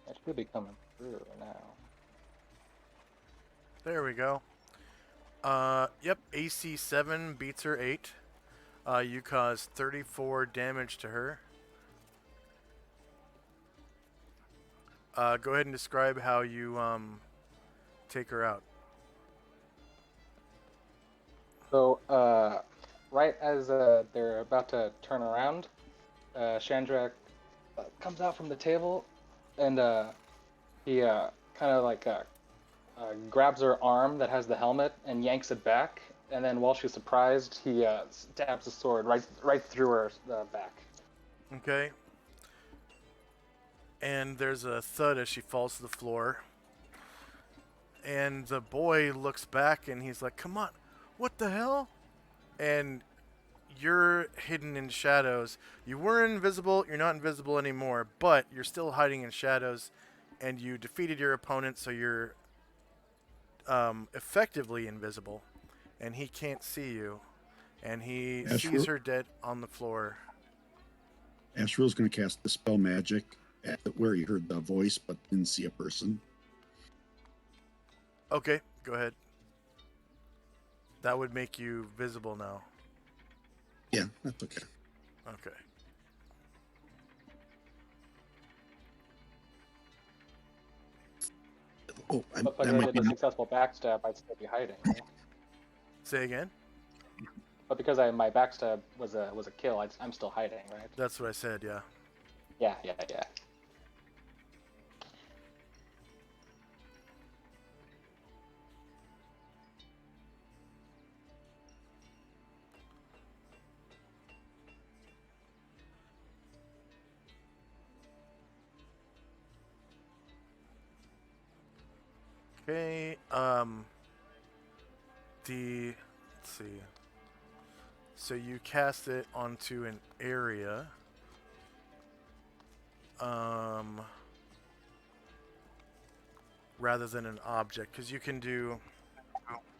That should be coming through now. There we go. Yep, AC 7 beats her 8. You cause 34 damage to her. Go ahead and describe how you take her out. So, right as they're about to turn around, Shandrak comes out from the table, and he kind of like grabs her arm that has the helmet and yanks it back. And then while she's surprised, he stabs the sword right through her back. Okay. And there's a thud as she falls to the floor. And the boy looks back and he's like, "Come on, what the hell?" And you're hidden in shadows. You were invisible, you're not invisible anymore, but you're still hiding in shadows. And you defeated your opponent, so you're effectively invisible. And he can't see you. And he sees her dead on the floor. Asriel's going to cast Dispel Magic at where he heard the voice but didn't see a person. Okay, go ahead. That would make you visible now. Yeah, that's okay. Okay. Oh, But if I did a successful backstab, I'd still be hiding, right? Say again? But because my backstab was a kill, I'm still hiding, right? That's what I said, yeah. Yeah. Okay, let's see. So you cast it onto an area. Rather than an object, because you can do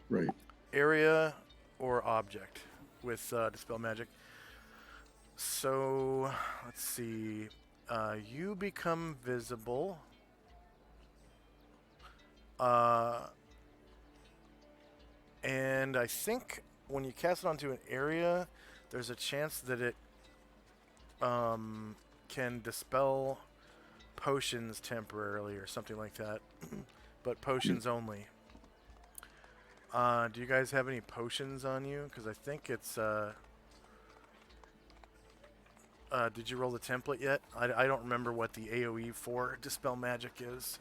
Right. area or object with Dispel Magic. So, let's see. You become visible. And I think when you cast it onto an area, there's a chance that it can dispel potions temporarily or something like that. But potions only. Do you guys have any potions on you? Because I think it's... did you roll the template yet? I don't remember what the AoE for Dispel Magic is.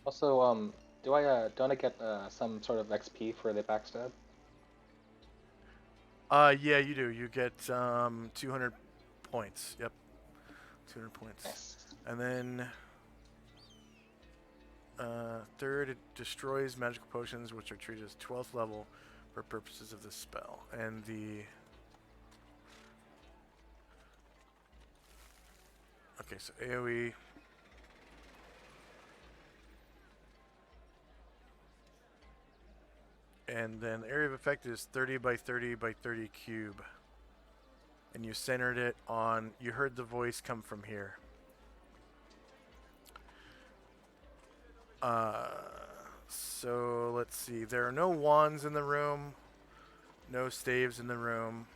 Also, don't I get some sort of XP for the backstab? Yeah, you do. You get 200 points. Yep. 200 points. Nice. And then third, it destroys magical potions which are treated as 12th level for purposes of this spell. And the... Okay, so AoE... And then the area of effect is 30 by 30 by 30 cube. And you centered it on... You heard the voice come from here. So let's see. There are no wands in the room. No staves in the room.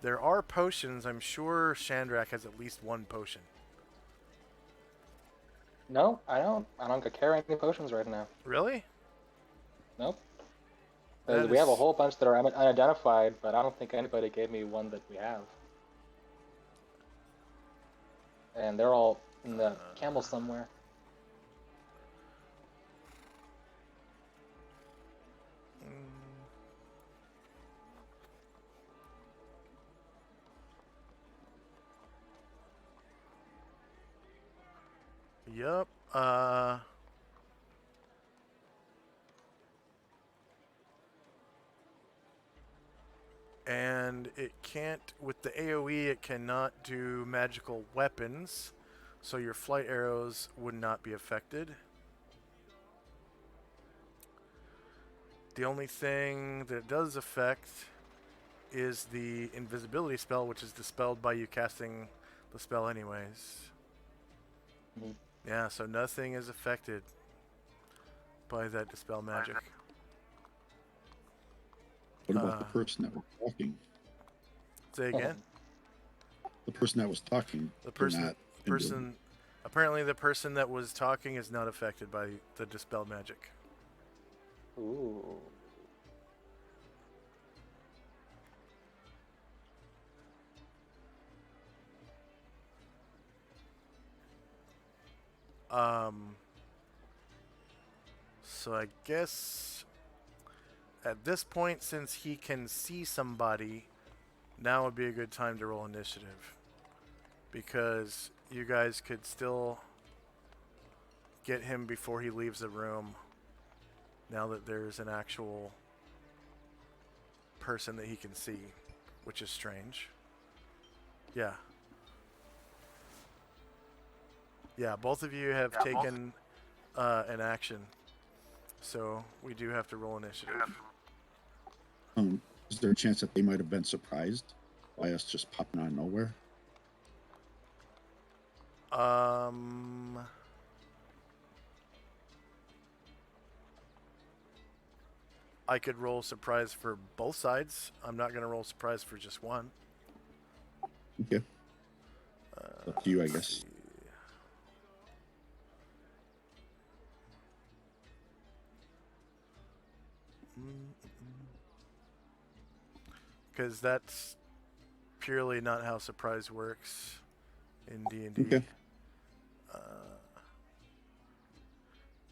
There are potions. I'm sure Chandrak has at least one potion. No, I don't. I don't carry any potions right now. Really? Nope. That We have a is- whole bunch that are unidentified, but I don't think anybody gave me one that we have. And they're all in the camel somewhere. Yup. And it can't, with the AoE, it cannot do magical weapons, so your flight arrows would not be affected. The only thing that it does affect is the invisibility spell, which is dispelled by you casting the spell anyways. Mhm. Yeah, so nothing is affected by that dispel magic. What about the person that was talking? Say again? The person that was talking. The they're person, not invisible. apparently the person that was talking is not affected by the dispel magic. Ooh. So I guess at this point, since he can see somebody, now would be a good time to roll initiative. Because you guys could still get him before he leaves the room. Now that there's an actual person that he can see, which is strange. Yeah. Yeah, both of you have taken an action. So we do have to roll initiative. Is there a chance that they might have been surprised by us just popping out of nowhere? I could roll surprise for both sides. I'm not going to roll surprise for just one. Okay. Up to you, I guess. Because that's purely not how surprise works in D&D. Okay.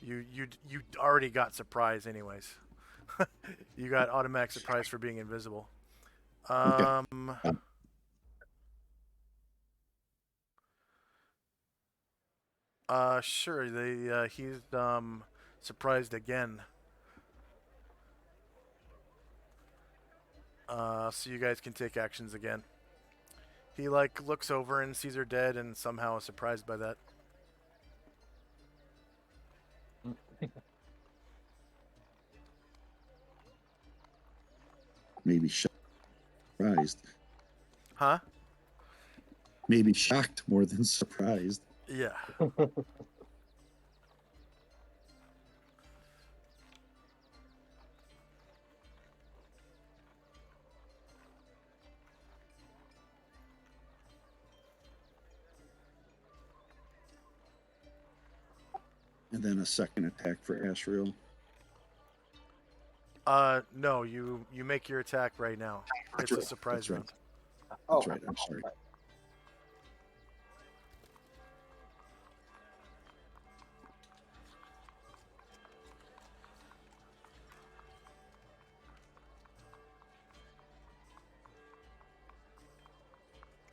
You already got surprise anyways. You got automatic surprise for being invisible. Sure. He's surprised again. So you guys can take actions again. He looks over and sees her dead, and somehow is surprised by that. Maybe surprised. Huh? Maybe shocked more than surprised. Yeah. And then a second attack for Ashriel. No, you make your attack right now. It's a surprise round. That's right. I'm sorry.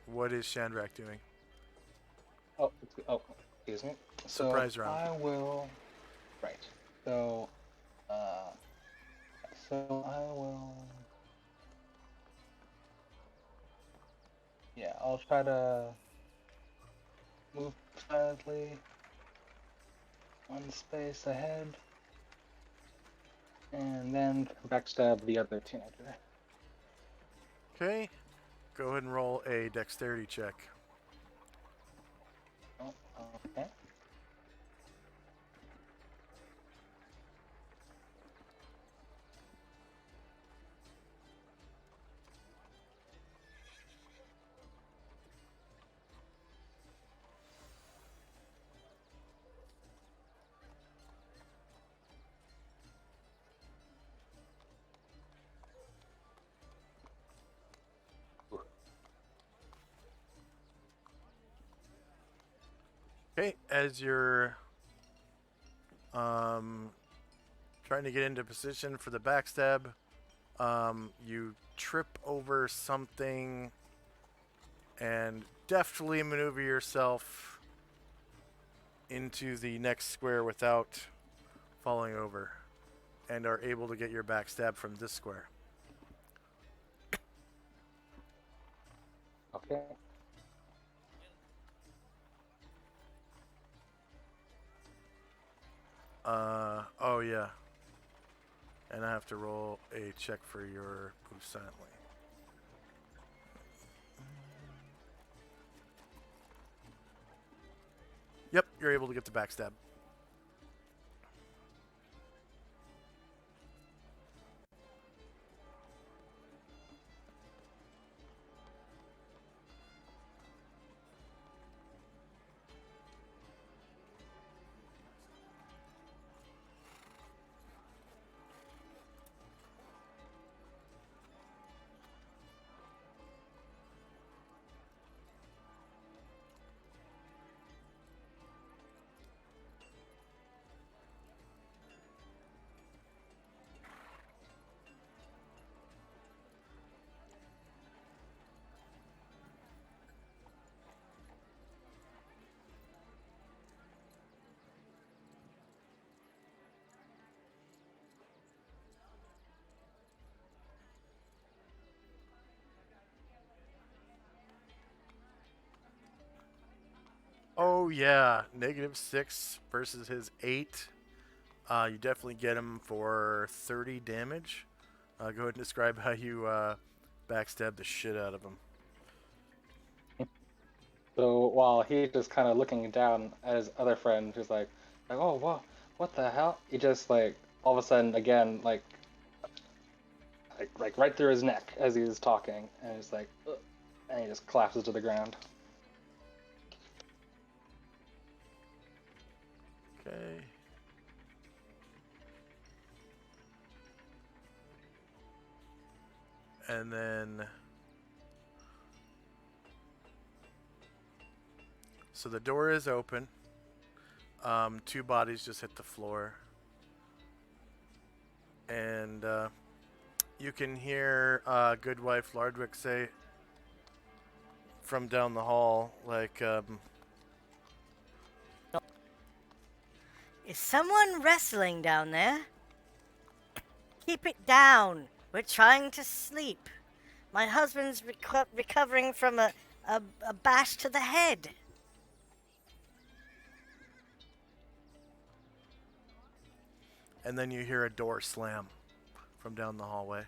What is Shandrak doing? Excuse me. Surprise round. I will. Right. So I will. Yeah, I'll try to move slightly one space ahead, and then backstab the other teenager. Okay. Go ahead and roll a dexterity check. Oh, okay. Okay, as you're trying to get into position for the backstab, you trip over something and deftly maneuver yourself into the next square without falling over, and are able to get your backstab from this square. Okay. Oh yeah. And I have to roll a check for your move silently. Yep, you're able to get the backstab. Oh yeah, -6 versus his 8. You definitely get him for 30 damage. Go ahead and describe how you backstab the shit out of him. So while he's just kind of looking down at his other friend, who's like, oh, what the hell? He just like all of a sudden again like right through his neck as he's talking, and he's like, ugh, and he just collapses to the ground. Okay. And then, so the door is open. 2 bodies just hit the floor. And you can hear Goodwife Lardwick say from down the hall, like, Is someone wrestling down there? Keep it down. We're trying to sleep. My husband's recovering from a bash to the head. and then you hear a door slam from down the hallway.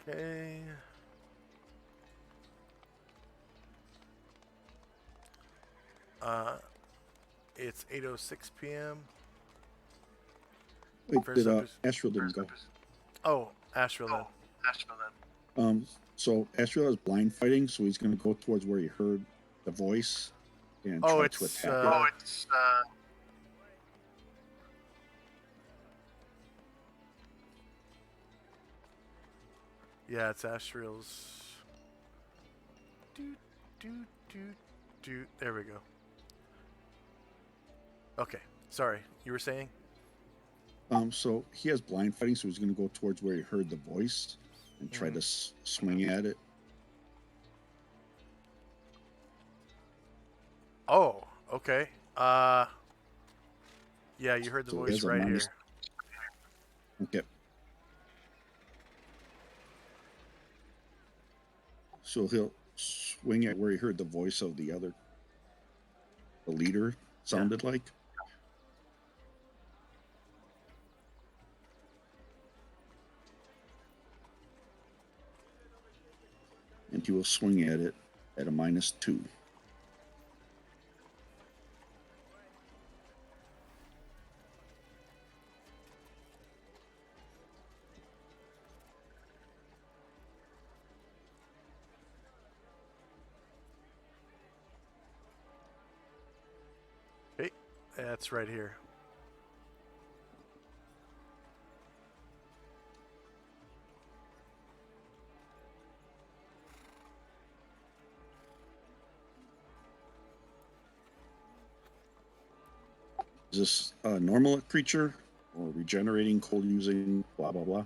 Okay. It's 8:06 p.m. Wait, First did up is- Astral didn't go? Oh, Astral then. So Astral has blind fighting, so he's going to go towards where he heard the voice and Oh, try it's to attack it. Yeah, it's Astral's. Doot, doot, doot, doot. There we go. Okay, sorry. You were saying? So he has blind fighting, so he's going to go towards where he heard the voice and try to swing at it. Oh, okay. Yeah, you heard the So he voice has a right here. minus- Okay. So he'll swing at where he heard the voice of the leader sounded like. And he will swing at it at a -2. Okay, that's right here. Is this a normal creature or regenerating, cold using, blah, blah, blah?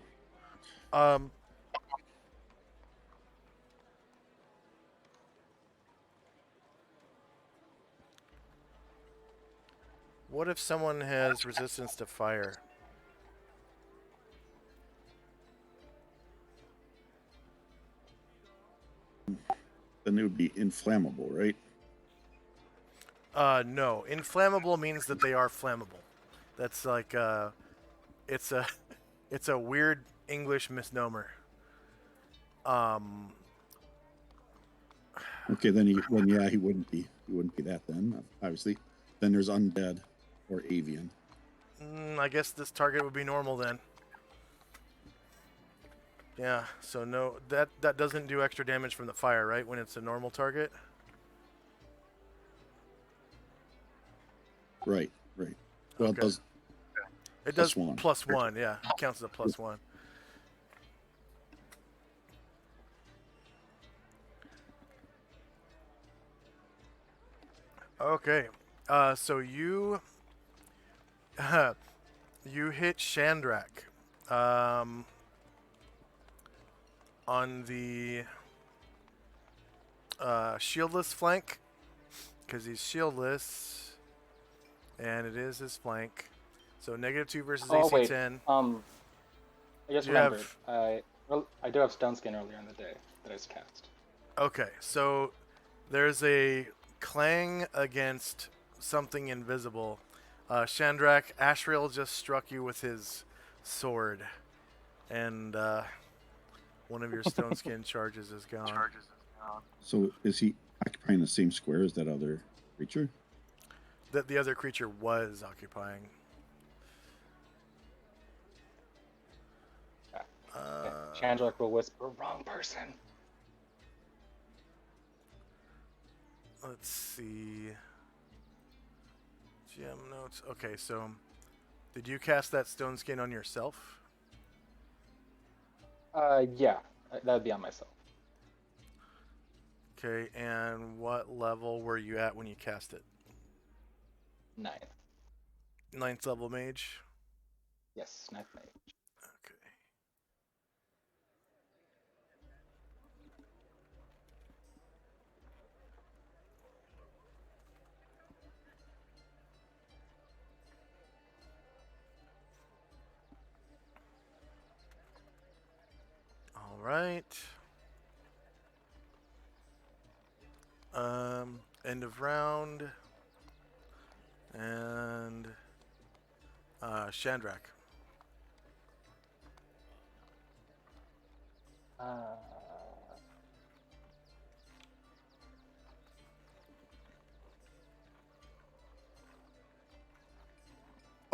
What if someone has resistance to fire? Then it would be inflammable, right? No. Inflammable means that they are flammable. That's like it's a it's a weird English misnomer. Okay, then he wouldn't be that then, obviously. Then there's undead or avian. I guess this target would be normal then. Yeah, so no, that doesn't do extra damage from the fire, right? When it's a normal target. Right. Well, Okay. it does. It Plus does one. +1, yeah. It counts as a +1. Okay. So you you hit Shandrak on the shieldless flank because he's shieldless, and it is his flank. So -2 versus Oh AC wait, 10. I just Do you remembered. have... I do have Stone Skin earlier in the day that I just cast. Okay, so there's a clang against something invisible. Shandrak, Ashriel just struck you with his sword, and one of your stone skin charges is gone. So is he occupying the same square as that other creature? That the other creature was occupying. Okay. Chandrak will whisper, "Wrong person." Let's see. GM notes. Okay, so did you cast that stone skin on yourself? Yeah, that'd be on myself. Okay, and what level were you at when you cast it? 9. 9th level mage? Yes, 9th mage. Okay. All right. End of round. And Shandrak. Uh,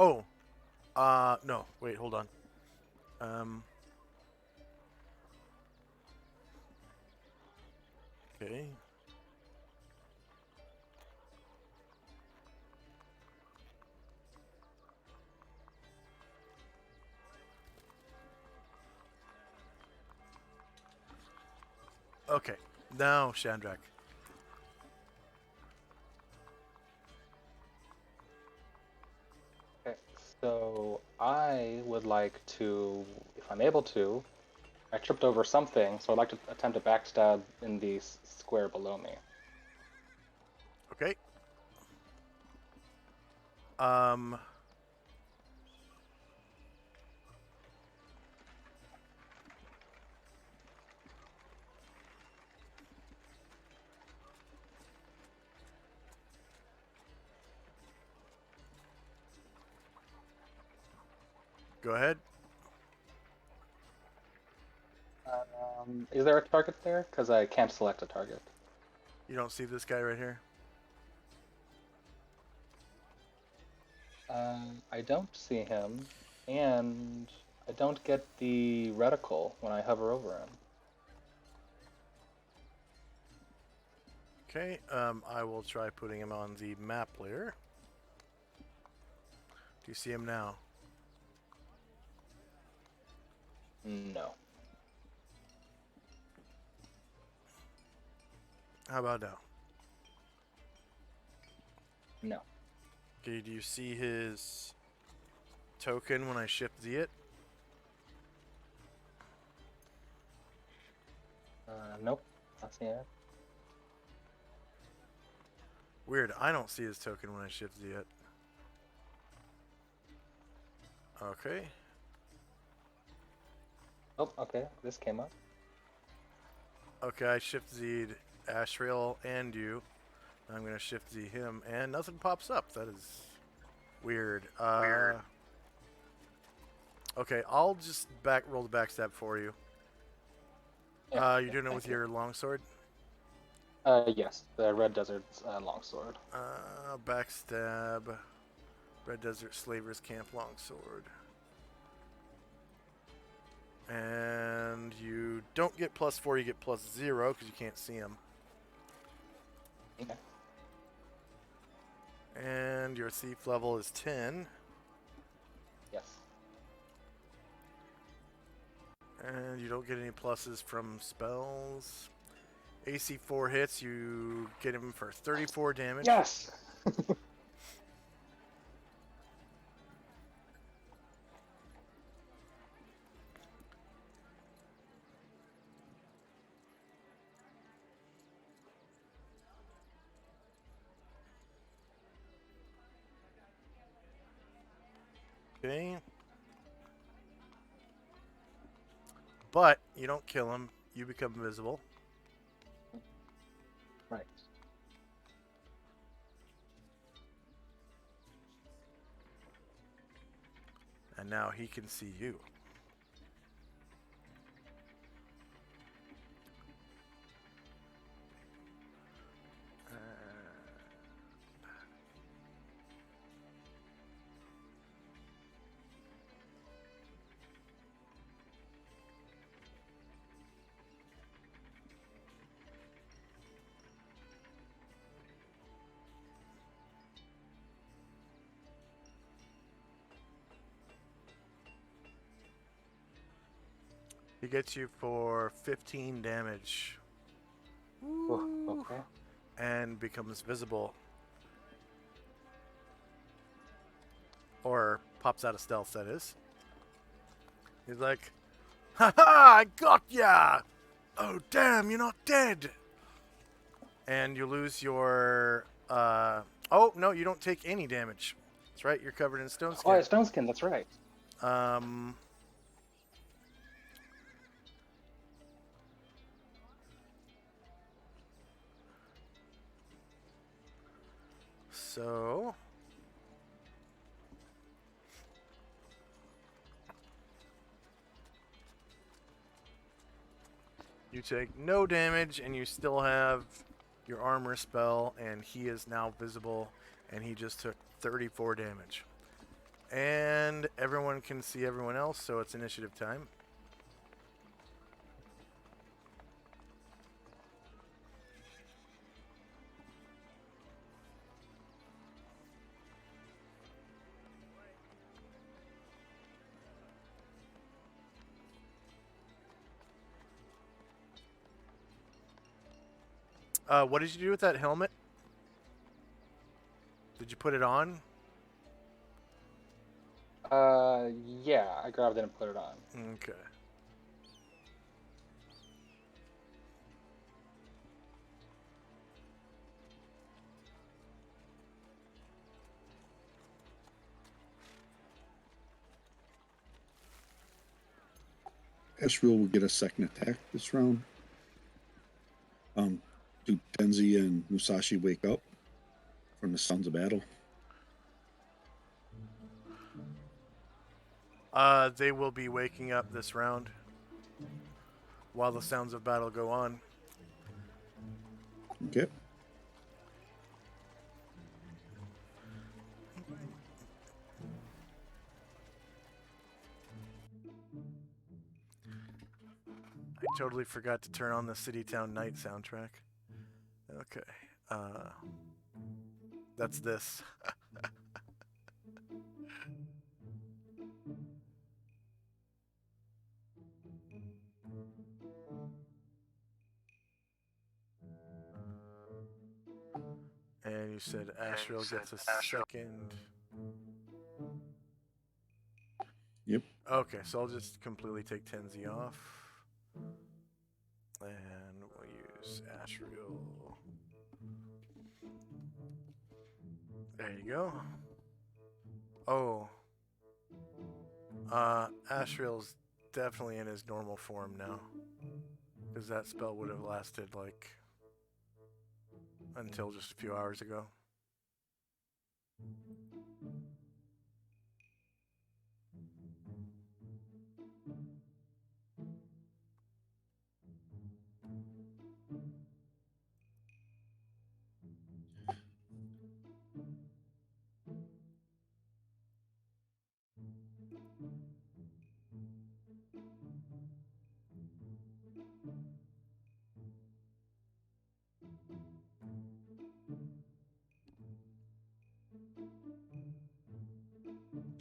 Oh. No. Wait, hold on. Okay. Okay. Now, Shandrak. okay, so I would like to, if I'm able to, I tripped over something, so I'd like to attempt a backstab in the square below me. Okay. Um. Go ahead. Is there a target there? Because I can't select a target. You don't see this guy right here? I don't see him, and I don't get the reticle when I hover over him. Okay. I will try putting him on the map later. Do you see him now? No. How about now? No. Okay, do you see his token when I shift Z it? Nope. Not seeing it. Weird, I don't see his token when I shift Z it. Okay. Oh, okay. This came up. Okay, I shift Z'd Ashrael and you. I'm gonna shift Z him, and nothing pops up. That is weird. Okay, I'll just roll the backstab for you. Yeah, You're doing it with your longsword? Yes, the Red Desert's longsword. Backstab. Red Desert Slavers Camp longsword. And you don't get +4, you get +0 because you can't see him. Okay. And your thief level is 10. Yes. And you don't get any pluses from spells. AC 4 hits, you get him for 34 damage. Yes! Okay. But you don't kill him. You become invisible. Right. And now he can see you. He gets you for 15 damage. Oh, okay. And becomes visible. Or pops out of stealth, that is. He's like, "Ha ha! I got ya! Oh, damn, you're not dead!" And you lose your... Oh, no, you don't take any damage. That's right, you're covered in stone Oh, skin. yeah, stone skin. That's right. So... You take no damage, and you still have your armor spell, and he is now visible, and he just took 34 damage. And everyone can see everyone else, so it's initiative time. What did you do with that helmet? Did you put it on? Yeah, I grabbed it and put it on. Okay. Asriel will get a second attack this round. Do Tenzi and Musashi wake up from the sounds of battle? They will be waking up this round while the sounds of battle go on. Okay. I totally forgot to turn on the City Town Night soundtrack. Okay. That's this. And you said Asriel gets a second. Yep. Okay, so I'll just completely take Tenzi off. And we'll use Asriel. There you go. Oh. Asriel's definitely in his normal form now. Because that spell would have lasted, like, until just a few hours ago.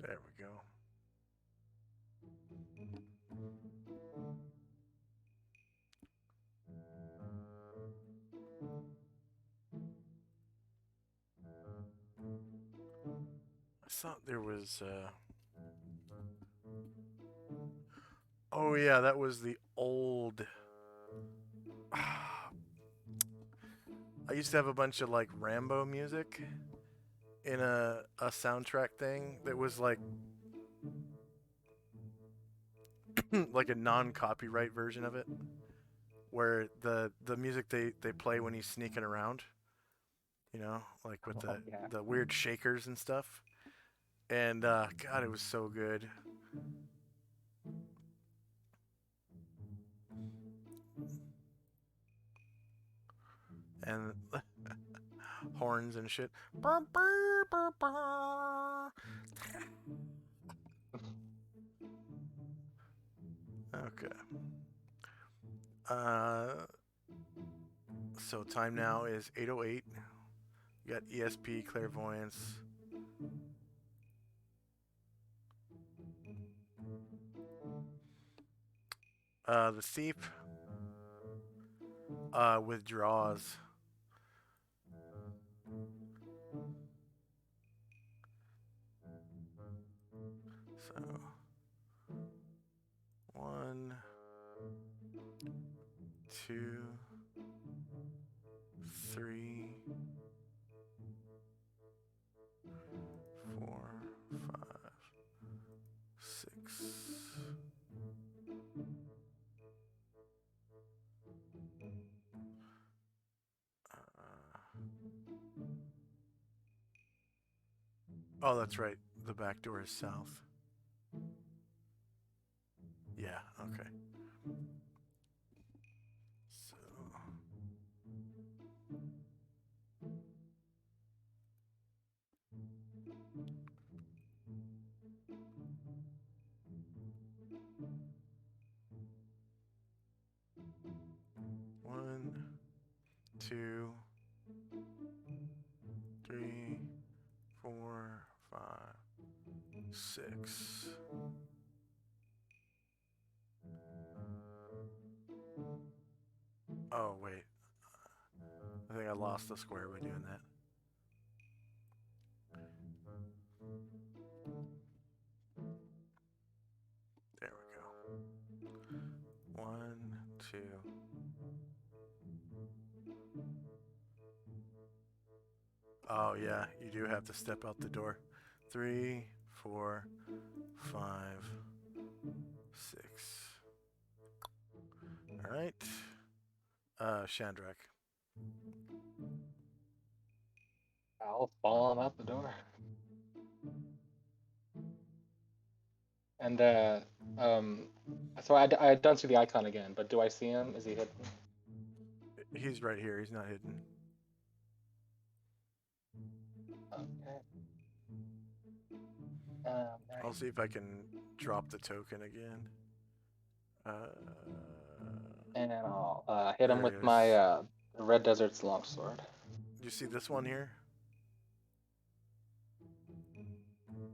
There we go. I thought there was, Oh yeah, that was the old... I used to have a bunch of, like, Rambo music in a soundtrack thing that was, like... like a non-copyright version of it, where the music they play when he's sneaking around, like with yeah. the weird shakers and stuff. And God, it was so good. And horns and shit. Okay. So time now is 8:08. You got ESP, clairvoyance. The thief withdraws. So 1, 2, 3, 4, 5, 6. Oh, that's right. The back door is south. Yeah, okay. So. One, 2, 3, 4, 5, 6. Oh, wait. I think I lost the square by doing that. There we go. 1, 2. Oh, yeah, you do have to step out the door. 3, 4, 5, 6. All right. Shandrak. I'll follow him out the door. And so I don't see the icon again, but do I see him? Is he hidden? He's right here. He's not hidden. Okay. I'll see if I can drop the token again. And I'll hit him There with he is. my Red Desert's longsword. Do you see this one here?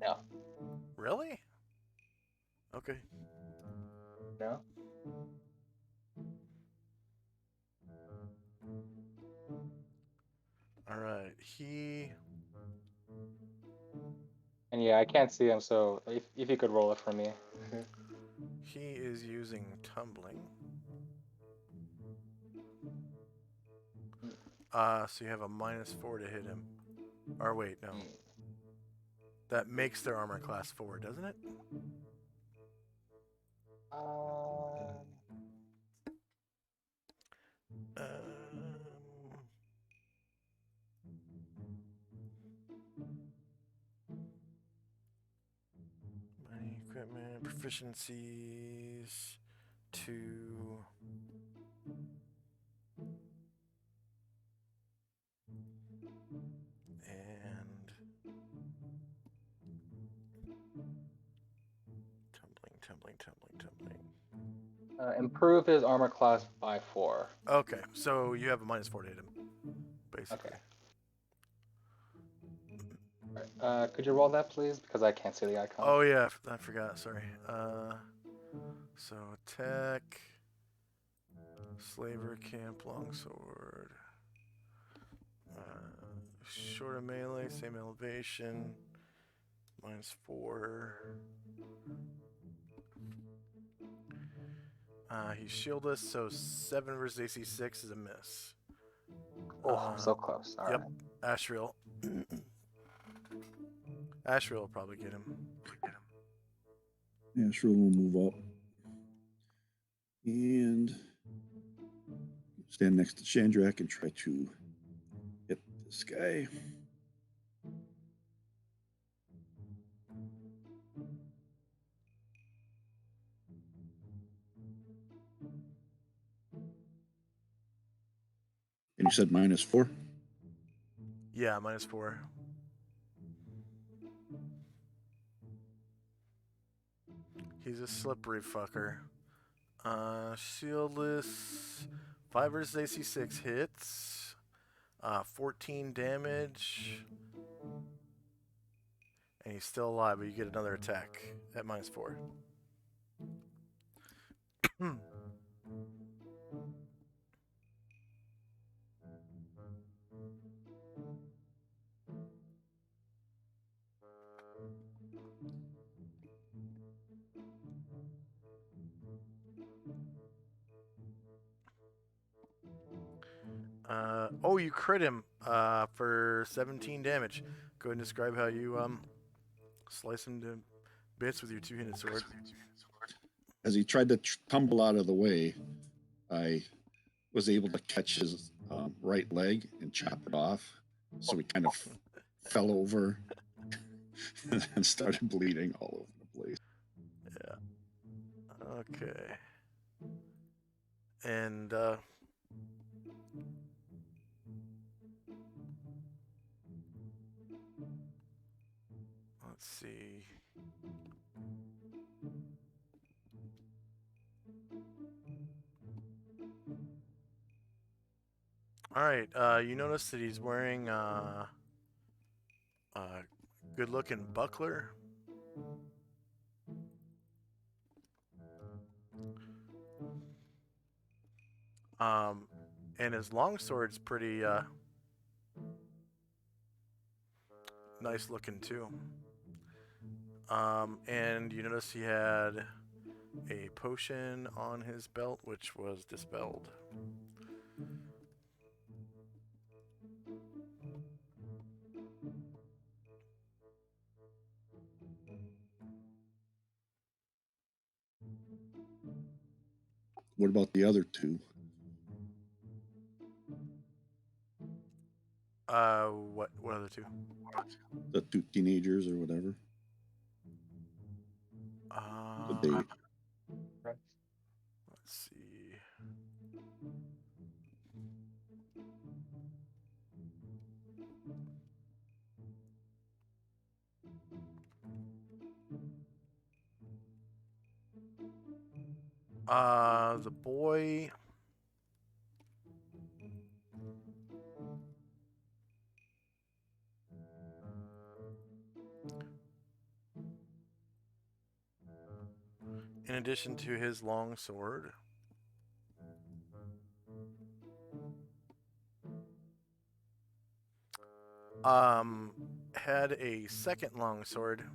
No. Really? Okay. No. All right. And yeah, I can't see him, so if you could roll it for me. He is using tumbling. So you have a -4 to hit him. Or wait, no. That makes their armor class 4, doesn't it? Money, equipment, proficiencies, 2. And tumbling. Improve his armor class by 4. Okay, so you have a -4 to hit him, basically. Okay. Could you roll that, please? Because I can't see the icon. Oh yeah, I forgot. Sorry. So attack, slaver camp, longsword, short of melee, same elevation, -4. He's shieldless, so 7 versus AC 6 is a miss. Oh, so close. All yep. right. Ashriel. Ashriel will probably get him. Yeah, sure, we'll move up. And stand next to Chandrak and try to hit this guy. And you said -4? Yeah, -4. He's a slippery fucker. Shieldless. 5 versus AC 6 hits. 14 damage. And he's still alive, but you get another attack at -4. Oh, you crit him for 17 damage. Go ahead and describe how you slice him to bits with your two-handed sword. As he tried to tumble out of the way, I was able to catch his right leg and chop it off. So he kind of fell over and started bleeding all over the place. Yeah. Okay. And let's see. All right. You notice that he's wearing a good-looking buckler. And his longsword's pretty nice looking too. And you notice he had a potion on his belt, which was dispelled. What about the other two? What other two? The 2 teenagers or whatever? Did they? Right. Let's see. The boy. In addition to his long sword, had a second long sword,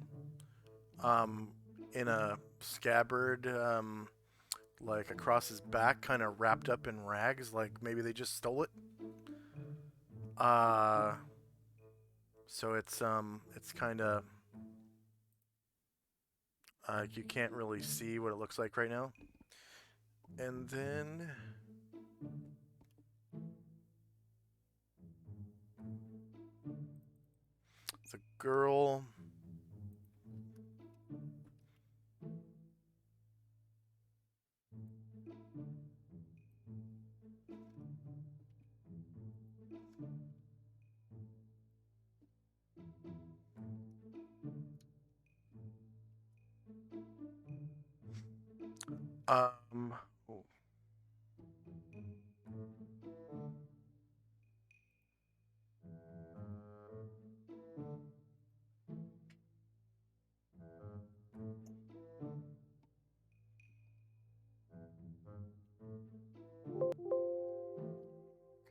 in a scabbard, like across his back, kind of wrapped up in rags, like maybe they just stole it. So it's kind of you can't really see what it looks like right now. And then the girl. Um. Oh.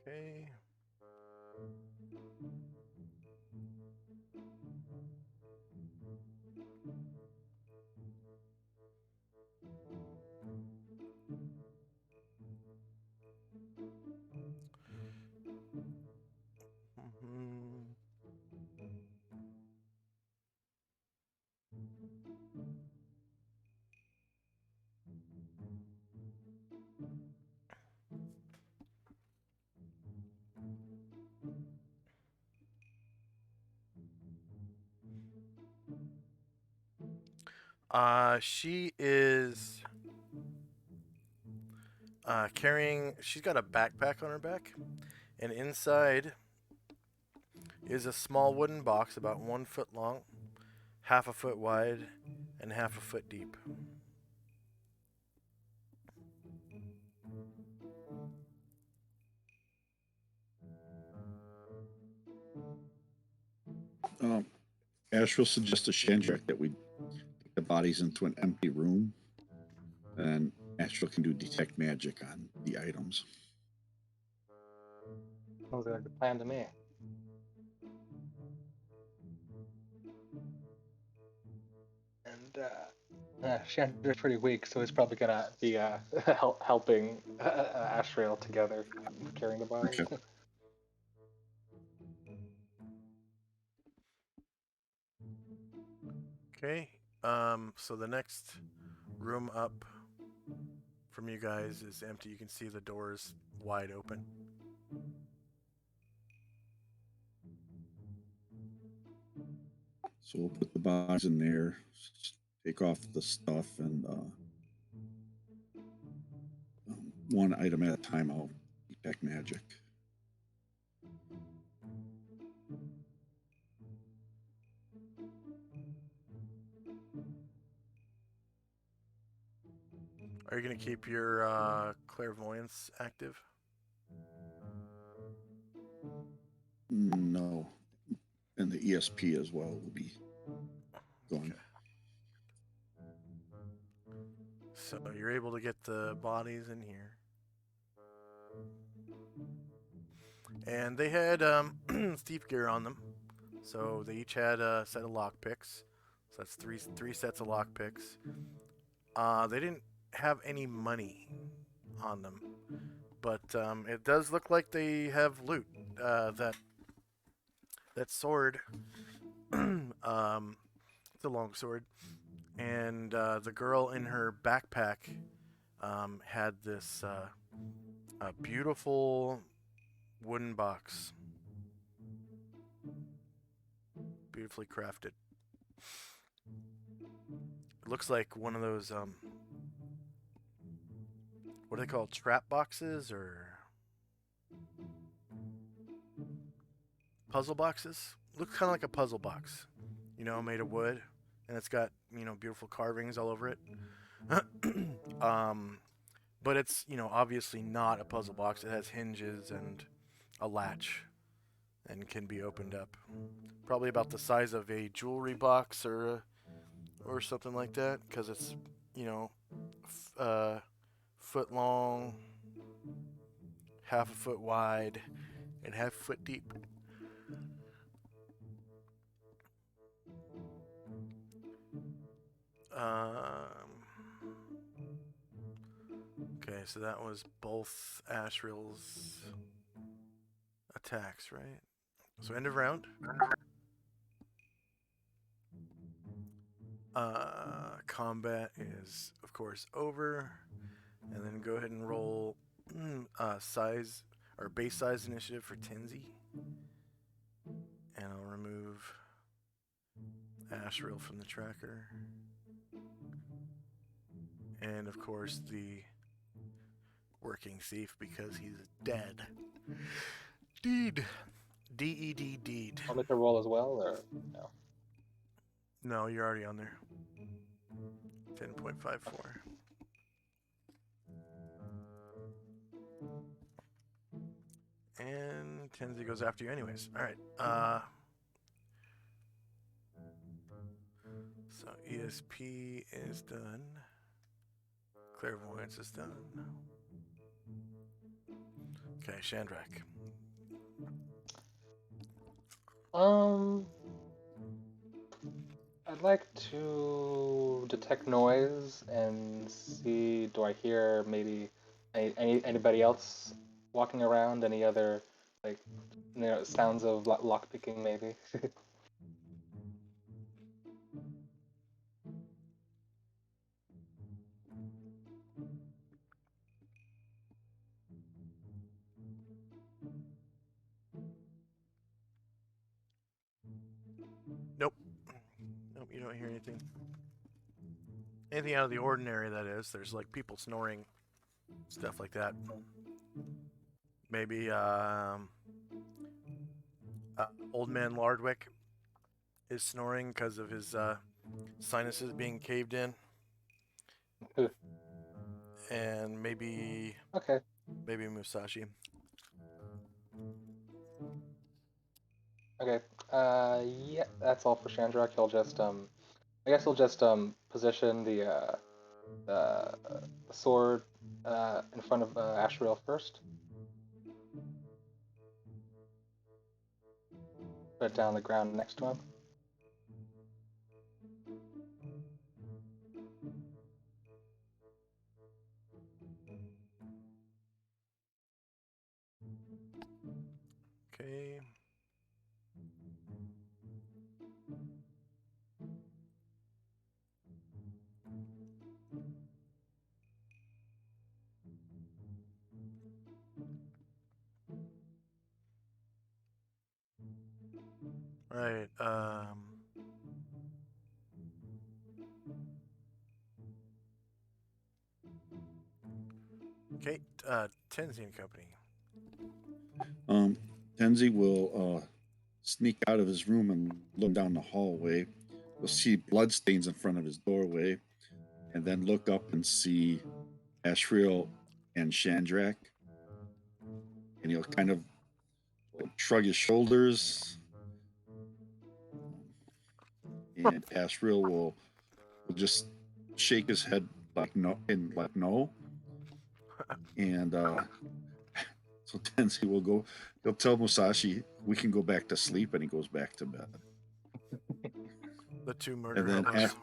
Okay. She is carrying. She's got a backpack on her back, and inside is a small wooden box about 1 foot long, half a foot wide, and half a foot deep. Um, Astral suggests to Shandrak that we take the bodies into an empty room, and Astral can do detect magic on the items. Sounds like a good plan to me. And Chandler's pretty weak, so he's probably gonna be helping Ashrael together, carrying the bodies. Okay. Okay. So the next room up from you guys is empty. You can see the doors wide open. So we'll put the bodies in there, take off the stuff, and one item at a time. I'll detect magic. Are you going to keep your clairvoyance active? No, and the ESP as well will be gone. Okay. So you're able to get the bodies in here. And they had thief gear on them. So they each had a set of lockpicks. So that's three sets of lockpicks. They didn't have any money on them, but it does look like they have loot. That sword, it's a long sword, and the girl in her backpack had this a beautiful wooden box, beautifully crafted. It looks like one of those what are they called? Trap boxes or puzzle boxes? Looks kind of like a puzzle box, made of wood, and it's got beautiful carvings all over it. But it's obviously not a puzzle box. It has hinges and a latch, and can be opened up. Probably about the size of a jewelry box or something like that, because it's foot long, half a foot wide, and half a foot deep. Okay, so that was both Ashril's attacks, right? So end of round. Combat is, of course, over. And then go ahead and roll size or base size initiative for Tenzi. And I'll remove Ashril from the tracker. And of course the working thief because he's dead. Deed. D-E-D deed. Want me to roll as well, or no? No, you're already on there. 10.54. And Tenzi goes after you anyways. Alright. So ESP is done. Clairvoyance is done. Okay, Shandrak. I'd like to detect noise and see, do I hear maybe anybody else walking around? Any other sounds of lockpicking maybe? Nope. Nope, you don't hear anything. Anything out of the ordinary, that is. There's like people snoring, stuff like that. Maybe old man Lardwick is snoring because of his sinuses being caved in, and maybe Okay. Musashi. Okay. Yeah, that's all for Shandrak. He'll just I guess he'll just position the sword in front of Ashriel first. Put it down on the ground next to him. Okay. Right. Okay. Tenzi and Company. Tenzi will sneak out of his room and look down the hallway. You'll see bloodstains in front of his doorway, and then look up and see Ashriel and Shandrak. And he'll kind of shrug his shoulders, and Ashriel will just shake his head like no, and so Tenzi will go. He'll tell Musashi, "We can go back to sleep," and he goes back to bed. The two murder And then hobos.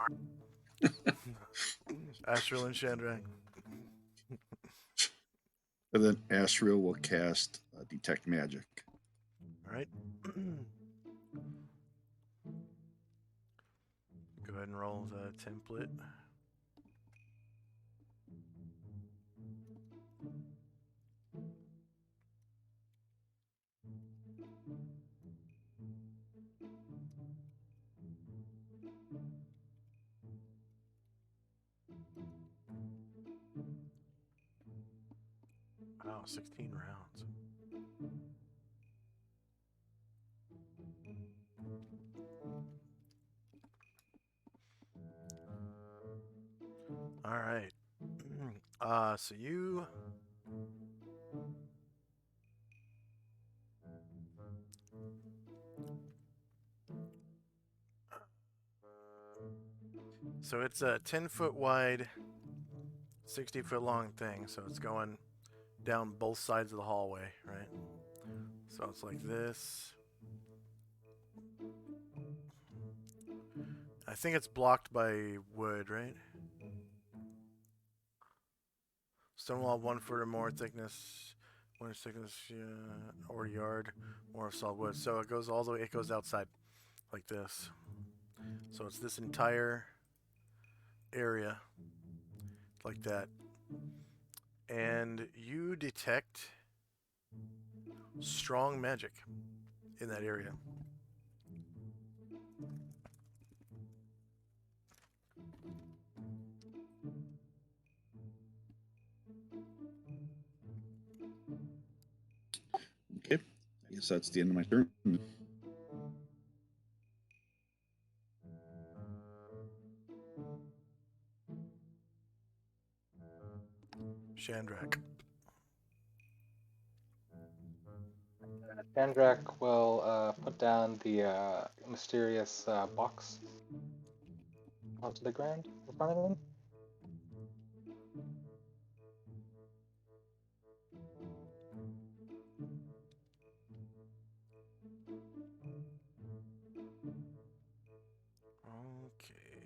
Astral and Shandrak. And then Ashriel will cast Detect Magic. All right. Go ahead and roll the template. Wow, 16 rounds. All right. So you so it's a 10-foot wide, 60-foot long thing. So it's going down both sides of the hallway, right? So it's like this. I think it's blocked by wood, right? Stone wall 1 foot or more thickness, 1 inch thickness or yard, more of solid wood. So it goes all the way. It goes outside, like this. So it's this entire area, like that. And you detect strong magic in that area. Okay, I guess that's the end of my turn. Shandrak. Shandrak will put down the mysterious box onto the ground in front of him. Okay.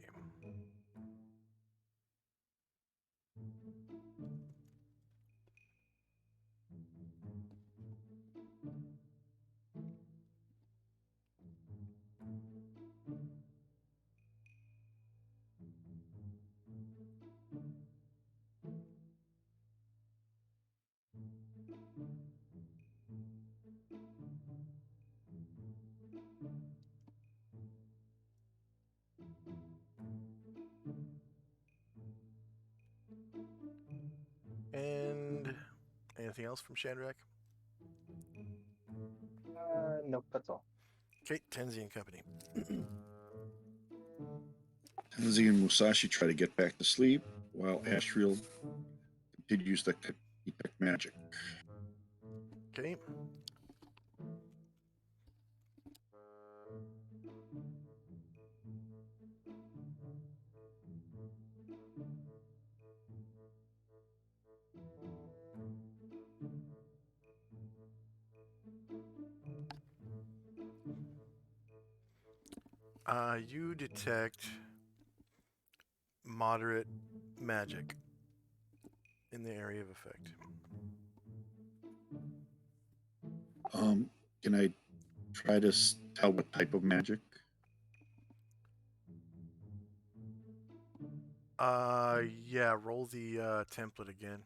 Anything else from Shandrak? Nope, that's all. Okay, Tenzi and Company. Tenzi and Musashi try to get back to sleep, while Ashriel continues to detect magic. Okay. You detect moderate magic in the area of effect. Can I try to tell what type of magic? Yeah, roll the template again.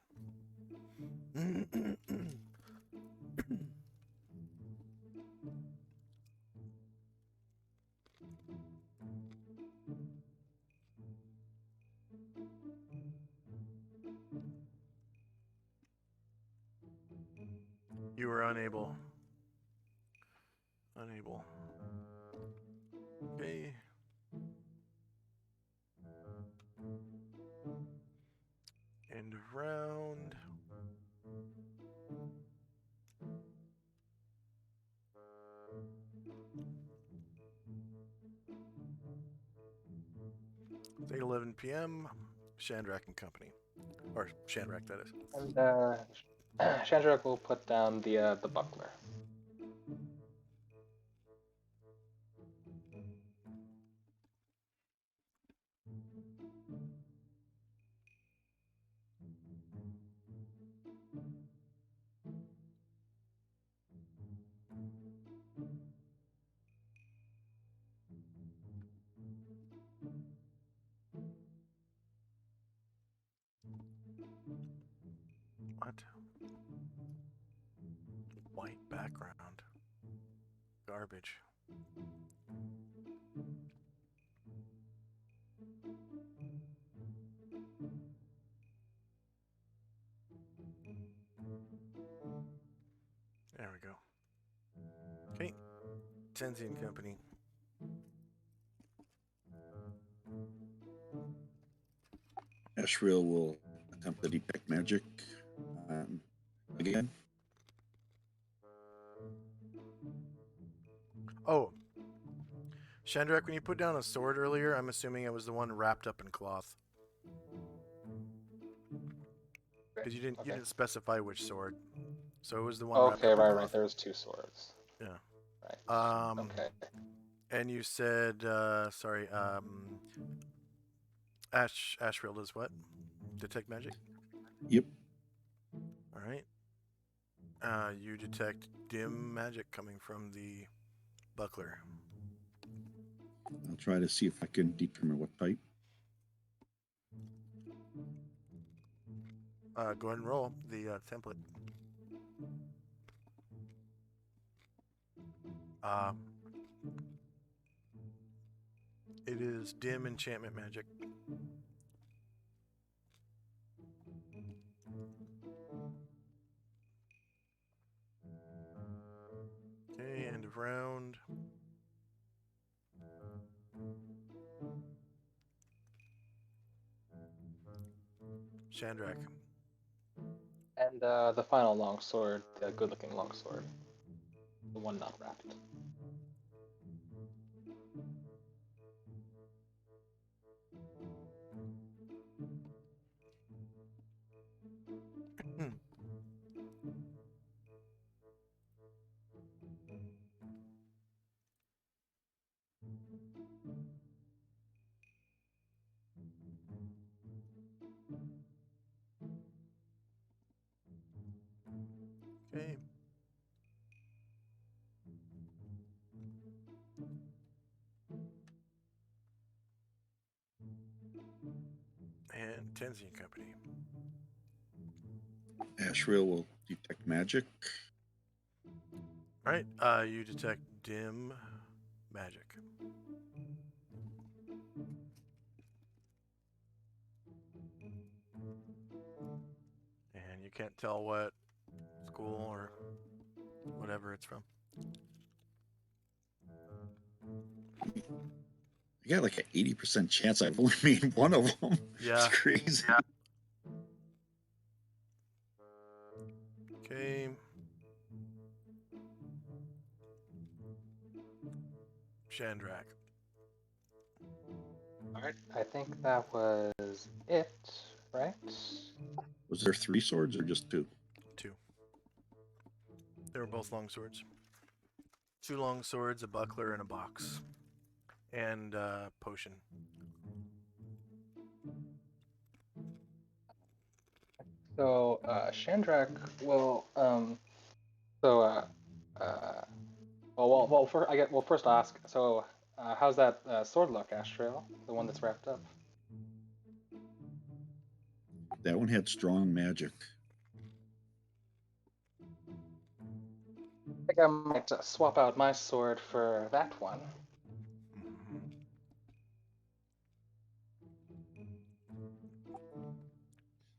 You were unable. Unable. Okay. End of round. It's 8:11 p.m. Shandrak and Company, or Shandrak, that is. And Shandrak will put down the buckler. What? White background. Garbage. There we go. Okay. Tenzi and Company. Ashriel will attempt to detect magic again. Oh. Shandrak, when you put down a sword earlier, I'm assuming it was the one wrapped up in cloth. Because you didn't specify which sword. So it was the one wrapped Okay, up in right, cloth. right. There was two swords. Yeah. Right. Okay. And you said, Ashriel does what? Detect magic? Yep. Alright. You detect dim magic coming from the buckler. I'll try to see if I can determine what type. Go ahead and roll the template. It is dim enchantment magic. Okay, end of round. Shandrak. And the final longsword, the good-looking longsword, the one not wrapped. Okay. And Tenzi and Company. Ashriel will detect magic. Alright, you detect dim magic. And you can't tell what Oracle or whatever it's from. I got like an 80% chance I've only made one of them. Yeah. It's crazy. Okay. Shandrak. Alright, I think that was it, right? Was there 3 swords or just 2? 2. They were both long swords. 2 long swords, a buckler, and a box. And potion. So, Shandrak will, first I'll ask, so, how's that sword look, Astrael? The one that's wrapped up? That one had strong magic. I think I might swap out my sword for that one.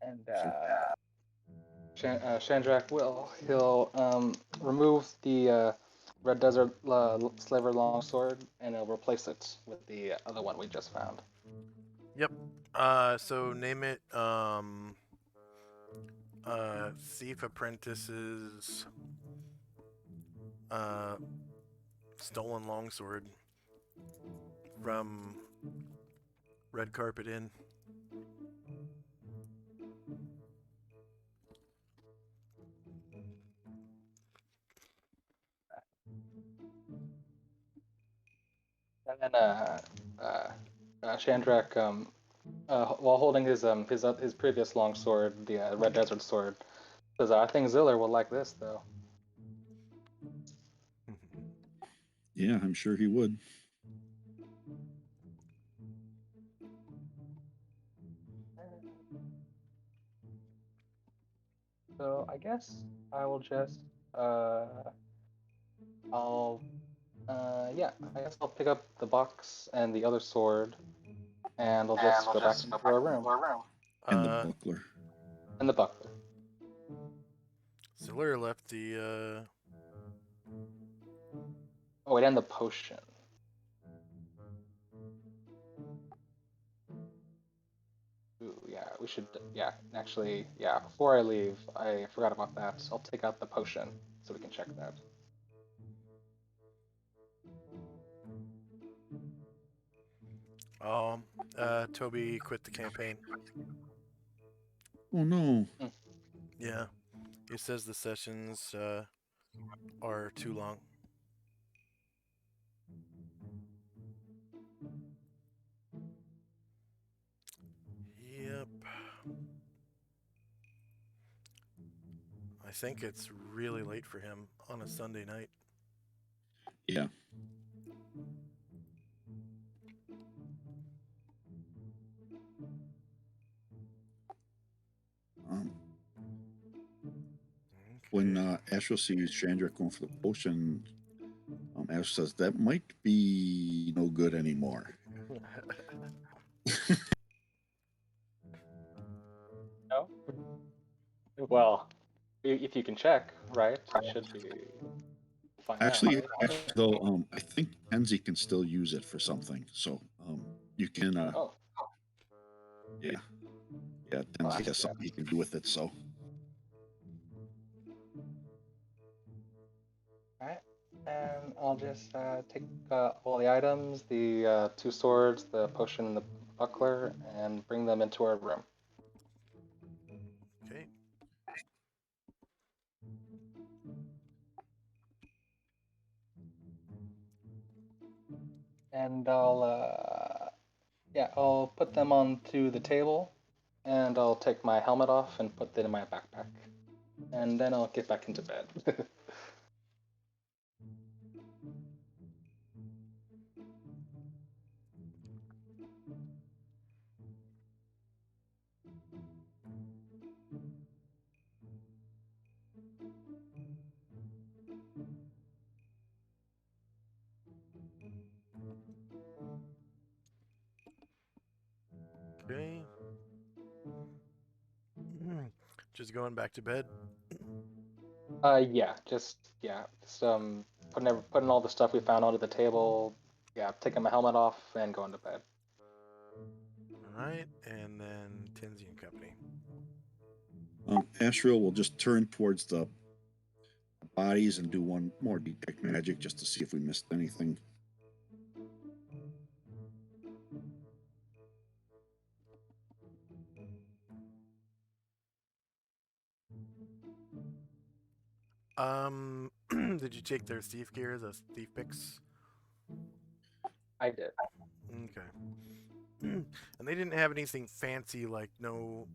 And Shandrak he'll remove the Red Desert Slaver Longsword and he'll replace it with the other one we just found. Yep. So name it Thief Apprentice's Stolen Longsword from Red Carpet Inn. And then Shandrak, while holding his previous longsword, the Red Desert Sword, says, "I think Ziller will like this, though." Yeah, I'm sure he would. So I guess I will just I guess I'll pick up the box and the other sword, and I'll just go back into our room. And the buckler. And the buckler. Ziller left the Oh wait, and the potion. Ooh, yeah, we should. Yeah, actually, yeah. Before I leave, I forgot about that. I'll take out the potion so we can check that. Toby quit the campaign. Oh no. Yeah. He says the sessions are too long. Yep. I think it's really late for him on a Sunday night. Yeah. When Astral sees Chandra going for the potion, Astral says that might be no good anymore. No. Well, if you can check, right? It should be. Actually, though, I think Kenzie can still use it for something. So, you can. Oh. Yeah. Yeah, Kenzie has something he can do with it. So. Alright, and I'll just take all the items, the 2 swords, the potion, and the buckler, and bring them into our room. Okay. And I'll put them onto the table, and I'll take my helmet off and put that in my backpack. And then I'll get back into bed. Okay. Just going back to bed. Putting all the stuff we found onto the table. Yeah, taking my helmet off and going to bed. All right, and then Tenzi and company. Ashriel will just turn towards the bodies and do one more detect magic just to see if we missed anything. Did you take their thief gear, the thief picks? I did. Okay. And they didn't have anything fancy, like no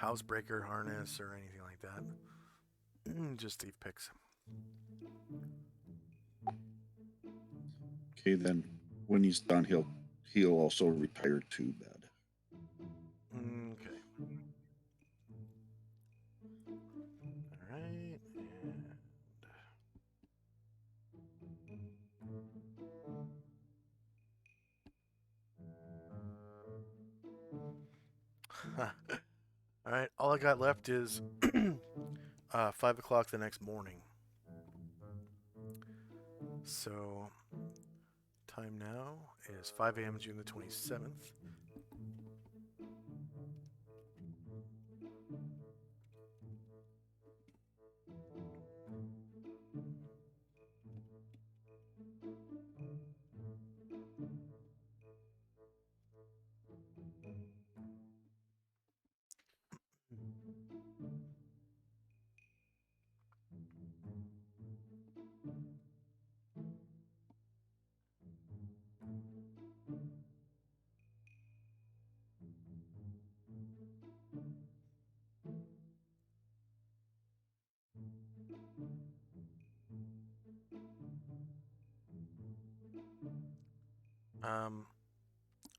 housebreaker harness or anything like that. Just thief picks. Okay, then when he's done, he'll also retire to bed. Okay. All right. All right. All I got left is 5 o'clock the next morning. So, time now is 5 a.m. June the 27th.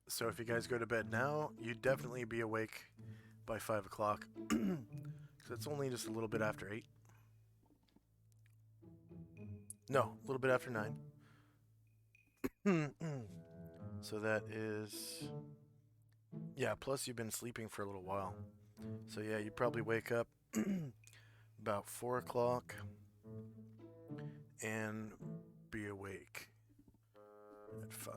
So if you guys go to bed now, you'd definitely be awake by 5 o'clock. Because it's only just a little bit after 8. No, a little bit after 9. So that is... Yeah, plus you've been sleeping for a little while. So yeah, you probably wake up about 4 o'clock and be awake at 5.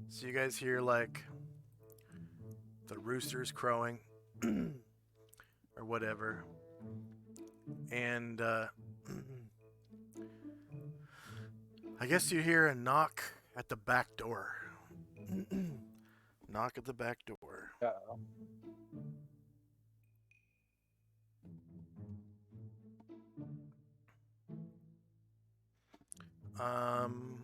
So you guys hear like the roosters crowing or whatever. And I guess you hear a knock at the back door. Knock at the back door. Uh-oh. Um,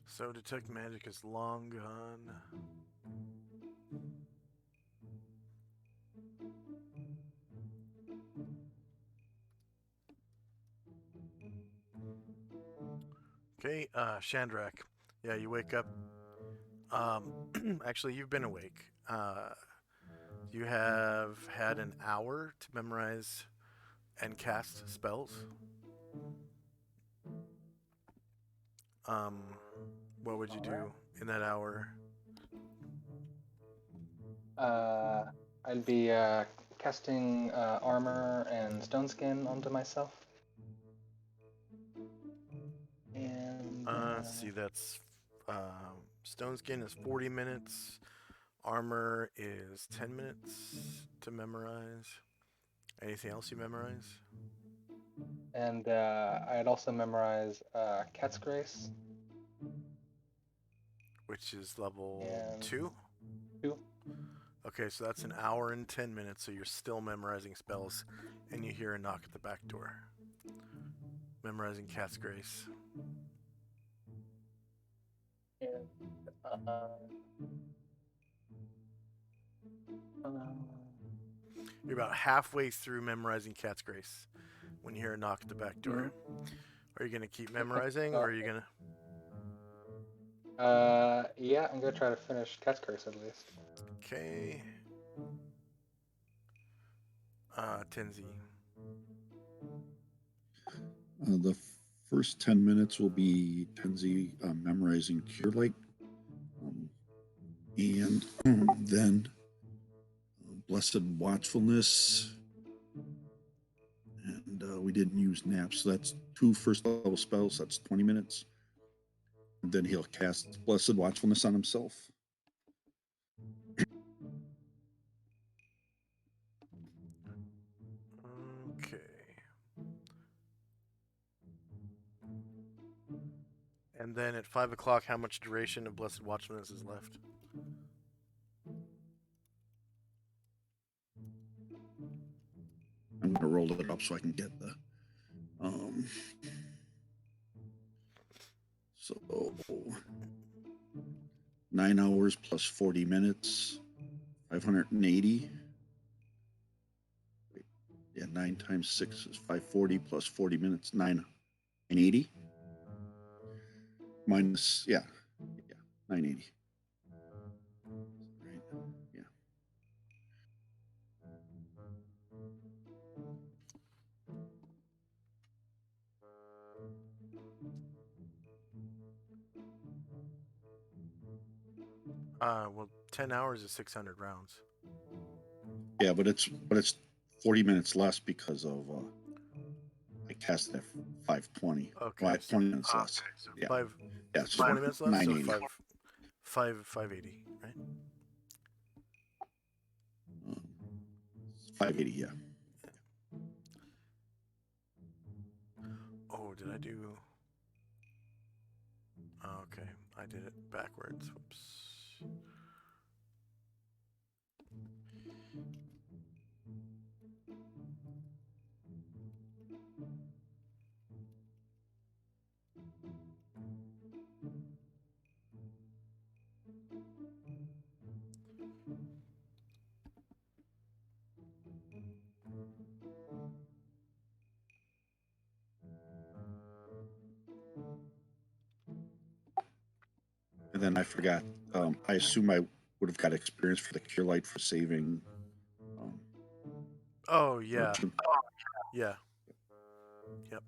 so detect magic is long gone. Okay, Shandrak. Yeah, you wake up. Actually, you've been awake. You have had an hour to memorize and cast spells. Um, what would you do in that hour? I'd be casting armor and stone skin onto myself. And See, that's stone skin is 40 minutes. Armor is 10 minutes to memorize. Anything else you memorize? and I'd also memorize Cat's Grace. Which is level And 2? 2. Okay, so that's an hour and 10 minutes, so you're still memorizing spells, and you hear a knock at the back door. Memorizing Cat's Grace. And, You're about halfway through memorizing Cat's Grace when you hear a knock at the back door. Are you going to keep memorizing, or are you going to... yeah, I'm going to try to finish Cat's Curse at least. Okay. Tenzi. The first 10 minutes will be Tenzi memorizing Cure Light. And then Blessed Watchfulness. And we didn't use naps, so that's 2 first level spells. That's 20 minutes. And then he'll cast Blessed Watchfulness on himself. Okay. And then at 5 o'clock, how much duration of Blessed Watchfulness is left? I'm going to roll it up so I can get the. So 9 hours plus 40 minutes, 580. Yeah, 9 times 6 is 540 plus 40 minutes, 980. Minus, yeah, 980. Right, yeah. Well, 10 hours is 600 rounds. Yeah, but it's 40 minutes less because of I cast at 520. Okay, Well, so 20 minutes less. so Yeah, 5, yeah. So 20 minutes left, so 980. 580, right? 580. Yeah. Oh, did I do? Oh, okay, I did it backwards. Whoops. And then I forgot. I assume I would have got experience for the Cure Light for saving. Oh yeah, Jim. yeah, yep.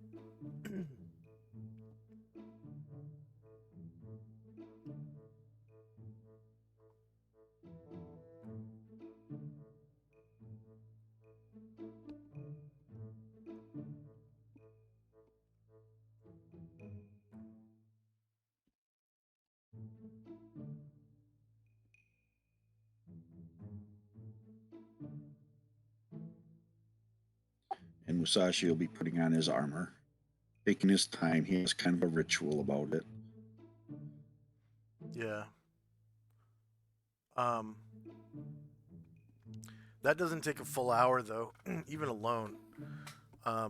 And Musashi will be putting on his armor, taking his time. He has kind of a ritual about it. Yeah. That doesn't take a full hour though, even alone.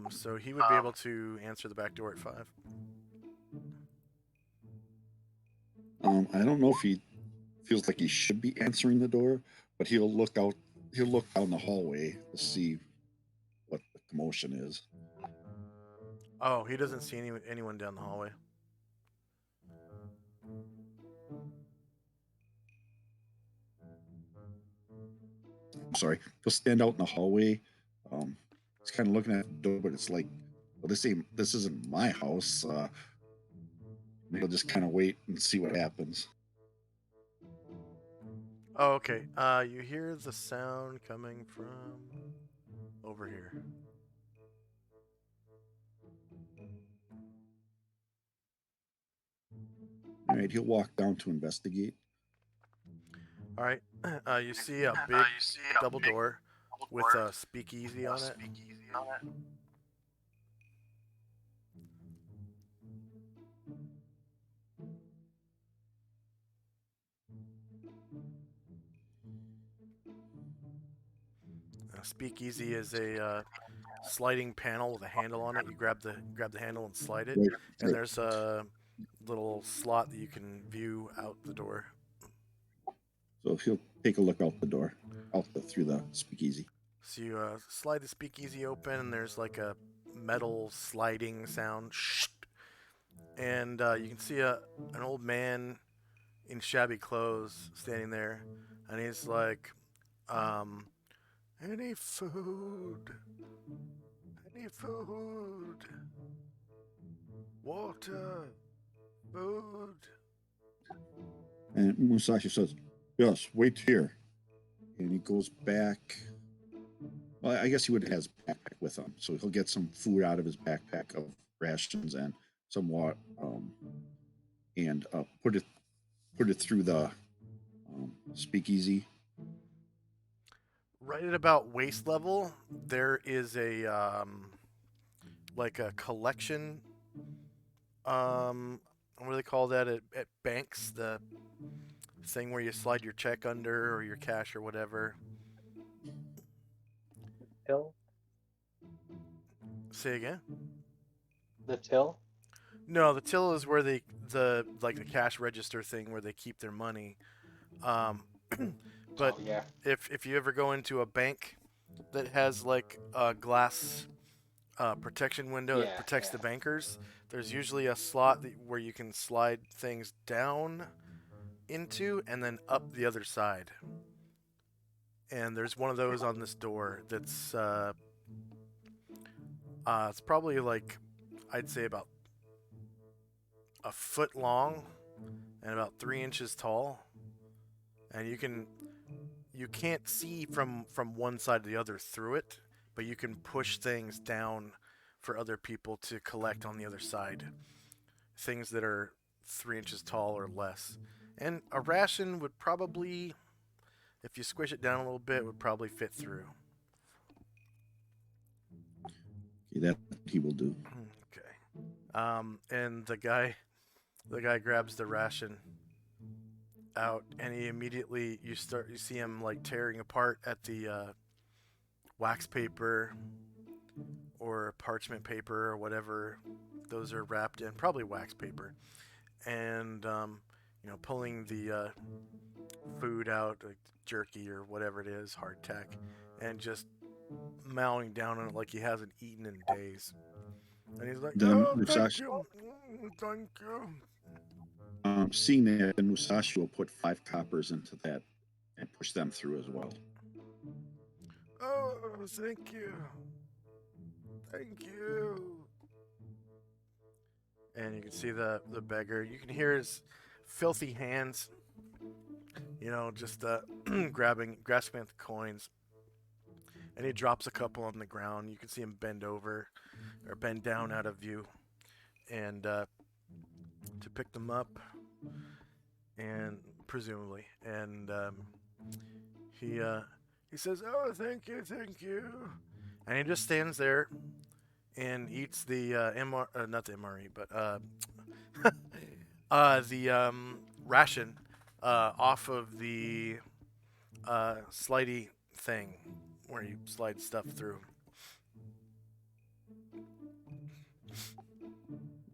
So he would be able to answer the back door at 5. I don't know if he feels like he should be answering the door, but he'll look out. He'll look down the hallway to see what the commotion is. Oh, he doesn't see anyone down the hallway. I'm sorry. He'll stand out in the hallway. He's kind of looking at the door, but it's like, well, this isn't my house. He'll just kind of wait and see what happens. Oh, okay. You hear the sound coming from over here. All right, he'll walk down to investigate. All right. You see a big double door with a speakeasy on it. A speakeasy is a sliding panel with a handle on it. You grab the handle and slide it, and there's a little slot that you can view out the door. So he'll take a look out the door, through the speakeasy. So you slide the speakeasy open, and there's like a metal sliding sound, and you can see an old man in shabby clothes standing there, and he's like, any food? Any food? Water. Food. And Musashi says, "Yes, wait here." And he goes back. Well, I guess he would have his backpack with him, so he'll get some food out of his backpack of rations and some water, and put it through the speakeasy. Right at about waist level, there is a like a collection. What do they call that at banks? The thing where you slide your check under or your cash or whatever. Till? Say again? The till? No, the till is where the like the cash register thing where they keep their money. Um, but Oh, yeah. if you ever go into a bank that has like a glass protection window that Yeah, protects yeah. the bankers, there's usually a slot where you can slide things down into and then up the other side. And there's one of those on this door that's it's probably like I'd say about a foot long and about 3 inches tall, and you can't see from one side to the other through it, but you can push things down for other people to collect on the other side. Things that are 3 inches tall or less. And a ration would probably, if you squish it down a little bit, would probably fit through. Okay, that he will do. Okay. And the guy grabs the ration out, and he immediately you see him like tearing apart at the wax paper or parchment paper or whatever those are wrapped in, probably wax paper, and pulling the food out, like jerky or whatever it is, hardtack, and just mowing down on it like he hasn't eaten in days. And he's like, Then "Oh, thank Musashi, you, thank you." seeing that, then Musashi will put 5 coppers into that and push them through as well. Oh, thank you, thank you. And you can see the beggar. You can hear his filthy hands, just grasping at the coins. And he drops a couple on the ground. You can see him bend over or bend down out of view, and to pick them up, and presumably, and he says, "Oh, thank you, thank you," and he just stands there and eats the not the MRE, but the ration off of the slidey thing where you slide stuff through.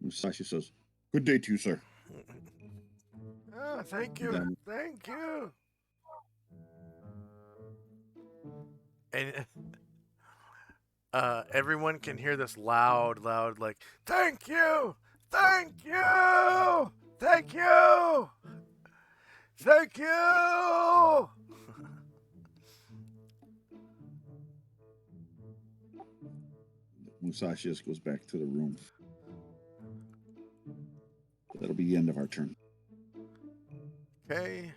Musashi says, "Good day to you, sir." Oh, thank you, Then, thank you. And everyone can hear this loud, like, "Thank you, thank you, thank you, thank you." Musashi just goes back to the room. That'll be the end of our turn. Okay.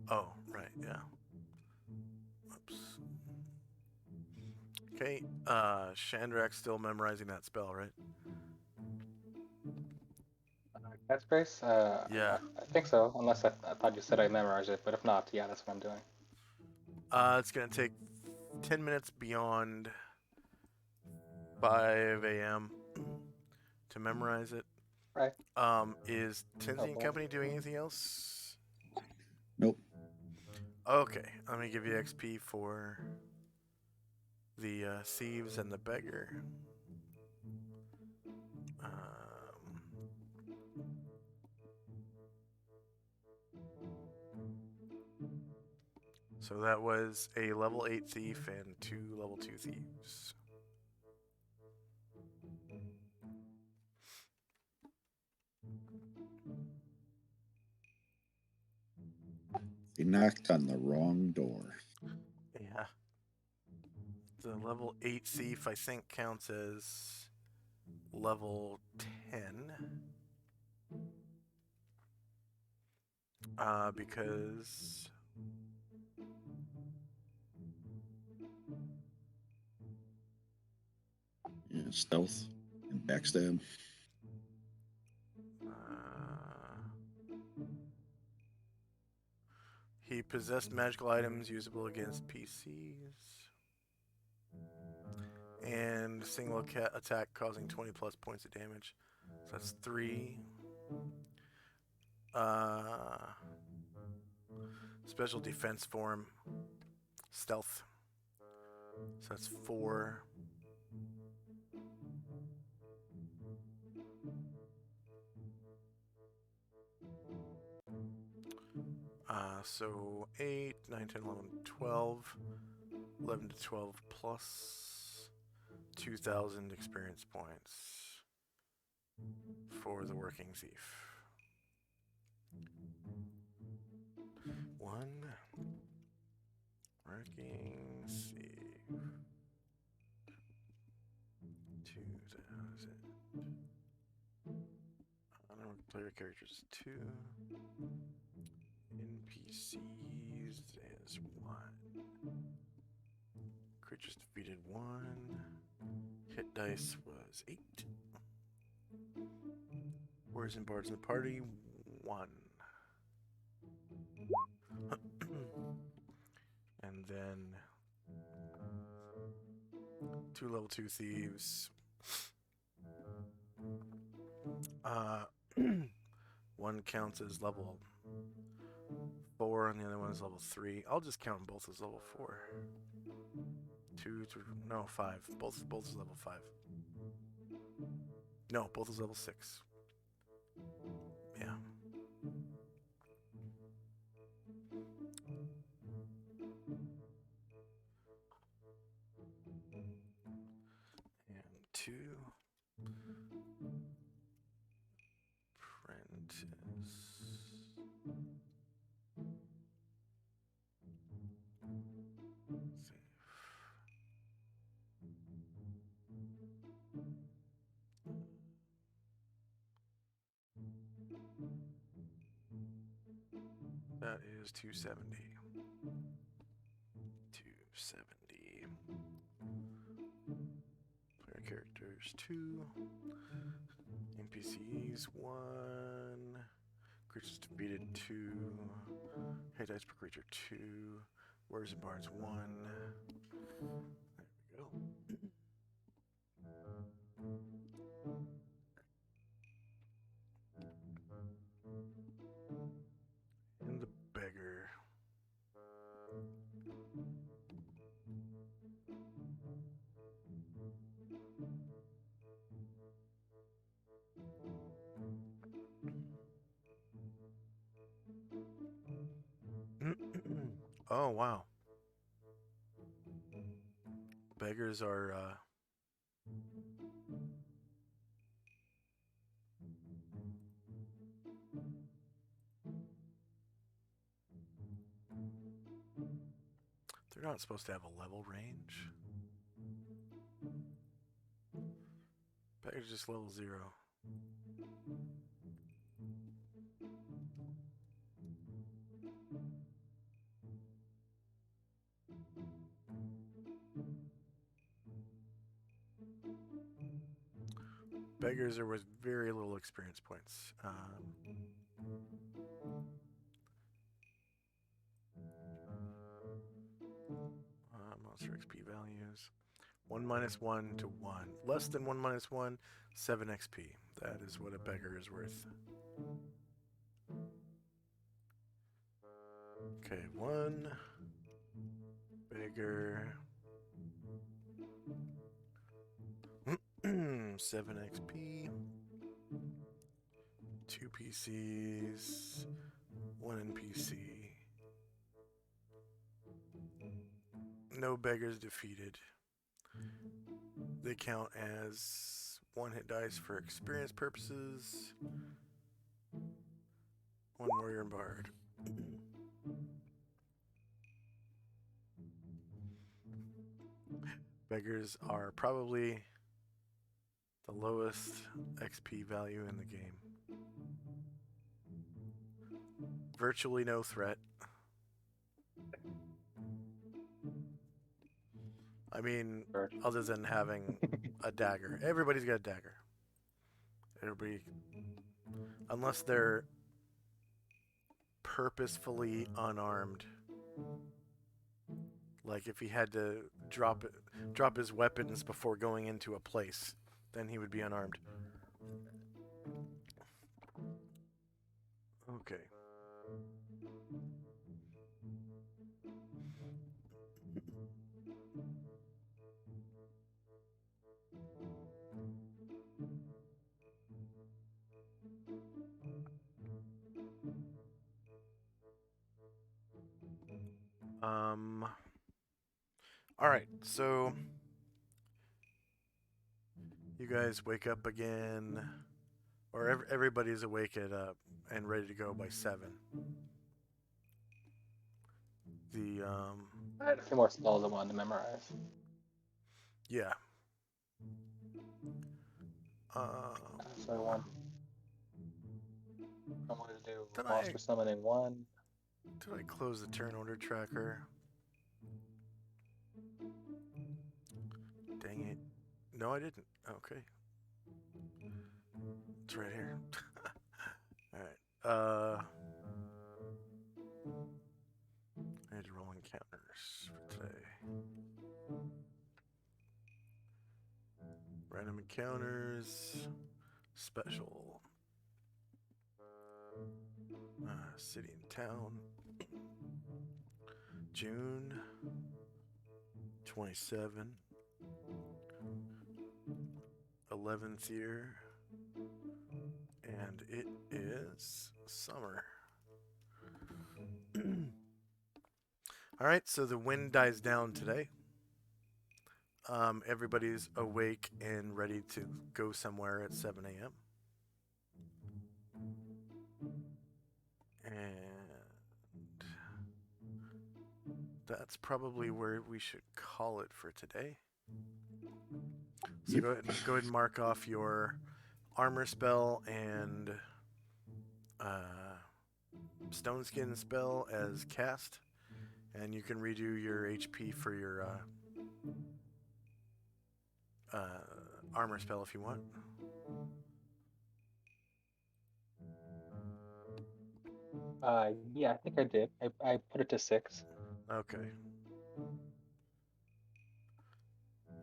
Oh, right, yeah. Oops. Okay, Shandrak's still memorizing that spell, right? Catchphrase? Yeah. I think so, unless I thought you said I memorized it, but if not, yeah, that's what I'm doing. It's gonna take 10 minutes beyond 5 a.m. to memorize it. Right. Is Tenzi and Company doing anything else? Nope. Okay, let me give you XP for the thieves and the beggar. So that was a level 8 thief and 2 level 2 thieves. He knocked on the wrong door. Yeah. The level 8 thief, I think, counts as level 10. Because... Yeah, stealth and backstab. He possessed magical items usable against PCs. And single attack causing 20 plus points of damage. So that's 3. Special defense form. Stealth. So that's 4. So 8, 9, 10, 11, 12. 11 to 12 plus 2,000 experience points for the working thief. 1 working thief. 2,000. Player characters 2. NPCs is 1. Creatures defeated 1. Hit dice was 8. Warriors and bards in the party 1. And then 2 level 2 thieves. 1 counts as level 4 and the other one is level 3. I'll just count them both as level 4. 2, 3, no, 5. Both is level 5. No, both is level 6. Yeah. And 2. Apprentice. That is 270. 270. Player characters 2. NPCs 1. Creatures defeated 2. Hit dice per creature 2. Warriors and bards 1. There we go. And the beggar. Oh, wow. Beggars are, they're not supposed to have a level range. Beggars just level 0. Beggars there was very little experience points. Monster XP values. 1 minus 1 to 1. Less than 1 minus 1, 7 XP. That is what a beggar is worth. Okay, 1 beggar. 7 XP. 2 PCs. 1 NPC. no beggars defeated. They count as 1 hit dice for experience purposes. 1 warrior and bard. Beggars are probably the lowest XP value in the game. Virtually no threat. I mean, other than having a dagger. Everybody's got a dagger. Everybody, unless they're purposefully unarmed. Like if he had to drop his weapons before going into a place, then he would be unarmed. Okay. All right, so you guys wake up again, or everybody's awake at and ready to go by 7. The I had a few more spells I wanted to memorize. yeah. So I wanted to do monster summoning 1. Did I close the turn order tracker? Dang it. No, I didn't. Okay. It's right here. Alright. I need to roll encounters for today. Random encounters. Special. City and town. June 27. 11th year. And it is summer. Alright, so the wind dies down today. Everybody's awake and ready to go somewhere at 7 a.m. And that's probably where we should call it for today. So go ahead and mark off your armor spell and stone skin spell as cast, and you can redo your HP for your armor spell if you want. Yeah, I think I did. I put it to 6. Okay.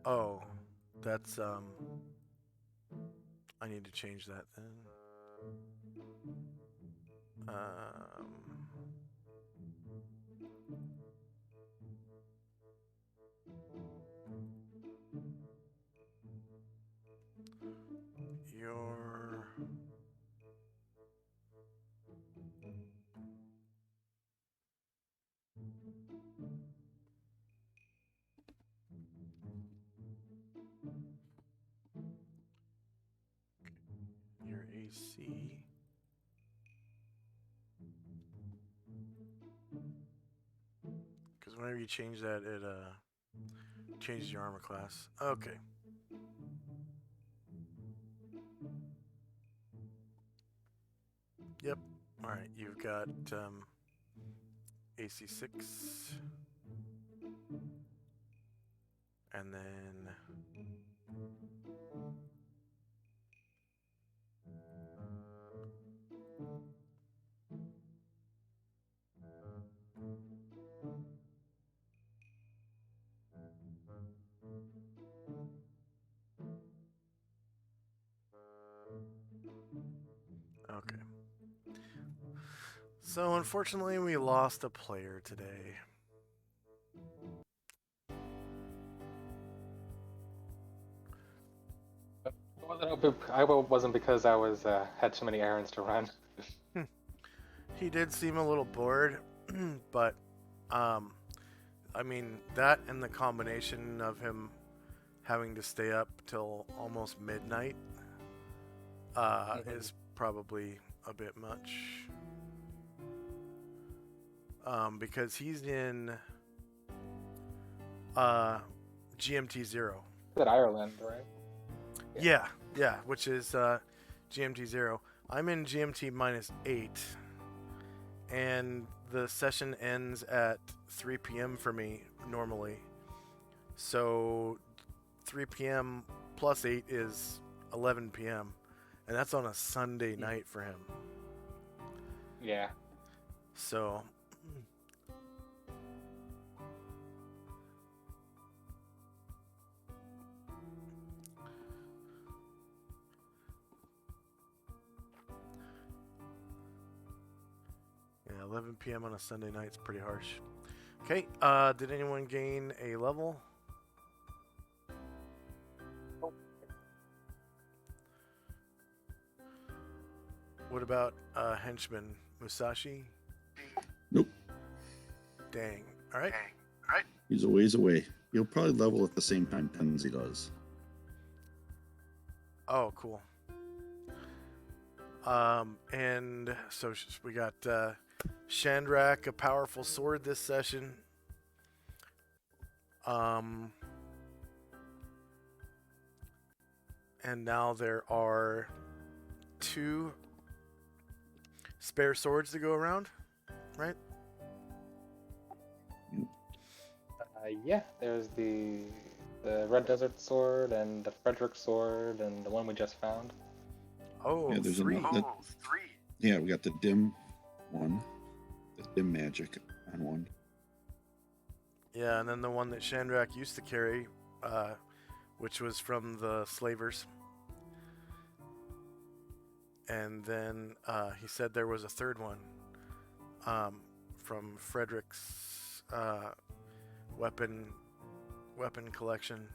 Oh, that's I need to change that then. Your AC. Because whenever you change that, it changes your armor class. Okay. Yep. All right. You've got AC 6, and then okay. So unfortunately, we lost a player today. I wasn't because I was had too many errands to run. He did seem a little bored, but I mean, that and the combination of him having to stay up till almost midnight is probably a bit much. Because he's in GMT 0. Is that Ireland, right? Yeah, which is GMT 0. I'm in GMT -8, and the session ends at 3 p.m. for me normally. So 3 p.m. plus 8 is 11 p.m., and that's on a Sunday night for him. Yeah. So yeah, 11 p.m. on a Sunday night is pretty harsh. Okay, did anyone gain a level? What about henchman Musashi? Nope. Dang. All right. He's a ways away. He'll probably level at the same time Tenzi does. Oh, cool. And so we got Shandrak, a powerful sword this session. And now there are 2 spare swords to go around, right? Yeah, there's the Red Desert Sword and the Frederick Sword and the one we just found. Oh, Yeah, there's 3. Yeah, we got the dim one, the dim magic on one. Yeah, and then the one that Shandrak used to carry, which was from the slavers. And then he said there was a third one from Frederick's weapon collection,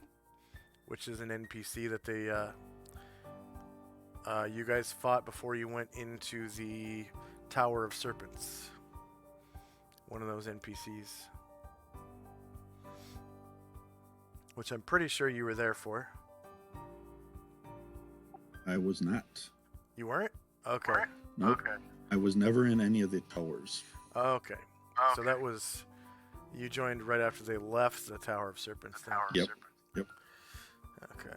which is an NPC that they you guys fought before you went into the Tower of Serpents. One of those NPCs, which I'm pretty sure you were there for. I was not. You weren't? Okay. Nope. Okay. I was never in any of the towers. Okay. So that was, you joined right after they left the Tower of Serpents. Then. Yep. Okay.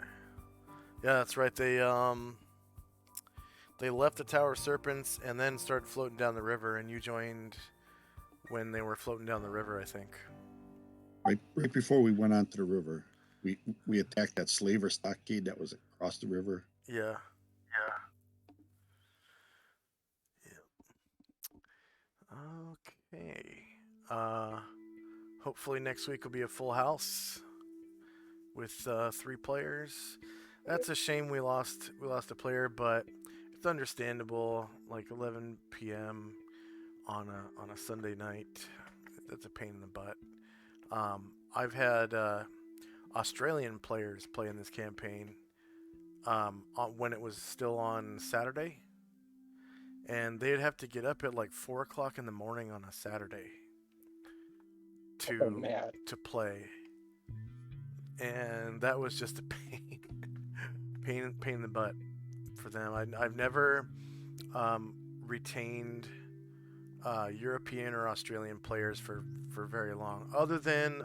Yeah, that's right. They left the Tower of Serpents and then started floating down the river, and you joined when they were floating down the river, I think. Right before we went onto the river, we attacked that slaver stockade that was across the river. Yeah. Okay. Hopefully next week will be a full house with 3 players. That's a shame we lost a player, but it's understandable. Like 11 p.m. on a Sunday night, that's a pain in the butt. I've had Australian players play in this campaign when it was still on Saturday, and they'd have to get up at like 4 o'clock in the morning on a Saturday to play, and that was just a pain in the butt for them. I've never retained European or Australian players for very long, other than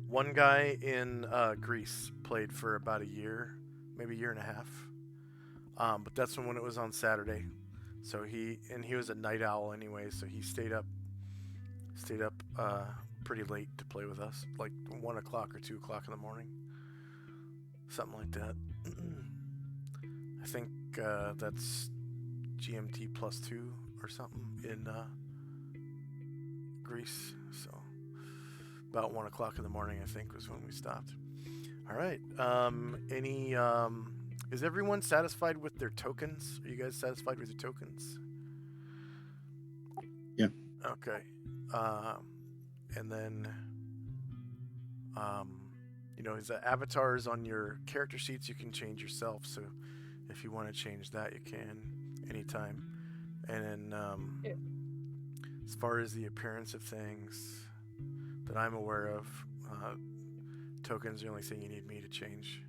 one guy in Greece played for about a year, maybe a year and a half. But that's when it was on Saturday. So he was a night owl anyway, so he stayed up pretty late to play with us, like 1 o'clock or 2 o'clock in the morning, something like that. I think that's GMT +2 or something in Greece. So about 1 o'clock in the morning, I think, was when we stopped. All right. Is everyone satisfied with their tokens? Are you guys satisfied with your tokens? Yeah. Okay. And then, the avatars on your character sheets you can change yourself. So if you want to change that, you can anytime. And then, as far as the appearance of things, that I'm aware of. Tokens are the only thing you need me to change.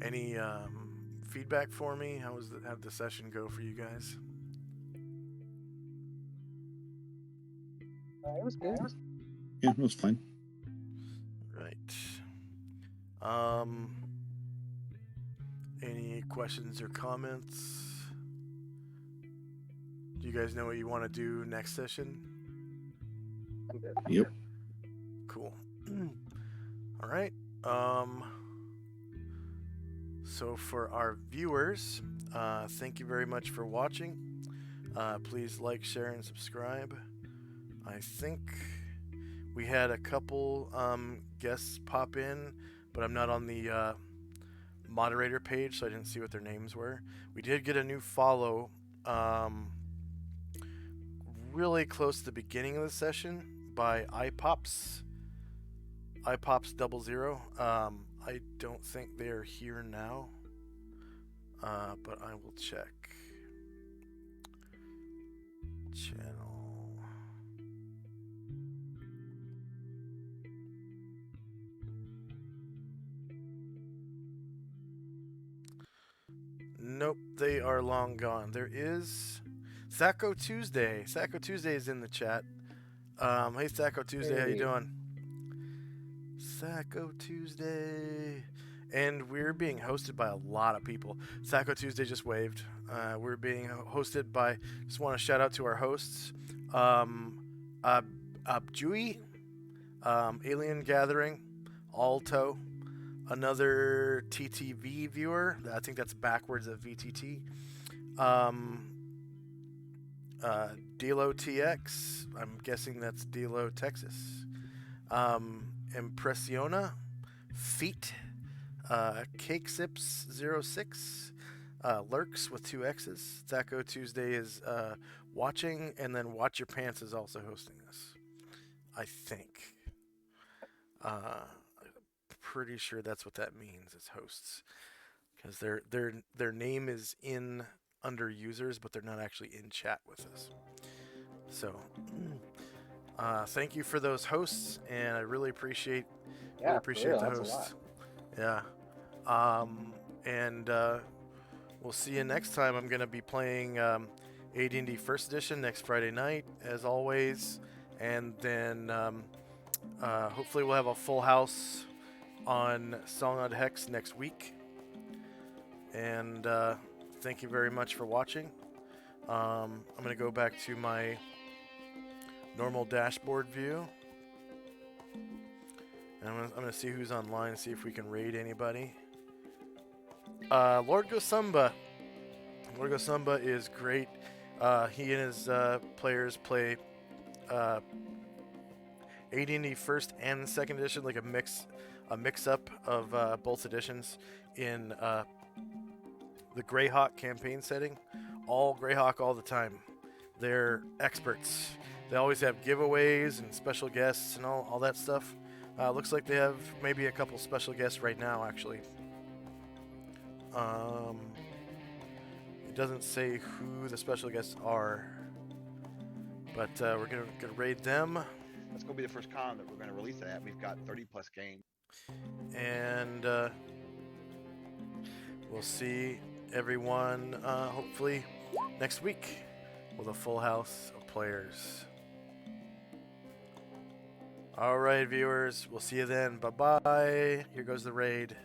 Any feedback for me? How'd the session go for you guys? It was good. Yeah, it was fine. Right. Any questions or comments? Do you guys know what you want to do next session? I'm good. Yep. Cool. All right. So for our viewers, thank you very much for watching. Please like, share, and subscribe. I think we had a couple guests pop in, but I'm not on the moderator page, so I didn't see what their names were. We did get a new follow really close to the beginning of the session by iPops 00. I don't think they're here now, but I will check. Channel. Nope, they are long gone. There is Sacco Tuesday. Sacco Tuesday is in the chat. Hey Sacco Tuesday, how you doing? Sacco Tuesday. And we're being hosted by a lot of people. Sacco Tuesday just waved. We're being hosted by, just want to shout out to our hosts. Abjui, Alien Gathering, Alto, another TTV viewer. I think that's backwards of VTT. Delo TX. I'm guessing that's Delo Texas. Impressiona, Feet, Cake Sips 06, Lurks with 2 X's. Taco Tuesday is watching, and then Watch Your Pants is also hosting this. I think. Pretty sure that's what that means as hosts, because their name is in under users, but they're not actually in chat with us. So. Thank you for those hosts, and I really appreciate Yeah, the that's a lot. hosts. Yeah. And we'll see you next time. I'm gonna be playing AD&D First Edition next Friday night, as always, and then hopefully we'll have a full house on Solynod Hex next week. And thank you very much for watching. I'm gonna go back to my normal dashboard view. And I'm gonna see who's online, see if we can raid anybody. Lord Gosumba. Lord Gosumba is great. He and his players play AD&D First and Second Edition, like a mix-up of both editions in the Greyhawk campaign setting. All Greyhawk all the time. They're experts. They always have giveaways and special guests and all that stuff. Looks like they have maybe a couple special guests right now, actually. It doesn't say who the special guests are, but we're gonna raid them. That's gonna be the first con that we're gonna release it at. We've got 30+ games. And we'll see everyone hopefully next week with a full house of players. All right, viewers, we'll see you then. Bye-bye. Here goes the raid.